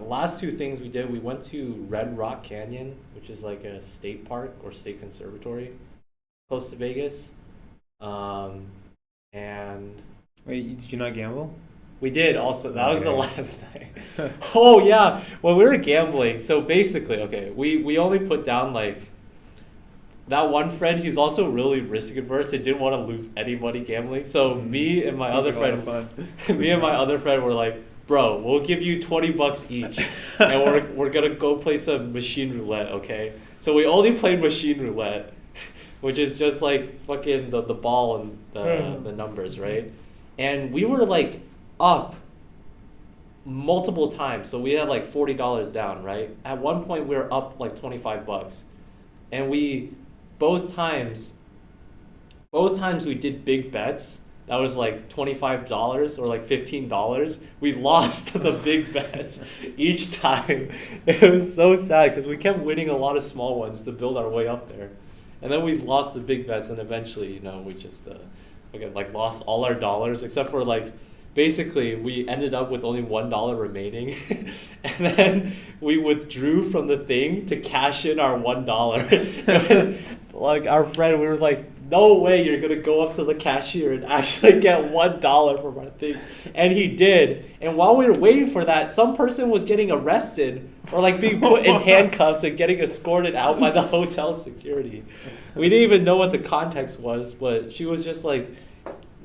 last two things we did, we went to Red Rock Canyon, which is like a state park or state conservatory close to Vegas. And Wait, did you not gamble? we did also. That was the last night. Oh yeah, when we were gambling. So basically, okay, we only put down like that one friend. He's also really risk averse and didn't want to lose any money gambling. So me and my other friend, were like, bro, we'll give you $20 each, and we're gonna go play some machine roulette, okay? So we only played machine roulette, which is just like fucking the ball and the numbers, right? And we were like up multiple times, so we had like $40 down, right? At one point we were up like $25, and we both times we did big bets. That was like $25 or like $15. We lost the big bets each time. It was so sad because we kept winning a lot of small ones to build our way up there, and then we lost the big bets, and eventually, you know, we just like lost all our dollars except for like basically we ended up with only $1 remaining, and then we withdrew from the thing to cash in our $1. Like our friend, we were like, no way you're gonna go up to the cashier and actually get $1 from our thing. And he did. And while we were waiting for that, some person was getting arrested or like being put in handcuffs and getting escorted out by the hotel security. We didn't even know what the context was, but she was just like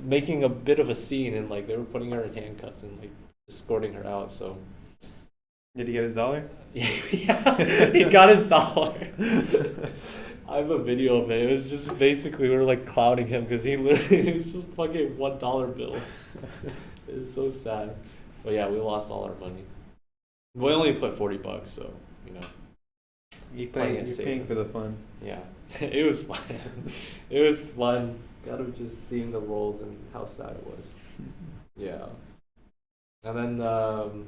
making a bit of a scene, and like they were putting her in handcuffs and like escorting her out. So did he get his $1? Yeah, he got his $1. I have a video of it. It was just basically we were like clowning him because he literally was just fucking $1 bill. It's so sad. But yeah, we lost all our money. We only put $40, so you know. You're paying for the fun. Yeah, it was fun. It was fun. Kind of just seeing the rolls and how sad it was. Yeah. And then the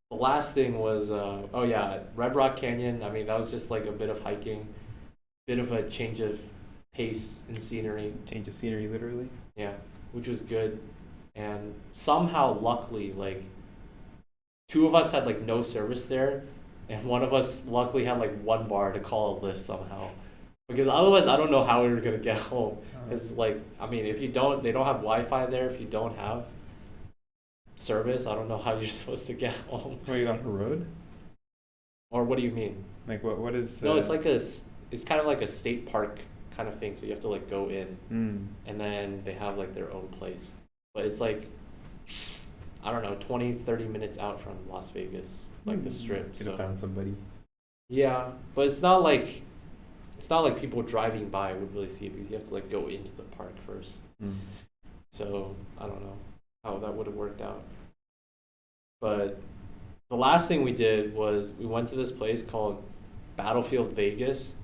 last thing was Red Rock Canyon. I mean, that was just like a bit of hiking. Bit of a change of pace and scenery. Change of scenery, literally. Yeah, which was good. And somehow, luckily, like, two of us had like no service there, and one of us luckily had like one bar to call a lift somehow. Because otherwise, I don't know how we were gonna get home. It's like, I mean, if you don't, they don't have Wi-Fi there. If you don't have service, I don't know how you're supposed to get home. Were you on a road? Or what do you mean? Like what is? No, it's like it's kind of like a state park kind of thing. So you have to like go in, and then they have like their own place. But it's like, I don't know, 20, 30 minutes out from Las Vegas, like the strip. Could have found somebody. Yeah, but it's not like people driving by would really see it because you have to like go into the park first. So I don't know how that would have worked out. But the last thing we did was we went to this place called Battlefield Vegas,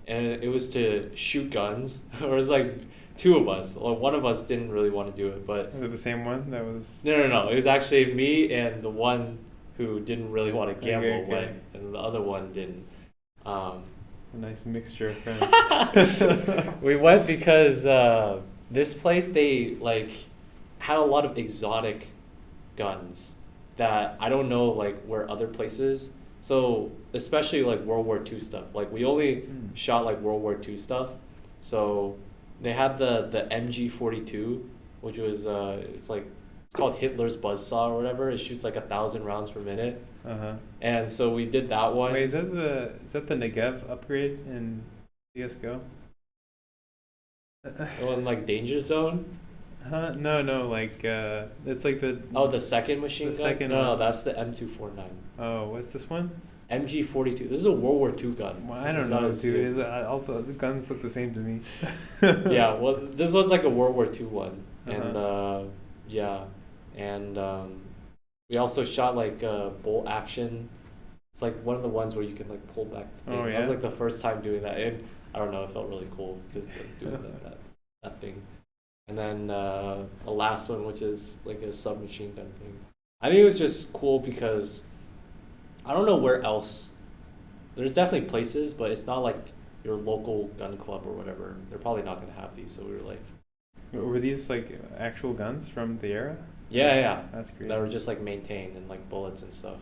and it was to shoot guns. It was like two of us. Well, one of us didn't really want to do it, but was it the same one that was? No. It was actually me and the one who didn't really want to gamble went, and the other one didn't. A nice mixture of friends. We went because this place, they like had a lot of exotic guns that I don't know like where other places. So especially like World War II stuff. Like we only shot like World War II stuff. So they had the MG42, which was it's called Hitler's buzzsaw or whatever. It shoots like 1,000 rounds per minute. And so we did that one. Wait, is that the Negev upgrade in CS:GO? In like Danger Zone? No, like it's like the second machine gun? Second no, that's the M249. Oh, what's this one? MG42. This is a World War II gun. Well, I don't know, dude. All the guns look the same to me. Yeah, well, this one's like a World War II one, and and we also shot like bolt action. It's like one of the ones where you can like pull back the thing. Oh, That was yeah? like the first time doing that, and I don't know, it felt really cool because like doing that thing. And then the last one, which is like a submachine gun thing. I think it was just cool because I don't know where else. There's definitely places, but it's not like your local gun club or whatever. They're probably not gonna have these. So we were like, Were these like actual guns from the era? yeah, That's crazy. that were just like maintained and like bullets and stuff.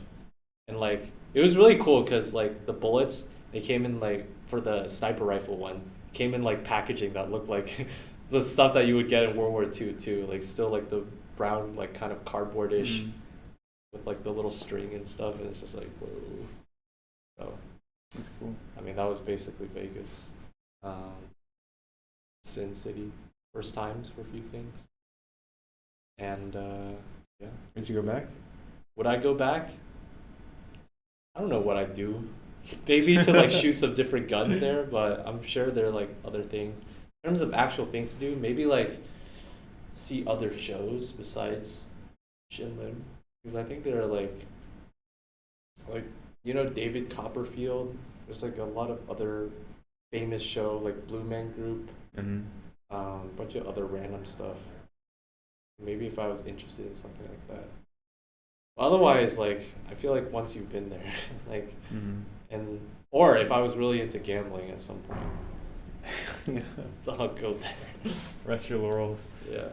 And like it was really cool because like the bullets, they came in like for the sniper rifle one, came in like packaging that looked like the stuff that you would get in World War II too. Like still like the brown like kind of cardboardish with like the little string and stuff, and it's just like whoa. So That's cool. I mean that was basically Vegas, Sin City, first times for a few things, and yeah. Would you go back? Would I go back? I don't know what I'd do. Maybe to like shoot some different guns there, but I'm sure there are like other things. In terms of actual things to do, maybe like see other shows besides Shinlim. Because I think there are like you know David Copperfield. There's like a lot of other famous show like Blue Man Group, Mm-hmm. a bunch of other random stuff. Maybe if I was interested in something like that. Otherwise, like I feel like once you've been there, like and or if I was really into gambling at some point, I'll go there. Rest your laurels. Yeah.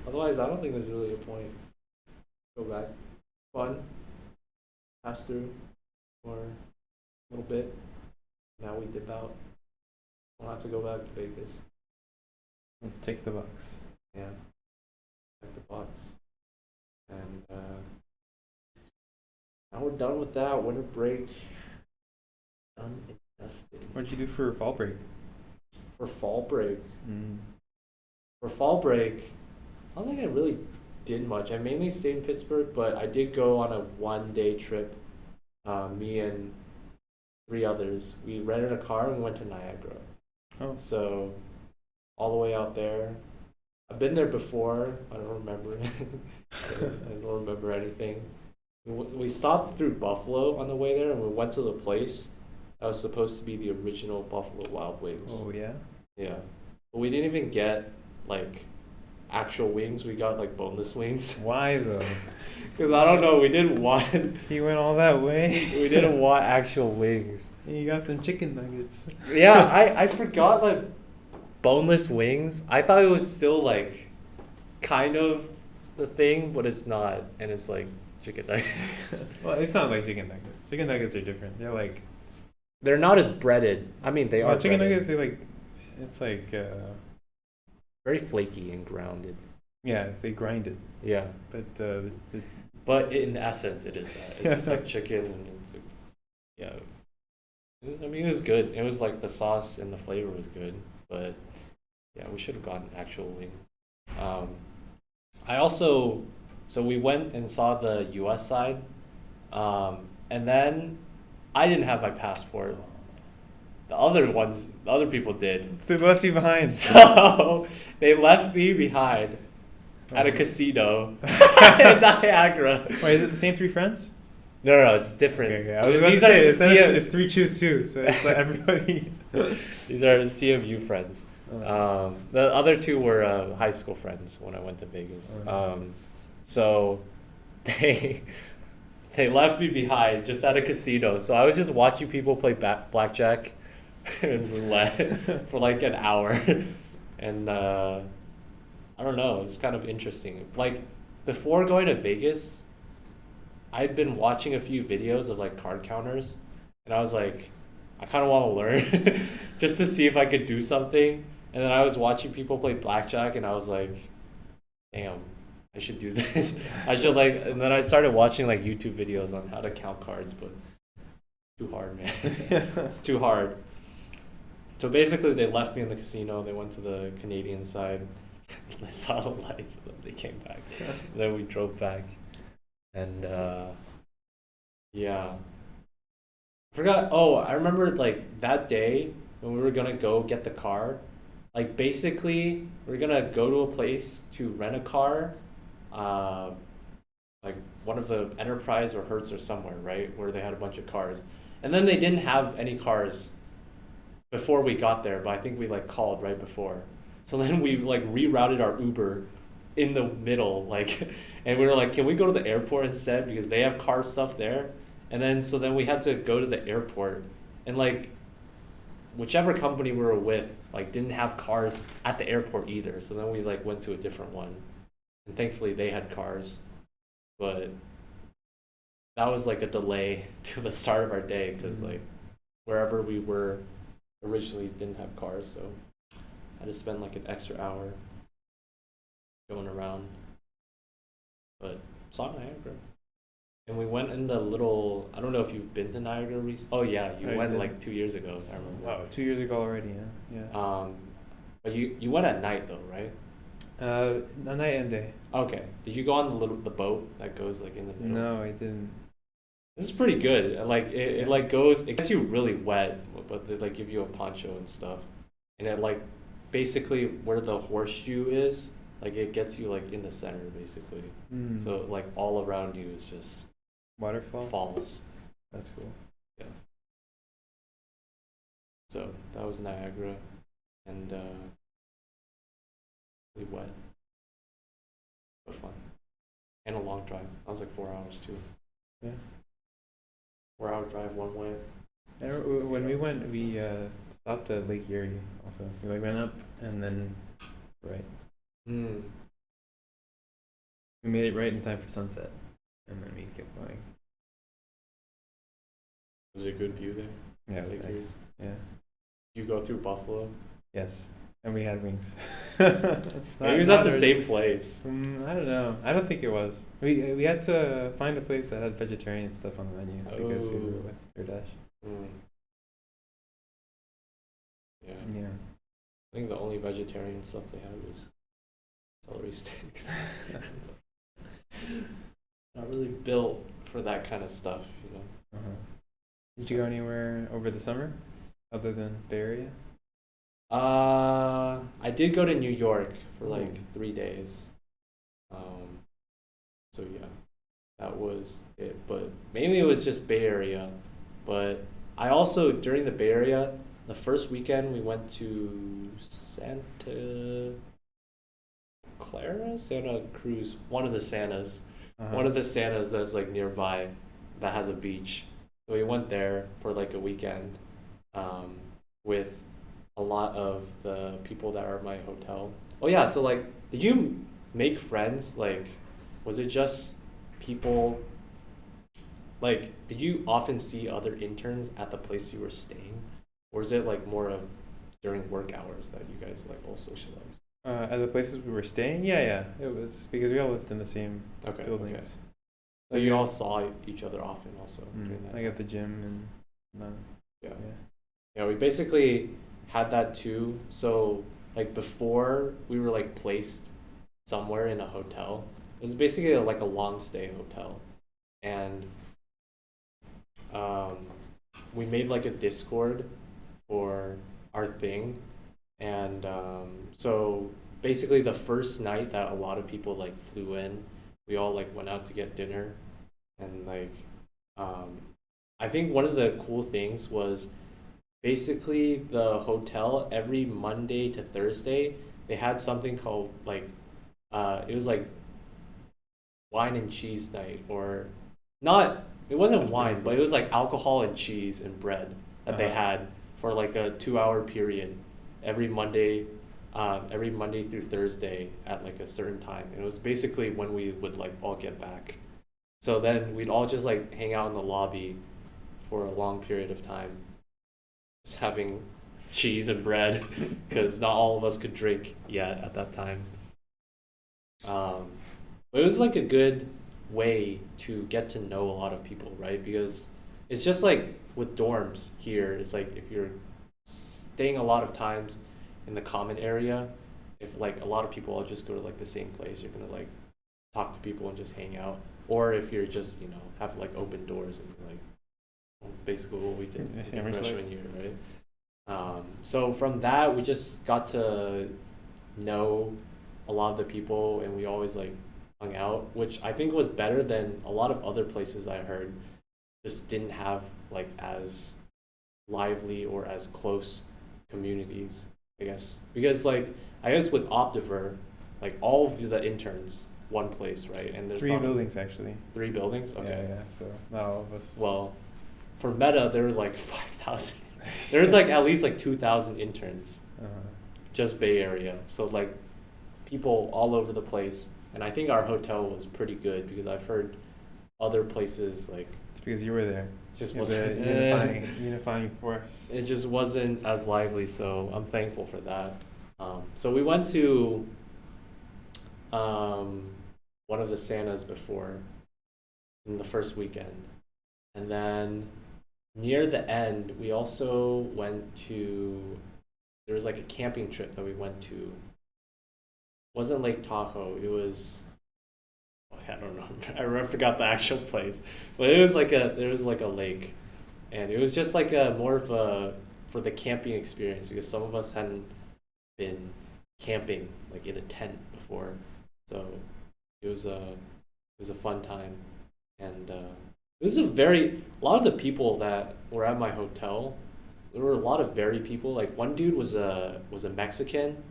Otherwise, I don't think there's really a point. Go back, fun, pass through for a little bit. Now we dip out. We'll have to go back to Vegas. Take the bucks. Yeah. Back to Bucks. And now we're done with that. Winter break. Done and dusted. What'd you do for fall break? For fall break. For fall break, I don't think I really did much. I mainly stayed in Pittsburgh, but I did go on a 1-day trip. Me and 3 others. We rented a car and we went to Niagara. Oh. So, all the way out there. I've been there before. I don't remember. I don't remember anything. We stopped through Buffalo on the way there, and we went to the place that was supposed to be the original Buffalo Wild Wings. Oh yeah. Yeah, but we didn't even get like actual wings. We got like boneless wings. Why though? Because I don't know. We didn't want. He went all that way. We didn't want actual wings. And you got them chicken nuggets. Yeah, I forgot like boneless wings. I thought it was still like kind of the thing, but it's not, and it's like chicken nuggets. Well, it's not like chicken nuggets. Chicken nuggets are different. They're not as breaded. I mean, they are. Chicken breaded. nuggets. It's like. Very flaky and grounded. Yeah, they grind it. Yeah. But But in essence, it is that. It's just like chicken, and it's like, yeah. I mean, it was good. It was like the sauce and the flavor was good, but yeah, we should have gotten actual wings. I also, so we went and saw the U.S. side, and then I didn't have my passport. The other people did. they left you behind. So they left me behind at a casino in Niagara. Wait, is it the same 3 friends? No, it's different. Okay. I was about to say it's 3 choose 2, so it's like everybody. These are CMU friends. The other 2 were high school friends when I went to Vegas. So they left me behind just at a casino. So I was just watching people play blackjack and roulette for like an hour, and I don't know. It's kind of interesting. Like before going to Vegas, I'd been watching a few videos of like card counters, and I was like, I kind of want to learn just to see if I could do something. And then I was watching people play blackjack, and I was like, damn, I should do this. I should like. And then I started watching like YouTube videos on how to count cards, but too hard, man. It's too hard. So basically, they left me in the casino. They went to the Canadian side. They saw the lights, and then they came back. And then we drove back, and yeah. I forgot. Oh, I remember like that day when we were gonna go get the car. Like basically, we're gonna go to a place to rent a car. like one of the Enterprise or Hertz or somewhere, right, where they had a bunch of cars, and then they didn't have any cars before we got there, but I think we like called right before. So then we like rerouted our Uber in the middle, like, and we were like, can we go to the airport instead because they have car stuff there? And then so then we had to go to the airport, and like whichever company we were with like didn't have cars at the airport either. So then we like went to a different one, and thankfully they had cars, but that was like a delay to the start of our day because like wherever we were originally didn't have cars, so I had to spend like an extra hour going around. But saw Niagara, and we went in the little. I don't know if you've been to Niagara recently. Oh yeah, you I went did. like 2 years ago. I remember. Wow, 2 years ago already, yeah. But you went at night though, right? A night and day. Okay. Did you go on the boat that goes like in the middle? No, I didn't. This is pretty good. Like it like goes. It gets you really wet, but they like give you a poncho and stuff, and it like basically where the horseshoe is, like it gets you like in the center basically. So like all around you is just Waterfall? falls. That's cool. Yeah. So that was Niagara, and really wet, but fun, and a long drive. I was like 4 hours too. Yeah. 4 hour drive one way. I remember when we went, we stopped at Lake Erie also. We like went up and then right. Mm. We made it right in time for sunset, and then we kept going. Was it a good view there? Yeah, it was Lake nice. Erie? Yeah. Did you go through Buffalo? Yes, and we had wings. Maybe it was at the same place. I don't know. I don't think it was. We had to find a place that had vegetarian stuff on the menu because we were with DoorDash. Mm. Yeah. Yeah. I think the only vegetarian stuff they had was celery sticks. Not really built for that kind of stuff, you know. Uh-huh. Did you go anywhere over the summer, other than Bay Area? I did go to New York for like Ooh. 3 days. So yeah, that was it. But mainly it was just Bay Area. But I also, during the Bay Area, the first weekend we went to Santa Cruz, one of the Santas. Uh-huh. One of the Santas that's like nearby that has a beach. So we went there for like a weekend with a lot of the people that are at my hotel. Oh yeah, so like, did you make friends? Like, was it just people? Like, did you often see other interns at the place you were staying? Or is it like more of during work hours that you guys like all socialize? At the places we were staying, yeah, it was because we all lived in the same buildings. Okay. So you all saw each other often also during that like time. at the gym and Yeah, we basically had that too. So like before we were like placed somewhere in a hotel. It was basically like a long stay hotel. And we made like a Discord for our thing. And so basically the first night that a lot of people like flew in, we all like went out to get dinner. And like I think one of the cool things was basically the hotel every Monday to Thursday they had something called like it was like wine and cheese night, or not, it wasn't That's wine, pretty but cool. it was like alcohol and cheese and bread that they Uh-huh. had for like a 2 hour period every Monday through Thursday at like a certain time. And it was basically when we would like all get back. So then we'd all just like hang out in the lobby for a long period of time, just having cheese and bread because not all of us could drink yet at that time. But it was like a good way to get to know a lot of people, right? Because it's just like with dorms here, it's like if you're staying a lot of times in the common area, if like a lot of people all just go to like the same place, you're gonna like talk to people and just hang out. Or if you're just, you know, have like open doors and like basically what we did in freshman year, right? So from that, we just got to know a lot of the people, and we always like hung out, which I think was better than a lot of other places I heard just didn't have like as lively or as close communities, I guess. Because like I guess with Optiver, like all of the interns, one place, right? And there's 3 buildings actually. 3 buildings? Okay. Yeah, so not all of us. Well, for Meta, there were like 5,000. There's like at least like 2,000 interns, just Bay Area. So like people all over the place. And I think our hotel was pretty good because I've heard other places like. It's because you were there. Just You're wasn't the unifying force. It just wasn't as lively, so I'm thankful for that. So we went to one of the Santas before in the first weekend, and then near the end we also went to, there was like a camping trip that we went to. It wasn't Lake Tahoe, it was, I don't know, I forgot the actual place, but it was like there was like a lake, and it was just like a more of a for the camping experience because some of us hadn't been camping like in a tent before, so it was a fun time. And it was a lot of the people that were at my hotel, there were a lot of varied people. Like one dude was a Mexican,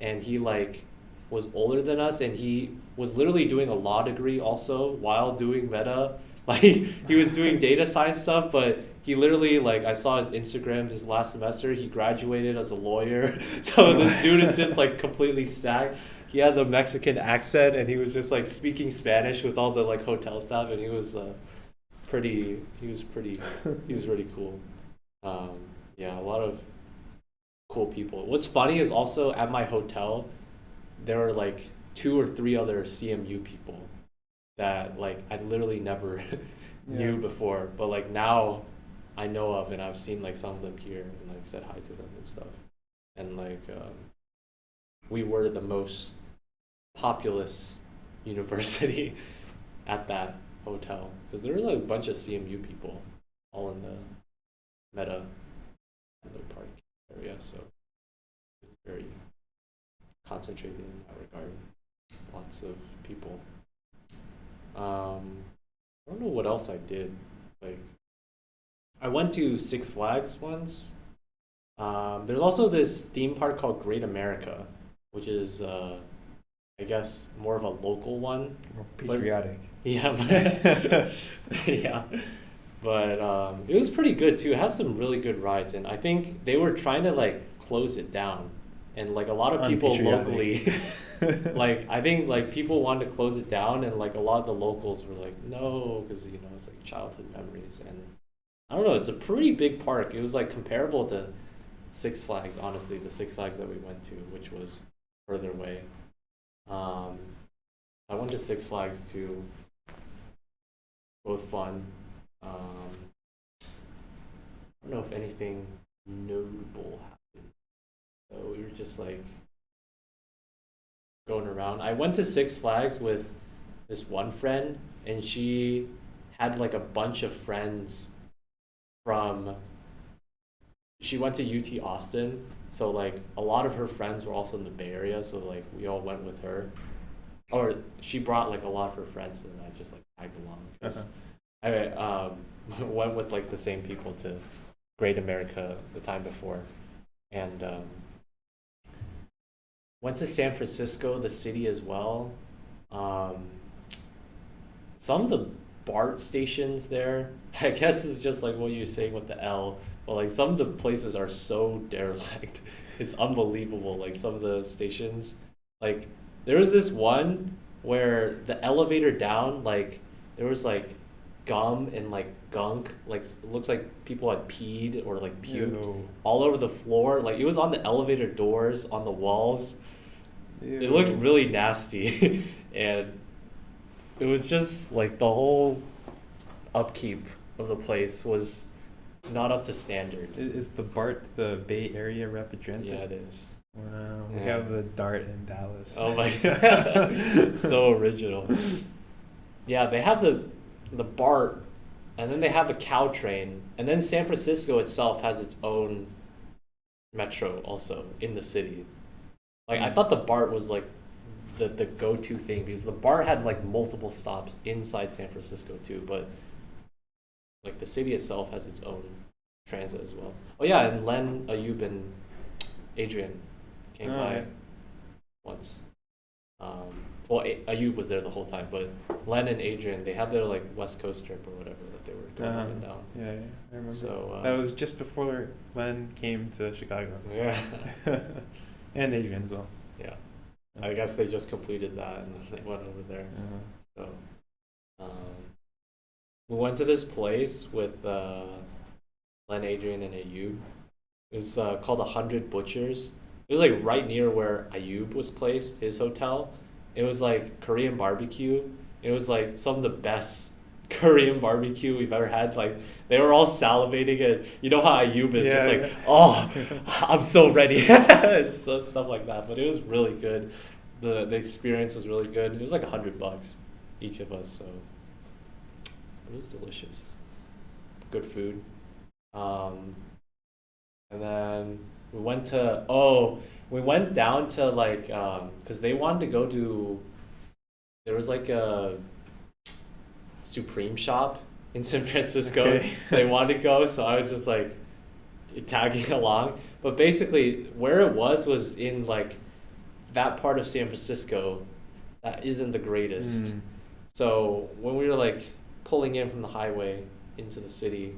and he like was older than us, and he was literally doing a law degree also while doing Meta. Like he was doing data science stuff, but he literally, like, I saw his Instagram his last semester, he graduated as a lawyer. So this dude is just like completely stacked. He had the Mexican accent, and he was just like speaking Spanish with all the like hotel staff, and he was really cool. Yeah, a lot of cool people. What's funny is also at my hotel, there were like 2 or 3 other CMU people that like I literally never knew before, but like now I know of, and I've seen like some of them here and like said hi to them and stuff. And like we were the most populous university at that hotel because there were like a bunch of CMU people all in the Meta Park area, so it was very concentrated in that regard. Lots of people. I don't know what else I did. Like, I went to Six Flags once. There's also this theme park called Great America, which is, I guess, more of a local one. More patriotic. Yeah, but it was pretty good too. It had some really good rides, and I think they were trying to like close it down, and like a lot of people locally, like I think like people wanted to close it down, and like a lot of the locals were like no, because you know it's like childhood memories, and I don't know, it's a pretty big park. It was like comparable to Six Flags, honestly, the Six Flags that we went to, which was further away. I went to Six Flags too. Both fun. I don't know if anything notable happened. So we were just like going around. I went to Six Flags with this one friend, and she had like a bunch of friends she went to UT Austin, so like a lot of her friends were also in the Bay Area, so like we all went with her, or she brought like a lot of her friends, and I just like tagged along because I went with like the same people to Great America the time before, and went to San Francisco, the city as well. Some of the BART stations there, I guess it's just like what you're saying with the L, but like some of the places are so derelict. It's unbelievable. Like some of the stations, like there was this one where the elevator down, like there was like gum and like gunk, like it looks like people had peed or like puked all over the floor. Like it was on the elevator doors, on the walls. Ew. It looked really nasty. And it was just like the whole upkeep of the place was not up to standard. Is the BART the Bay Area Rapid Transit? Yeah, it is. Wow, we have the DART in Dallas. Oh my god, so original. Yeah, they have the BART, and then they have a Caltrain, and then San Francisco itself has its own metro also in the city. Like I thought the BART was like the go-to thing, because the bar had like multiple stops inside San Francisco too, but like the city itself has its own transit as well. Oh yeah, and Len, Ayub, and Adrian came by yeah. once. Well, Ayub was there the whole time, but Len and Adrian, they had their like West Coast trip or whatever that they were going up and down. Yeah, I remember. So that was just before Len came to Chicago. Yeah. And Adrian as well. Yeah. I guess they just completed that and then they went over there. So we went to this place with Len, Adrian, and Ayub. It was called 100 Butchers. It was like right near where Ayub was placed, his hotel. It was like Korean barbecue. It was like some of the best Korean barbecue we've ever had. Like they were all salivating, and you know how Ayub is just like, oh, I'm so ready. So stuff like that. But it was really good. The experience was really good. It was like $100 each of us, so it was delicious. Good food. And then we went down to like because they wanted to go to, there was like a Supreme shop in San Francisco. Okay. They wanted to go, so I was just like tagging along. But basically where it was in like that part of San Francisco that isn't the greatest. So when we were like pulling in from the highway into the city,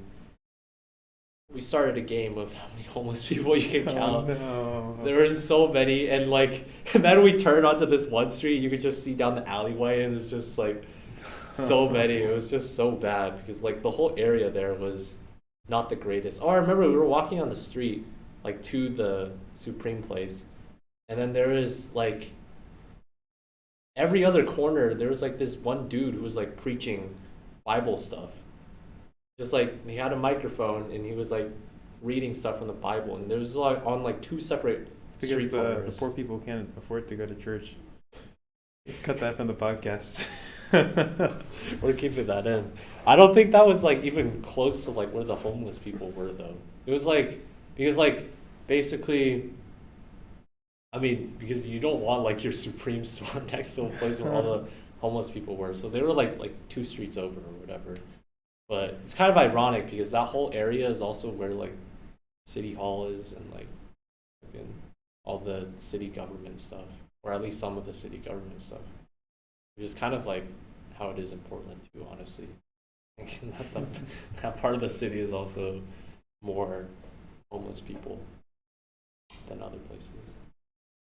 we started a game of how many homeless people you can count. Oh, no. There were so many, and like, and then we turned onto this one street, you could just see down the alleyway, and it was just like so many. It was just so bad because like the whole area there was not the greatest. Oh, I remember we were walking on the street like to the Supreme place, and then there was like every other corner there was like this one dude who was like preaching Bible stuff. Just like he had a microphone and he was like reading stuff from the Bible, and there was like on like two separate Because street the corners. poor people can't afford to go to church. Cut that from the podcast. We're keeping that in. I don't think that was like even close to like where the homeless people were though. It was like because like basically, I mean, because you don't want like your Supreme store next to a place where all the homeless people were. So they were like 2 streets over or whatever. But it's kind of ironic because that whole area is also where like City Hall is and like all the city government stuff, or at least some of the city government stuff, which is kind of like how it is in Portland too, honestly. That part of the city is also more homeless people than other places.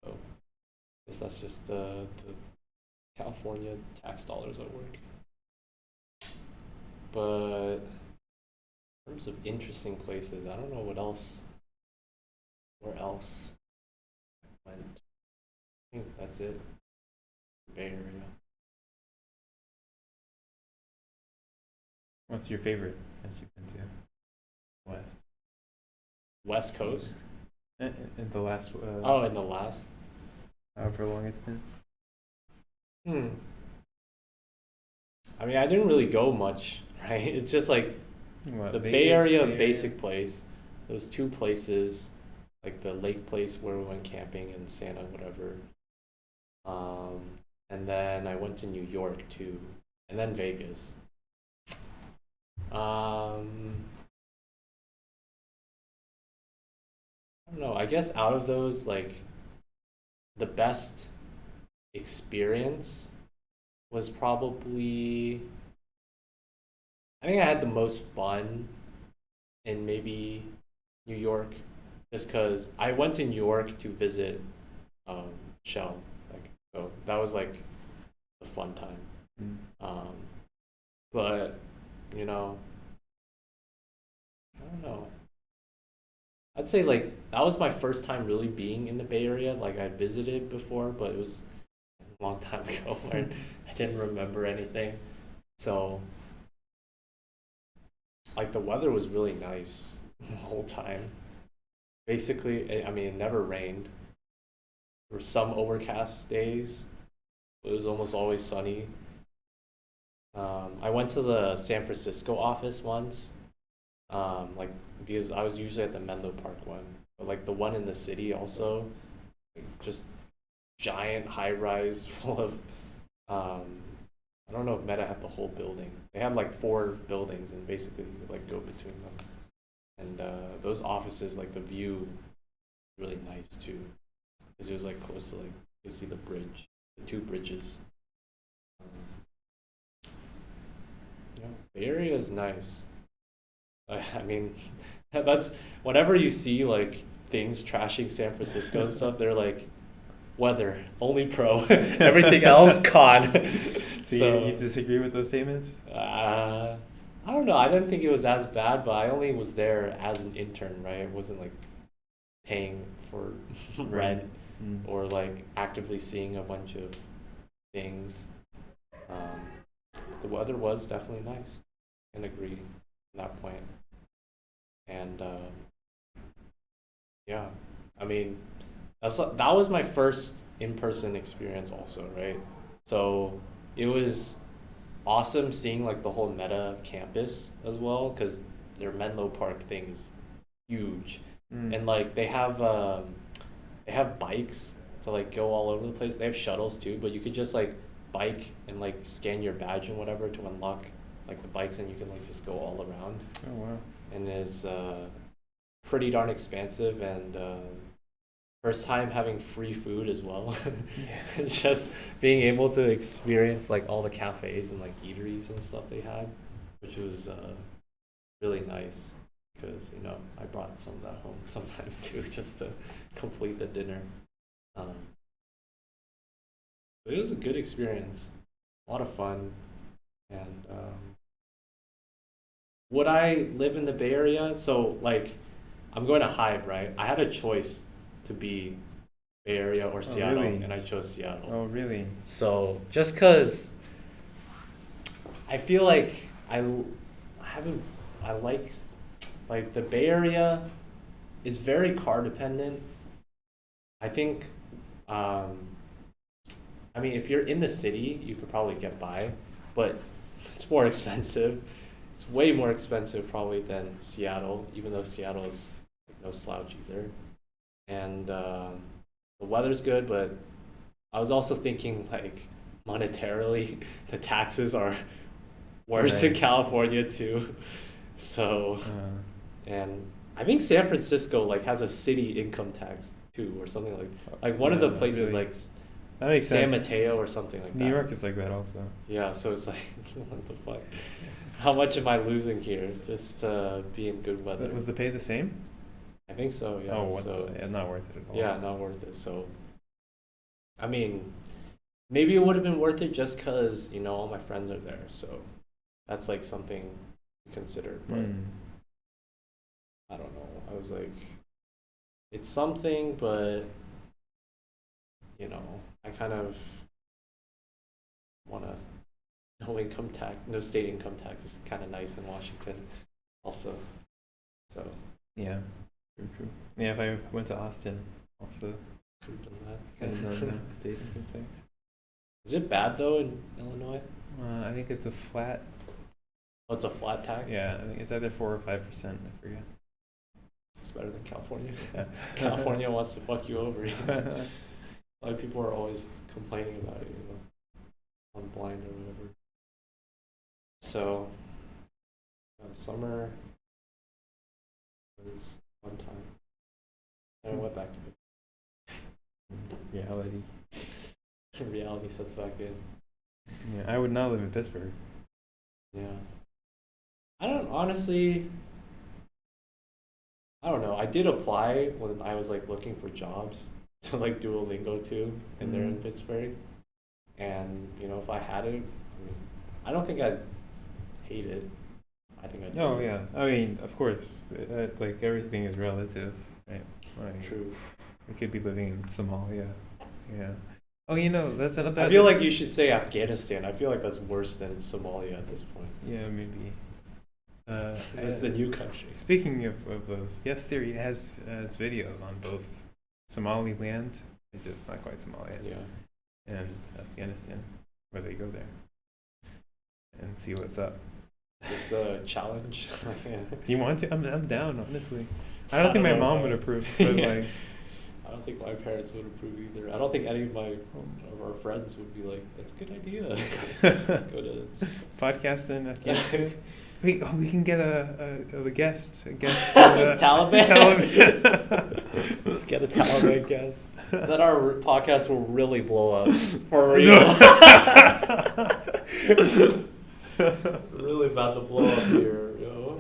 So I guess that's just the California tax dollars at work. But in terms of interesting places, I don't know what else. Where else I went? I think that's it. Bay Area. What's your favorite that you've been to? West. West Coast? In the last. In the last? However long it's been. I mean, I didn't really go much, right? It's just like the Vegas, Bay Area basic place. Those 2 places, like the lake place where we went camping in Santa, whatever. And then I went to New York too, and then Vegas. I don't know. I guess out of those, like, the best experience was probably, I think I had the most fun in maybe New York, just because I went to New York to visit Shell, like, so that was like the fun time. But you know, I don't know. I'd say like that was my first time really being in the Bay Area. Like I visited before, but it was a long time ago where I didn't remember anything. So like the weather was really nice the whole time. Basically, I mean, it never rained. There were some overcast days. It was almost always sunny. I went to the San Francisco office once, like because I was usually at the Menlo Park one, but like the one in the city also, like, just giant high rise full of I don't know if Meta had the whole building. They had like 4 buildings, and basically you could like go between them. And those offices, like the view, really nice too, because it was like close to like you see the bridge, the 2 bridges. Yeah, Bay Area is nice. I mean, that's whenever you see like things trashing San Francisco and stuff, they're like weather only pro, everything else con. So you disagree with those statements? I don't know. I didn't think it was as bad, but I only was there as an intern, right? It wasn't like paying for rent or like actively seeing a bunch of things. The weather was definitely nice. I can agree on that point. And yeah, I mean, that was my first in-person experience also, right? So it was awesome seeing like the whole Meta campus as well, because their Menlo Park thing is huge. And like they have bikes to like go all over the place. They have shuttles too, but you could just like bike and like scan your badge and whatever to unlock like the bikes, and you can like just go all around. Oh wow. And it's pretty darn expansive, and first time having free food as well. Just being able to experience like all the cafes and like eateries and stuff they had, which was really nice, because you know I brought some of that home sometimes too, just to complete the dinner. It was a good experience, a lot of fun. And would I live in the Bay Area? So like I'm going to Hive, right? I had a choice to be Bay Area or Seattle, really? And I chose Seattle. Oh really? So just because I feel like I like the Bay Area is very car dependent. I think I mean if you're in the city you could probably get by, but it's more expensive. It's way more expensive probably than Seattle, even though Seattle is no slouch either. And the weather's good, but I was also thinking like monetarily the taxes are worse in California too. So and I think San Francisco like has a city income tax too, or something like one of the places really. like That makes San sense. Mateo or something like that. New York is like that also. Yeah, so it's like what the fuck? How much am I losing here just to be in good weather? Was the pay the same? I think so, yeah. Oh, So not worth it at all. yeah, not worth it. So I mean, maybe it would have been worth it just because, you know, all my friends are there. So that's like something to consider. But I don't know. I was like, it's something, but, you know, I kind of want to, no state income tax is kind of nice in Washington also. So Yeah, true. Yeah, if I went to Austin, also could have done that. kind of done that state income tax. Is it bad though in Illinois? I think it's a flat. Oh, it's a flat tax? Yeah, I think it's either 4 or 5%. I forget. It's better than California. Yeah. California wants to fuck you over. You know? A lot of people are always complaining about it, you know, on Blind or whatever. So, summer was one time. And I went back to Reality. reality sets back in. Yeah, I would not live in Pittsburgh. Yeah. I don't know. I did apply when I was like looking for jobs to like Duolingo too, and they're in Pittsburgh. And you know, if I had it, I don't think I'd hate it. I think I'd. Oh yeah, I mean, of course, like everything is relative, right? Like, True. we could be living in Somalia. Yeah. Oh, you know, that's another. I feel like you should say Afghanistan. I feel like that's worse than Somalia at this point. Yeah, maybe. It's the new country. Speaking of those, Yes Theory has videos on both Somaliland, which is not quite Somalia, Yeah. and Afghanistan, where they go there and see what's up. Is this a challenge? You want to? I'm down, honestly. I don't think my mom would approve, but like, I don't think my parents would approve either. I don't think any of our friends would be like, "That's a good idea." Go to Podcast in Afghanistan. We can get a guest. Taliban. Taliban. Let's get a Taliban guest. Then our podcast will really blow up for real. Really about to blow up here, yo.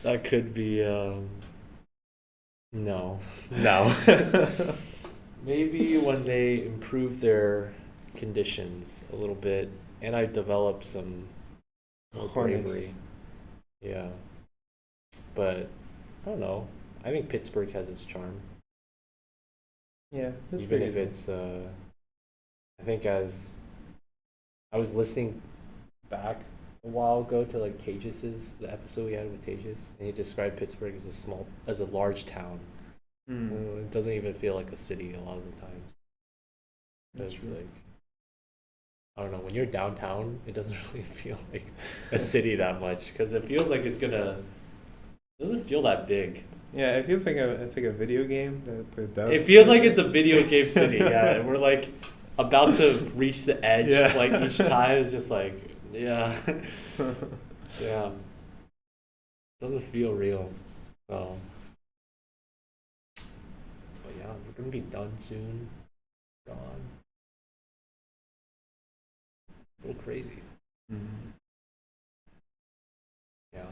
That could be no. Maybe when they improve their conditions a little bit and I develop some more bravery. Yeah. But I don't know. I think Pittsburgh has its charm. Yeah, that's even if easy. it's I think as I was listening back a while ago to like Tejas', the episode we had with Tejas, and he described Pittsburgh as a large town. It doesn't even feel like a city a lot of the times. It's like, I don't know, when you're downtown, it doesn't really feel like a city that much because it feels like it doesn't feel that big. Yeah, it feels like it's like a video game. It feels like it's a video game city, yeah. And we're like about to reach the edge, like each time it's just like, yeah. Yeah. Doesn't feel real. So. But yeah, we're gonna be done soon. Gone. A little crazy. Mm-hmm. Yeah.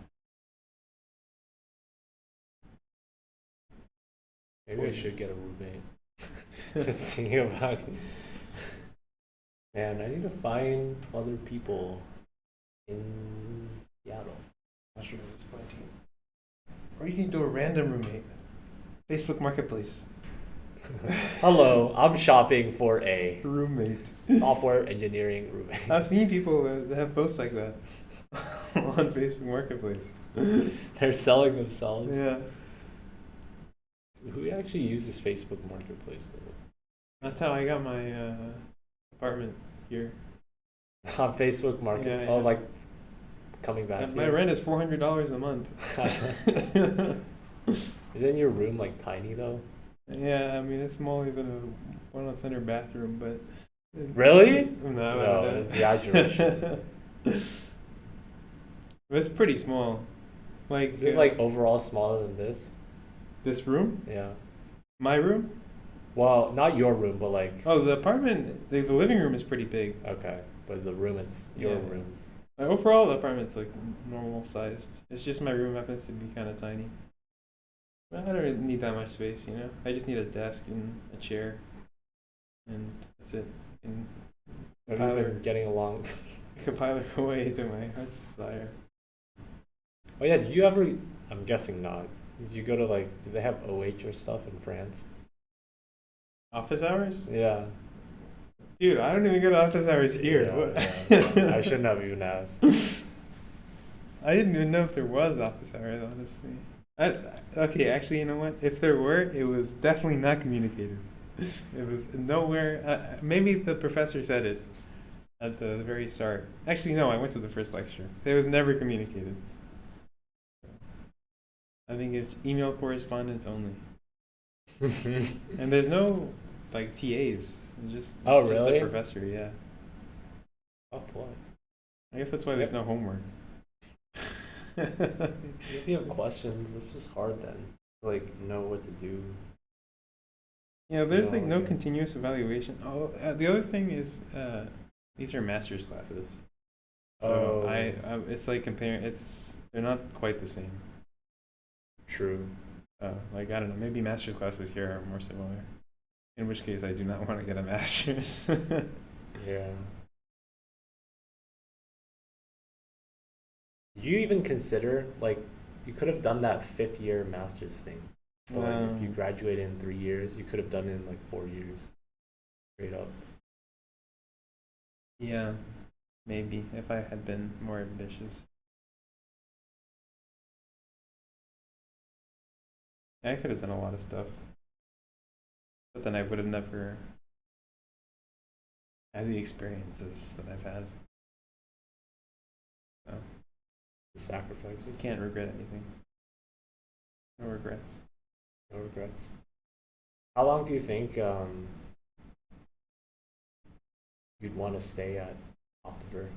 Maybe I should get a roommate. Just thinking about it. Man, I need to find other people in Seattle. Not sure there's plenty. Or you can do a random roommate. Facebook Marketplace. Hello, I'm shopping for a roommate. Software engineering roommate. I've seen people that have posts like that on Facebook Marketplace. They're selling themselves. Yeah. Who actually uses Facebook Marketplace though? That's how I got my apartment here. On Facebook Market? Yeah, Oh, yeah. like coming back My here? rent is $400 a month. Isn't your room like tiny though? Yeah, I mean it's smaller than a one-center bathroom, but Really? No, it's exaggeration. It's pretty small. Like Is it like overall smaller than this? this room? Yeah. My room? Well, not your room, but like Oh, the apartment. The living room is pretty big. okay, but the room it's your Yeah. room. Overall, the apartment's like normal sized. It's just my room happens to be kind of tiny. But I don't really need that much space, you know. I just need a desk and a chair, and that's it. And Have you been getting along? compile it away to my heart's desire. Oh yeah, did you ever? I'm guessing not. Did you go to like? Do they have OH or stuff in France? Office hours? Yeah. Dude, I don't even get office hours here. Yeah. I shouldn't have even asked. I didn't even know if there was office hours, honestly. Okay, actually, you know what? If there were, it was definitely not communicated. It was nowhere. Maybe the professor said it at the very start. Actually, no, I went to the first lecture. It was never communicated. I think it's email correspondence only. And there's no like TAs. It's just really? the professor, yeah. Oh boy. I guess that's why there's no homework. If you have questions, it's just hard then. To, like know what to do. Yeah, there's No, like no yeah. continuous evaluation. Oh, the other thing is these are master's classes. So Oh. I it's like comparing. They're not quite the same. True. Like I don't know. Maybe master's classes here are more similar. In which case, I do not want to get a master's. Yeah. Did you even consider like you could have done that 5th year master's thing? So, like, if you graduated in 3 years, you could have done it in like 4 years. Straight up. Yeah, maybe if I had been more ambitious. I could have done a lot of stuff, but then I would have never had the experiences that I've had. So. sacrifice it. Can't regret anything. No regrets. No regrets. How long do you think you'd want to stay at Optiver?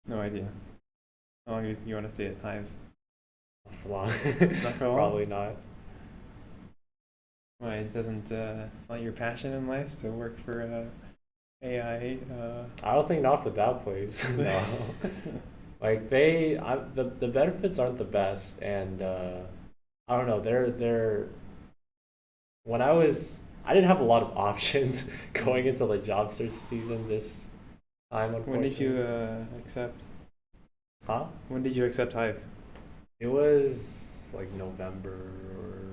No idea. How long do you think you want to stay at Hive? Not for long. Not for long? Probably not. Why, it doesn't, it's not your passion in life to work for AI? I don't think not for that place. No. Like the benefits aren't the best, and I don't know. They're when I didn't have a lot of options going into the job search season this time. When did Unfortunately. you accept? Huh? When did you accept Hive? It was like November or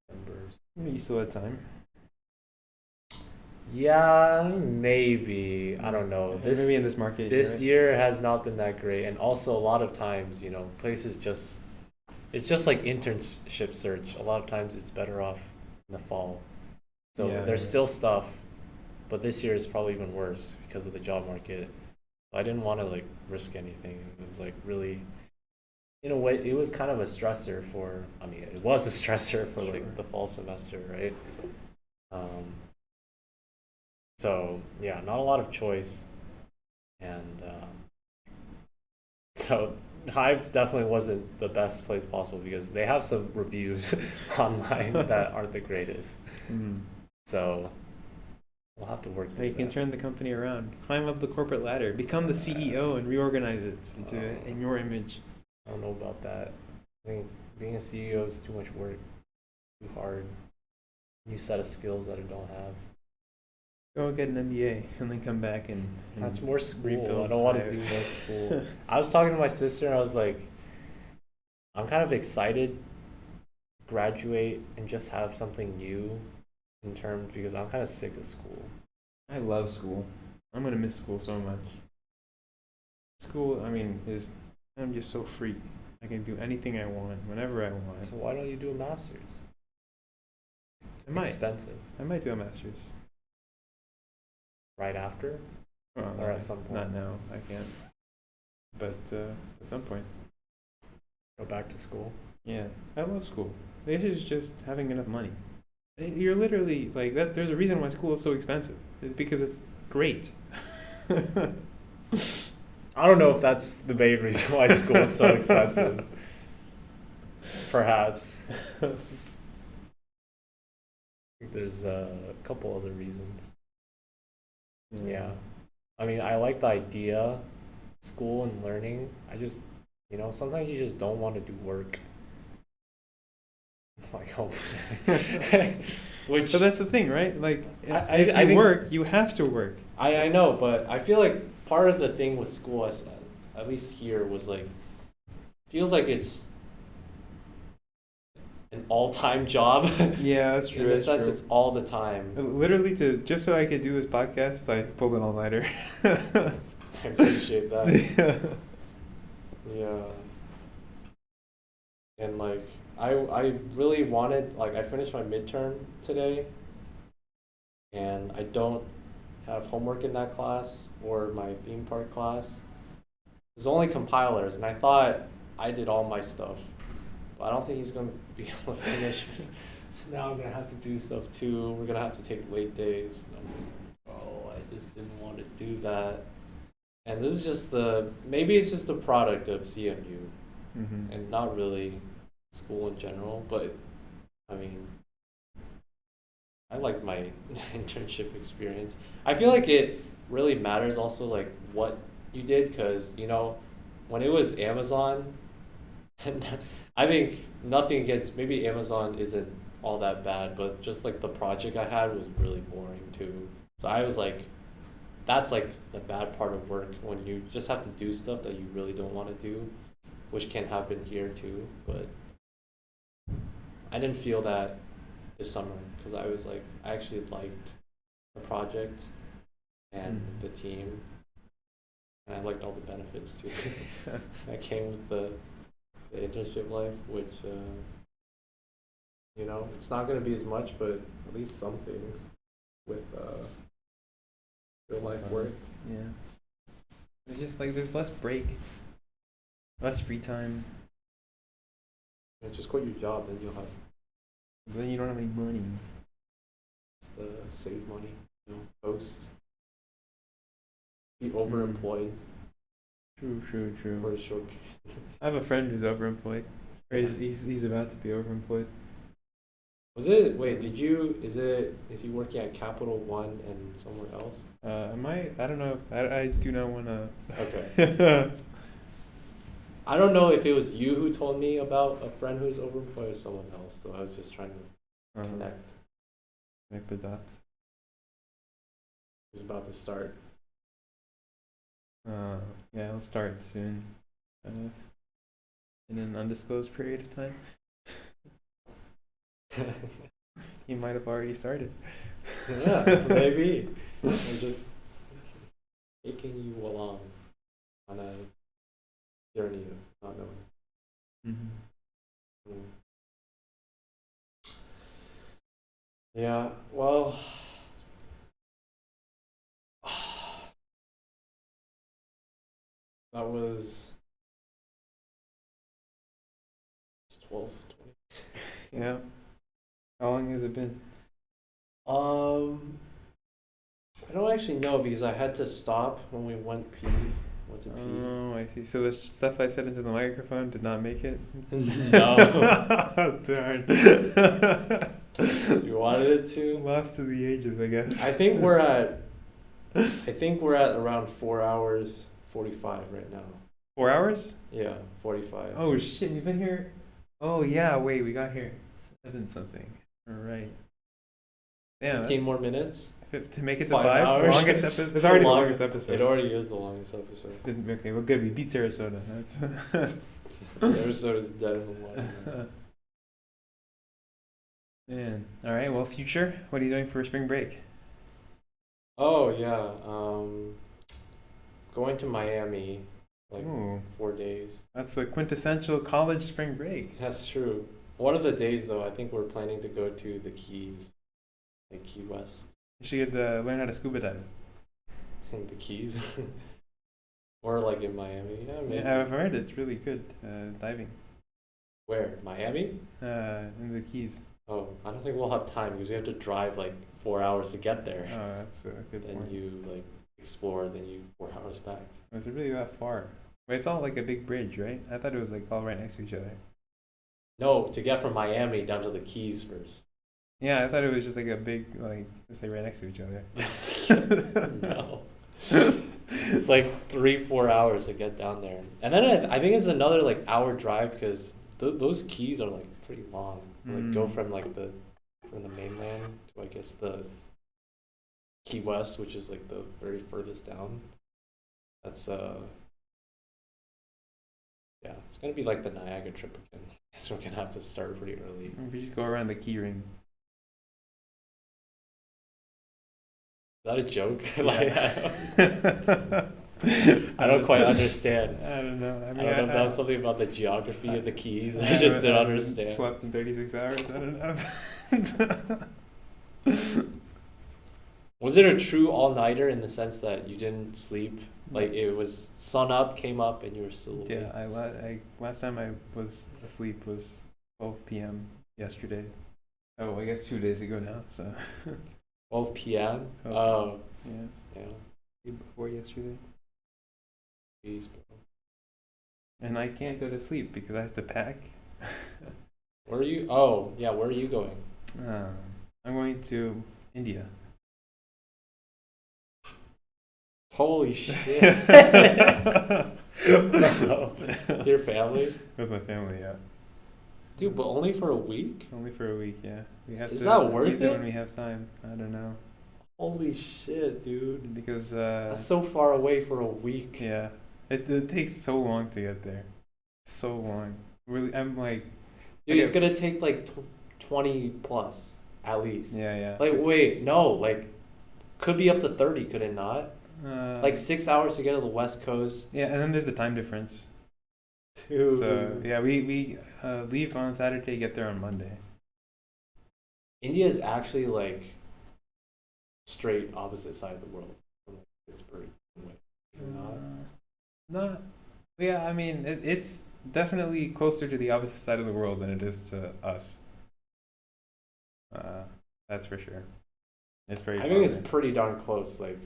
December. You still had time. Yeah, maybe. I don't know. Maybe in this market. This right? year has not been that great, and also a lot of times, places it's just like internship search. A lot of times it's better off in the fall. So Yeah, there's yeah. still stuff, but this year is probably even worse because of the job market. I didn't want to like risk anything. It was like really, in a way, it was kind of a stressor for. I mean, it was a stressor for like the fall semester, right? So yeah, not a lot of choice, and so Hive definitely wasn't the best place possible because they have some reviews online that aren't the greatest. Mm. So we'll have to work So through you can that. turn the company around, climb up the corporate ladder, become the CEO, and reorganize it into in your image. I don't know about that. I think being a CEO is too much work, too hard. New set of skills that I don't have. Go get an MBA and then come back and That's more school. rebuild I don't want to Hive. do more school. I was talking to my sister and I was like, I'm kind of excited to graduate and just have something new in terms because I'm kind of sick of school. I love school. I'm gonna miss school so much. School, I mean, I'm just so free. I can do anything I want, whenever I want. So why don't you do a master's? I might. Expensive. I might do a master's. Right after? Well, Or at some point? Not now. I can't. But at some point. Go back to school? Yeah, I love school. The issue is just having enough money. You're literally like that. There's a reason why school is so expensive. It's because it's great. I don't know if that's the main reason why school is so expensive. Perhaps. I think there's a couple other reasons. Yeah. I mean, I like the idea, school and learning. I just, sometimes you just don't want to do work. Like, which. But that's the thing, right? Like, I if you think- work, you have to work. I know, but I feel like part of the thing with school, at least here, was like, feels like it's an all-time job. Yeah, that's true. In the that's sense, true. it's all the time. Literally, just so I could do this podcast, I pulled an all-nighter. I appreciate that. Yeah. And like, I really wanted, like, I finished my midterm today, and I don't have homework in that class or my theme park class. There's only compilers, and I thought I did all my stuff, but I don't think he's going to be able to finish. So now I'm going to have to do stuff too. We're going to have to take late days. And I'm like, oh, I just didn't want to do that. And this is just maybe it's just a product of CMU and not really school in general, but I mean, I liked my internship experience. I feel like it really matters also like what you did, because when it was Amazon, and I think nothing against, maybe Amazon isn't all that bad, but just like the project I had was really boring too. So I was like, that's like the bad part of work, when you just have to do stuff that you really don't want to do, which can happen here too. But I didn't feel that this summer because I was like, I actually liked the project and the team, and I liked all the benefits too that came with the internship life, which it's not going to be as much, but at least some things with real life work. Yeah. It's just like there's less break. less free time. Yeah, just quit your job, then you'll have Then you don't have any money. to save money. Post. Be overemployed True. for a short period. I have a friend who's overemployed. Or he's about to be overemployed. Was it? Wait, is he working at Capital One and somewhere else? I don't know. I do not want to. Okay. I don't know if it was you who told me about a friend who's overemployed or someone else. So I was just trying to connect. Connect the dots. It was about to start. Yeah, I'll start soon. In an undisclosed period of time. He might have already started. Yeah, maybe. We're just taking you along on a journey of not knowing. Yeah, well, that was 12, 20. Yeah. How long has it been? I don't actually know because I had to stop when we went to pee. Oh, I see. So the stuff I said into the microphone did not make it? No. Darn. You wanted it to? Lost to the ages, I guess. I think we're at around 4 hours 45 right now. 4 hours? Yeah, 45. Oh shit, we've been here. Oh yeah, wait, we got here 7 something. All right. Yeah. 15 more minutes? To make it to 5 5 hours. Longest episode. It's already the longest episode. It already is the longest episode. Okay, well, good. We beat Sarasota. That's. Sarasota's dead in the water. Man. All right. Well, future. What are you doing for spring break? Oh yeah, going to Miami, like Ooh, 4 days. that's the quintessential college spring break. That's true. One of the days though, I think we're planning to go to the Keys, like Key West. You should learn how to scuba dive. The Keys, or like in Miami. Yeah, maybe. Yeah, I've heard it's really good diving. Where? Miami? In the Keys. Oh, I don't think we'll have time because we have to drive like 4 hours to get there. Oh, that's a good Then point. you like explore, then you 4 hours back. Was it really that far? Wait, it's all like a big bridge, right? I thought it was like all right next to each other. No, to get from Miami down to the Keys first. Yeah, I thought it was just like a big, like, let's say right next to each other. No. It's like 3-4 hours to get down there. And then I think it's another like hour drive because those keys are like pretty long. Like go from like from the mainland to I guess the Key West, which is like the very furthest down. That's yeah, it's gonna be like the Niagara trip again. So we're gonna have to start pretty early. We just go around the key ring. Is that a joke? Yeah. I don't quite understand. I don't know. I mean, I don't know if that was something about the geography of the keys. I just haven't didn't understand. Slept in 36 hours. I don't know. Was it a true all-nighter in the sense that you didn't sleep? Like it was sun up, came up, and you were still awake? Yeah, I last time I was asleep was 12 p.m. yesterday. Oh, I guess 2 days ago now. So 12 p.m. 12 Oh, yeah, yeah. before yesterday. Jeez, bro. And I can't go to sleep because I have to pack. Where are you? Oh, yeah. Where are you going? I'm going to India. Holy shit! No. Your family? With my family, yeah. Dude, but only for a week? Only for a week, yeah. We have Is to that worth squeeze it? when we have time. I don't know. Holy shit, dude. Because That's so far away for a week. yeah, it takes so long to get there. So long. Really, I'm like. Dude, it's gonna take like 20 plus at least. Yeah. Like, wait, no, like, could be up to 30, could it not? Like 6 hours to get to the West Coast. Yeah, and then there's the time difference. Dude. So yeah, we leave on Saturday, get there on Monday. India is actually like straight opposite side of the world from like Pittsburgh. Is it not? Not Yeah, I mean, it's definitely closer to the opposite side of the world than it is to us. Uh, that's for sure. It's very I far think it's away. pretty darn close. Like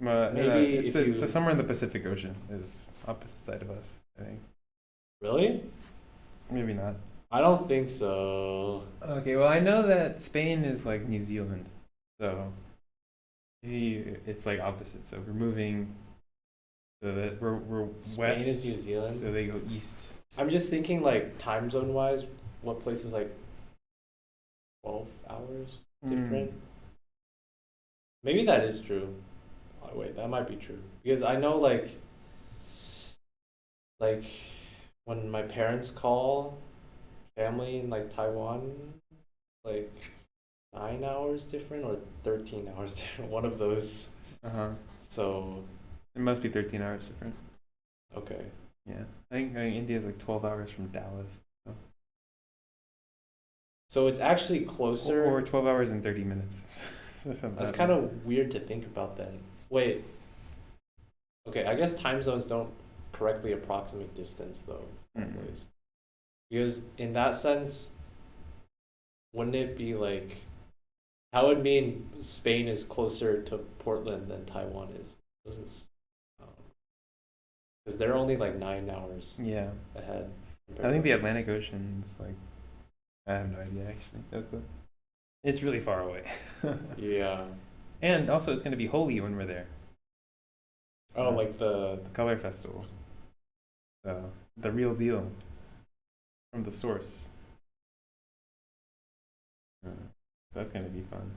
maybe It's if you somewhere in the Pacific Ocean is opposite side of us, I think. really, Maybe not. I don't think so. Okay, well, I know that Spain is like New Zealand, so it's like opposite. So we're moving. So that we're Spain west. is New Zealand. So they go east. I'm just thinking like time zone wise, what place is like 12 hours different? Maybe that is true. Oh, wait, that might be true because I know like when my parents call family in like Taiwan, like 9 hours different or 13 hours different. One of those. Uh huh. So It must be 13 hours different. okay. Yeah, I think India is like 12 hours from Dallas. So it's actually closer. Or 12 hours and 30 minutes. That's kind of weird to think about then. Wait. Okay, I guess time zones don't correctly approximate distance though. Always. Because in that sense, wouldn't it be like how would mean Spain is closer to Portland than Taiwan is? Doesn't because they're only like 9 hours Yeah, ahead. I think the Atlantic Ocean is like, I have no idea actually. It's really far away. Yeah. And also, it's going to be holy when we're there. Oh, like The color festival. The real deal. From the source. So that's going to be fun.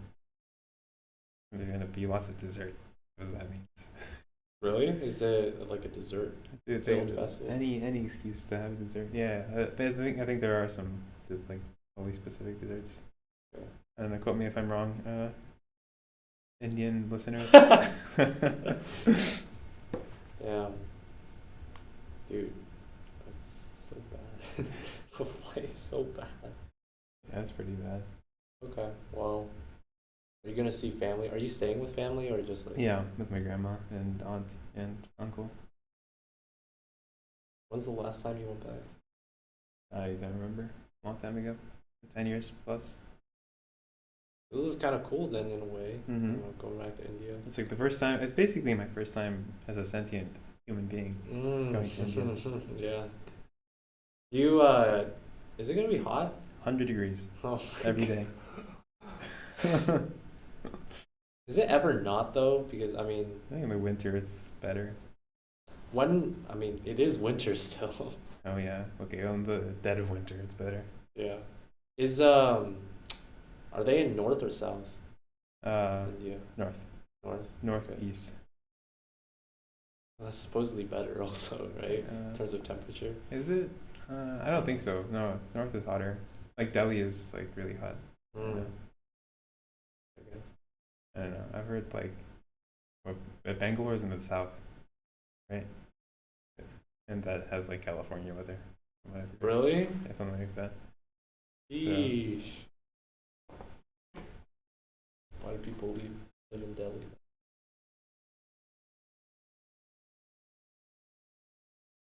There's going to be lots of dessert. Whatever that means. really? Is it like a dessert filled festival? Any excuse to have dessert. Yeah, I think there are some like holy specific desserts. Okay. I don't know. Quote me if I'm wrong. Indian listeners. Yeah. Dude, that's so bad. The flight is so bad. Yeah, that's pretty bad. Okay, well, are you gonna see family? Are you staying with family or just like? Yeah, with my grandma and aunt and uncle. When's the last time you went back? I don't remember. A long time ago. 10 years plus. This is kind of cool then in a way. Mm-hmm. Going back to India. It's like the first time. It's basically my first time as a sentient human being going to India. Yeah. Do you is it gonna be hot? 100 degrees Oh, every day. is it ever not though? Because I mean, I think in the winter it's better. it is winter still. Oh yeah. Okay, on the dead of winter it's better. Yeah. Is are they in north or south? India. North. North. Northeast. That's supposedly better also, right? In terms of temperature. Is it? I don't think so. No, north is hotter. Like Delhi is like really hot. Mm. I guess. I don't know. I've heard like Bangalore's in the south, right? And that has like California weather. Really? Yeah, something like that. Yeesh. Why do people live in Delhi?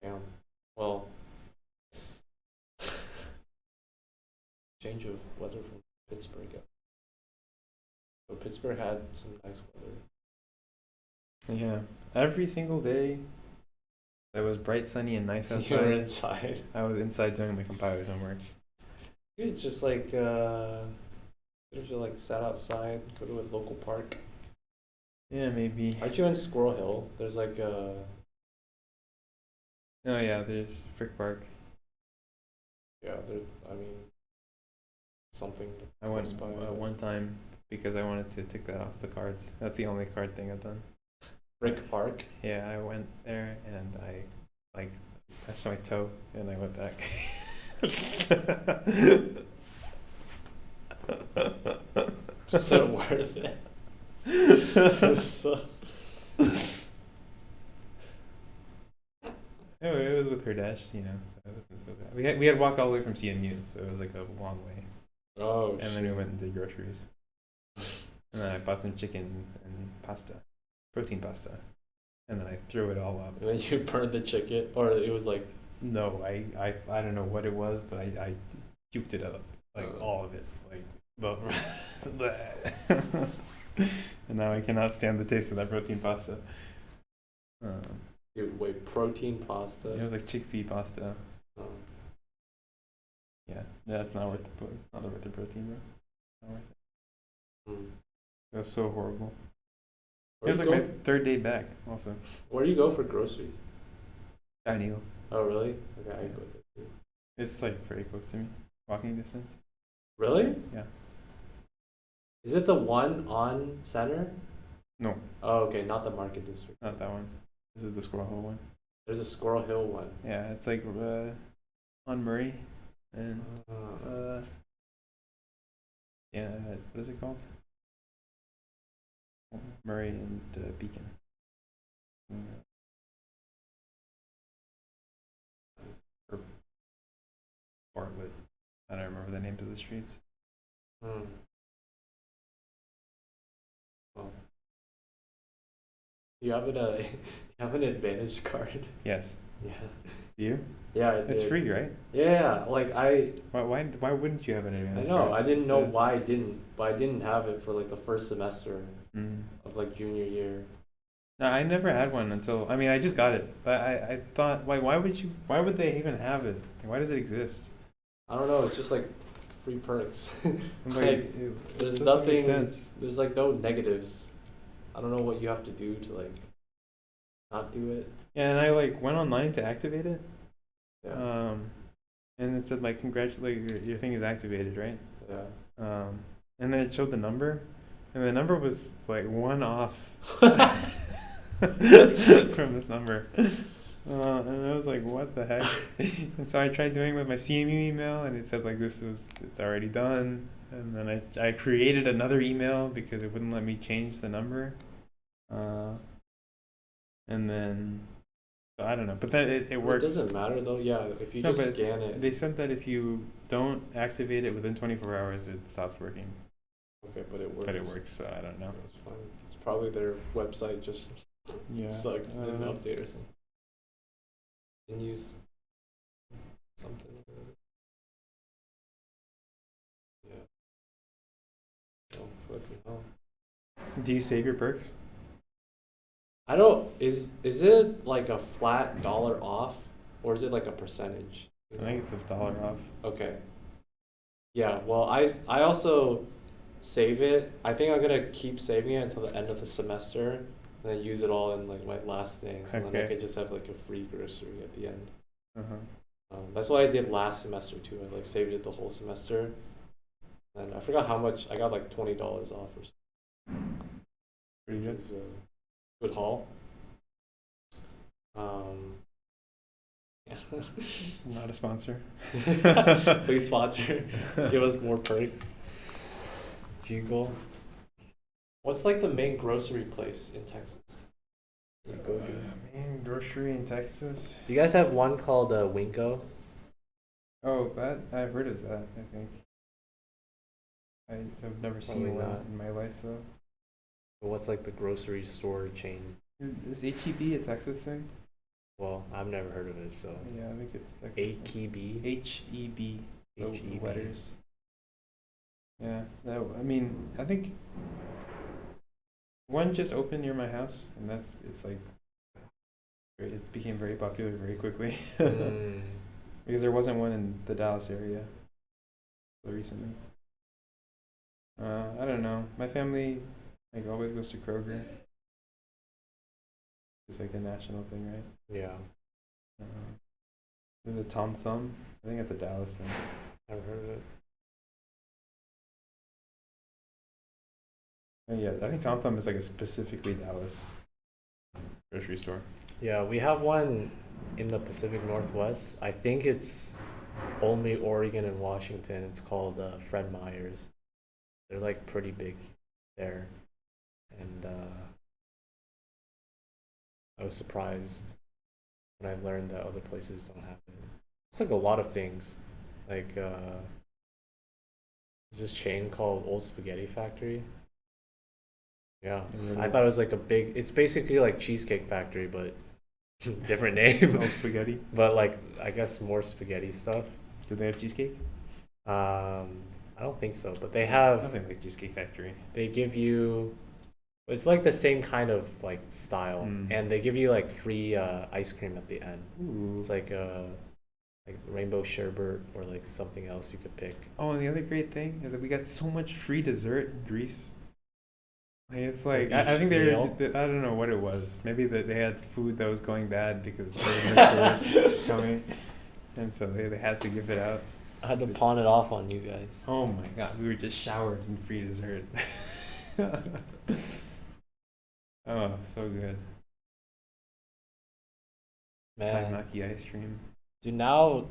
Damn. Well, change of weather from Pittsburgh. So Pittsburgh had some nice weather. Yeah, every single day that was bright, sunny, and nice outside. You were inside. I was inside doing my compiler's homework. You was just like could you like sat outside, go to a local park. Yeah, maybe. Aren't you in Squirrel Hill? There's like Oh yeah, there's Frick Park. yeah, there. I mean, something. I went close by. one time because I wanted to tick that off the cards. That's the only card thing I've done. Frick Park. Yeah, I went there and I like touched my toe and I went back. So worth it. So. Anyway, it was with her dash, so it wasn't so bad. We had walked all the way from CMU, so it was like a long way. Oh. And then we went and did groceries. And then I bought some chicken and pasta, protein pasta. and then I threw it all up. And then you burned the chicken, or it was like. No, I don't know what it was, but I puked it up, like all of it, like and now I cannot stand the taste of that protein pasta. Dude, wait, protein pasta? It was like chickpea pasta. Oh. Yeah, that's not worth the protein, bro. Not worth it. That's so horrible. It was like my third day back, also. Where do you go for groceries? Chinese. Oh, really? Okay, I go there too. It's like very close to me, walking distance. Really? Yeah. Is it the one on Center? No. Oh, okay, not the Market District. Not that one. This is the Squirrel Hill one. There's a Squirrel Hill one. Yeah, it's like on Murray, and yeah, what is it called? Murray and Beacon. Or Bartlett. I don't remember the names of the streets. Well, you have an Advantage card? Yes. Yeah. Do you? Yeah, it's free, right? Yeah, like Why wouldn't you have an Advantage I know, card? I didn't know why I didn't, but I didn't have it for like the first semester of like junior year. No, I never had one until, I mean, I just got it, but I thought, why would they even have it? Why does it exist? I don't know, it's just like free perks. Like, there's doesn't nothing, make sense. there's like no negatives. I don't know what you have to do to like not do it. Yeah, and I like went online to activate it. Yeah. And it said like your thing is activated, right? Yeah. And then it showed the number, and the number was like one off from this number. And I was like, what the heck? And so I tried doing it with my CMU email, and it said like it's already done. And then I created another email because it wouldn't let me change the number. And then so I don't know, but then it works. It doesn't matter though. Yeah, if you just scan it. They said that if you don't activate it within 24 hours, it stops working. Okay, but it works. But it works, so I don't know. It's fine. It's probably their website just sucks. Didn't update or something. And use something. Yeah. Oh, flipping hell. Do you save your perks? I don't. Is it like a flat dollar off, or is it like a percentage? I think it's $1 off. Okay. Yeah. Well, I also save it. I think I'm gonna keep saving it until the end of the semester, and then use it all in like my last things, and then I could just have like a free grocery at the end. That's what I did last semester too. I like saved it the whole semester, and I forgot how much. I got like $20 off or something. Pretty good. Good haul. Not a sponsor. Please sponsor. Give us more perks. Bugle. What's like the main grocery place in Texas? You go to? Main grocery in Texas. Do you guys have one called Winco? Oh, that I've heard of that. I think. I have never seen one in my life though. What's like the grocery store chain? Is HEB a Texas thing? Well, I've never heard of it, so. Yeah, I think it's Texas. HEB? HEB. HEB. Letters. Yeah, I mean, I think one just opened near my house, and it became very popular very quickly. Because there wasn't one in the Dallas area recently. I don't know. My family like always goes to Kroger. It's like a national thing, right? Yeah. There's a Tom Thumb. I think it's a Dallas thing. Never heard of it. Yeah, I think Tom Thumb is like a specifically Dallas grocery store. Yeah, we have one in the Pacific Northwest. I think it's only Oregon and Washington. It's called Fred Meyer's. They're like pretty big there. And I was surprised when I learned that other places don't have it. It's like a lot of things. Like there's this chain called Old Spaghetti Factory. Yeah, I remember I thought it was like a big. It's basically like Cheesecake Factory, but different name. Old spaghetti. But like I guess more spaghetti stuff. Do they have cheesecake? I don't think so, but they Nothing like Cheesecake Factory. they give you. It's like the same kind of like style, and they give you like free ice cream at the end. Ooh. It's like rainbow sherbet or like something else you could pick. Oh, and the other great thing is that we got so much free dessert in Greece. Like it's like Like I think each meal? I don't know what it was. Maybe that they had food that was going bad because there were tourists coming, and so they had to give it out. I had to pawn it off on you guys. Oh my god, we were just showered in free dessert. Oh, so good. Man, Taimaki ice cream. dude, now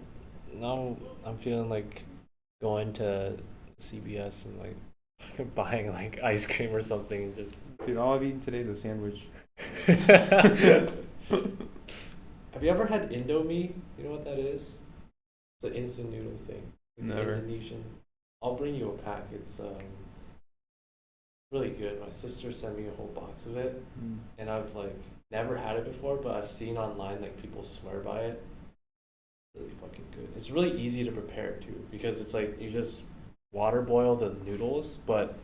I'm feeling like going to CVS and like buying like ice cream or something and just. Dude, all I've eaten today is a sandwich. Have you ever had Indomie? You know what that is? It's an instant noodle thing. Like Never. Indonesian. I'll bring you a pack. It's really good. My sister sent me a whole box of it, and I've like never had it before, but I've seen online like people swear by it. Really fucking good. It's really easy to prepare too, because it's like you just water boil the noodles, but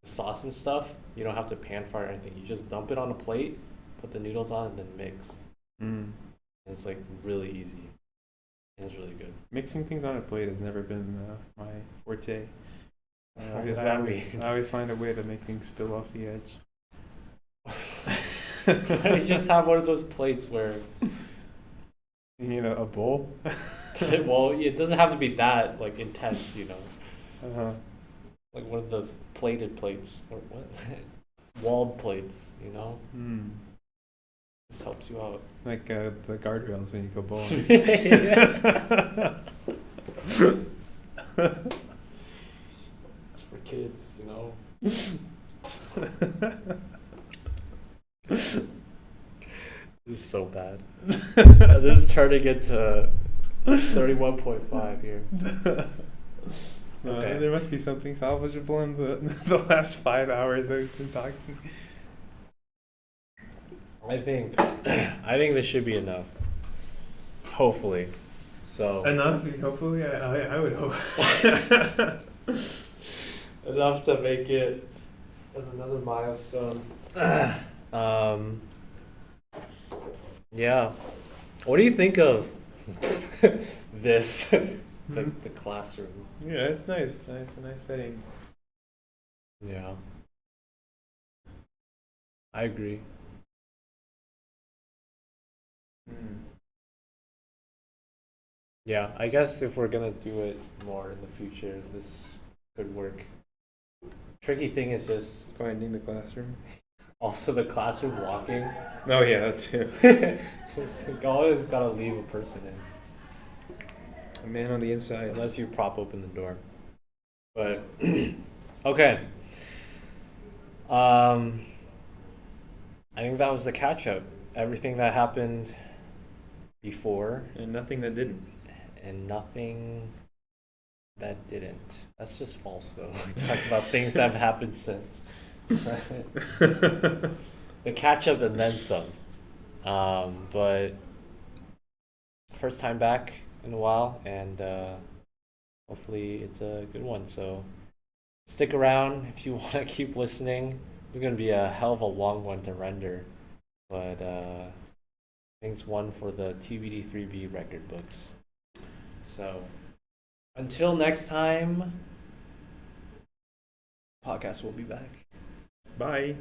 the sauce and stuff you don't have to pan fry or anything. You just dump it on a plate, put the noodles on, and then mix. And it's like really easy. And it's really good. Mixing things on a plate has never been my forte. What Because does that mean? I always find a way to make things spill off the edge. You just have one of those plates where, You know, a bowl. well, it doesn't have to be that like intense, you know. Uh-huh. Like one of the plated plates or what, walled plates, you know. This helps you out. Like the guardrails when you go bowling. It's for kids, you know. This is so bad. This is turning into 31.5 here. Okay. There must be something salvageable in the last 5 hours that we've been talking. I think this should be enough. Hopefully. So Enough, hopefully. I would hope. enough to make it as another milestone. Yeah. What do you think of this? The classroom. Yeah, it's nice. It's a nice setting. Yeah. I agree. Yeah, I guess if we're gonna do it more in the future, this could work. Tricky thing is just Finding the classroom. also the classroom walking. Oh yeah, that too. You always gotta leave a person in, A man on the inside. unless you prop open the door. But okay. I think that was the catch up. Everything that happened before And nothing that didn't. and nothing that didn't. That's just false though. We talked about things that have happened since. The catch up and then some. But first time back in a while, and hopefully it's a good one. So stick around if you want to keep listening. It's going to be a hell of a long one to render, but thanks one for the TBD3B record books. So until next time, podcast will be back. Bye.